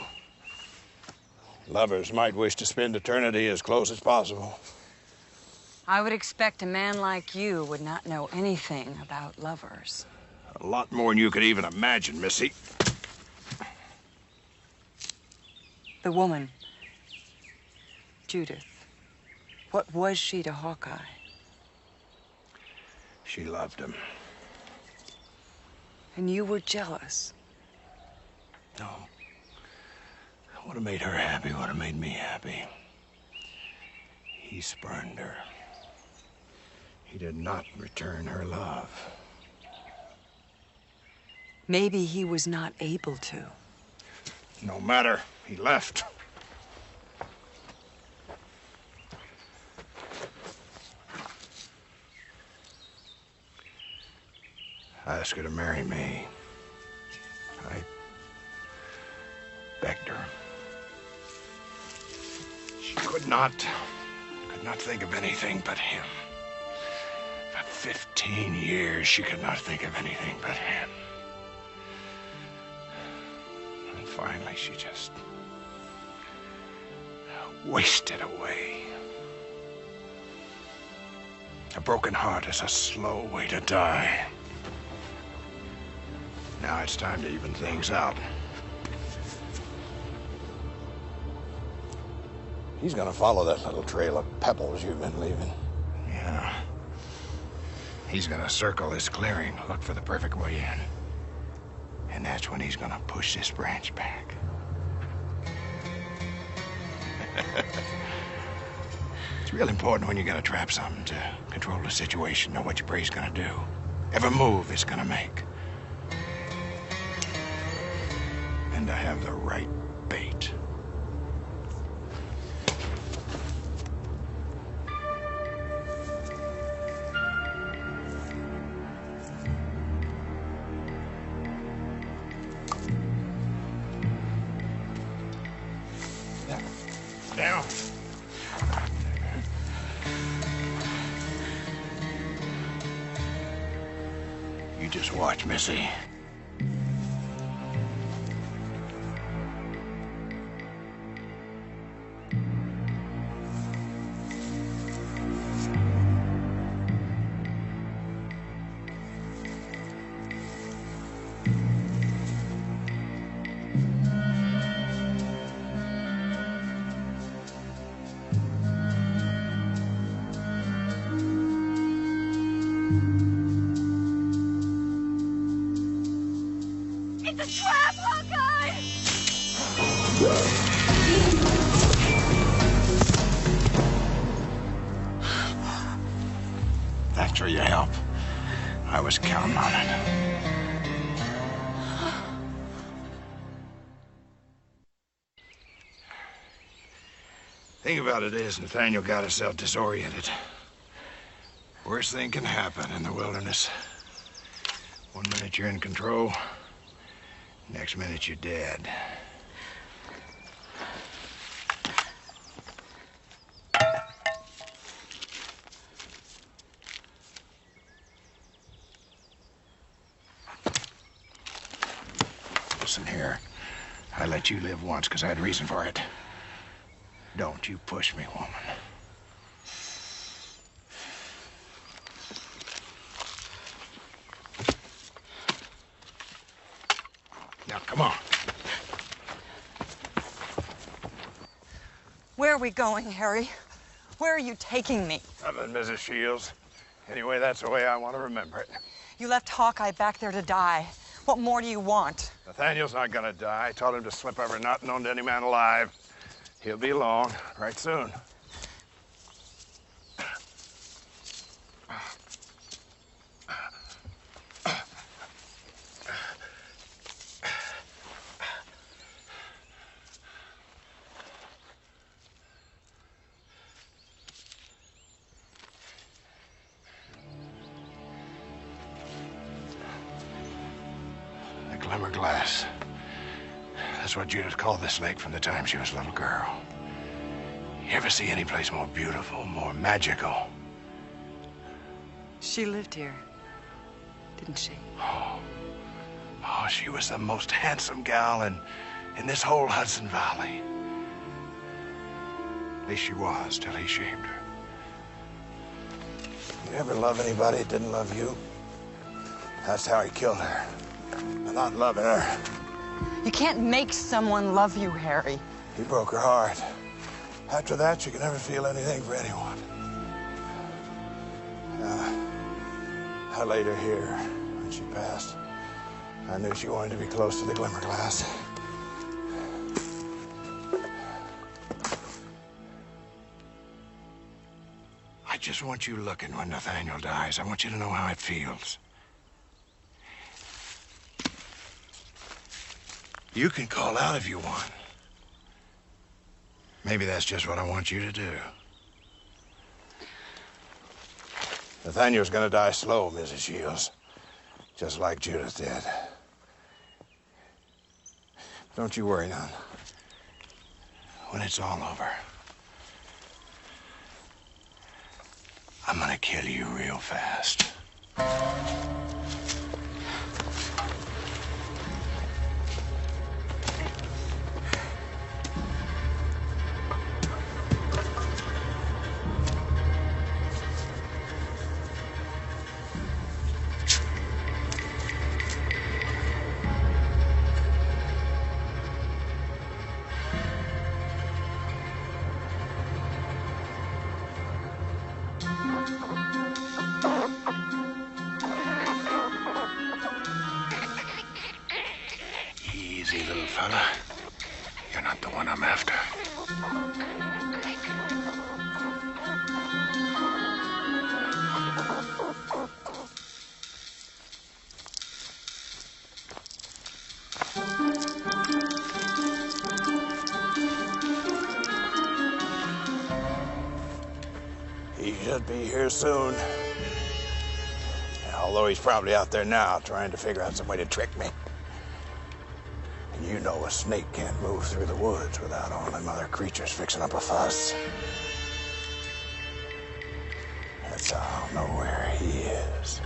Lovers might wish to spend eternity as close as possible. I would expect a man like you would not know anything about lovers. A lot more than you could even imagine, Missy. The woman, Judith, what was she to Hawkeye? She loved him. And you were jealous? No. Would have made her happy, would have made me happy. He spurned her. He did not return her love. Maybe he was not able to. No matter, he left. I asked her to marry me. I begged her. She could not think of anything but him. For 15 years, she could not think of anything but him. And finally, she just wasted away. A broken heart is a slow way to die. Now it's time to even things out. He's gonna follow that little trail of pebbles you've been leaving. Yeah. He's gonna circle this clearing, look for the perfect way in. And that's when he's gonna push this branch back. It's real important when you gotta trap something to control the situation, know what your prey's gonna do. Every move it's gonna make. And to have the right bait. Down. You just watch, Missy. It's a trap, Hawkeye! Thanks for your help. I was counting on it. Thing about it is, Nathaniel got himself disoriented. Worst thing can happen in the wilderness. One minute you're in control, next minute you're dead. Listen here. I let you live once because I had reason for it. Don't you push me, woman. Now, come on. Where are we going, Harry? Where are you taking me? Nothing, Mrs. Shields. Anyway, that's the way I want to remember it. You left Hawkeye back there to die. What more do you want? Nathaniel's not gonna die. I told him to slip every knot known to any man alive. He'll be along right soon. The Glimmer Glass. That's what Judith called this lake from the time she was a little girl. You ever see any place more beautiful, more magical? She lived here, didn't she? Oh, she was the most handsome gal in this whole Hudson Valley. At least she was, till he shamed her. You ever love anybody that didn't love you? That's how he killed her. I'm not loving her. You can't make someone love you, Harry. He broke her heart. After that, she could never feel anything for anyone. I laid her here when she passed. I knew she wanted to be close to the Glimmer Glass. I just want you looking when Nathaniel dies. I want you to know how it feels. You can call out if you want. Maybe that's just what I want you to do. Nathaniel's gonna die slow, Mrs. Shields. Just like Judith did. Don't you worry none. When it's all over, I'm gonna kill you real fast. Easy, little fella. You're not the one I'm after. He should be here soon. Although he's probably out there now trying to figure out some way to trick me. And you know a snake can't move through the woods without all them other creatures fixing up a fuss. That's how I'll know where he is.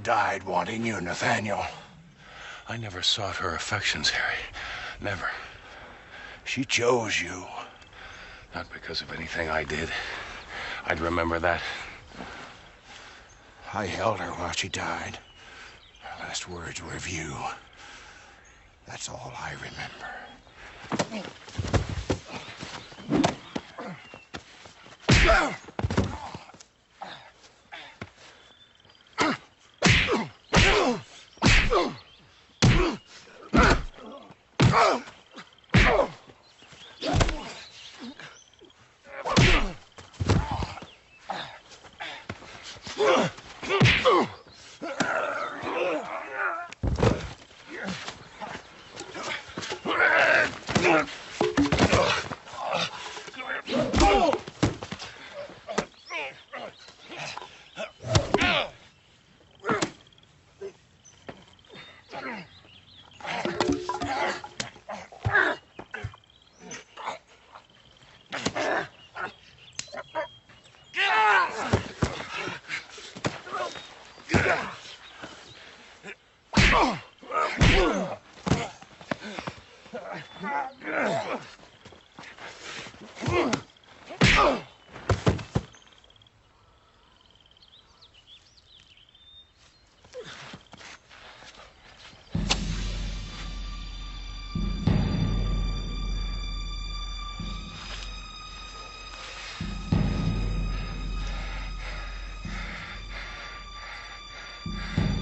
died wanting you, Nathaniel. I never sought her affections, Harry. Never. She chose you. Not because of anything I did. I'd remember that. I held her while she died. Her last words were of you. That's all I remember.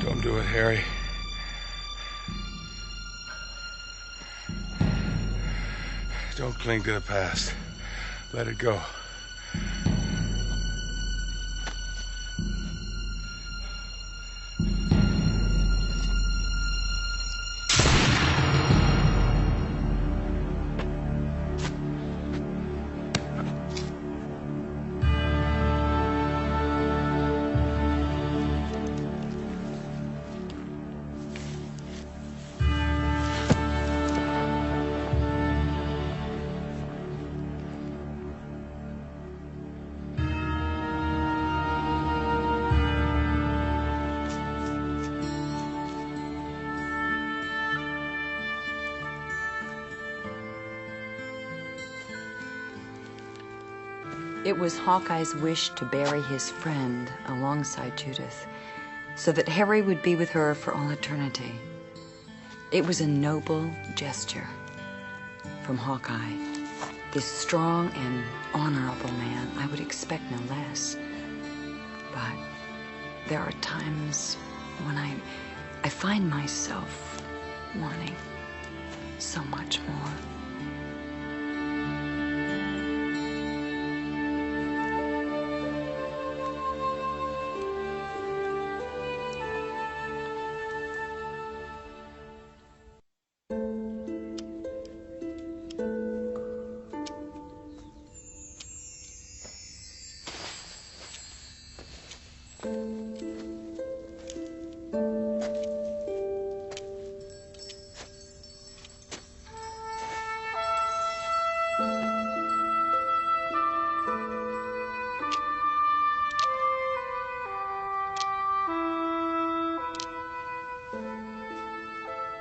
Don't do it, Harry. Don't cling to the past. Let it go. It was Hawkeye's wish to bury his friend alongside Judith, so that Harry would be with her for all eternity. It was a noble gesture from Hawkeye. This strong and honorable man, I would expect no less. But there are times when I find myself wanting so much more.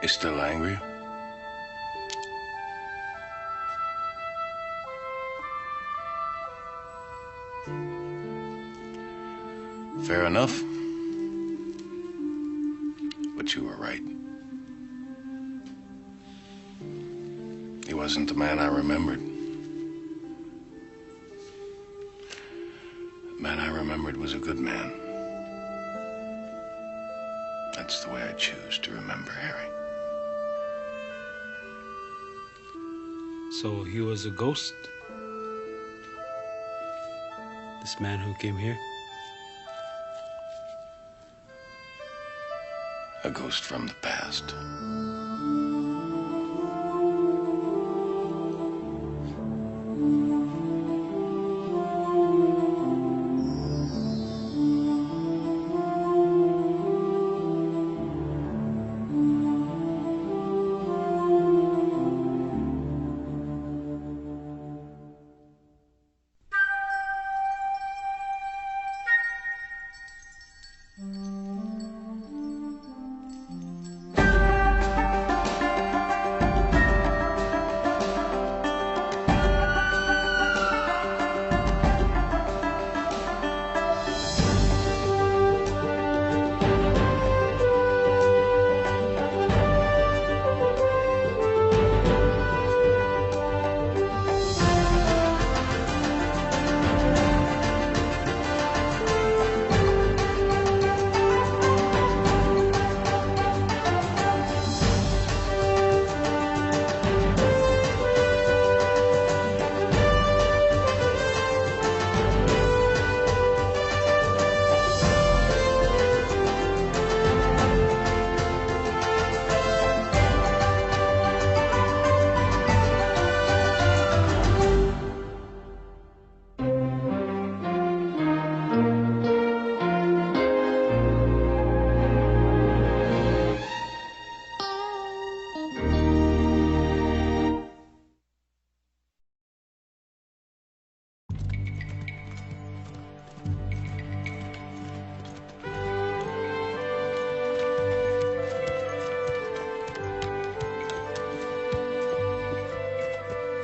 You still angry? Fair enough. But you were right. He wasn't the man I remembered. The man I remembered was a good man. That's the way I choose to remember Harry. So he was a ghost? This man who came here? A ghost from the past.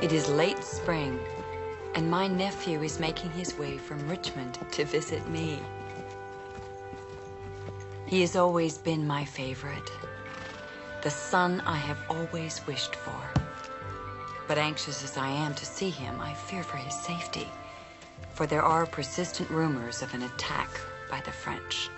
It is late spring, and my nephew is making his way from Richmond to visit me. He has always been my favorite, the son I have always wished for. But anxious as I am to see him, I fear for his safety, for there are persistent rumors of an attack by the French.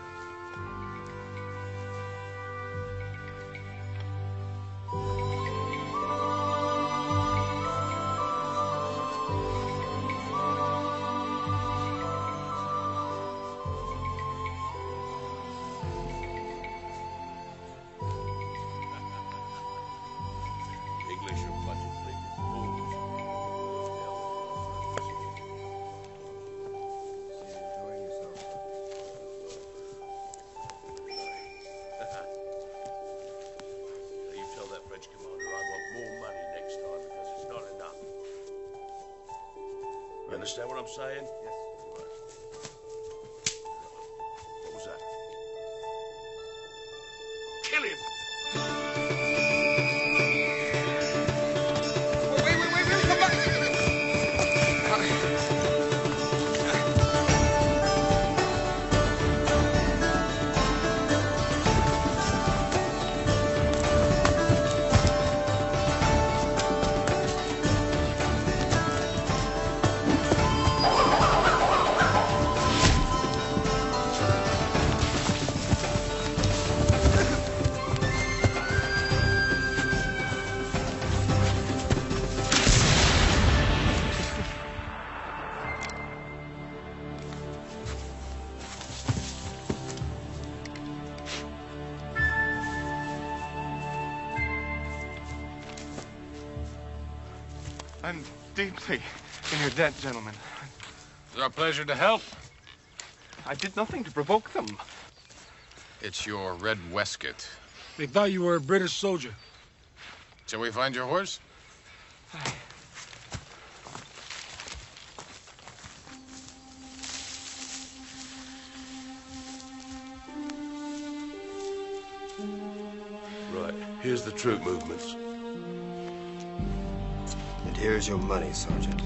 You understand what I'm saying? Yes. What was that? Kill him! Wait, come back! I'm deeply in your debt, gentlemen. It's our pleasure to help. I did nothing to provoke them. It's your red waistcoat. They thought you were a British soldier. Shall we find your horse? Right, here's the troop movements. And here's your money, Sergeant.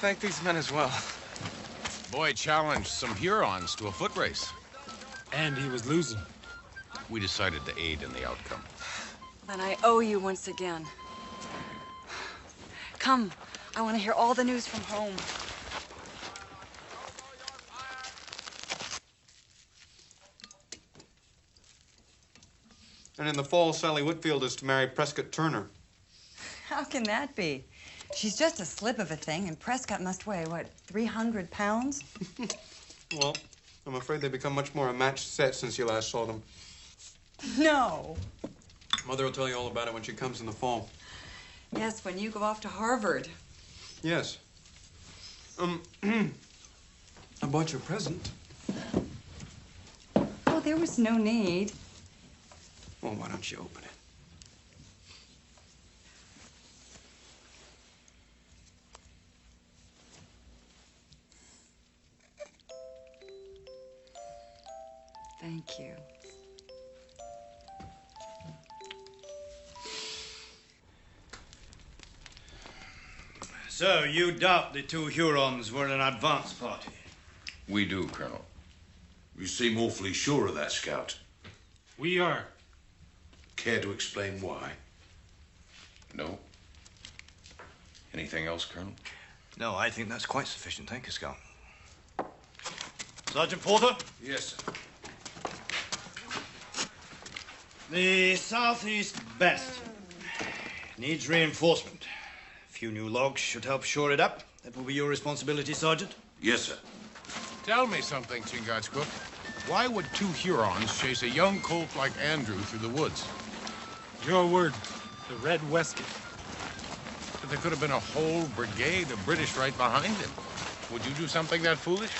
Thank these men as well. Boy challenged some Hurons to a foot race. And he was losing. We decided to aid in the outcome. Then I owe you once again. Come, I want to hear all the news from home. And in the fall, Sally Whitfield is to marry Prescott Turner. How can that be? She's just a slip of a thing, and Prescott must weigh, what, 300 pounds? Well, I'm afraid they've become much more a matched set since you last saw them. No. Mother will tell you all about it when she comes in the fall. Yes, when you go off to Harvard. Yes. I bought you a present. Oh, there was no need. Well, why don't you open it? Thank you. So, you doubt the two Hurons were an advance party? We do, Colonel. You seem awfully sure of that, Scout. We are. Care to explain why? No. Anything else, Colonel? No, I think that's quite sufficient. Thank you, Scout. Sergeant Porter? Yes, sir. The southeast best needs reinforcement. A few new logs should help shore it up. That will be your responsibility, Sergeant. Yes, sir. Tell me something, Chingachgook. Why would two Hurons chase a young colt like Andrew through the woods? Your word, the Red Waistcoat. But there could have been a whole brigade of British right behind him. Would you do something that foolish?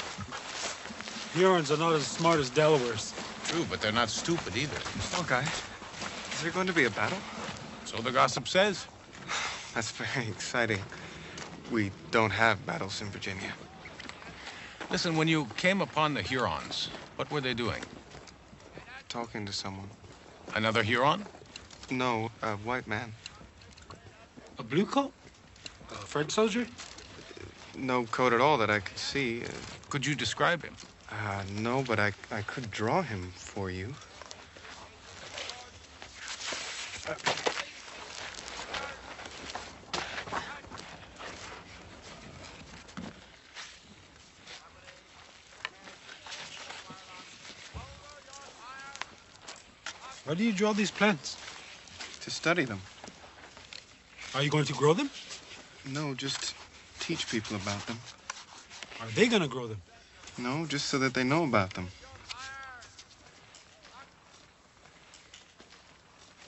Hurons are not as smart as Delawares. True, but they're not stupid either. Hawkeye, is there going to be a battle? So the gossip says. That's very exciting. We don't have battles in Virginia. Listen, when you came upon the Hurons, what were they doing? Talking to someone. Another Huron? No, a white man. A blue coat? A French soldier? No coat at all that I could see. Could you describe him? No, but I could draw him for you. Why do you draw these plants? To study them. Are you going to grow them? No, just teach people about them. Are they going to grow them? No, just so that they know about them.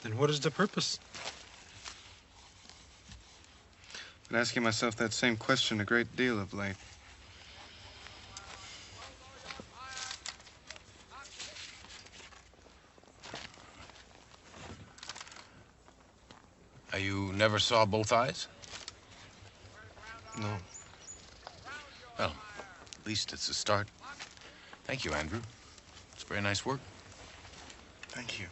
Then what is the purpose? I've been asking myself that same question a great deal of late. You never saw both eyes? No. Well, at least it's a start. Thank you, Andrew. It's very nice work. Thank you.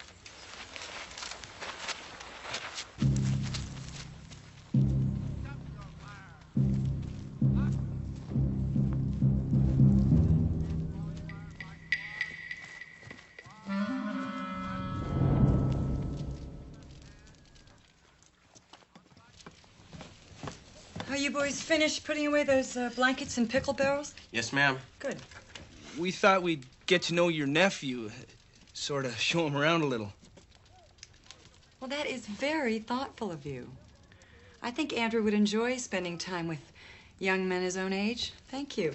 Are you boys finished putting away those blankets and pickle barrels? Yes, ma'am. Good. We thought we'd get to know your nephew, sort of show him around a little. Well, that is very thoughtful of you. I think Andrew would enjoy spending time with young men his own age. Thank you.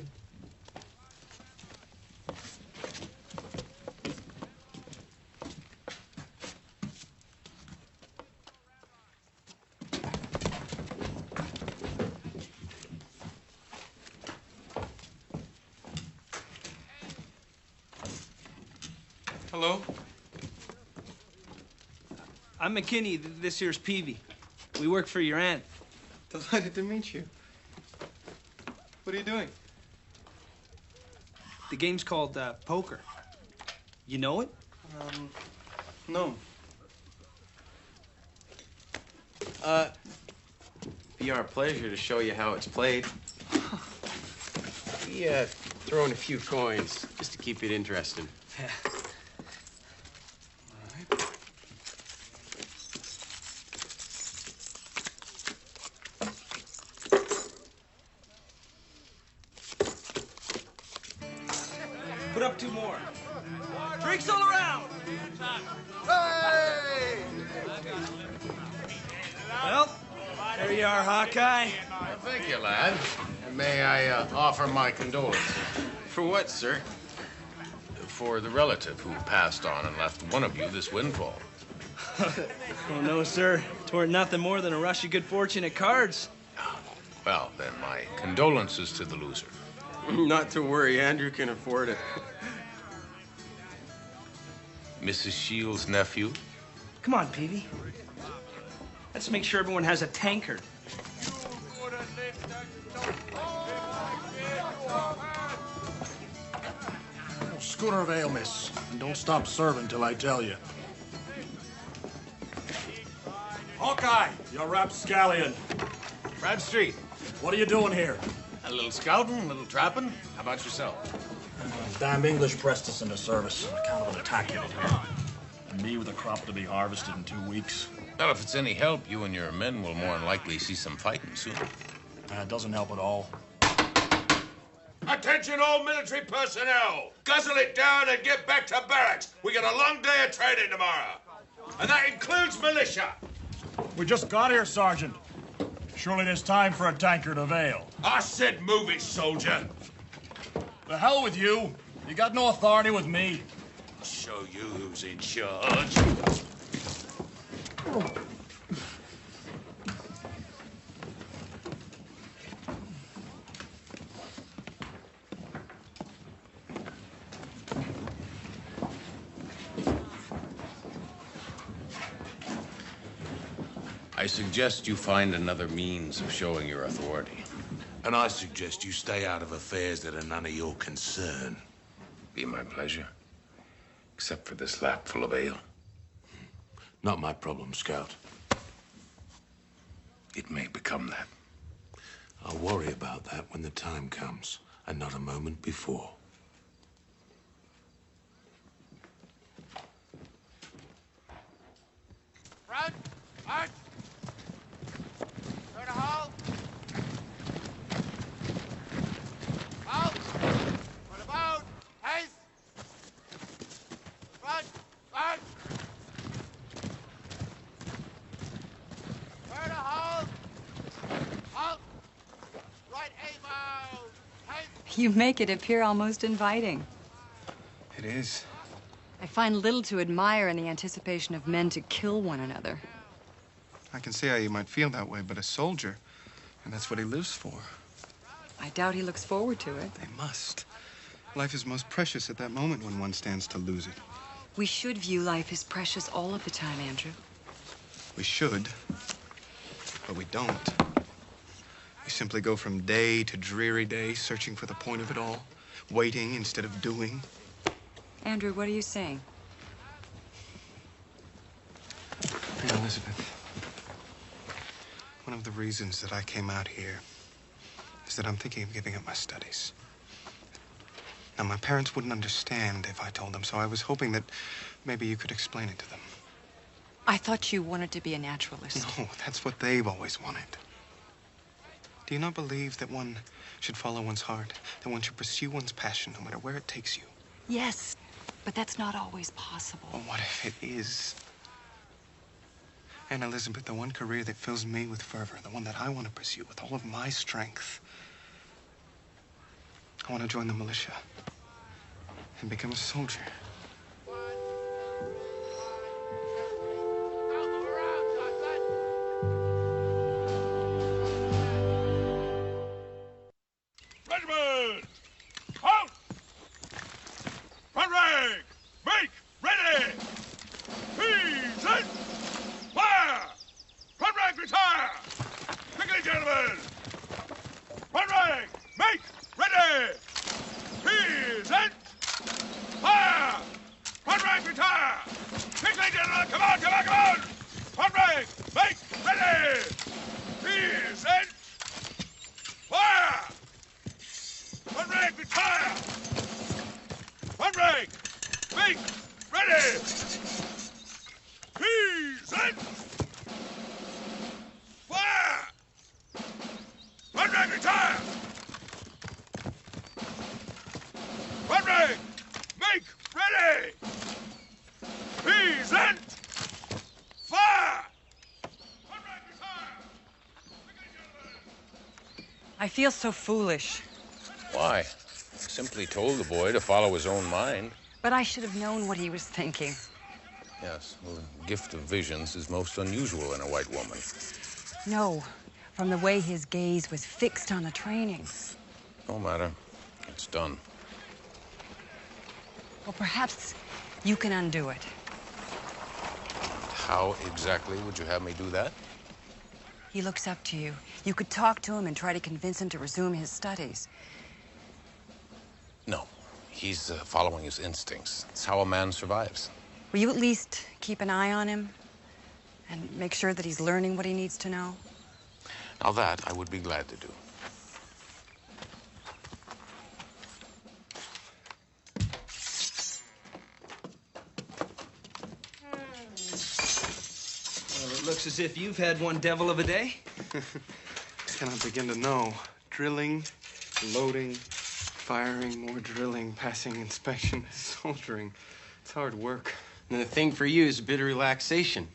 Hello? I'm McKinney. This here's Peavy. We work for your aunt. Delighted to meet you. What are you doing? The game's called poker. You know it? No. Be our pleasure to show you how it's played. We throw in a few coins just to keep it interesting. Yeah. 2 more. Drinks all around. Hey! Well, there you are, Hawkeye. Well, thank you, lad. And may I offer my condolences. For what, sir? For the relative who passed on and left one of you this windfall. Oh, no, sir. 'Tweren't nothing more than a rush of good fortune at cards. Well, then, my condolences to the loser. Not to worry, Andrew can afford it. Mrs. Shields' nephew? Come on, Peavy. Let's make sure everyone has a tankard. Schooner of ale, miss. And don't stop serving till I tell you. Hawkeye, you rapscallion. Bradstreet. What are you doing here? A little scouting, a little trapping. How about yourself? Damn English pressed us into service on account of an attack unit here. And me with a crop to be harvested in 2 weeks. Well, if it's any help, you and your men will more than likely see some fighting soon. It doesn't help at all. Attention all military personnel! Guzzle it down and get back to barracks. We got a long day of training tomorrow. And that includes militia. We just got here, Sergeant. Surely it's time for a tankard of ale. I said move it, soldier. The hell with you. You got no authority with me. I'll show you who's in charge. I suggest you find another means of showing your authority. And I suggest you stay out of affairs that are none of your concern. Be my pleasure. Except for this lap full of ale. Not my problem, Scout. It may become that. I'll worry about that when the time comes, and not a moment before. Front! March! Turn to halt! Halt! Turn about! Haste! Front! March! Turn to halt! Halt! Right aim out! Haste! You make it appear almost inviting. It is. I find little to admire in the anticipation of men to kill one another. I can see how you might feel that way, but a soldier, and that's what he lives for. I doubt he looks forward to it. They must. Life is most precious at that moment when one stands to lose it. We should view life as precious all of the time, Andrew. We should, but we don't. We simply go from day to dreary day, searching for the point of it all, waiting instead of doing. Andrew, what are you saying? Dear Elizabeth, one of the reasons that I came out here is that I'm thinking of giving up my studies. Now, my parents wouldn't understand if I told them, so I was hoping that maybe you could explain it to them. I thought you wanted to be a naturalist. No, that's what they've always wanted. Do you not believe that one should follow one's heart, that one should pursue one's passion no matter where it takes you? Yes, but that's not always possible. Well, what if it is? And Elizabeth, the one career that fills me with fervor, the one that I want to pursue with all of my strength, I want to join the militia and become a soldier. Regiment! Halt! Front rank! Make! Ready! Peas in! Fire! Front rank, retire! Quickly, gentlemen! Front rank! Make! Ready! Peas in! Fire! Front rank, retire! Quickly, gentlemen! Come on, come on, come on! Front rank! Make! Ready! Peas in! Fire! Front rank, retire! Front rank! Make! Ready! Peas in! Fire! Front rank, retire! Front rank! Ready! Present! Fire! I feel so foolish. Why? Simply told the boy to follow his own mind. But I should have known what he was thinking. Yes, well, the gift of visions is most unusual in a white woman. No, from the way his gaze was fixed on the training. No matter. It's done. Well, perhaps you can undo it. How exactly would you have me do that? He looks up to you. You could talk to him and try to convince him to resume his studies. No. He's following his instincts. It's how a man survives. Will you at least keep an eye on him and make sure that he's learning what he needs to know? Now that I would be glad to do. Well, it looks as if you've had one devil of a day. Cannot begin to know. Drilling, loading, firing, more drilling, passing inspection, soldiering. It's hard work. And the thing for you is a bit of relaxation.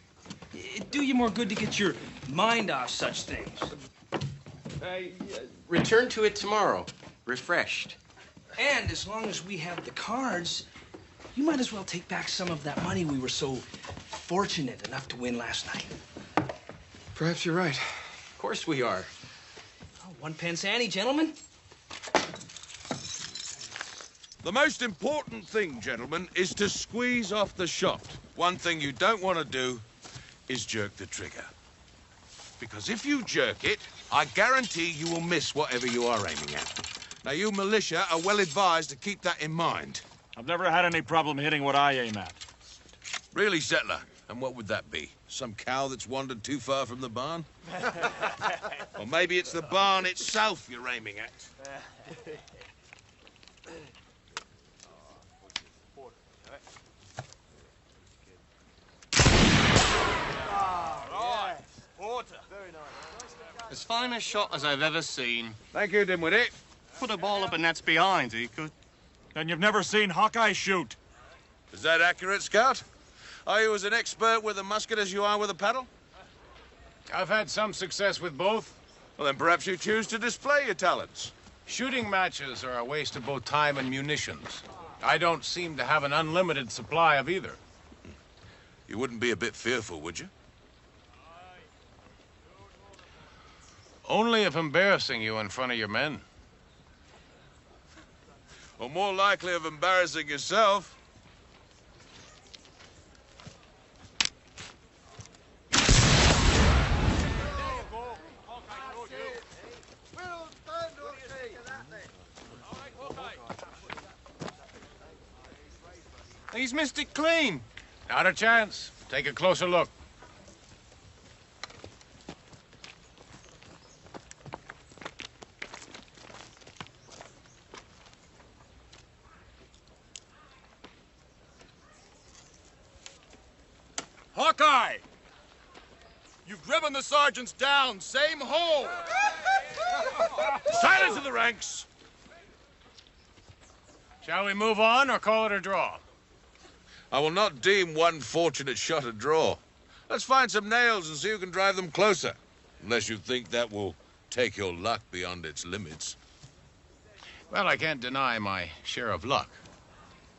It'd do you more good to get your mind off such things. Return to it tomorrow, refreshed. And as long as we have the cards, you might as well take back some of that money we were so fortunate enough to win last night. Perhaps you're right. Of course we are. Oh, 1 pence ante, gentlemen. The most important thing, gentlemen, is to squeeze off the shaft. One thing you don't want to do is jerk the trigger. Because if you jerk it, I guarantee you will miss whatever you are aiming at. Now, you militia are well advised to keep that in mind. I've never had any problem hitting what I aim at. Really, Settler? And what would that be? Some cow that's wandered too far from the barn? Or maybe it's the barn itself you're aiming at. As fine a shot as I've ever seen. Thank you, Dimwitty. Put a ball up and that's behind, he could. Then you've never seen Hawkeye shoot. Is that accurate, Scout? Are you as an expert with a musket as you are with a paddle? I've had some success with both. Well, then perhaps you choose to display your talents. Shooting matches are a waste of both time and munitions. I don't seem to have an unlimited supply of either. You wouldn't be a bit fearful, would you? Only if embarrassing you in front of your men. Or more likely of embarrassing yourself. He's missed it clean. Not a chance. Take a closer look. Hawkeye! You've driven the sergeants down. Same hole. Silence in the ranks. Shall we move on or call it a draw? I will not deem one fortunate shot a draw. Let's find some nails and see who can drive them closer. Unless you think that will take your luck beyond its limits. Well, I can't deny my share of luck.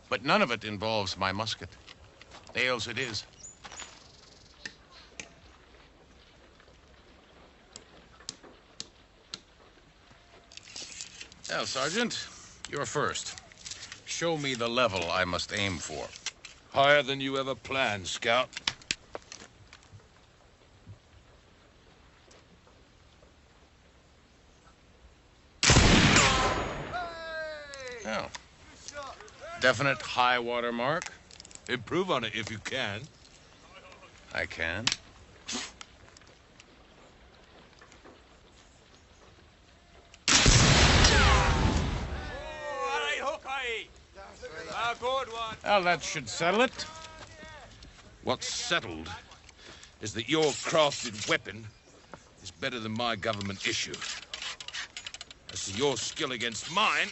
But none of it involves my musket. Nails it is. Now, Sergeant, you're first. Show me the level I must aim for. Higher than you ever planned, Scout. Oh. Definite high water mark? Improve on it if you can. I can. Well, that should settle it. What's settled is that your crafted weapon is better than my government issue. As to your skill against mine,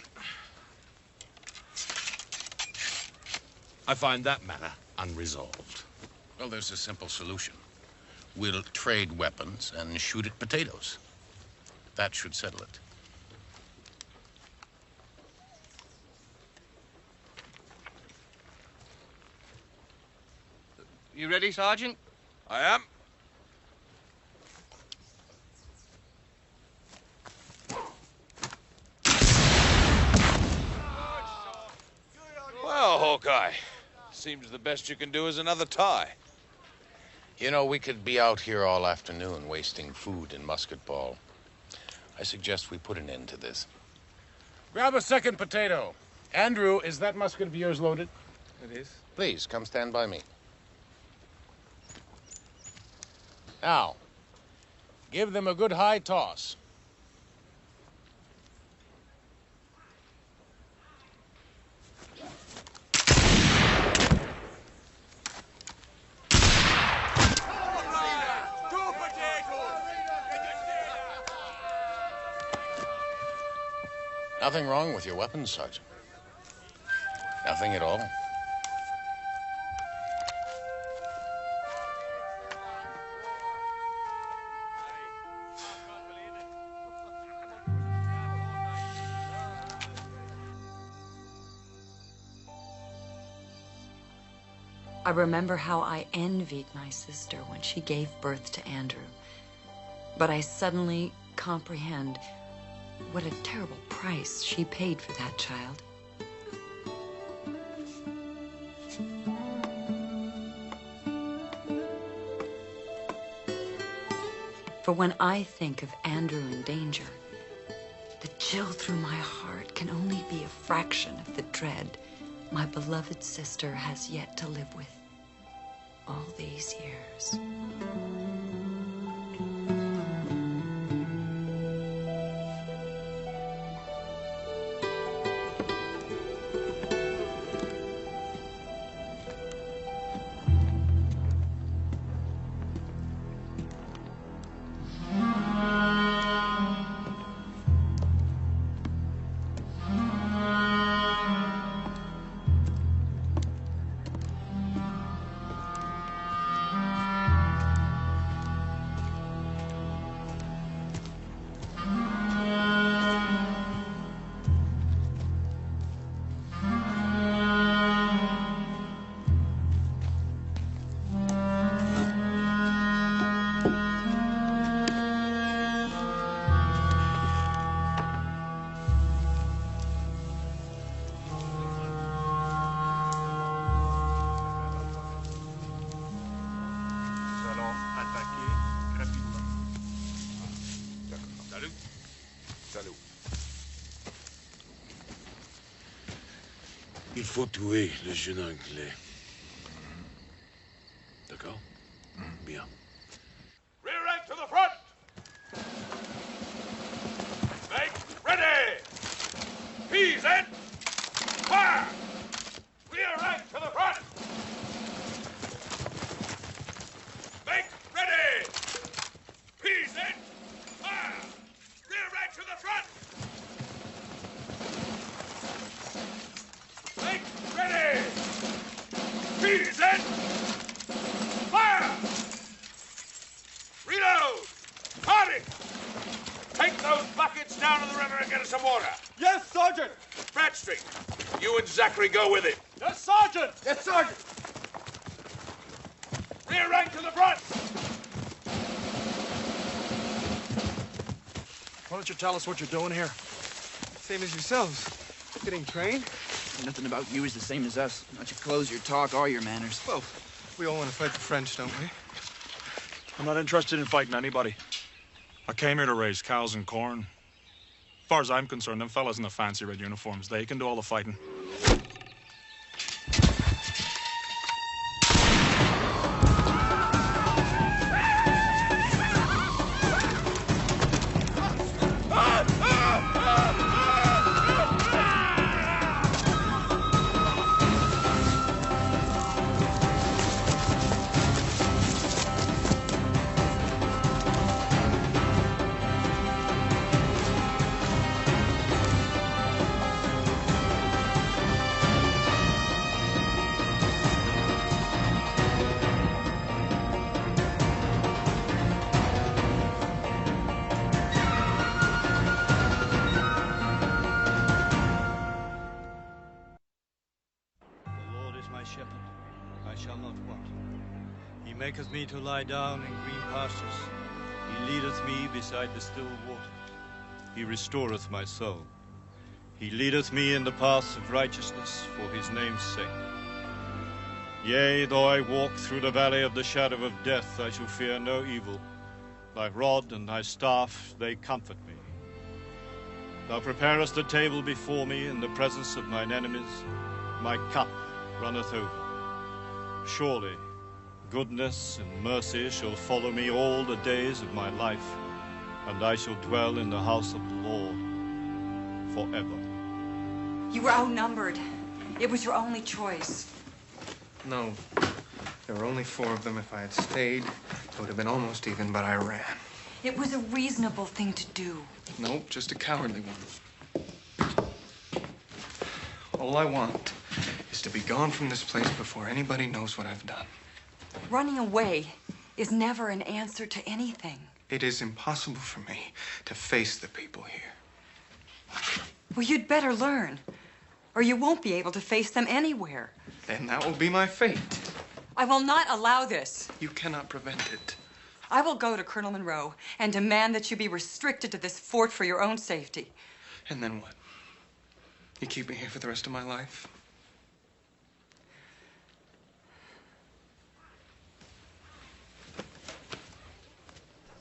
I find that matter unresolved. Well, there's a simple solution. We'll trade weapons and shoot at potatoes. That should settle it. You ready, Sergeant? I am. Well, Hawkeye, seems the best you can do is another tie. You know, we could be out here all afternoon wasting food and musket ball. I suggest we put an end to this. Grab a second potato. Andrew, is that musket of yours loaded? It is. Please, come stand by me. Now, give them a good high toss. Nothing wrong with your weapons, Sergeant. Nothing at all. I remember how I envied my sister when she gave birth to Andrew. But I suddenly comprehend what a terrible price she paid for that child. For when I think of Andrew in danger, the chill through my heart can only be a fraction of the dread my beloved sister has yet to live with all these years. Il faut tuer le jeune Anglais. D'accord? Bien. Rear rank to the front! Make ready! Peas in! Fire! Rear rank to the front! Make ready! Peas in! Fire! Rear rank to the front! Make ready! Peas in! Fire! Reload! Party! Take those buckets down to the river and get us some water. Yes, Sergeant! Bradstreet, you and Zachary go with him. Yes, Sergeant! Yes, Sergeant! Rear rank to the front! Why don't you tell us what you're doing here? Same as yourselves. Getting trained? Nothing about you is the same as us. Not your clothes, your talk, or your manners. Well, we all want to fight the French, don't we? I'm not interested in fighting anybody. I came here to raise cows and corn. As far as I'm concerned, them fellas in the fancy red uniforms, they can do all the fighting. shepherd, I shall not want. He maketh me to lie down in green pastures. He leadeth me beside the still waters. He restoreth my soul. He leadeth me in the paths of righteousness for his name's sake. Yea, though I walk through the valley of the shadow of death, I shall fear no evil. Thy rod and thy staff, they comfort me. Thou preparest a table before me in the presence of mine enemies. My cup runneth over. Surely, goodness and mercy shall follow me all the days of my life, and I shall dwell in the house of the Lord forever. You were outnumbered. It was your only choice. No. There were only 4 of them. If I had stayed, it would have been almost even, but I ran. It was a reasonable thing to do. Nope, just a cowardly one. All I want is to be gone from this place before anybody knows what I've done. Running away is never an answer to anything. It is impossible for me to face the people here. Well, you'd better learn, or you won't be able to face them anywhere. Then that will be my fate. I will not allow this. You cannot prevent it. I will go to Colonel Monroe and demand that you be restricted to this fort for your own safety. And then what? You keep me here for the rest of my life?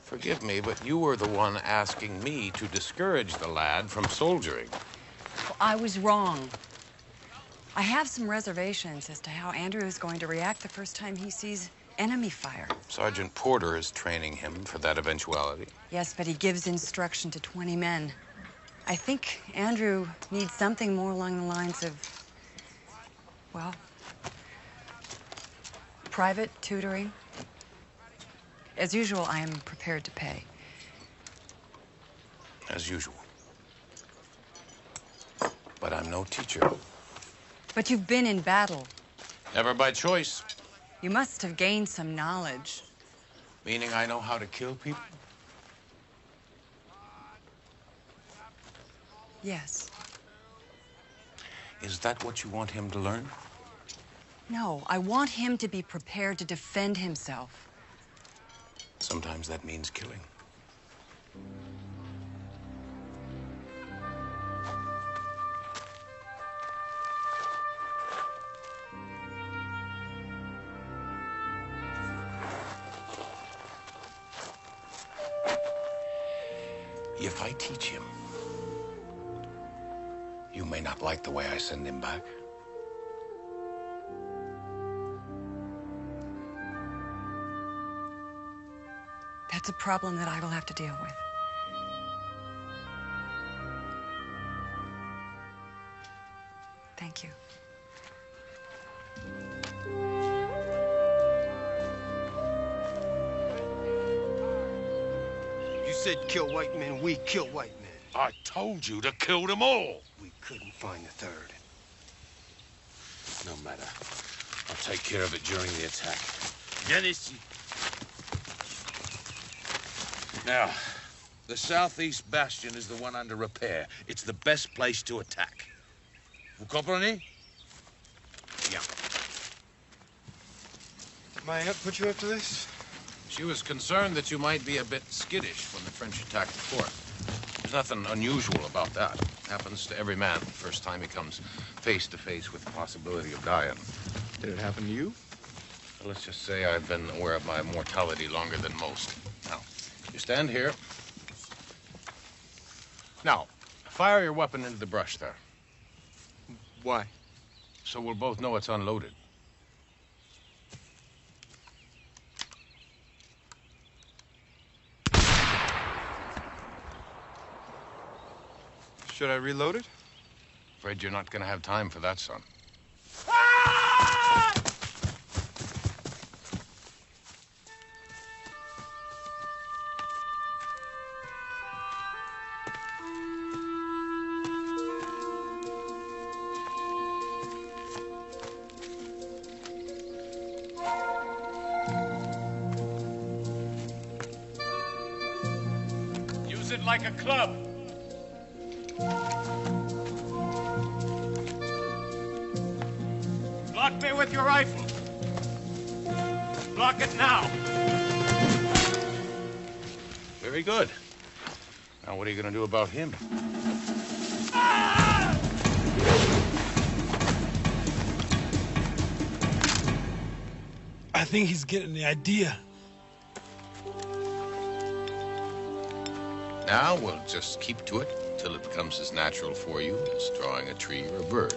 Forgive me, but you were the one asking me to discourage the lad from soldiering. Well, I was wrong. I have some reservations as to how Andrew is going to react the first time he sees enemy fire. Sergeant Porter is training him for that eventuality. Yes, but he gives instruction to 20 men. I think Andrew needs something more along the lines of, well, private tutoring. As usual, I am prepared to pay. As usual. But I'm no teacher. But you've been in battle. Never by choice. You must have gained some knowledge. Meaning I know how to kill people? Yes. Is that what you want him to learn? No, I want him to be prepared to defend himself. Sometimes that means killing. If I teach him, you may not like the way I send him back. That's a problem that I will have to deal with. Thank you. You said kill white men, we kill white men. I told you to kill them all. We couldn't find the third. No matter. I'll take care of it during the attack. Dennis. Now, the southeast bastion is the one under repair. It's the best place to attack. Vous comprenez? Yeah. My aunt put you up to this? She was concerned that you might be a bit skittish when the French attacked the fort. There's nothing unusual about that. Happens to every man the first time he comes face to face with the possibility of dying. Did it happen to you? Well, let's just say I've been aware of my mortality longer than most. Now, you stand here. Now, fire your weapon into the brush there. Why? So we'll both know it's unloaded. Should I reload it? Afraid you're not gonna have time for that, son. Use it like a club. Block me with your rifle. Block it now. Very good. Now, what are you going to do about him? I think he's getting the idea. Now we'll just keep to it till it becomes as natural for you as drawing a tree or a bird.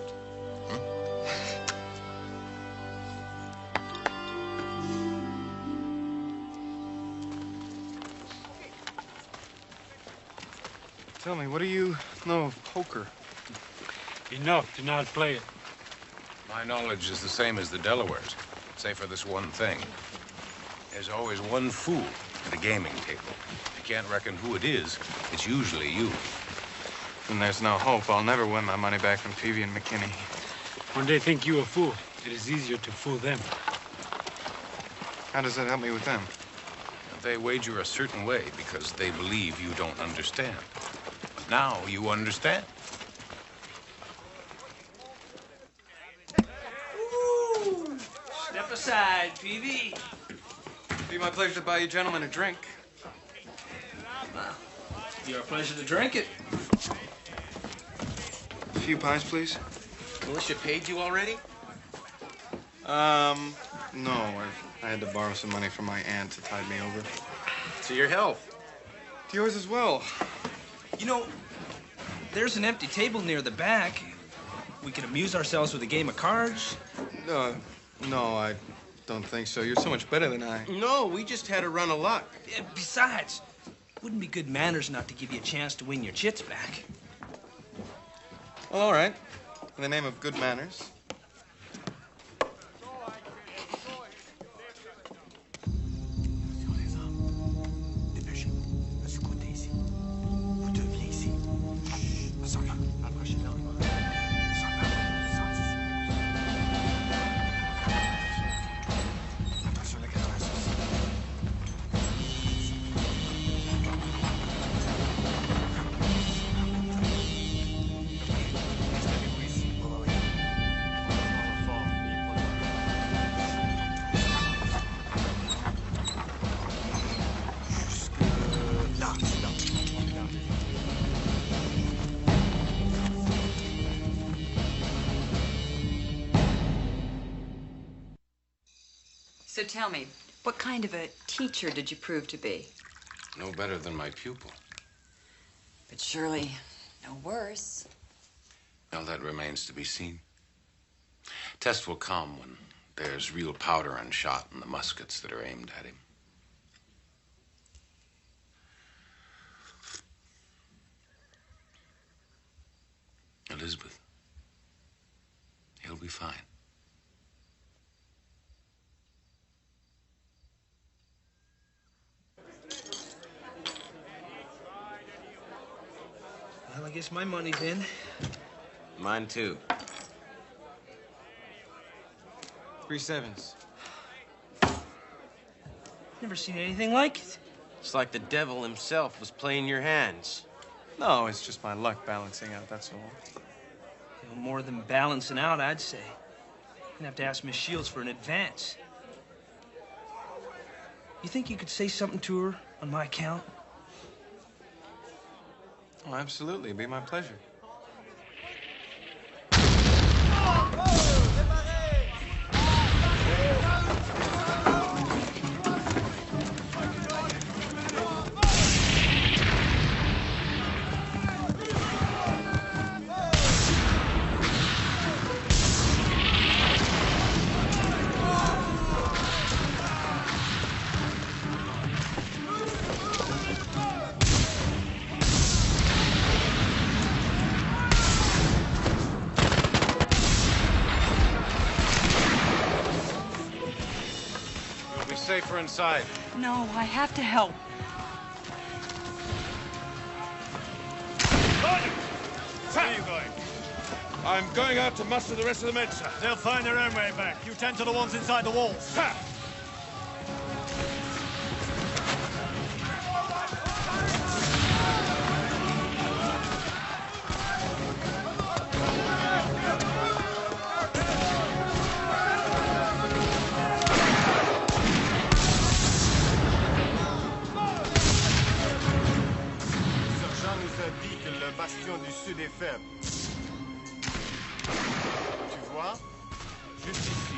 Tell me, what do you know of poker? Enough to not play it. My knowledge is the same as the Delawares, save for this one thing. There's always one fool at a gaming table. If you can't reckon who it is, it's usually you. Then there's no hope. I'll never win my money back from Peavy and McKinney. When they think you a fool, it is easier to fool them. How does that help me with them? They wager a certain way because they believe you don't understand. But now you understand. Step aside, Peavy. It'd be my pleasure to buy you gentlemen a drink. Your pleasure to drink it. A few pints, please. Militia paid you already? No. I had to borrow some money from my aunt to tide me over. To your health. To yours as well. You know, there's an empty table near the back. We could amuse ourselves with a game of cards. No, I don't think so. You're so much better than I. No, we just had a run of luck. Besides, wouldn't be good manners not to give you a chance to win your chits back. Well, all right. In the name of good manners. So tell me, what kind of a teacher did you prove to be? No better than my pupil. But surely no worse. Well, that remains to be seen. Test will come when there's real powder and shot in the muskets that are aimed at him. Elizabeth, he'll be fine. Well, I guess my money's in. Mine too. 3 7s. Never seen anything like it. It's like the devil himself was playing your hands. No, it's just my luck balancing out, that's all. You know, more than balancing out, I'd say. You're gonna have to ask Miss Shields for an advance. You think you could say something to her on my account? Oh, absolutely. It'd be my pleasure. Safer inside. No, I have to help. Where are you going? I'm going out to muster the rest of the men, sir. They'll find their own way back. You tend to the ones inside the walls. Ha! est faible. Tu vois? Juste ici.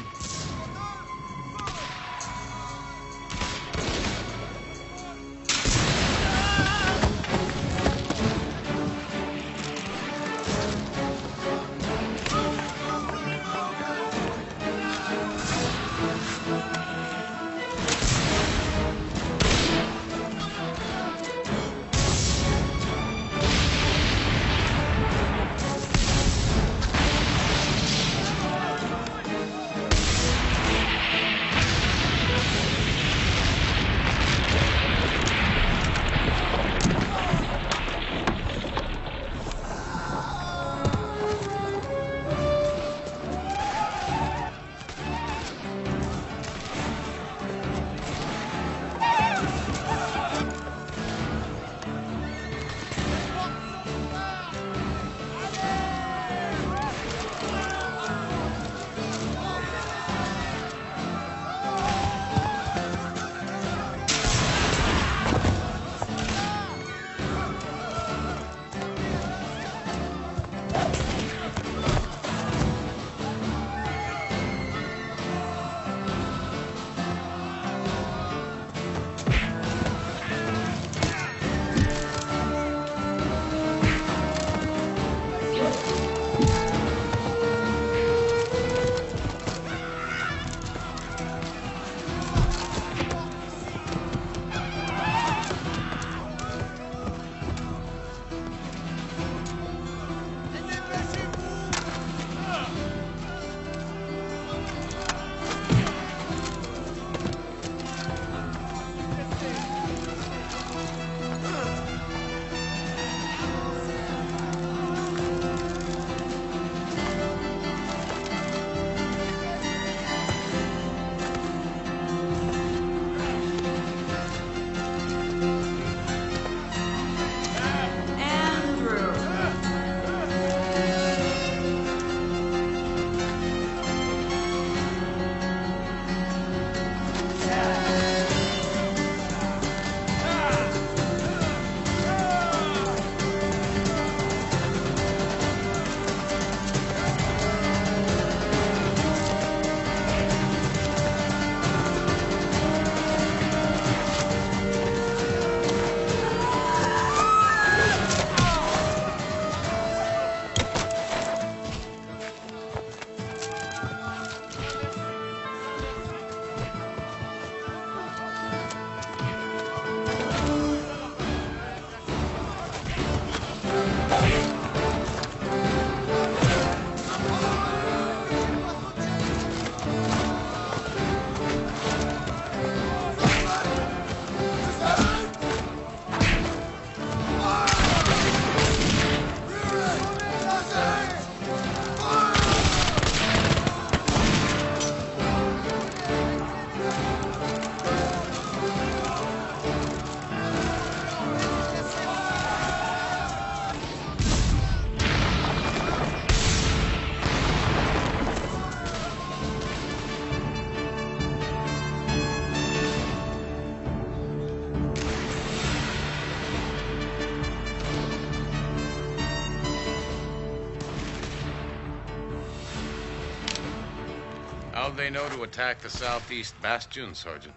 How'd they know to attack the southeast bastion, Sergeant?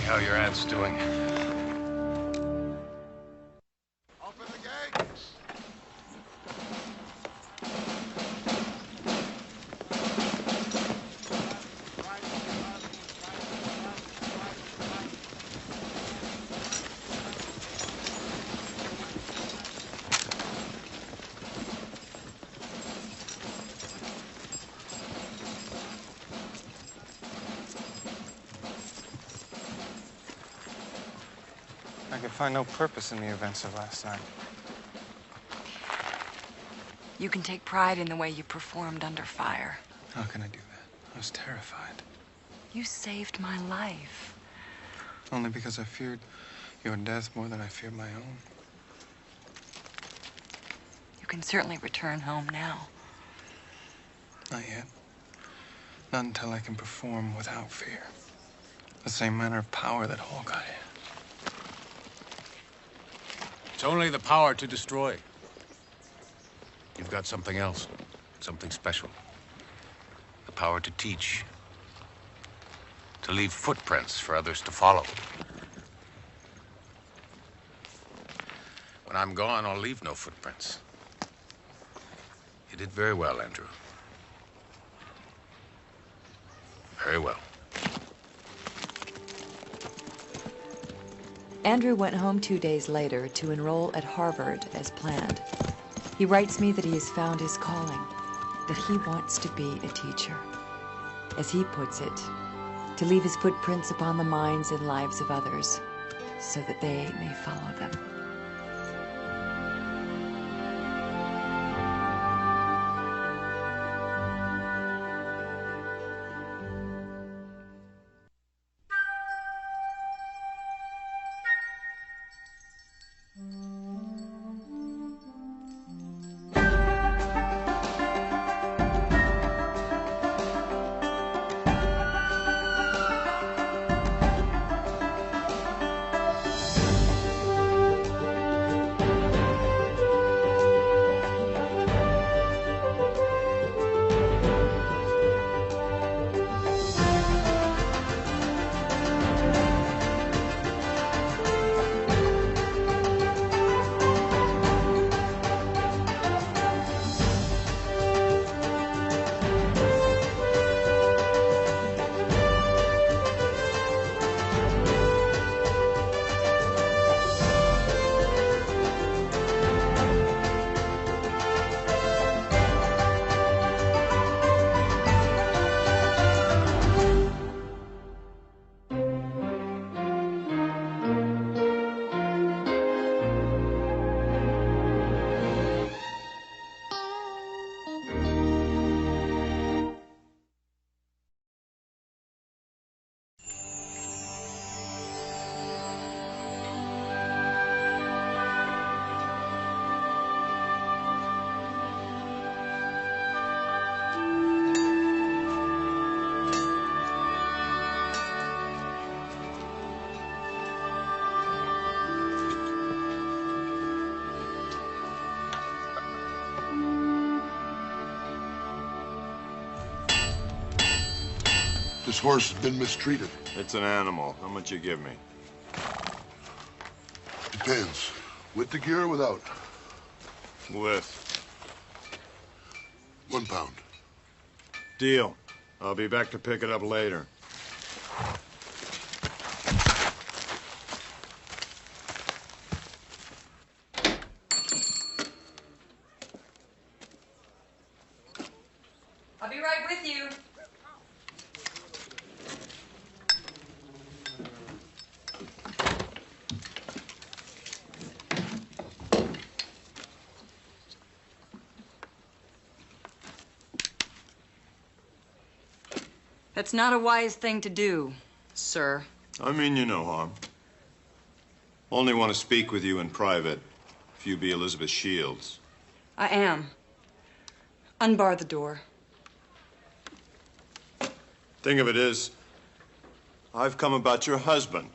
How your aunt's doing. Open the gates! I could find no purpose in the events of last night. You can take pride in the way you performed under fire. How can I do that? I was terrified. You saved my life. Only because I feared your death more than I feared my own. You can certainly return home now. Not yet. Not until I can perform without fear. The same manner of power that Hawkeye had. It's only the power to destroy. You've got something else, something special. The power to teach, to leave footprints for others to follow. When I'm gone, I'll leave no footprints. You did very well, Andrew. Very well. Andrew went home 2 days later to enroll at Harvard as planned. He writes me that he has found his calling, that he wants to be a teacher. As he puts it, to leave his footprints upon the minds and lives of others, so that they may follow them. This horse has been mistreated. It's an animal. How much you give me? Depends. With the gear or without? With. 1 pound. Deal. I'll be back to pick it up later. I'll be right with you. That's not a wise thing to do, sir. I mean you no harm. Only want to speak with you in private, if you be Elizabeth Shields. I am. Unbar the door. Thing of it is, I've come about your husband,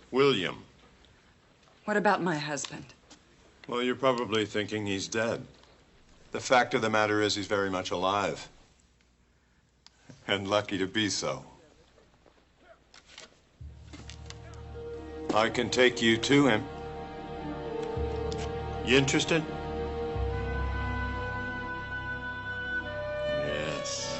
William. What about my husband? Well, you're probably thinking he's dead. The fact of the matter is he's very much alive. And lucky to be so. I can take you to him. You interested? Yes.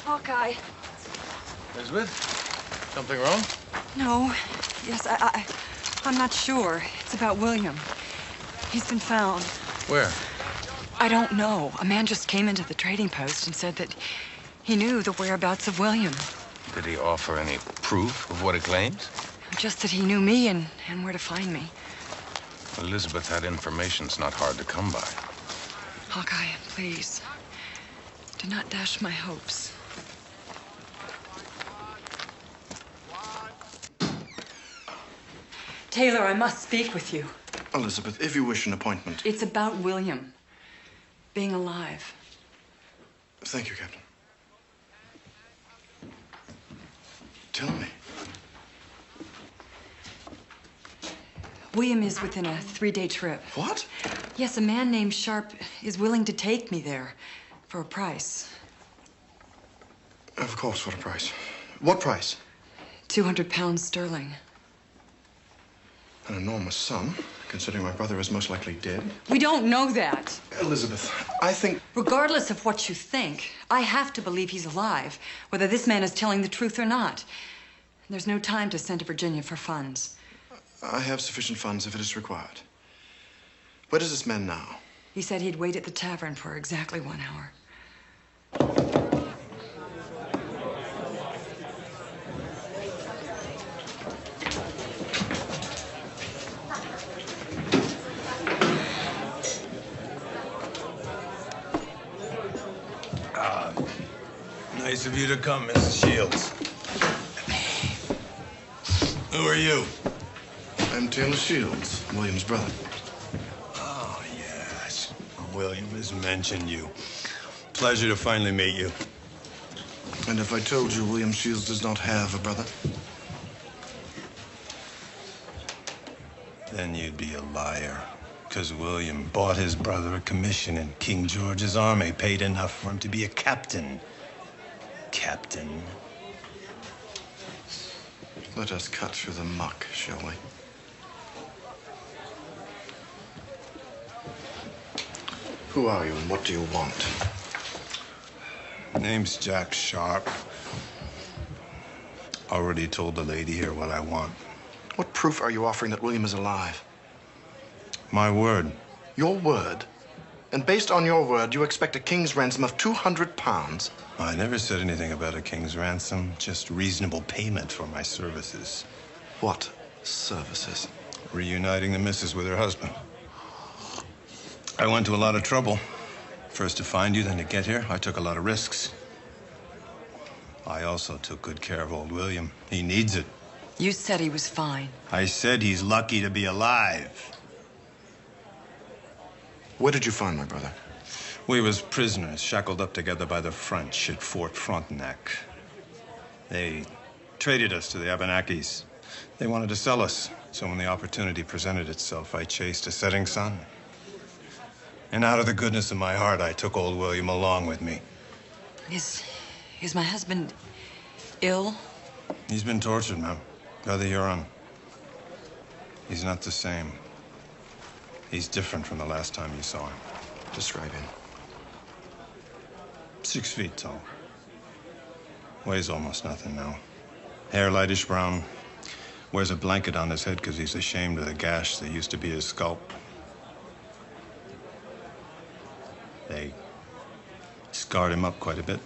Hawkeye. Elizabeth? Something wrong? No. Yes, I'm not sure. It's about William. He's been found. Where? I don't know. A man just came into the trading post and said that he knew the whereabouts of William. Did he offer any proof of what he claims? Just that he knew me and where to find me. Elizabeth, that information's not hard to come by. Hawkeye, please. Do not dash my hopes. Taylor, I must speak with you. Elizabeth, if you wish an appointment. It's about William being alive. Thank you, Captain. Tell me. William is within a 3-day trip. What? Yes, a man named Sharp is willing to take me there for a price. Of course, what a price. What price? 200 pounds sterling. An enormous sum, considering my brother is most likely dead. We don't know that. Elizabeth, I think... Regardless of what you think, I have to believe he's alive, whether this man is telling the truth or not. There's no time to send to Virginia for funds. I have sufficient funds if it is required. Where is this man now? He said he'd wait at the tavern for exactly 1 hour. Nice of you to come, Mrs. Shields. Who are you? I'm Taylor Shields, William's brother. Oh, yes. William has mentioned you. Pleasure to finally meet you. And if I told you William Shields does not have a brother? Then you'd be a liar. Because William bought his brother a commission in King George's army, paid enough for him to be a captain. Captain. Let us cut through the muck, shall we? Who are you and what do you want? Name's Jack Sharp. Already told the lady here what I want. What proof are you offering that William is alive? My word. Your word? And based on your word, you expect a king's ransom of 200 pounds? I never said anything about a king's ransom, just reasonable payment for my services. What services? Reuniting the missus with her husband. I went to a lot of trouble. First to find you, then to get here. I took a lot of risks. I also took good care of old William. He needs it. You said he was fine. I said he's lucky to be alive. Where did you find my brother? We was prisoners, shackled up together by the French at Fort Frontenac. They traded us to the Abenakis. They wanted to sell us, so when the opportunity presented itself, I chased a setting sun. And out of the goodness of my heart, I took old William along with me. Is my husband ill? He's been tortured, ma'am. By the Huron. He's not the same. He's different from the last time you saw him. Describe him. 6 feet tall. Weighs almost nothing now. Hair lightish brown. Wears a blanket on his head because he's ashamed of the gash that used to be his scalp. They scarred him up quite a bit.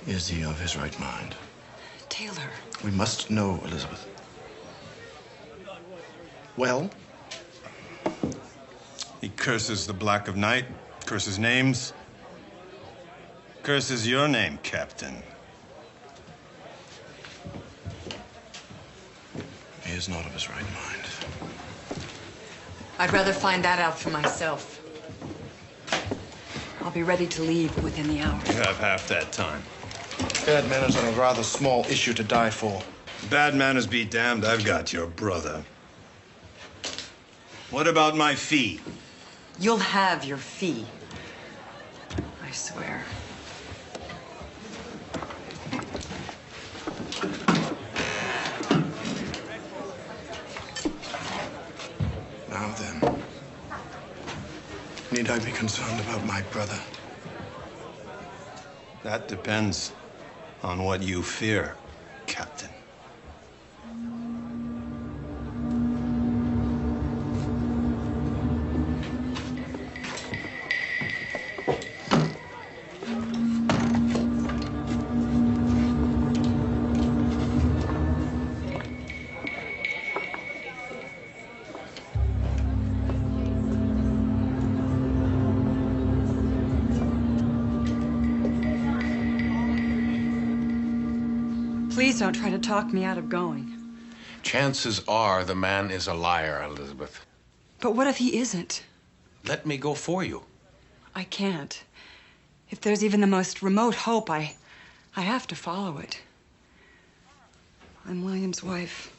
Is he of his right mind? Taylor. We must know, Elizabeth. Well? He curses the black of night, curses names, curses your name, Captain. He is not of his right mind. I'd rather find that out for myself. I'll be ready to leave within the hour. You have half that time. Bad manners are a rather small issue to die for. Bad manners be damned, I've got your brother. What about my fee? You'll have your fee. I swear. Now then, need I be concerned about my brother? That depends on what you fear, Captain. Please don't try to talk me out of going. Chances are the man is a liar, Elizabeth. But what if he isn't? Let me go for you. I can't. If there's even the most remote hope, I have to follow it. I'm William's wife.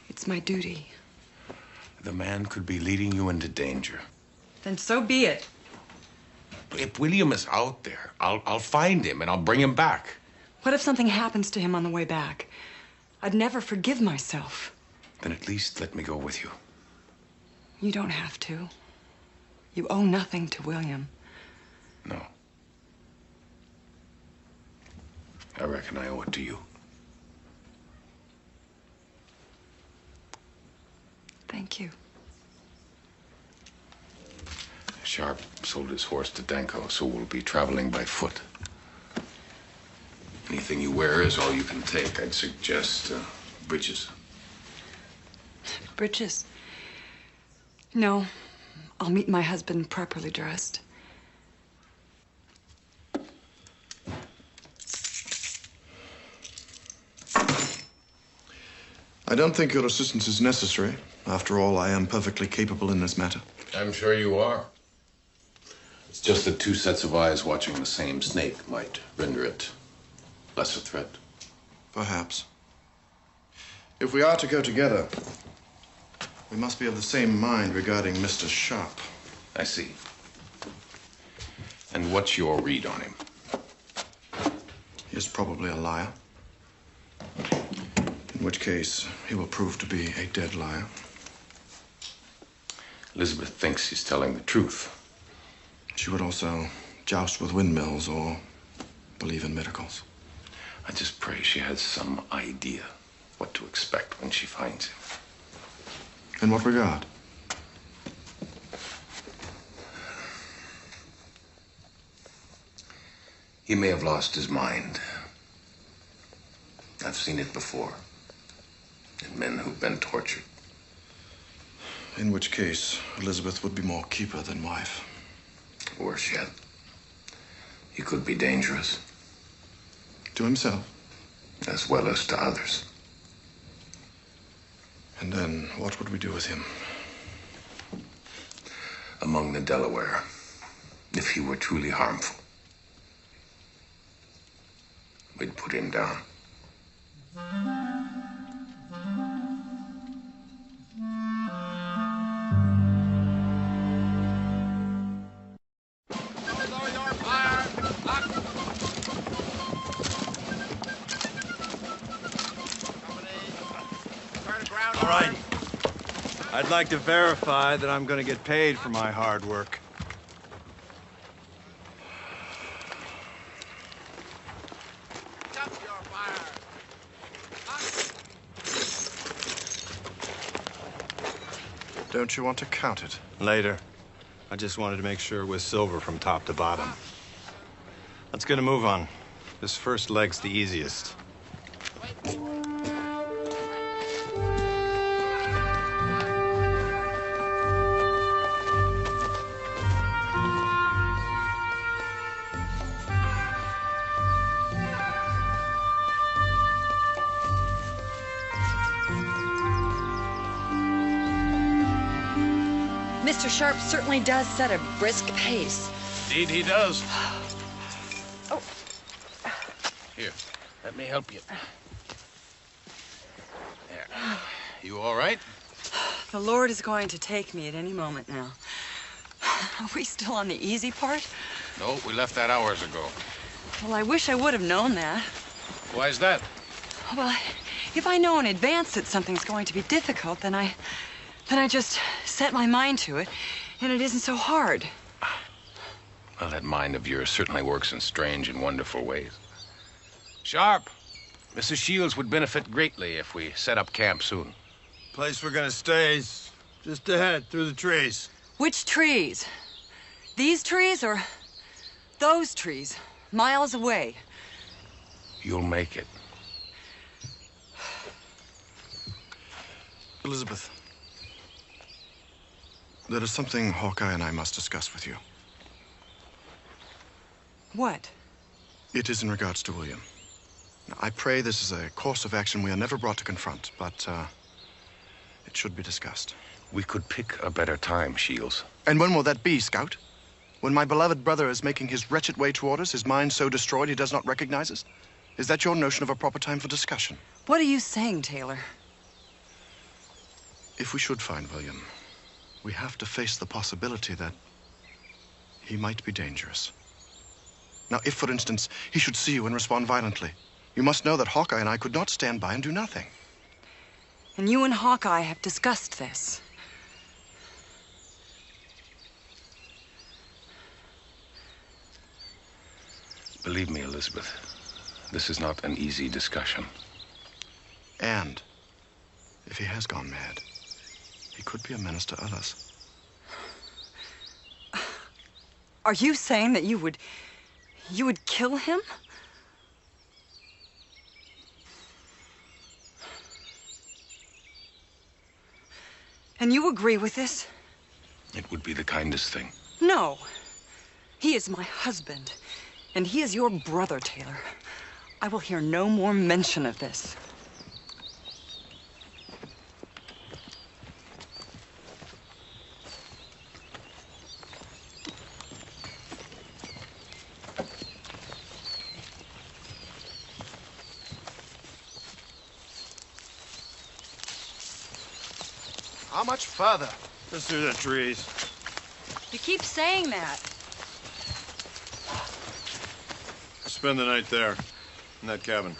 It's my duty. The man could be leading you into danger. Then so be it. If William is out there, I'll find him and I'll bring him back. What if something happens to him on the way back? I'd never forgive myself. Then at least let me go with you. You don't have to. You owe nothing to William. No. I reckon I owe it to you. Thank you. Sharp sold his horse to Danko, so we'll be traveling by foot. Anything you wear is all you can take. I'd suggest breeches. Bridges? No. I'll meet my husband properly dressed. I don't think your assistance is necessary. After all, I am perfectly capable in this matter. I'm sure you are. It's just that two sets of eyes watching the same snake might render it less a threat. Perhaps. If we are to go together, we must be of the same mind regarding Mr. Sharp. I see. And what's your read on him? He is probably a liar. In which case, he will prove to be a dead liar. Elizabeth thinks he's telling the truth. She would also joust with windmills or believe in miracles. I just pray she has some idea what to expect when she finds him. In what regard? He may have lost his mind. I've seen it before. In men who've been tortured. In which case, Elizabeth would be more keeper than wife. Worse yet, he could be dangerous. To himself? As well as to others. And then, what would we do with him? Among the Delaware, if he were truly harmful, we'd put him down. All right. I'd like to verify that I'm going to get paid for my hard work. Don't you want to count it? Later. I just wanted to make sure it was silver from top to bottom. Let's get a move on. This first leg's the easiest. Mr. Sharp certainly does set a brisk pace. Indeed he does. Oh. Here, let me help you. There. You all right? The Lord is going to take me at any moment now. Are we still on the easy part? No, we left that hours ago. Well, I wish I would have known that. Why is that? Well, if I know in advance that something's going to be difficult, then I just set my mind to it, and it isn't so hard. Well, that mind of yours certainly works in strange and wonderful ways. Sharp, Mrs. Shields would benefit greatly if we set up camp soon. Place we're gonna stay is just ahead, through the trees. Which trees? These trees or those trees? Miles away. You'll make it. Elizabeth, there is something Hawkeye and I must discuss with you. What? It is in regards to William. Now, I pray this is a course of action we are never brought to confront, but it should be discussed. We could pick a better time, Shields. And when will that be, Scout? When my beloved brother is making his wretched way toward us, his mind so destroyed he does not recognize us? Is that your notion of a proper time for discussion? What are you saying, Taylor? If we should find William, we have to face the possibility that he might be dangerous. Now, if, for instance, he should see you and respond violently, you must know that Hawkeye and I could not stand by and do nothing. And you and Hawkeye have discussed this. Believe me, Elizabeth, this is not an easy discussion. And if he has gone mad, he could be a menace to others. Are you saying that you would kill him? And you agree with this? It would be the kindest thing. No. He is my husband, and he is your brother, Taylor. I will hear no more mention of this. How much further? Just through the trees. You keep saying that. Spend the night there, in that cabin.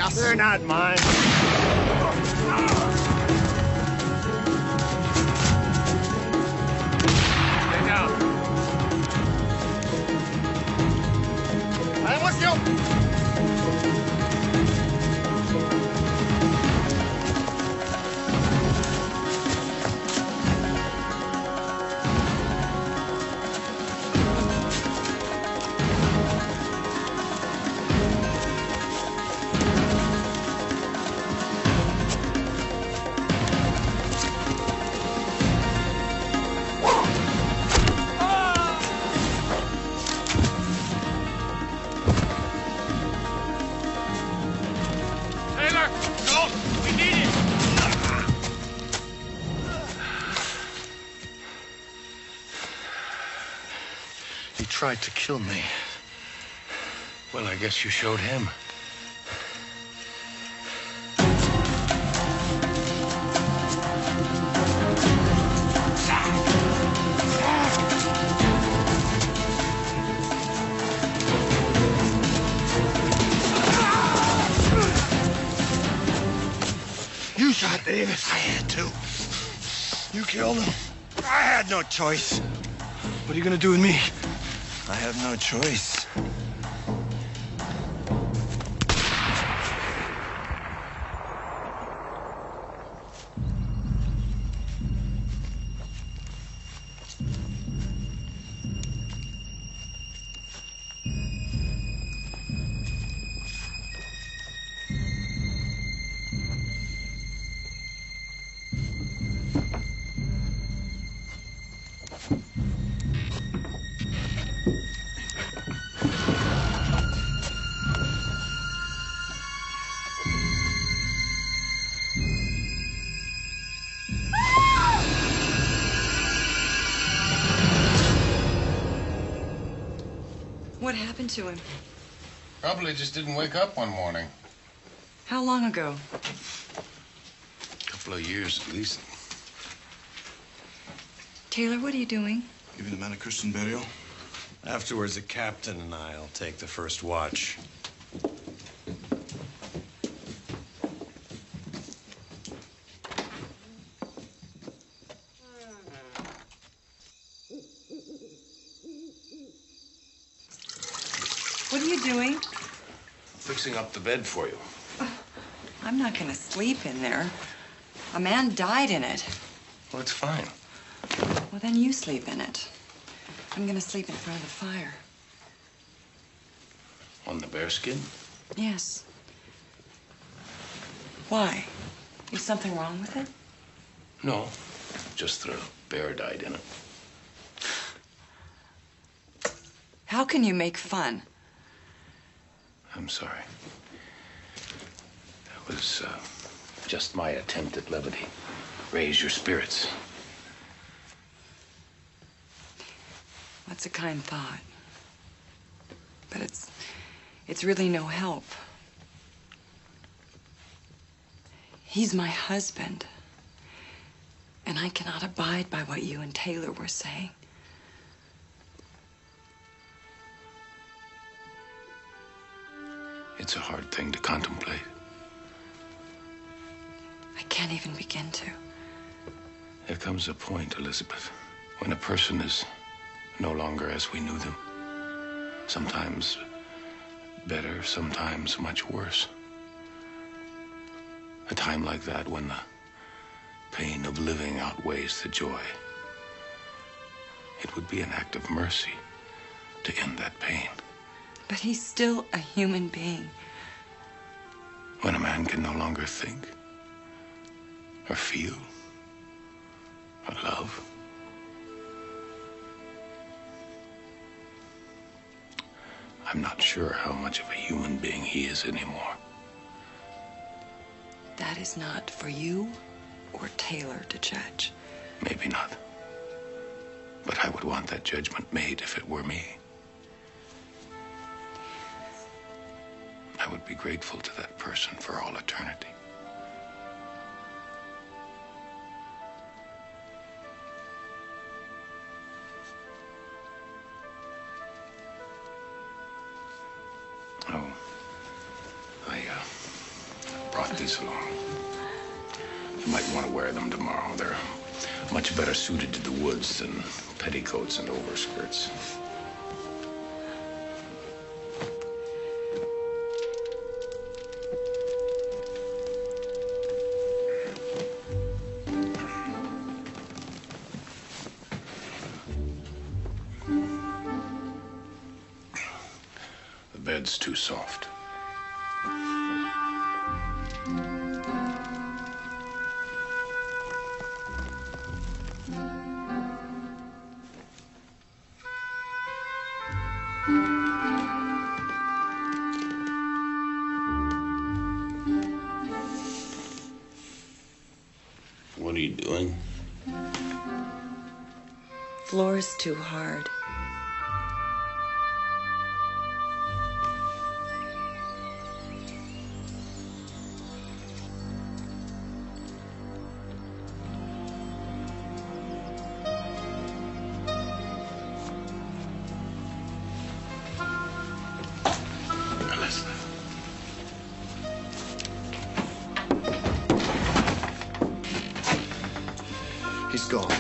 Us. They're not mine. Stay down. I'm with you. Tried to kill me. Well, I guess you showed him. You shot Davis. I had to. You killed him. I had no choice. What are you gonna do with me? I have no choice. What happened to him? Probably just didn't wake up one morning. How long ago? A couple of years at least. Taylor, what are you doing? Giving the man a Christian burial. Afterwards, the captain and I'll take the first watch. What are you doing? Fixing up the bed for you. I'm not gonna sleep in there. A man died in it. Well, it's fine. Well, then you sleep in it. I'm gonna sleep in front of the fire. On the bearskin? Yes. Why? Is something wrong with it? No, just the bear died in it. How can you make fun? I'm sorry. That was just my attempt at levity. Raise your spirits. That's a kind thought. But it's really no help. He's my husband. And I cannot abide by what you and Taylor were saying. It's a hard thing to contemplate. I can't even begin to. There comes a point, Elizabeth, when a person is no longer as we knew them. Sometimes better, sometimes much worse. A time like that when the pain of living outweighs the joy. It would be an act of mercy to end that pain. But he's still a human being. When a man can no longer think, or feel, or love. I'm not sure how much of a human being he is anymore. That is not for you or Taylor to judge. Maybe not. But I would want that judgment made if it were me. I would be grateful to that person for all eternity. Oh, I brought these along. You might want to wear them tomorrow. They're much better suited to the woods than petticoats and overskirts. The bed's too soft. What are you doing? Floor's too hard. He's gone.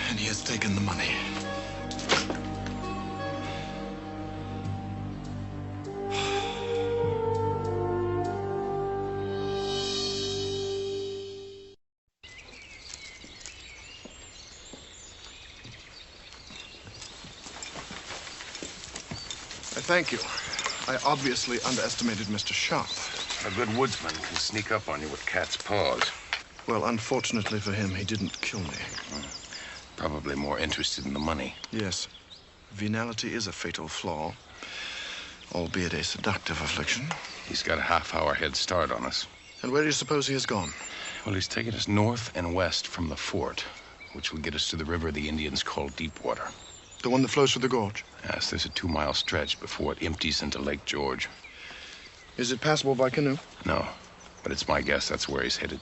And he has taken the money. I thank you. I obviously underestimated Mr. Sharp. A good woodsman can sneak up on you with cat's paws. Well, unfortunately for him, he didn't kill me. Probably more interested in the money. Yes. Venality is a fatal flaw, albeit a seductive affliction. He's got a half-hour head start on us. And where do you suppose he has gone? Well, he's taken us north and west from the fort, which will get us to the river the Indians call Deepwater. The one that flows through the gorge? Yes, there's a 2-mile stretch before it empties into Lake George. Is it passable by canoe? No, but it's my guess that's where he's headed.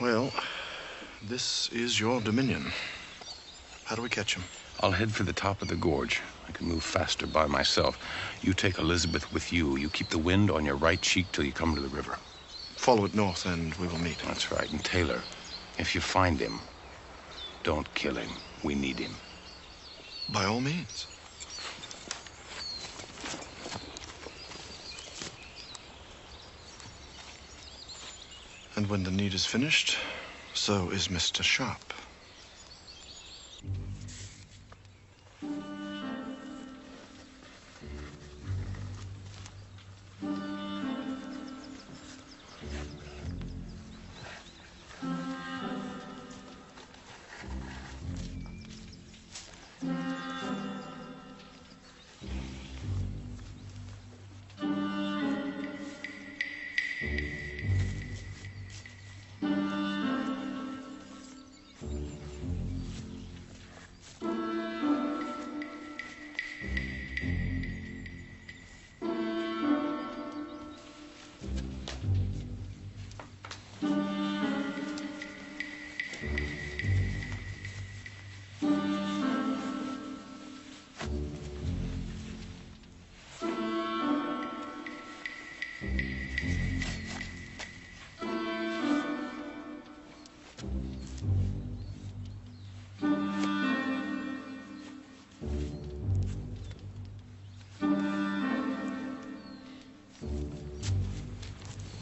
Well, this is your dominion. How do we catch him? I'll head for the top of the gorge. I can move faster by myself. You take Elizabeth with you. You keep the wind on your right cheek till you come to the river. Follow it north and we will meet. That's right. And Taylor, if you find him, don't kill him. We need him. By all means. And when the need is finished, so is Mr. Sharp.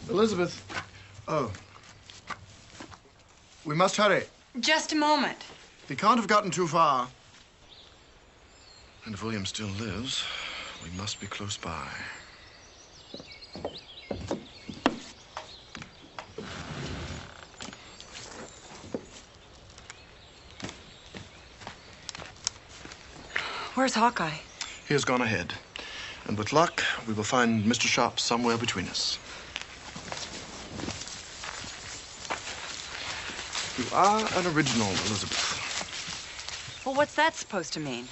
Elizabeth. Oh. We must hurry. Just a moment. He can't have gotten too far. And if William still lives, we must be close by. Where's Hawkeye? He has gone ahead. And with luck, we will find Mr. Sharp somewhere between us. You are an original, Elizabeth. Well, what's that supposed to mean?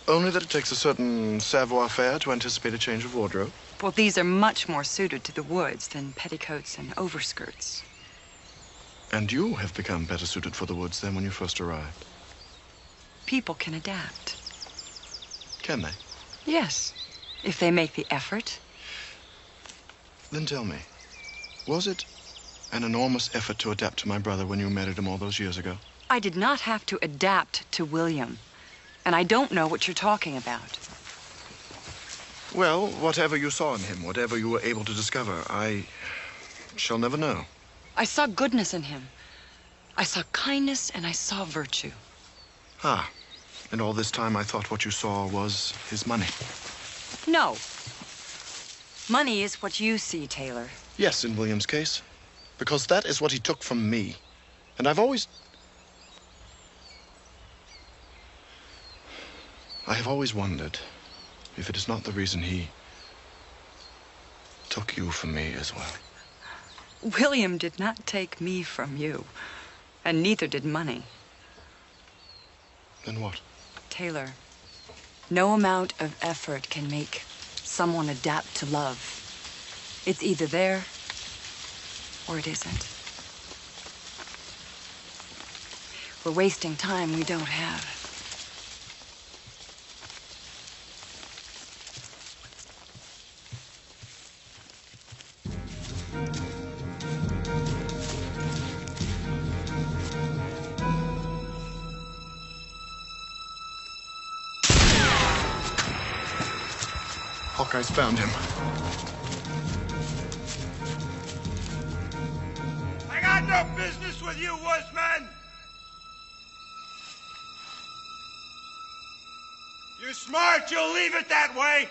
Only that it takes a certain savoir-faire to anticipate a change of wardrobe. Well, these are much more suited to the woods than petticoats and overskirts. And you have become better suited for the woods than when you first arrived. People can adapt. Can they? Yes, if they make the effort. Then tell me, was it an enormous effort to adapt to my brother when you married him all those years ago? I did not have to adapt to William, and I don't know what you're talking about. Well, whatever you saw in him, whatever you were able to discover, I shall never know. I saw goodness in him. I saw kindness and I saw virtue. Ah, and all this time I thought what you saw was his money. No. Money is what you see, Taylor. Yes, in William's case. Because that is what he took from me. And I have always wondered if it is not the reason he took you from me as well. William did not take me from you, and neither did money. Then what? Taylor, no amount of effort can make someone adapt to love. It's either there or it isn't. We're wasting time we don't have. Hawkeye's found him. I got no business with you, woodsman! You're smart, you'll leave it that way!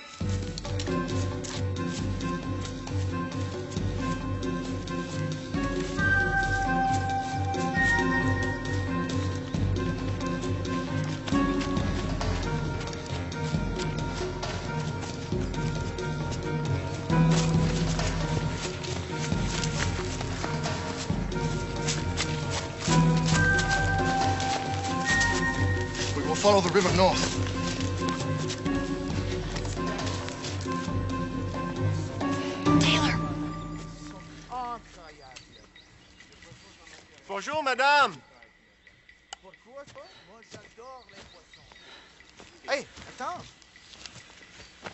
follow the river north. Taylor! Bonjour, madame. Hey, attends.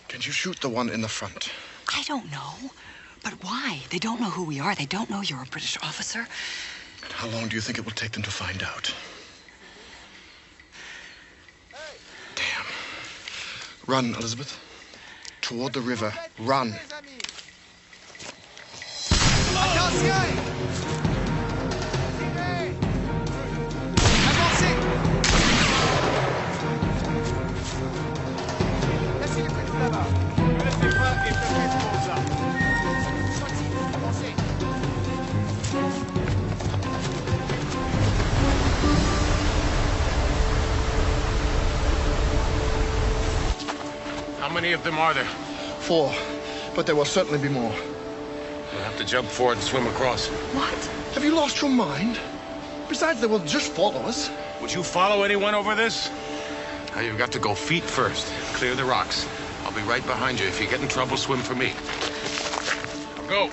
Can you shoot the one in the front? I don't know. But why? They don't know who we are. They don't know you're a British officer. And how long do you think it will take them to find out? Damn. Run, Elizabeth. Toward the river. Run. Attention! Avancez! Laissez les petits là-bas. Ne laissez pas et faites pour ça. Gentil, avancez. How many of them are there? 4, but there will certainly be more. We'll have to jump forward and swim across. What? Have you lost your mind? Besides, they will just follow us. Would you follow anyone over this? Now you've got to go feet first. Clear the rocks. I'll be right behind you. If you get in trouble, swim for me. Now go.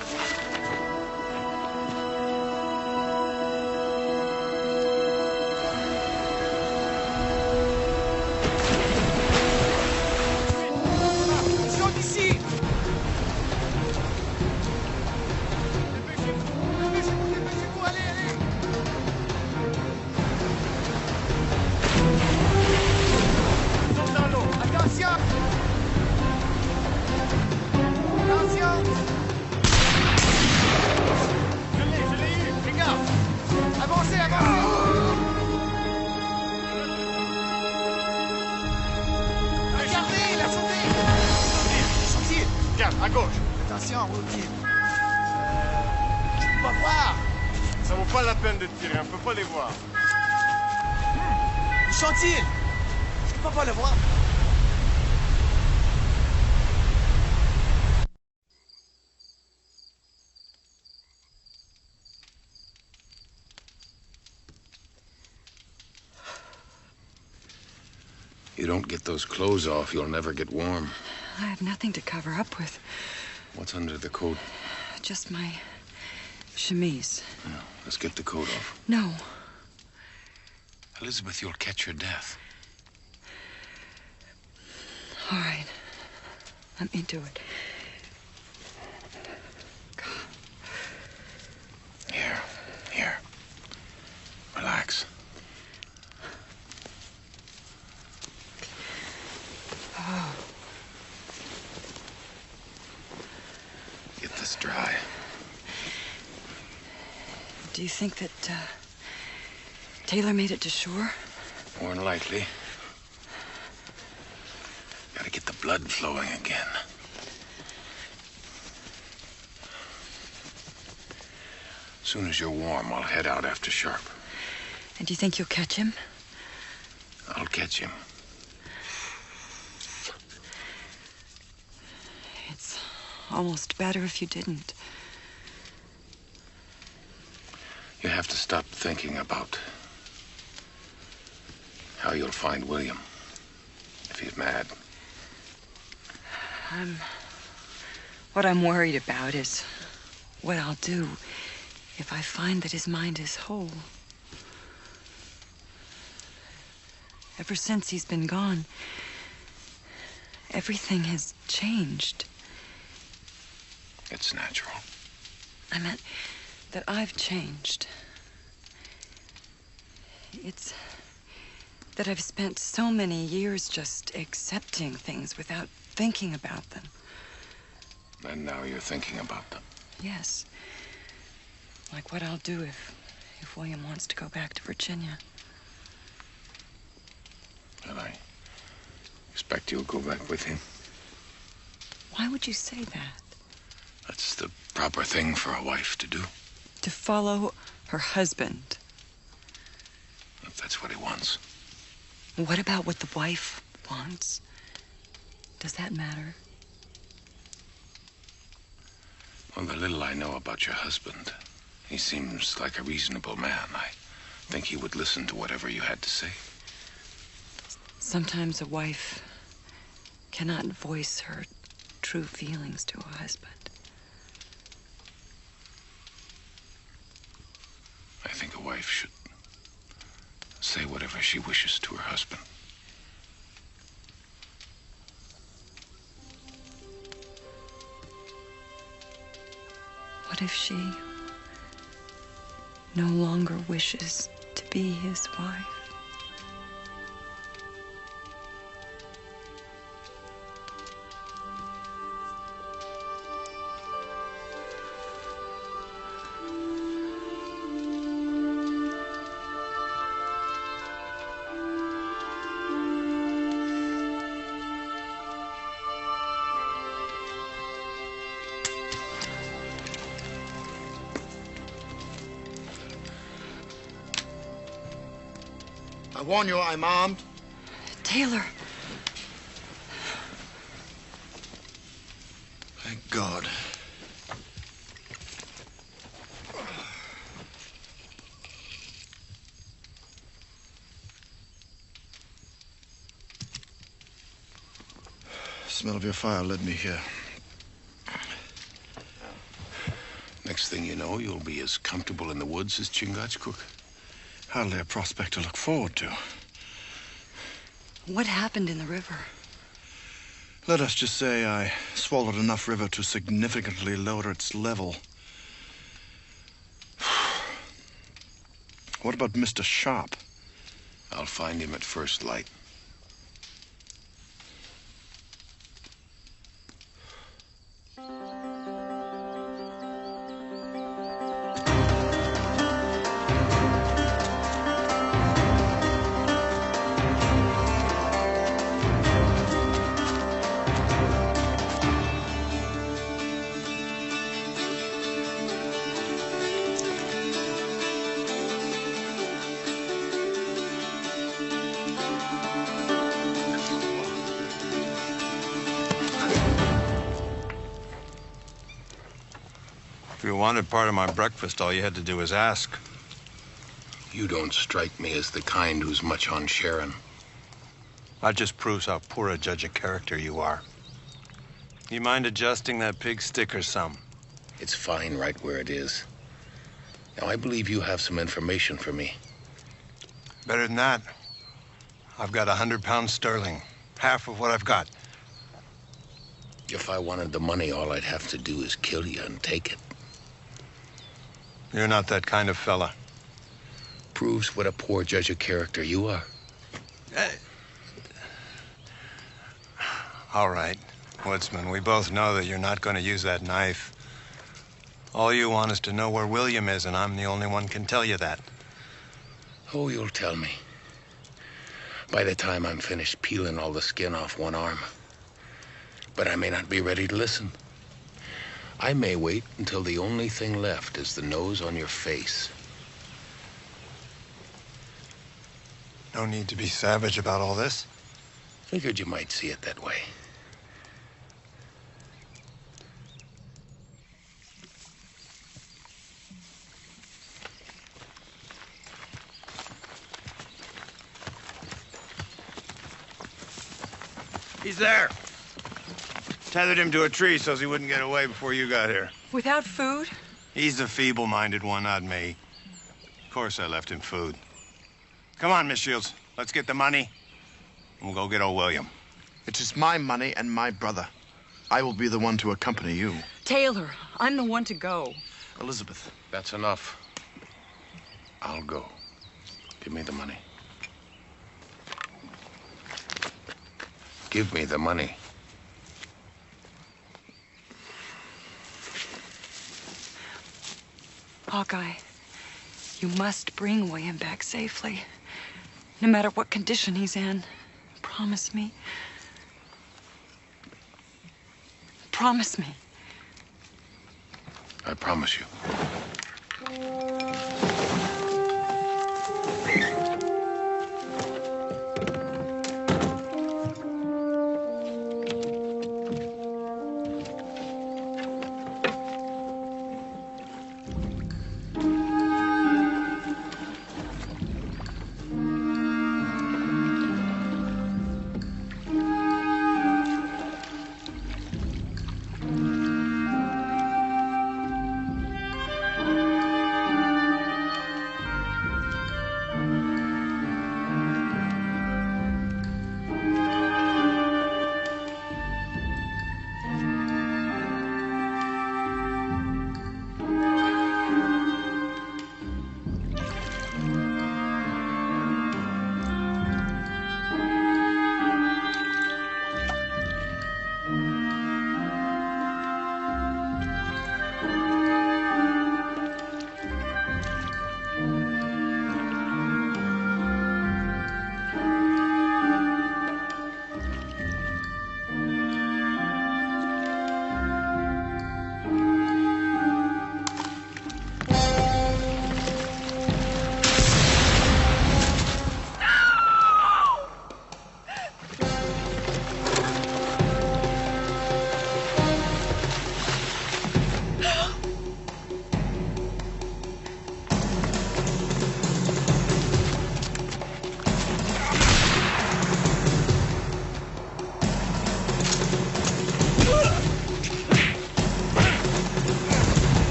À gauche. Attention, au pied. Je peux pas voir. Ça vaut pas la peine de tirer, on peut pas les voir. Où sont-ils? Je peux pas le voir. You don't get those clothes off, you'll never get warm. I have nothing to cover up with. What's under the coat? Just my chemise. Yeah, let's get the coat off. No. Elizabeth, you'll catch your death. All right. Let me do it. Here. Relax. Oh. Get this dry. Do you think that Taylor made it to shore? More than likely. Gotta get the blood flowing again. As soon as you're warm, I'll head out after Sharp. And do you think you'll catch him? I'll catch him. It's almost better if you didn't. You have to stop thinking about how you'll find William if he's mad. What I'm worried about is what I'll do if I find that his mind is whole. Ever since he's been gone, everything has changed. It's natural. I meant that I've changed. It's that I've spent so many years just accepting things without thinking about them. And now you're thinking about them. Yes. Like what I'll do if William wants to go back to Virginia. And I expect you'll go back with him. Why would you say that? That's the proper thing for a wife to do. To follow her husband. If that's what he wants. What about what the wife wants? Does that matter? Well, the little I know about your husband, he seems like a reasonable man. I think he would listen to whatever you had to say. Sometimes a wife cannot voice her true feelings to a husband. I think a wife should say whatever she wishes to her husband. What if she no longer wishes to be his wife? I warn you, I'm armed. Taylor. Thank God. The smell of your fire led me here. Next thing you know, you'll be as comfortable in the woods as Chingachgook. Hardly a prospect to look forward to. What happened in the river? Let us just say I swallowed enough river to significantly lower its level. What about Mr. Sharp? I'll find him at first light. If you wanted part of my breakfast, all you had to do was ask. You don't strike me as the kind who's much on Sharon. That just proves how poor a judge of character you are. You mind adjusting that pig sticker some? It's fine right where it is. Now, I believe you have some information for me. Better than that. I've got 100 pounds sterling. Half of what I've got. If I wanted the money, all I'd have to do is kill you and take it. You're not that kind of fella. Proves what a poor judge of character you are. All right, Woodsman, we both know that you're not going to use that knife. All you want is to know where William is, and I'm the only one can tell you that. Oh, you'll tell me. By the time I'm finished peeling all the skin off one arm. But I may not be ready to listen. I may wait until the only thing left is the nose on your face. No need to be savage about all this. Figured you might see it that way. He's there. Tethered him to a tree so he wouldn't get away before you got here. Without food? He's the feeble-minded one, not me. Of course I left him food. Come on, Miss Shields. Let's get the money, and we'll go get old William. It is my money and my brother. I will be the one to accompany you. Taylor, I'm the one to go. Elizabeth. That's enough. I'll go. Give me the money. Give me the money. Hawkeye, you must bring William back safely. No matter what condition he's in. Promise me. Promise me. I promise you.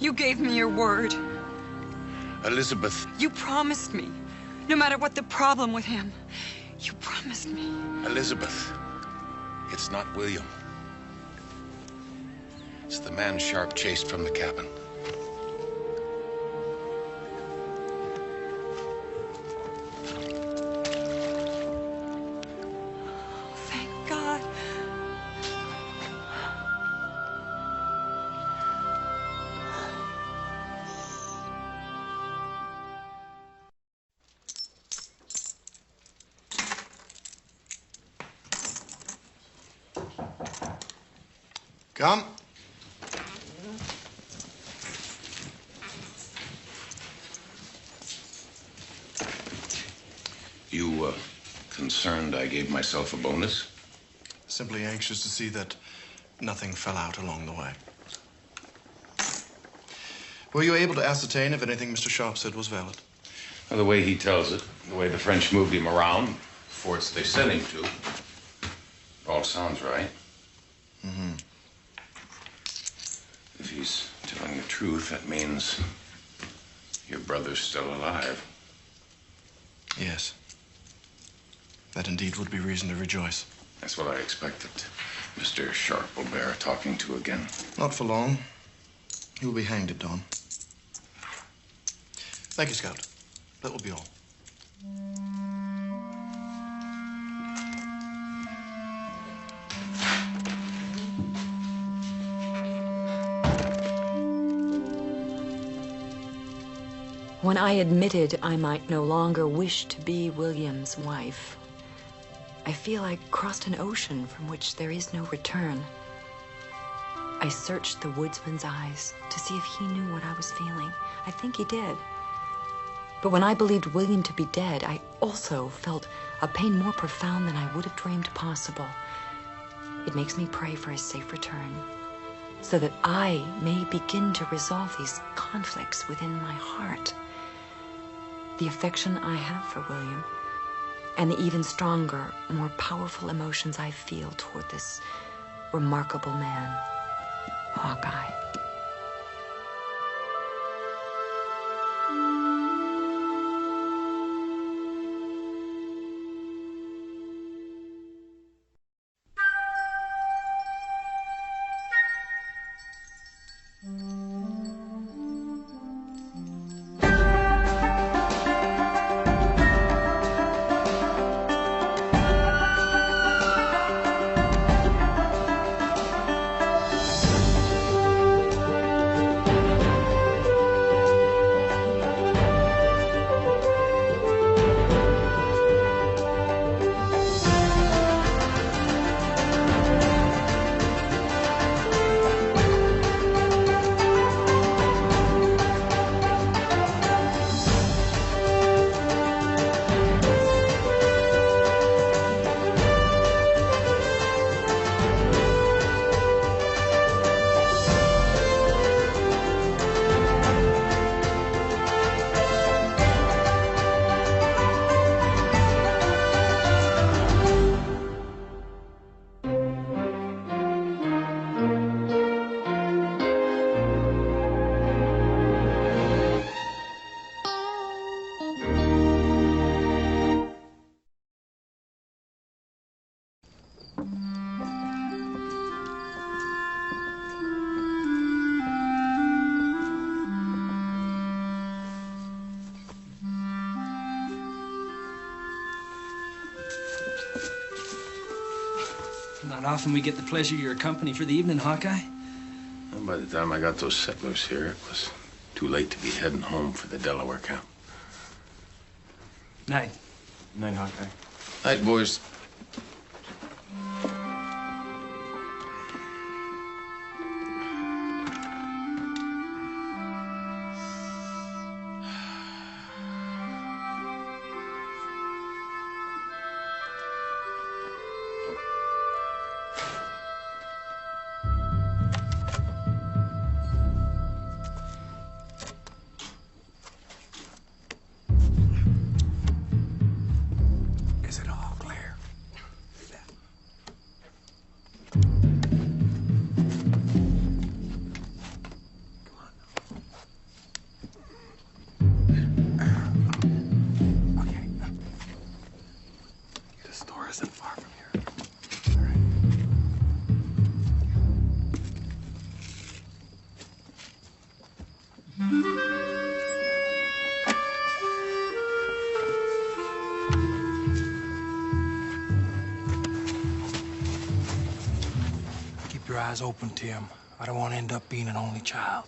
You gave me your word. Elizabeth. You promised me, no matter what the problem with him, you promised me. Elizabeth. It's not William. It's the man Sharp chased from the cabin. Thank God. Come. You, concerned I gave myself a bonus? Simply anxious to see that nothing fell out along the way. Were you able to ascertain if anything Mr. Sharp said was valid? Well, the way he tells it, the way the French moved him around, forts they sent him to, all sounds right. Mm-hmm. If he's telling the truth, that means your brother's still alive. Yes. That indeed would be reason to rejoice. That's what I expected. Mr. Sharp will bear talking to again. Not for long. He will be hanged at dawn. Thank you, Scout. That will be all. When I admitted I might no longer wish to be William's wife, I feel I crossed an ocean from which there is no return. I searched the woodsman's eyes to see if he knew what I was feeling. I think he did. But when I believed William to be dead, I also felt a pain more profound than I would have dreamed possible. It makes me pray for his safe return, so that I may begin to resolve these conflicts within my heart. The affection I have for William, and the even stronger, more powerful emotions I feel toward this remarkable man, Hawkeye. Not often we get the pleasure of your company for the evening, Hawkeye. Well, by the time I got those settlers here, it was too late to be heading home for the Delaware camp. Night. Night, Hawkeye. Night, boys. Is it all clear? eyes open, Tim. I don't want to end up being an only child.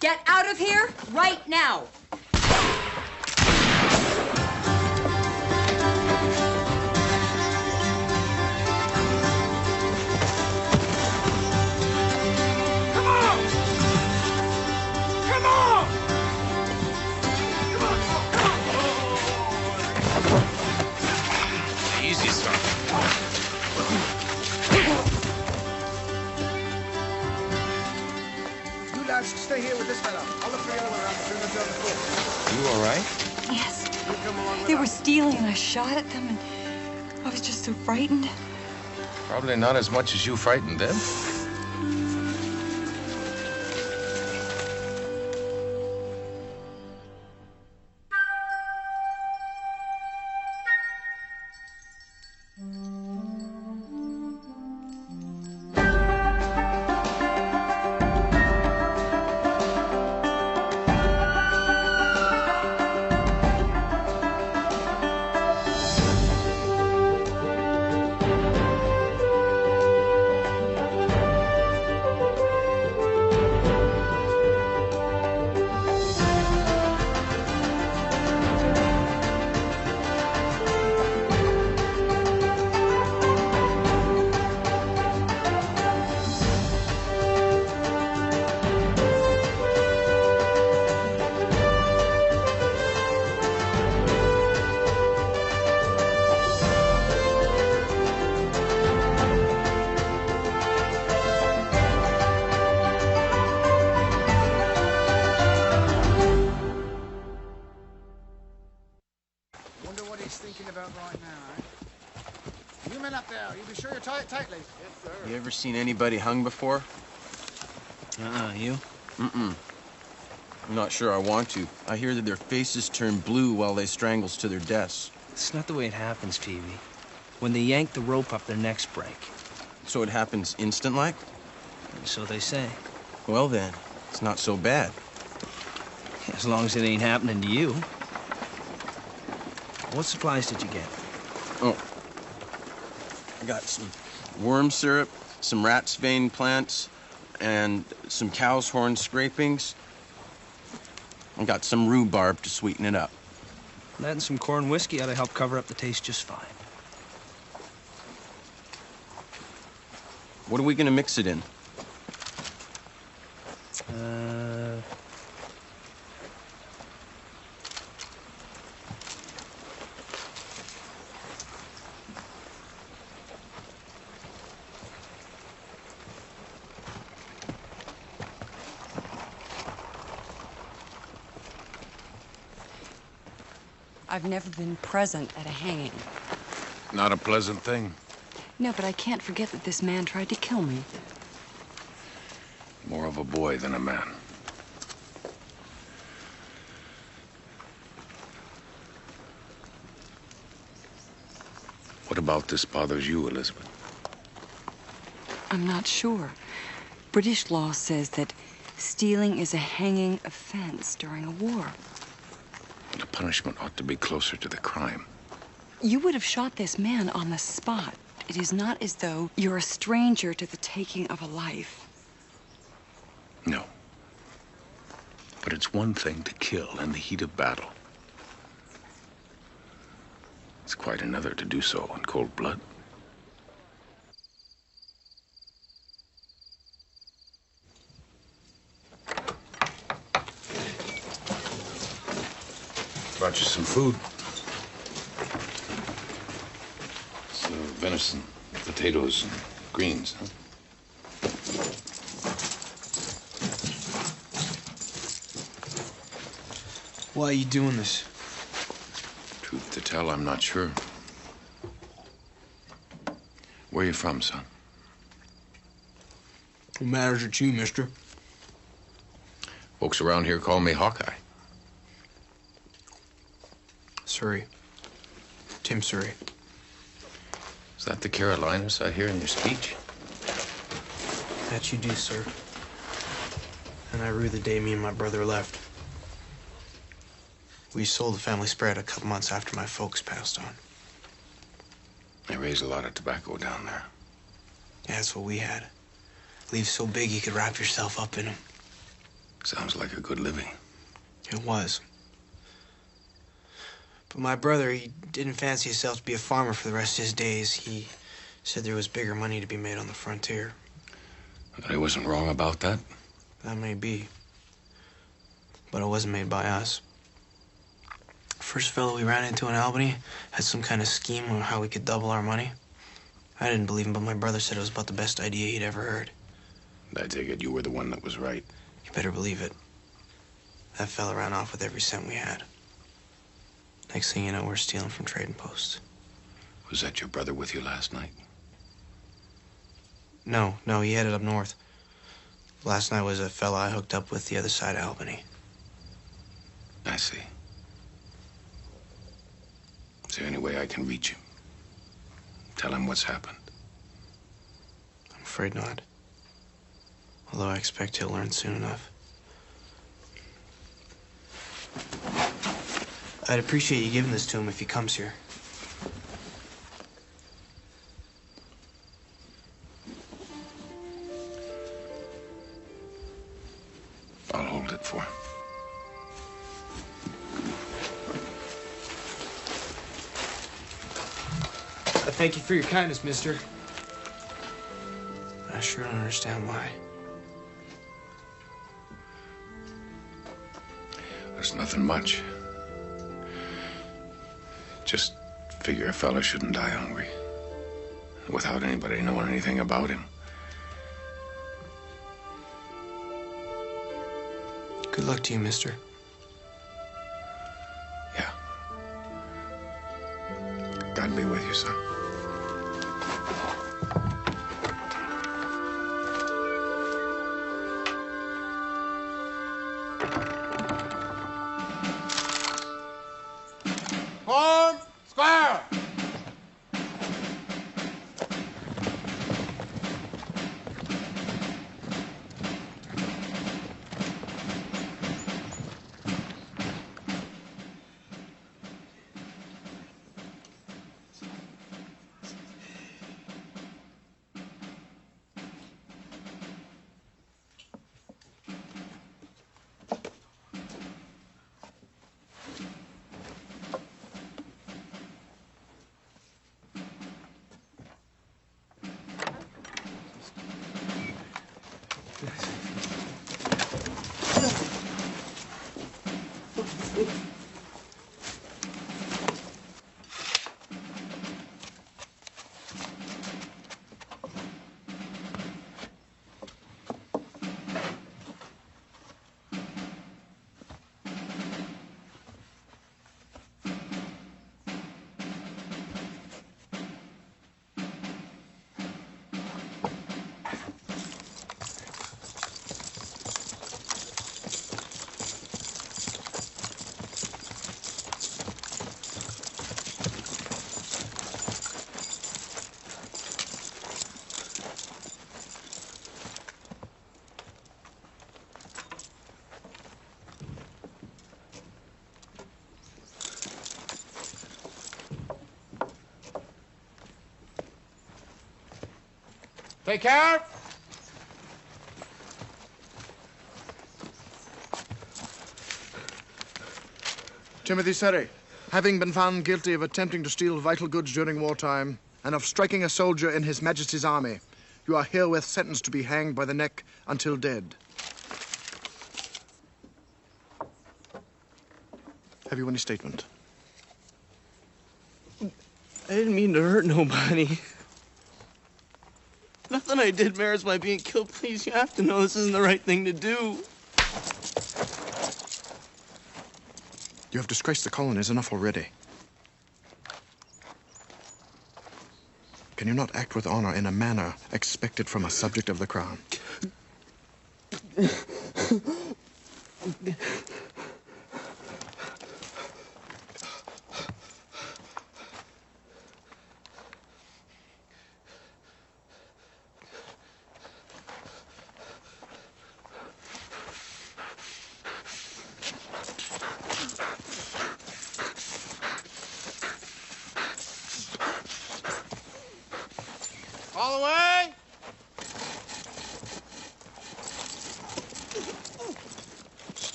Get out of here right now. Easy, son. You lads stay here with this fella. I'll look for the other one around between the third and fourth. You all right? Yes. They were stealing and I shot at them and I was just so frightened. Probably not as much as you frightened them. Wonder what he's thinking about right now, eh? You men up there, you be sure you tie it tightly. Yes, sir. You ever seen anybody hung before? You? Mm-mm. I'm not sure I want to. I hear that their faces turn blue while they strangles to their deaths. It's not the way it happens, Phoebe. When they yank the rope up, their necks break. So it happens instant-like? So they say. Well then, it's not so bad. As long as it ain't happening to you. What supplies did you get? Oh. I got some worm syrup, some rat's vein plants, and some cow's horn scrapings. I got some rhubarb to sweeten it up. That and some corn whiskey ought to help cover up the taste just fine. What are we gonna mix it in? I've never been present at a hanging. Not a pleasant thing. No, but I can't forget that this man tried to kill me. More of a boy than a man. What about this bothers you, Elizabeth? I'm not sure. British law says that stealing is a hanging offense during a war. The punishment ought to be closer to the crime. You would have shot this man on the spot. It is not as though you're a stranger to the taking of a life. No. But it's one thing to kill in the heat of battle. It's quite another to do so in cold blood. Brought you some food. It's venison, potatoes, and greens, huh? Why are you doing this? Truth to tell, I'm not sure. Where you from, son? What matters it to you, mister? Folks around here call me Hawkeye. Surrey. Tim Surrey. Is that the Carolinas I hear in your speech? That you do, sir. And I rue the day me and my brother left. We sold the family spread a couple months after my folks passed on. They raise a lot of tobacco down there. Yeah, that's what we had. Leaves so big you could wrap yourself up in them. Sounds like a good living. It was. But my brother, he didn't fancy himself to be a farmer for the rest of his days. He said there was bigger money to be made on the frontier. But I wasn't wrong about that. That may be. But it wasn't made by us. First fellow we ran into in Albany had some kind of scheme on how we could double our money. I didn't believe him, but my brother said it was about the best idea he'd ever heard. I take it you were the one that was right. You better believe it. That fella ran off with every cent we had. Next thing you know, we're stealing from trading posts. Was that your brother with you last night? No, he headed up north. Last night was a fella I hooked up with the other side of Albany. I see. Is there any way I can reach him? Tell him what's happened. I'm afraid not. Although I expect he'll learn soon enough. I'd appreciate you giving this to him if he comes here. I'll hold it for him. I thank you for your kindness, mister. I sure don't understand why. There's nothing much. Just figure a fella shouldn't die hungry without anybody knowing anything about him. Good luck to you, mister. Yeah. God be with you, son. Form square. Take care. Timothy Serry, having been found guilty of attempting to steal vital goods during wartime and of striking a soldier in His Majesty's army, you are herewith sentenced to be hanged by the neck until dead. Have you any statement? I didn't mean to hurt nobody. Nothing I did merits my being killed. Please, you have to know this isn't the right thing to do. You have disgraced the colonies enough already. Can you not act with honor in a manner expected from a subject of the crown? All the way!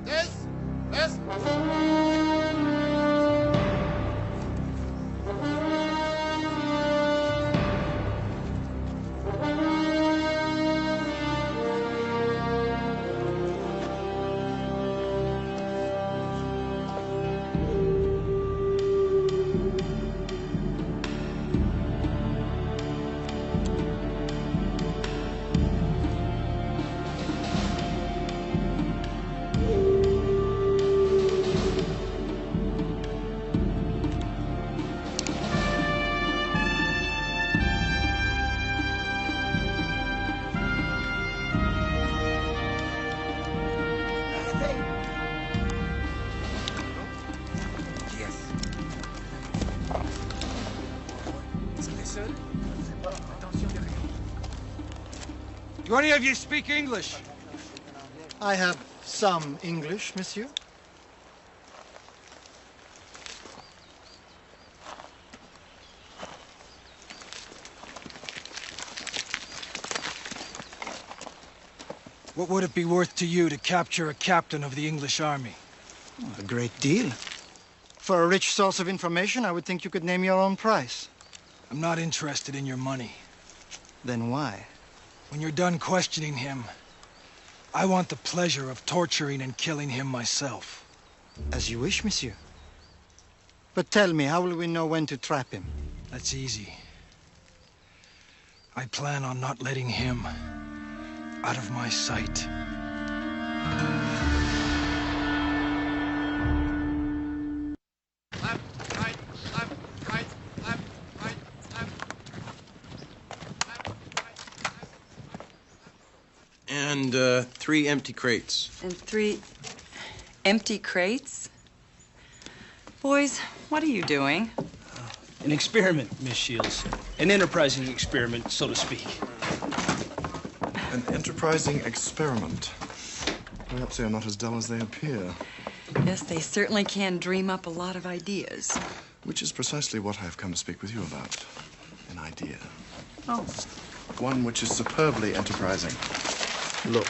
This. Do any of you speak English? I have some English, monsieur. What would it be worth to you to capture a captain of the English army? A great deal. For a rich source of information, I would think you could name your own price. I'm not interested in your money. Then why? When you're done questioning him, I want the pleasure of torturing and killing him myself. As you wish, monsieur. But tell me, how will we know when to trap him? That's easy. I plan on not letting him out of my sight. And 3 empty crates. And 3 empty crates? Boys, what are you doing? An experiment, Miss Shields. An enterprising experiment, so to speak. An enterprising experiment. Perhaps they are not as dull as they appear. Yes, they certainly can dream up a lot of ideas. Which is precisely what I have come to speak with you about. An idea. Oh. One which is superbly enterprising. Look,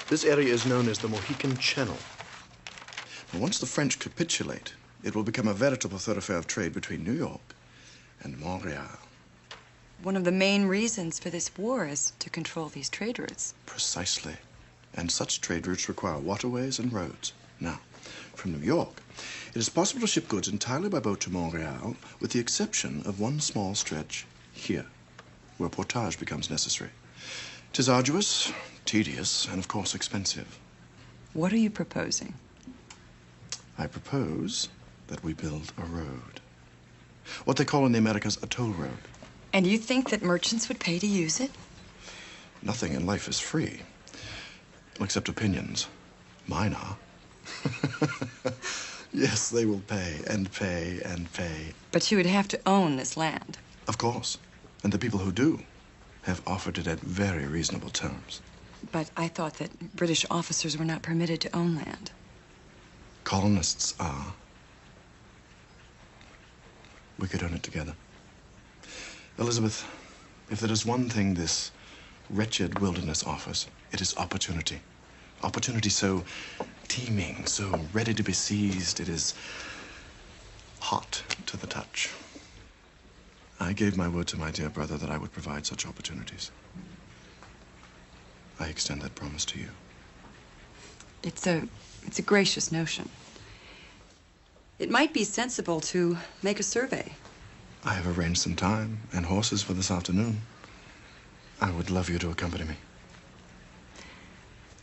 this area is known as the Mohican Channel. And once the French capitulate, it will become a veritable thoroughfare of trade between New York and Montreal. One of the main reasons for this war is to control these trade routes. Precisely. And such trade routes require waterways and roads. Now, from New York, it is possible to ship goods entirely by boat to Montreal, with the exception of one small stretch here, where portage becomes necessary. 'Tis arduous, tedious, and of course expensive. What are you proposing? I propose that we build a road. What they call in the Americas a toll road. And you think that merchants would pay to use it? Nothing in life is free, except opinions. Mine are. Yes, they will pay and pay and pay. But you would have to own this land. Of course. And the people who do have offered it at very reasonable terms. But I thought that British officers were not permitted to own land. Colonists are. We could own it together. Elizabeth, if there is one thing this wretched wilderness offers, it is opportunity. Opportunity so teeming, so ready to be seized, it is hot to the touch. I gave my word to my dear brother that I would provide such opportunities. I extend that promise to you. It's a gracious notion. It might be sensible to make a survey. I have arranged some time and horses for this afternoon. I would love you to accompany me.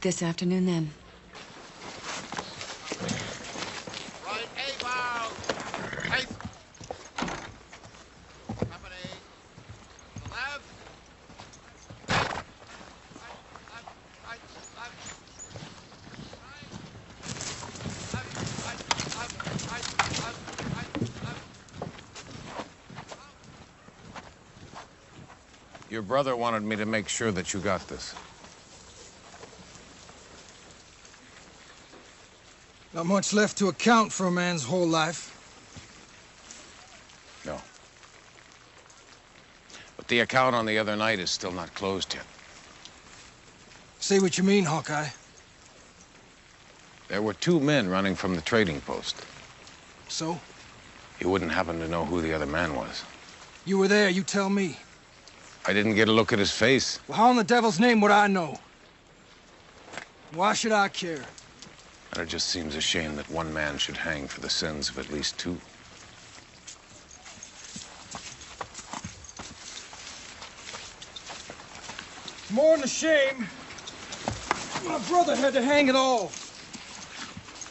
This afternoon, then. Right, A-bow. Right. Company. Left. Your brother wanted me to make sure that you got this. Not much left to account for a man's whole life. No. But the account on the other night is still not closed yet. Say what you mean, Hawkeye. There were 2 men running from the trading post. So? You wouldn't happen to know who the other man was. You were there, you tell me. I didn't get a look at his face. Well, how in the devil's name would I know? Why should I care? And it just seems a shame that one man should hang for the sins of at least 2. More than a shame. My brother had to hang it all.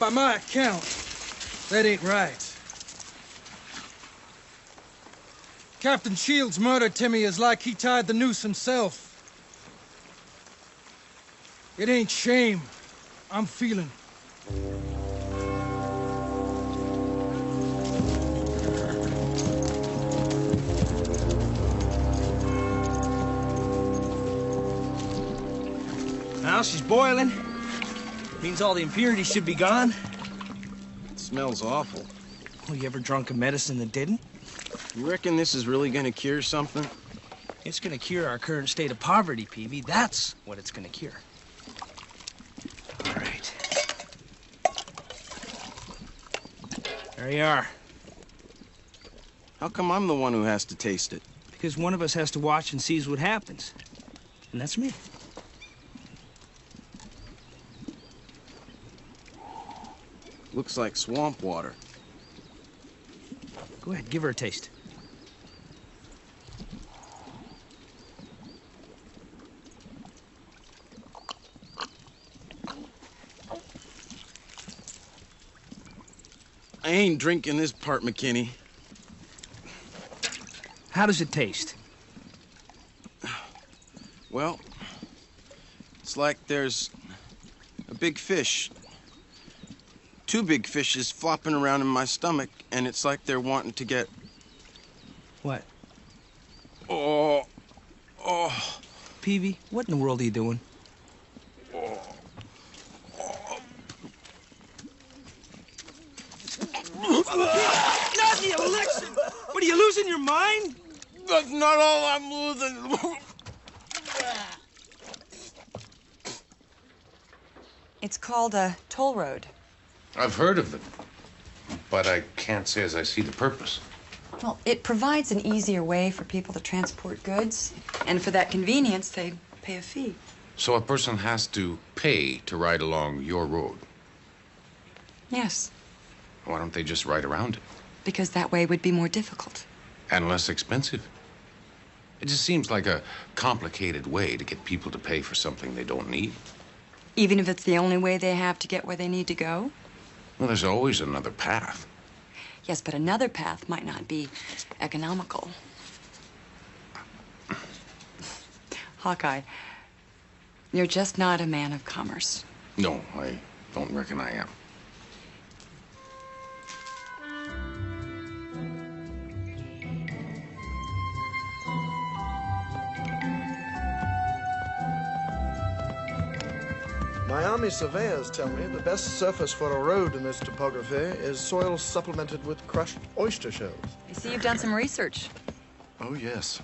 By my account, that ain't right. Captain Shields' murder, Timmy, is like he tied the noose himself. It ain't shame I'm feeling. Now she's boiling. Means all the impurities should be gone. It smells awful. Well, you ever drunk a medicine that didn't? You reckon this is really gonna cure something? It's gonna cure our current state of poverty, Peavy. That's what it's gonna cure. All right. There you are. How come I'm the one who has to taste it? Because one of us has to watch and sees what happens. And that's me. Looks like swamp water. Go ahead, give her a taste. I ain't drinking this part, McKinney. How does it taste? Well, it's like there's a big fish. 2 big fishes flopping around in my stomach, and it's like they're wanting to get... What? Oh. Peavy, what in the world are you doing? Not the election! What, are you losing your mind? That's not all I'm losing. It's called a toll road. I've heard of them, but I can't say as I see the purpose. Well, it provides an easier way for people to transport goods, and for that convenience, they pay a fee. So a person has to pay to ride along your road. Yes, Why don't they just ride around it? because that way would be more difficult. And less expensive. It just seems like a complicated way to get people to pay for something they don't need. Even if it's the only way they have to get where they need to go? Well, there's always another path. Yes, but another path might not be economical. Hawkeye, you're just not a man of commerce. No, I don't reckon I am. My army surveyors tell me the best surface for a road in this topography is soil supplemented with crushed oyster shells. I see you've done some research. Oh, yes.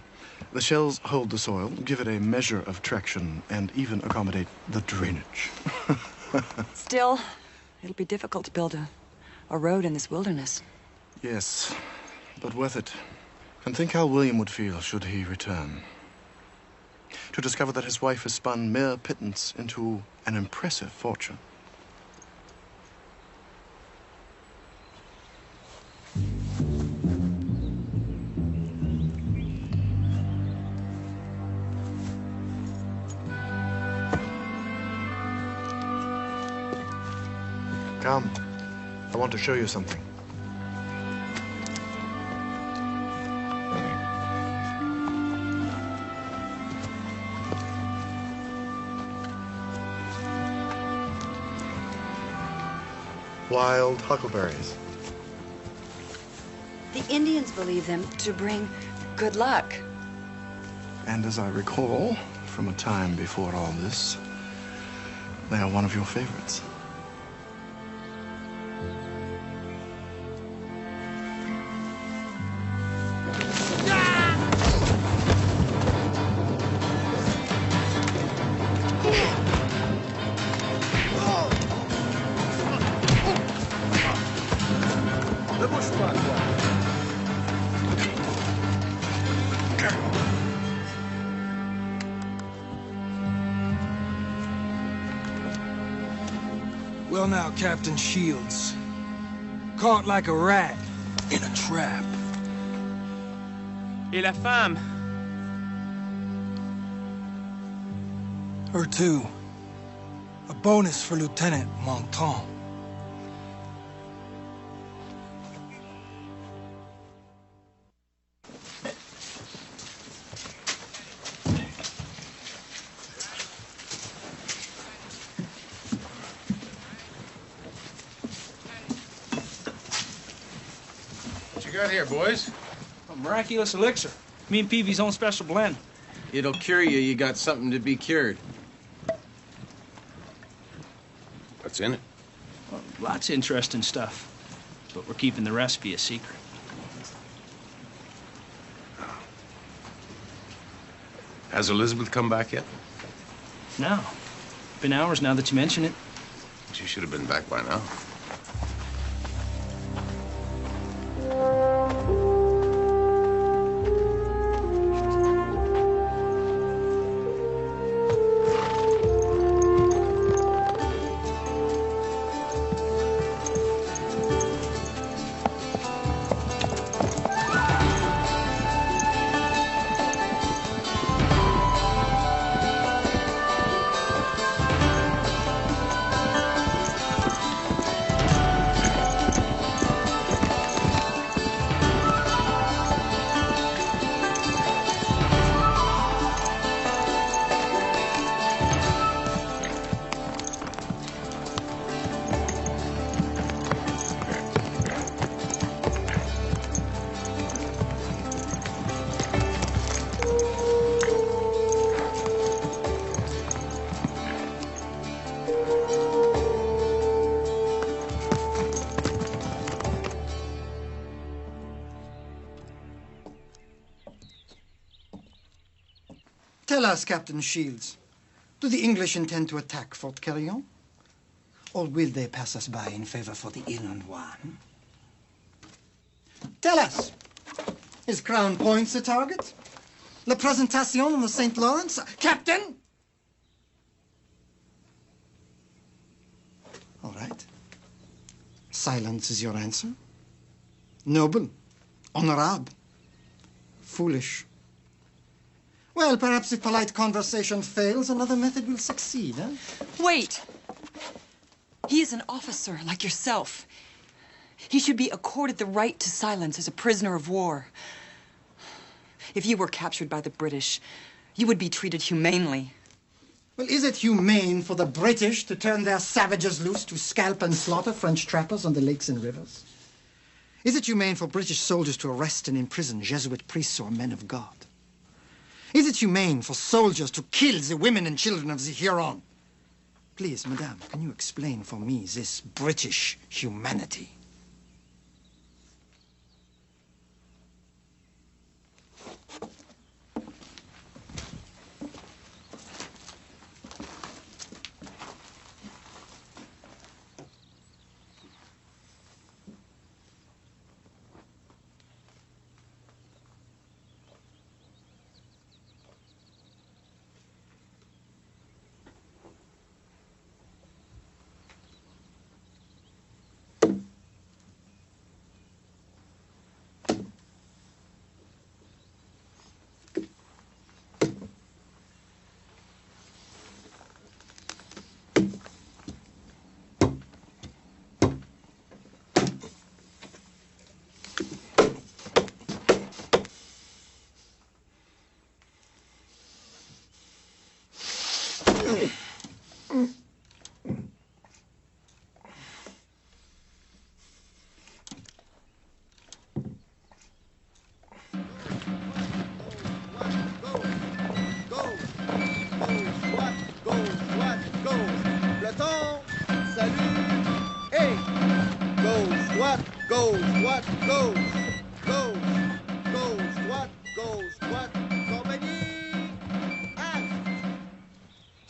The shells hold the soil, give it a measure of traction, and even accommodate the drainage. Still, it'll be difficult to build a road in this wilderness. Yes, but worth it. And think how William would feel should he return. To discover that his wife has spun mere pittance into an impressive fortune. Come. I want to show you something. Wild huckleberries. The Indians believe them to bring good luck. And as I recall, from a time before all this, they are one of your favorites. Well now, Captain Shields. Caught like a rat in a trap. Et la femme? Her too. A bonus for Lieutenant Monton. What you got here, boys? A miraculous elixir. Me and Peavy's own special blend. It'll cure you. You got something to be cured. What's in it? Well, lots of interesting stuff. But we're keeping the recipe a secret. Has Elizabeth come back yet? No. Been hours now that you mention it. She should have been back by now. Tell us, Captain Shields, do the English intend to attack Fort Carillon? Or will they pass us by in favor for the inland one? Tell us, is Crown Point the target? La Presentation on the St. Lawrence? Captain? All right. Silence is your answer. Noble, honorable, foolish. Well, perhaps if polite conversation fails, another method will succeed, huh? Wait. He is an officer like yourself. He should be accorded the right to silence as a prisoner of war. If you were captured by the British, you would be treated humanely. Well, is it humane for the British to turn their savages loose to scalp and slaughter French trappers on the lakes and rivers? Is it humane for British soldiers to arrest and imprison Jesuit priests or men of God? Is it humane for soldiers to kill the women and children of the Huron? Please, madame, can you explain for me this British humanity?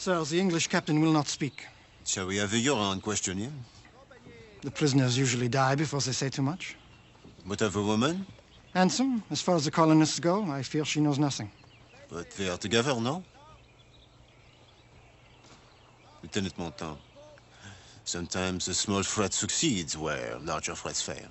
Sir, the English captain will not speak. Shall we have a Huron question him? The prisoners usually die before they say too much. What of a woman? Handsome, as far as the colonists go, I fear she knows nothing. But they are together, no? Lieutenant Montand, sometimes a small threat succeeds where larger threats fail.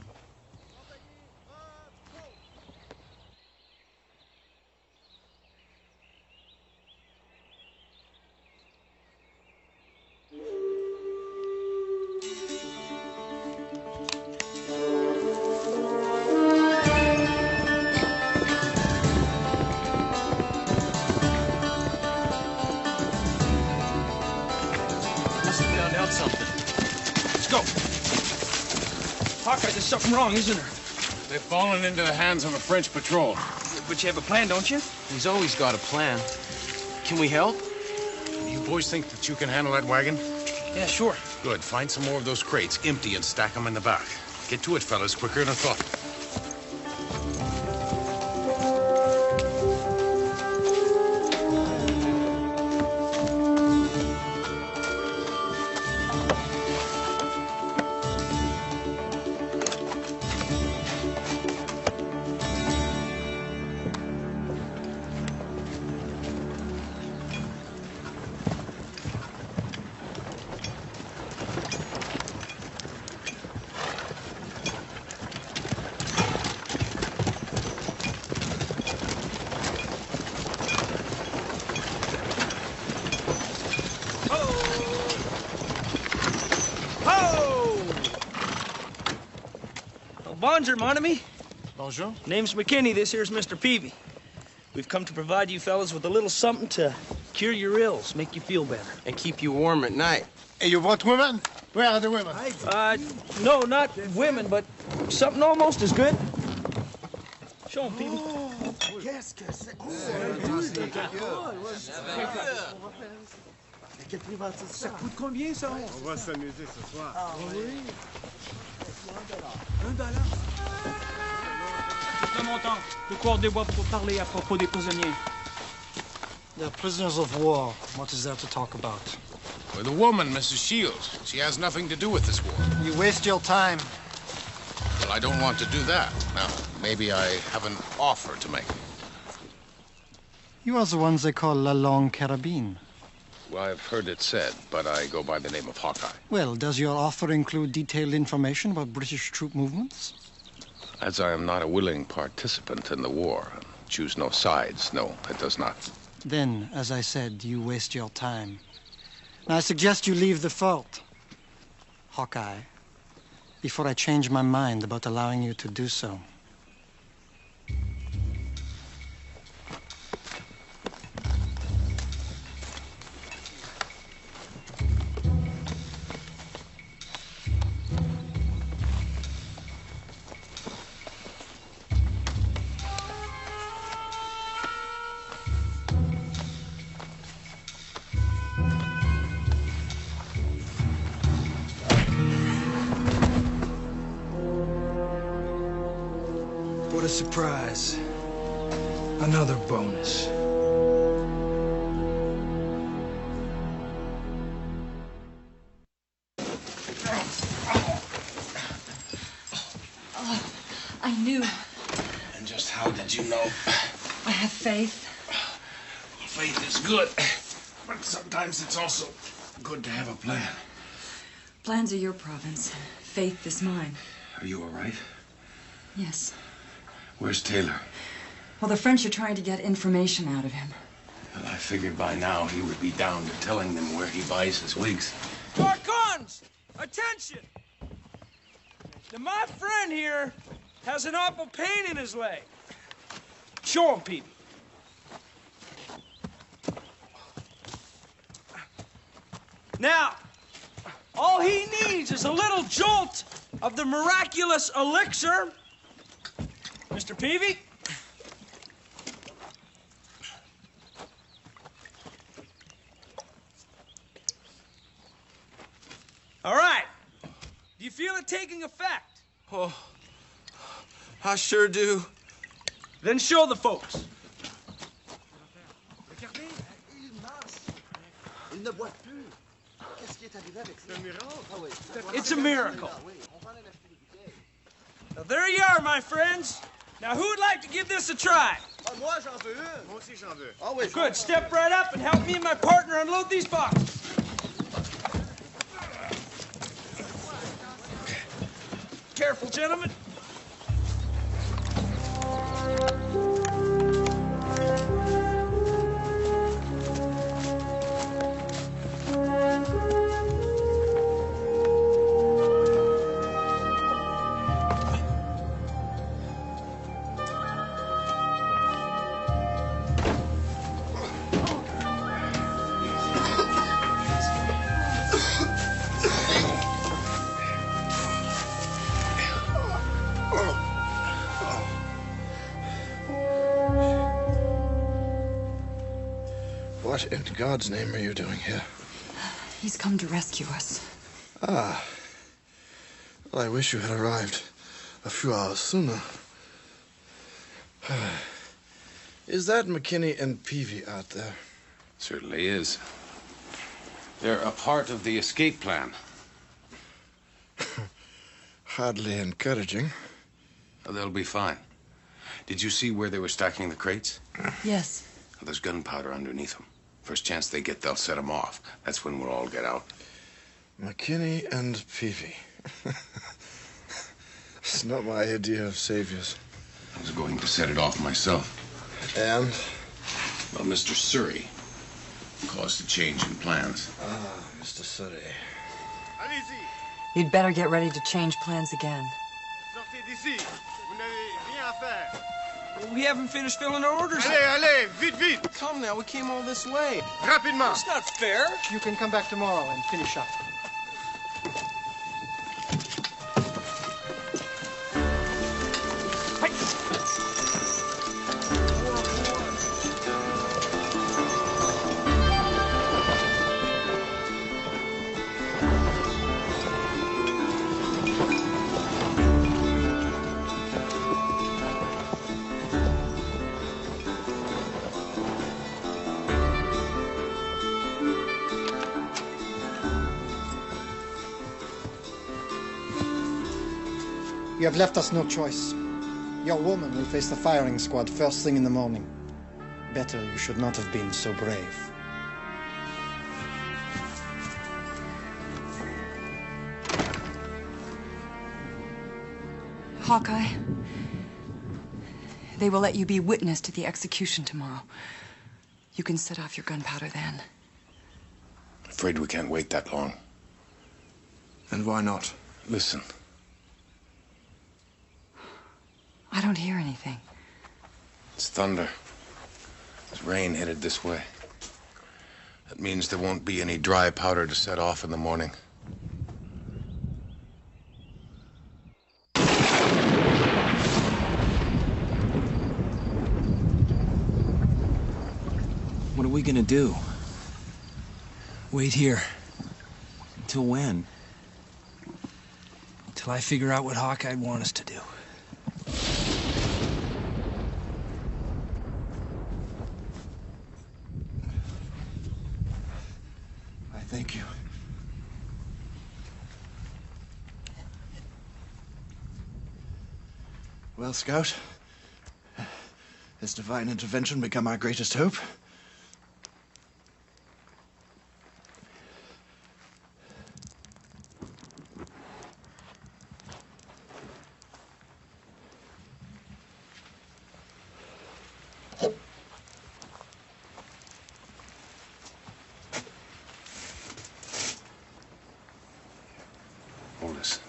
Hawkeye, there's something wrong, isn't there? They've fallen into the hands of a French patrol. But you have a plan, don't you? He's always got a plan. Can we help? You boys think that you can handle that wagon? Yeah, sure. Good. Find some more of those crates, empty, and stack them in the back. Get to it, fellas, quicker than I thought. Bonjour, mon ami. Bonjour. Name's McKinney. This here's Mr. Peavy. We've come to provide you fellas with a little something to cure your ills, make you feel better. And keep you warm at night. Hey, you want women? Where are the women? No, not women, but something almost as good. Show 'em, Peavy. Qu'est-ce que c'est? Ça coûte combien, ça? On va s'amuser ce soir. Ah oui? $1. Le montant. Le corps des bois pour parler à propos des prisonniers. They're prisoners of war. What is there to talk about? With the woman, Mrs. Shields. She has nothing to do with this war. You waste your time. Well, I don't want to do that. Now, maybe I have an offer to make. You are the ones they call La Longue Carabine. Well, I've heard it said, but I go by the name of Hawkeye. Well, does your offer include detailed information about British troop movements? As I am not a willing participant in the war, and choose no sides, no, it does not. Then, as I said, you waste your time. Now, I suggest you leave the fort, Hawkeye, before I change my mind about allowing you to do so. surprise. Another bonus. Oh, I knew. And just how did you know? I have faith. Well, faith is good, but sometimes it's also good to have a plan. Plans are your province. Faith is mine. Are you all right? Yes. Where's Taylor? Well, the French are trying to get information out of him. Well, I figured by now he would be down to telling them where he buys his wigs. Archons, attention! Now, my friend here has an awful pain in his leg. Show him, Pete. Now, all he needs is a little jolt of the miraculous elixir. Mr. Peavy? All right. Do you feel it taking effect? Oh, I sure do. Then show the folks. It's a miracle. Now, there you are, my friends. Now, who would like to give this a try? Good. Step right up and help me and my partner unload these boxes. Careful, gentlemen. What in God's name are you doing here? He's come to rescue us. Ah. Well, I wish you had arrived a few hours sooner. Is that McKinney and Peavy out there? Certainly is. They're a part of the escape plan. Hardly encouraging. Oh, they'll be fine. Did you see where they were stacking the crates? Yes. Well, there's gunpowder underneath them. First chance they get, they'll set them off. That's when we'll all get out. McKinney and Peavy. It's not my idea of saviors. I was going to set it off myself. And? Well, Mr. Surrey caused a change in plans. Ah, Mr. Surrey. You'd better get ready to change plans again. We haven't finished filling our orders. Allez, vite, vite! Come now, we came all this way. Rapidement. It's not fair. You can come back tomorrow and finish up. You have left us no choice. Your woman will face the firing squad first thing in the morning. Better you should not have been so brave. Hawkeye, they will let you be witness to the execution tomorrow. You can set off your gunpowder then. Afraid we can't wait that long. And why not? Listen. I don't hear anything. It's thunder. There's rain headed this way. That means there won't be any dry powder to set off in the morning. What are we gonna do? Wait here. Until when? Until I figure out what Hawkeye'd want us to do. Thank you. Well, Scout, has divine intervention become our greatest hope? Hold this.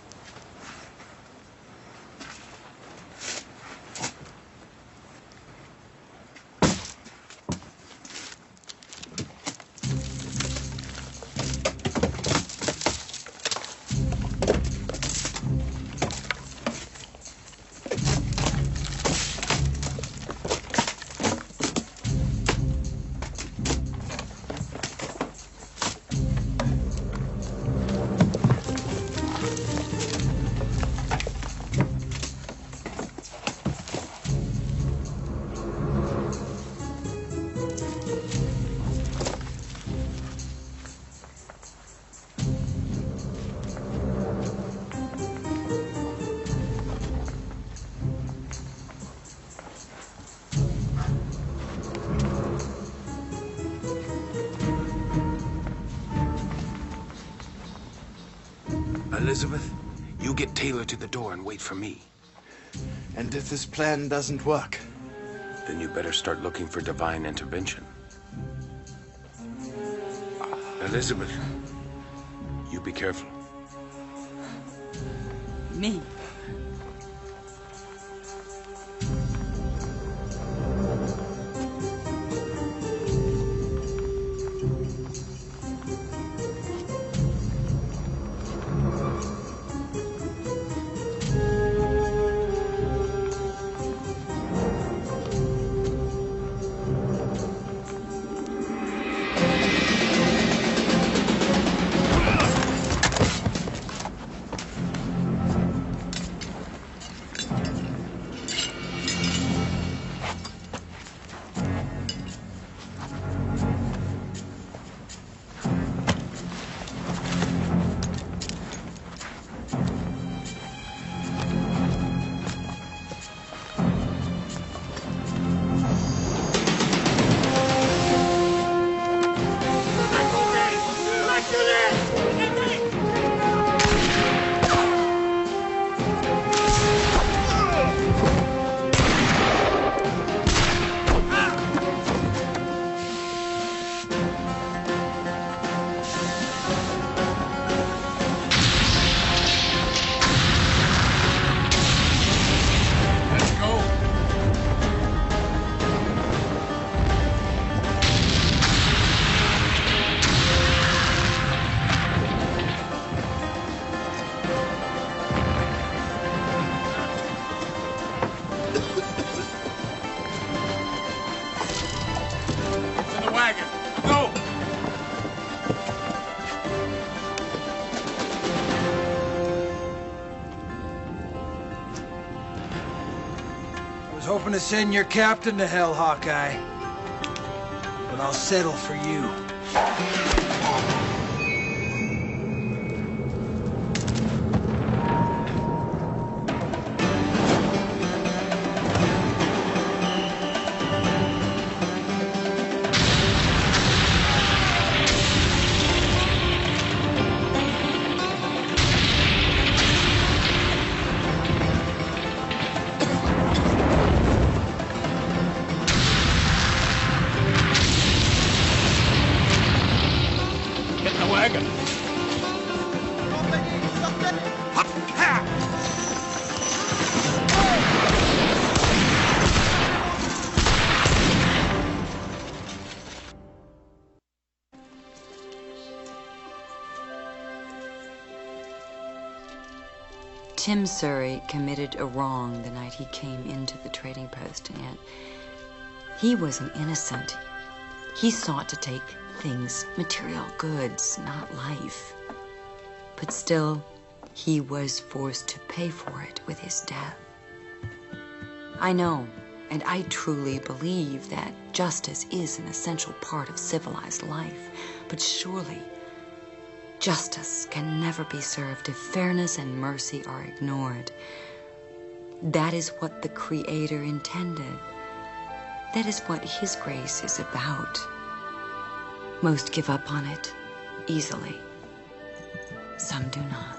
Elizabeth, you get Taylor to the door and wait for me. And if this plan doesn't work? Then you better start looking for divine intervention. Elizabeth, you be careful. Me? Hoping to send your captain to hell, Hawkeye. But I'll settle for you. Tim Surrey committed a wrong the night he came into the trading post, and yet he was an innocent. He sought to take things, material goods, not life. But still, he was forced to pay for it with his death. I know, and I truly believe that justice is an essential part of civilized life, but surely Justice can never be served if fairness and mercy are ignored. That is what the Creator intended. That is what His grace is about. Most give up on it easily. Some do not.